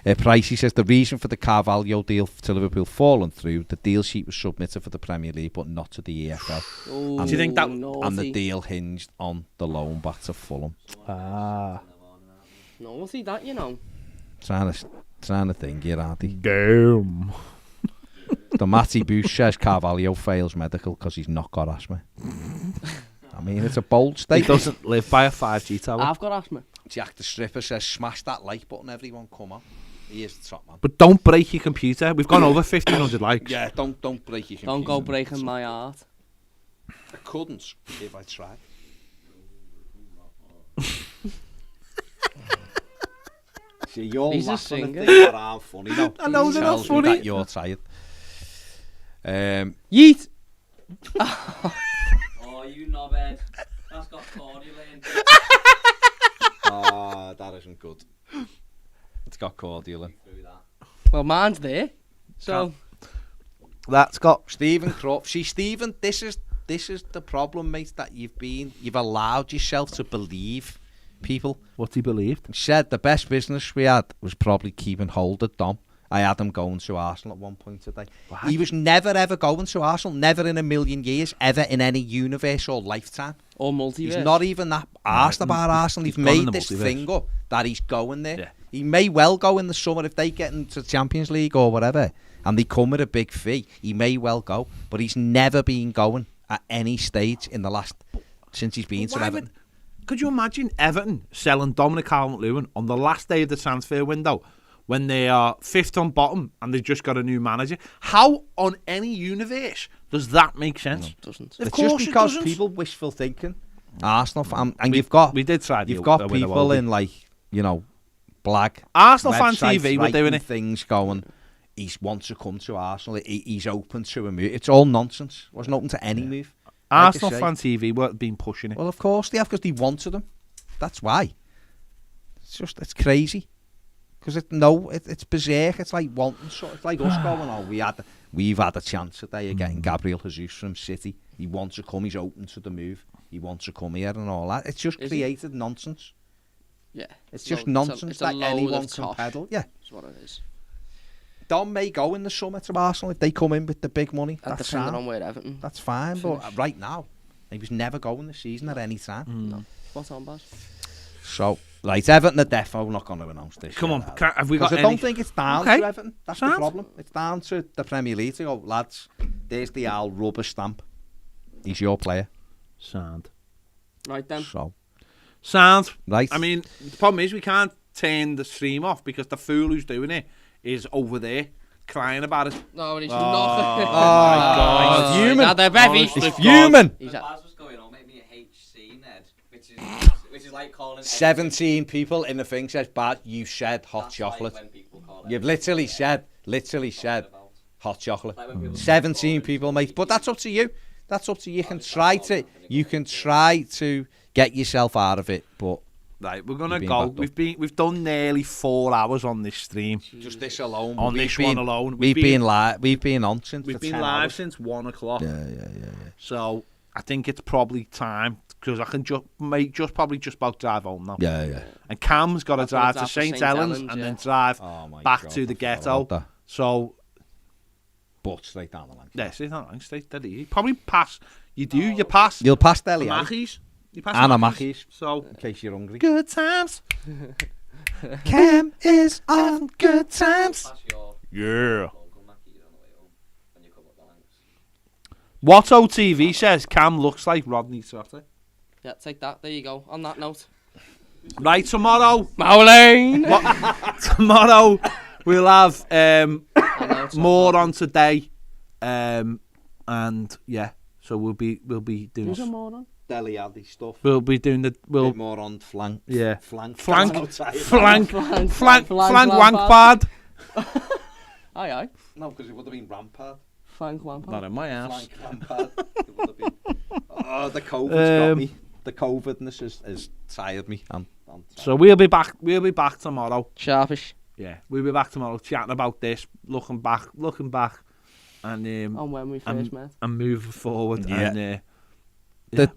Pricey says the reason for the Carvalho deal to Liverpool fallen through, the deal sheet was submitted for the Premier League but not to the EFL. Oh, And- Do you think that- And the deal hinged on the loan back to Fulham. Naughty that, you know. Trying to think here, aren't he? Damn. The Matty Bush says Carvalho fails medical because he's not got asthma. I mean, it's a bold He statement. doesn't live by a 5G tower. I've got asthma. Jack the Stripper says smash that like button, everyone, come on. He is the top man. But don't break your computer. We've gone over 1,500 likes. Yeah, don't break your computer. Don't go breaking my heart. I couldn't if I tried. See, you're He's a laughing at singer. things that aren't funny, though. I know they're not Tells me funny. that you're tired. Yeet. Oh, you knobhead. That's got cordial in. That isn't good. It's got cordial in. Through that. Well, mine's there. So, That's got... Stephen Croft. See, Stephen, this is the problem, mate, that you've allowed yourself to believe people. What he believed. He said the best business we had was probably keeping hold of Dom I had him going to Arsenal at one point today. What? He was never ever going to Arsenal, never in a million years, ever in any universe or lifetime. Or multiverse. He's not even that arsed about Arsenal. He's he's gone in made the this multiverse. thing up that he's going there. Yeah. He may well go in the summer if they get into the Champions League or whatever, and they come at a big fee. He may well go, but he's never been going at any stage in the last since he's been to Why Everton. could you imagine Everton selling Dominic Calvert-Lewin on the last day of the transfer window when they are fifth on bottom and they've just got a new manager? How on any universe does that make sense? It doesn't. Of It's course just it because doesn't. people wishful thinking. Arsenal fan, and you've got We did try. you've got people in like black Arsenal fan websites TV were doing writing it. things going. He wants to come to Arsenal. He's open to a move. It's all nonsense. Wasn't open to any move. Arsenal Like I say. fan TV were been pushing it. Well, of course they have because they wanted them. That's why. It's crazy. Because it's berserk. It's like wanting. It's like us going. Oh, we've had a chance today of getting Gabriel Jesus from City. He wants to come. He's open to the move. He wants to come here and all that. It's just Is he? created nonsense. Yeah. It's just a- nonsense it's a that load anyone of can tosh. peddle. Yeah. That's what it is. Dom may go in the summer to Arsenal if they come in with the big money. And That's depending fine. on where Everton. That's fine. But finish. right now, he was never going this season at any time. No. What's on, Baz? So, right, Everton are defo not going to announce this. Come year, on, are they? have we got 'Cause I any? don't think it's down Okay. to Everton. That's the Sound. problem. It's down to the Premier League to go, lads, there's the old rubber stamp. He's your player. Sound. Right then. So, Sound. right. I mean, the problem is we can't turn the stream off because the fool who's doing it is over there crying about it. No, he's Oh, nothing. my God. He's fuming. Now they're heavy. Honest to He's God. fuming. He's The a- Baz was going on, make me a HC Ned, which is like calling 17 people in the thing says, Bad, you said hot That's chocolate. Like when people call You've everything literally said about. hot chocolate. Like when people 17 call people, it- mate. But that's up to you. That's up to you. You can try to get yourself out of it, but Right, we're gonna You've been go. backed up. We've done nearly 4 hours on this stream. just this alone. On this one alone, We've been live. We've been on since. We've for been 10 live hours. since 1 o'clock. Yeah. So I think it's probably time because I can probably just about drive home now. Yeah. And Cam's got to I've gotta drive to drive to St. St. Helens Helens, and yeah. then drive Oh my back God, to the I forgot ghetto. about that. So But straight down the line. yes, it's not straight dead easy. Probably pass. You do. You pass. You'll pass Dele Alli, Mathews. You pass Anna Mathews. Mathews, So in case you're hungry. good times. Cam is on good times. Pass your Yeah. local Mackie on the way home when you come up the lines. Watto TV says Cam looks like Rodney Trotter. Yeah, take that. There you go. On that note. Right, tomorrow. Mowling! Tomorrow we'll have I know it's more not on today, and yeah, so we'll be doing Who's on more on? Dele Alli stuff. we'll be doing the Bit more on flank. yeah Flank. flank Outside. flank Flank wankpad. Aye, aye. No, because it would have been Rampart. Flank Lampard. Not in my house. Flank Rampart. It would have been. Oh, the COVID's got Um, me. The COVIDness has tired me. I'm tired. So we'll be back. We'll be back tomorrow. Sharpish. Yeah, we'll be back tomorrow chatting about this, looking back, and On when we first met. and moving forward. Yeah. And The-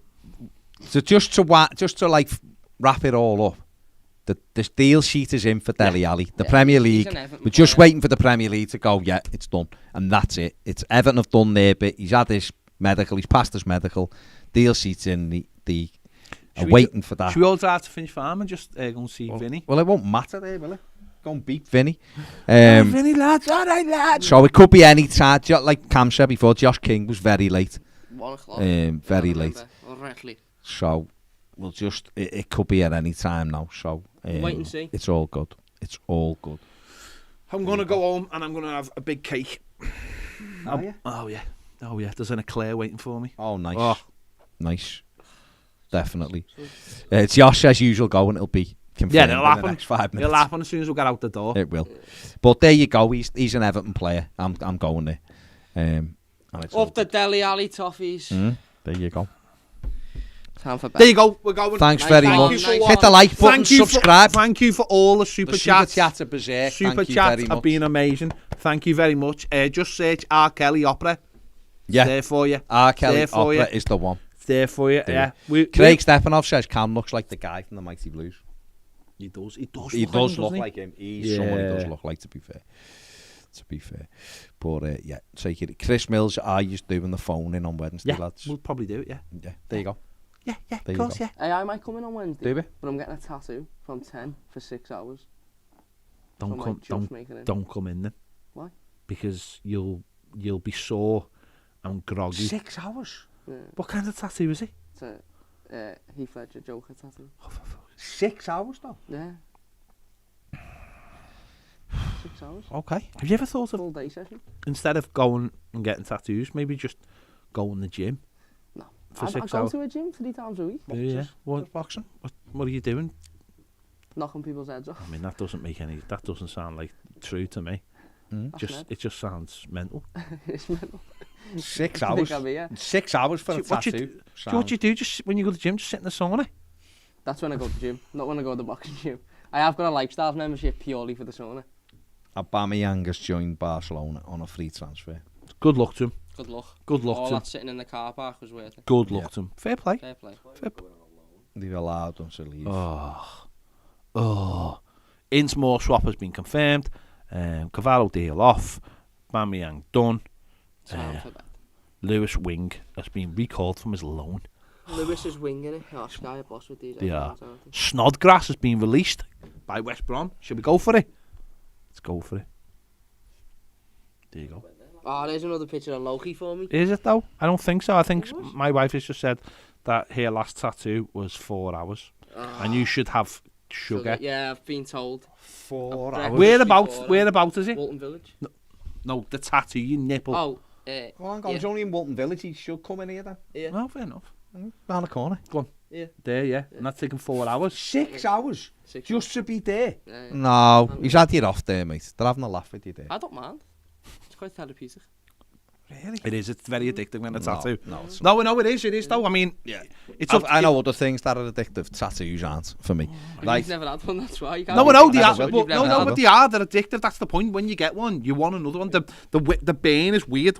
So just to like wrap it all up, the deal sheet is in for Dele Alli. The Yeah, Premier he's League, an Everton we're just player. waiting for the Premier League to go, yeah, it's done. And that's it. It's Everton have done their bit. He's had his medical, he's passed his medical. Deal sheet's in, the are Should we waiting for that. should we all try to finish farm and just go and see Vinny? Well, it won't matter there, will it? Go and beat Vinny. Vinny lads, all right lads. So it could be any time. Like Cam said before, Josh King was very late. 1 o'clock. Very late. Rightly. So we'll just, it could be at any time now. So Wait and see. It's all good. It's all good. I'm gonna go home and I'm gonna have a big cake. Oh, yeah? Oh yeah. There's an eclair waiting for me. Oh, nice. Oh. Nice. Definitely. It's Josh as usual going. It'll be confirmed Yeah, in it'll the happen. next 5 minutes. It'll happen as soon as we get out the door. It will. But there you go. He's an Everton player. I'm going there. And it's all Up the Dele Alli Toffees. good. There you go. Time for bed. There you go. We're going. Thanks Nice very one, much. nice one. Hit the like button, Thank you subscribe. Thank you for all the super The chats. super chats are berserk. Super Thank you chats very have much. been amazing. Thank you very much. Just search R. Kelly Opera. It's Yeah. there for you. R. Kelly there for Opera you. is the one. It's there for you. There. Yeah. Craig Stepanov says Cam looks like the guy from the Mighty Blues. He does. He does. He does him, look doesn't like him. He's someone he does Yeah. look like, to be fair. to be fair. But yeah, take it. Chris Mills, are you doing the phone in on Wednesday, Yeah, lads? we'll probably do it, yeah. Yeah, there you go. Yeah, There of you course, go. yeah. Hey, I might come in on Wednesday. Do we? But I'm getting a tattoo from 10 for 6 hours. Don't So I come, might just make it in. don't come in then. Why? Because you'll be sore and groggy. 6 hours? Yeah. What kind of tattoo is it? It's a Heath Ledger Joker tattoo. 6 hours though? Yeah. 6 hours. Okay. Have you ever thought of, Full day session. instead of going and getting tattoos, maybe just go in the gym No. for I 6 go hours? to a gym 3 times a week. Yeah. What boxing? What are you doing? Knocking people's heads off. I mean, that doesn't sound like true to me. That's mad. It just sounds mental. It's mental. 6 I hours. think I'll be, yeah. 6 hours for a What you tattoo. do you know what you do? Just when you go to the gym, just sit in the sauna. That's when I go to the gym, not when I go to the boxing gym. I have got a lifestyle membership purely for the sauna. Aubameyang has joined Barcelona on a free transfer. Good luck to him. Good luck. Good luck All to him. that sitting in the car park was worth it. Good luck to him. Fair play. Fair play. They've allowed him to leave. Innsmore swap has been confirmed. Cavallo deal off. Aubameyang done. Time for bed. Lewis Wing has been recalled from his loan. Lewis is winging it. Oh, Sky are boss with these. Yeah. Evertons, aren't they? Snodgrass has been released by West Brom. Should we go for it? Let's go for it. There you go. Oh, there's another picture of Loki for me. Is it though? I don't think so. I think my wife has just said that her last tattoo was 4 hours, and you should have sugar. Yeah, I've been told. 4 Breakfast hours. before, Whereabouts is it? Walton Village. No, the tattoo, your nipple. Oh, Well, hang on, he's only in Walton Village. He should come in here then. yeah. Oh, fair enough. Round the corner. Yeah. There, yeah. And that's taking 4 hours. 6 hours? 6 Just to be there? Yeah. No, he's had you off there, mate. They're having a laugh with you there. I don't mind. It's quite therapeutic. Really? It is. It's very addictive when a tattoo. No, it's No, it is. It is though. I mean, yeah. It's up. I know other things that are addictive. Tattoos aren't for me. Like, you've never had one, that's why. You can't No, be- no, they are. You've But, never no, had but they are. They're addictive. That's the point. When you get one, you want another one. The burn is weird.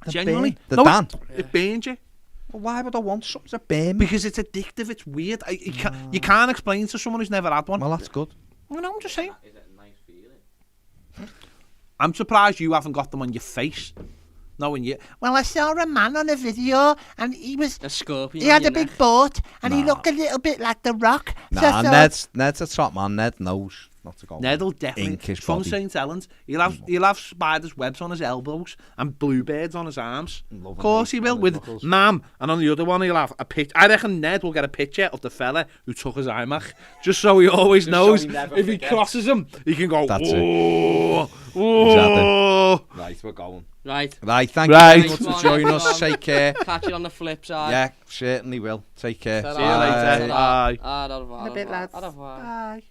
Genuinely. The No, Dan. It burns you. Well, why would I want something to burn me? Because it's addictive. It's weird. You can't explain to someone who's never had one. Well, that's good. No, I'm just saying. Is it a nice feeling? I'm surprised you haven't got them on your face. Knowing you. Well, I saw a man on a video and A scorpion. he on had your a big neck. boat and he Nah. looked a little bit like The Rock. So I Nah, thought, Ned's a top man. Ned knows not to go. Ned'll definitely. Ink his From body. St. Helens, he'll have spiders' webs on his elbows and bluebirds on his arms. Love Of course him, he will. on his With knuckles. Mam, and on the other one he'll have a picture. I reckon Ned will get a picture of the fella who took his iMac, just so he always knows he never if he forgets. crosses him, he can go. That's it. Whoa, Exactly. whoa. Right, we're going. Right. Right, thank Right. you very much for joining us. Take care. Catch you on the flip side. Yeah, certainly will. Take care. See See you later. Ta-ra. Bye. Ah, au revoir. in a bit, lads. Au revoir. Bye.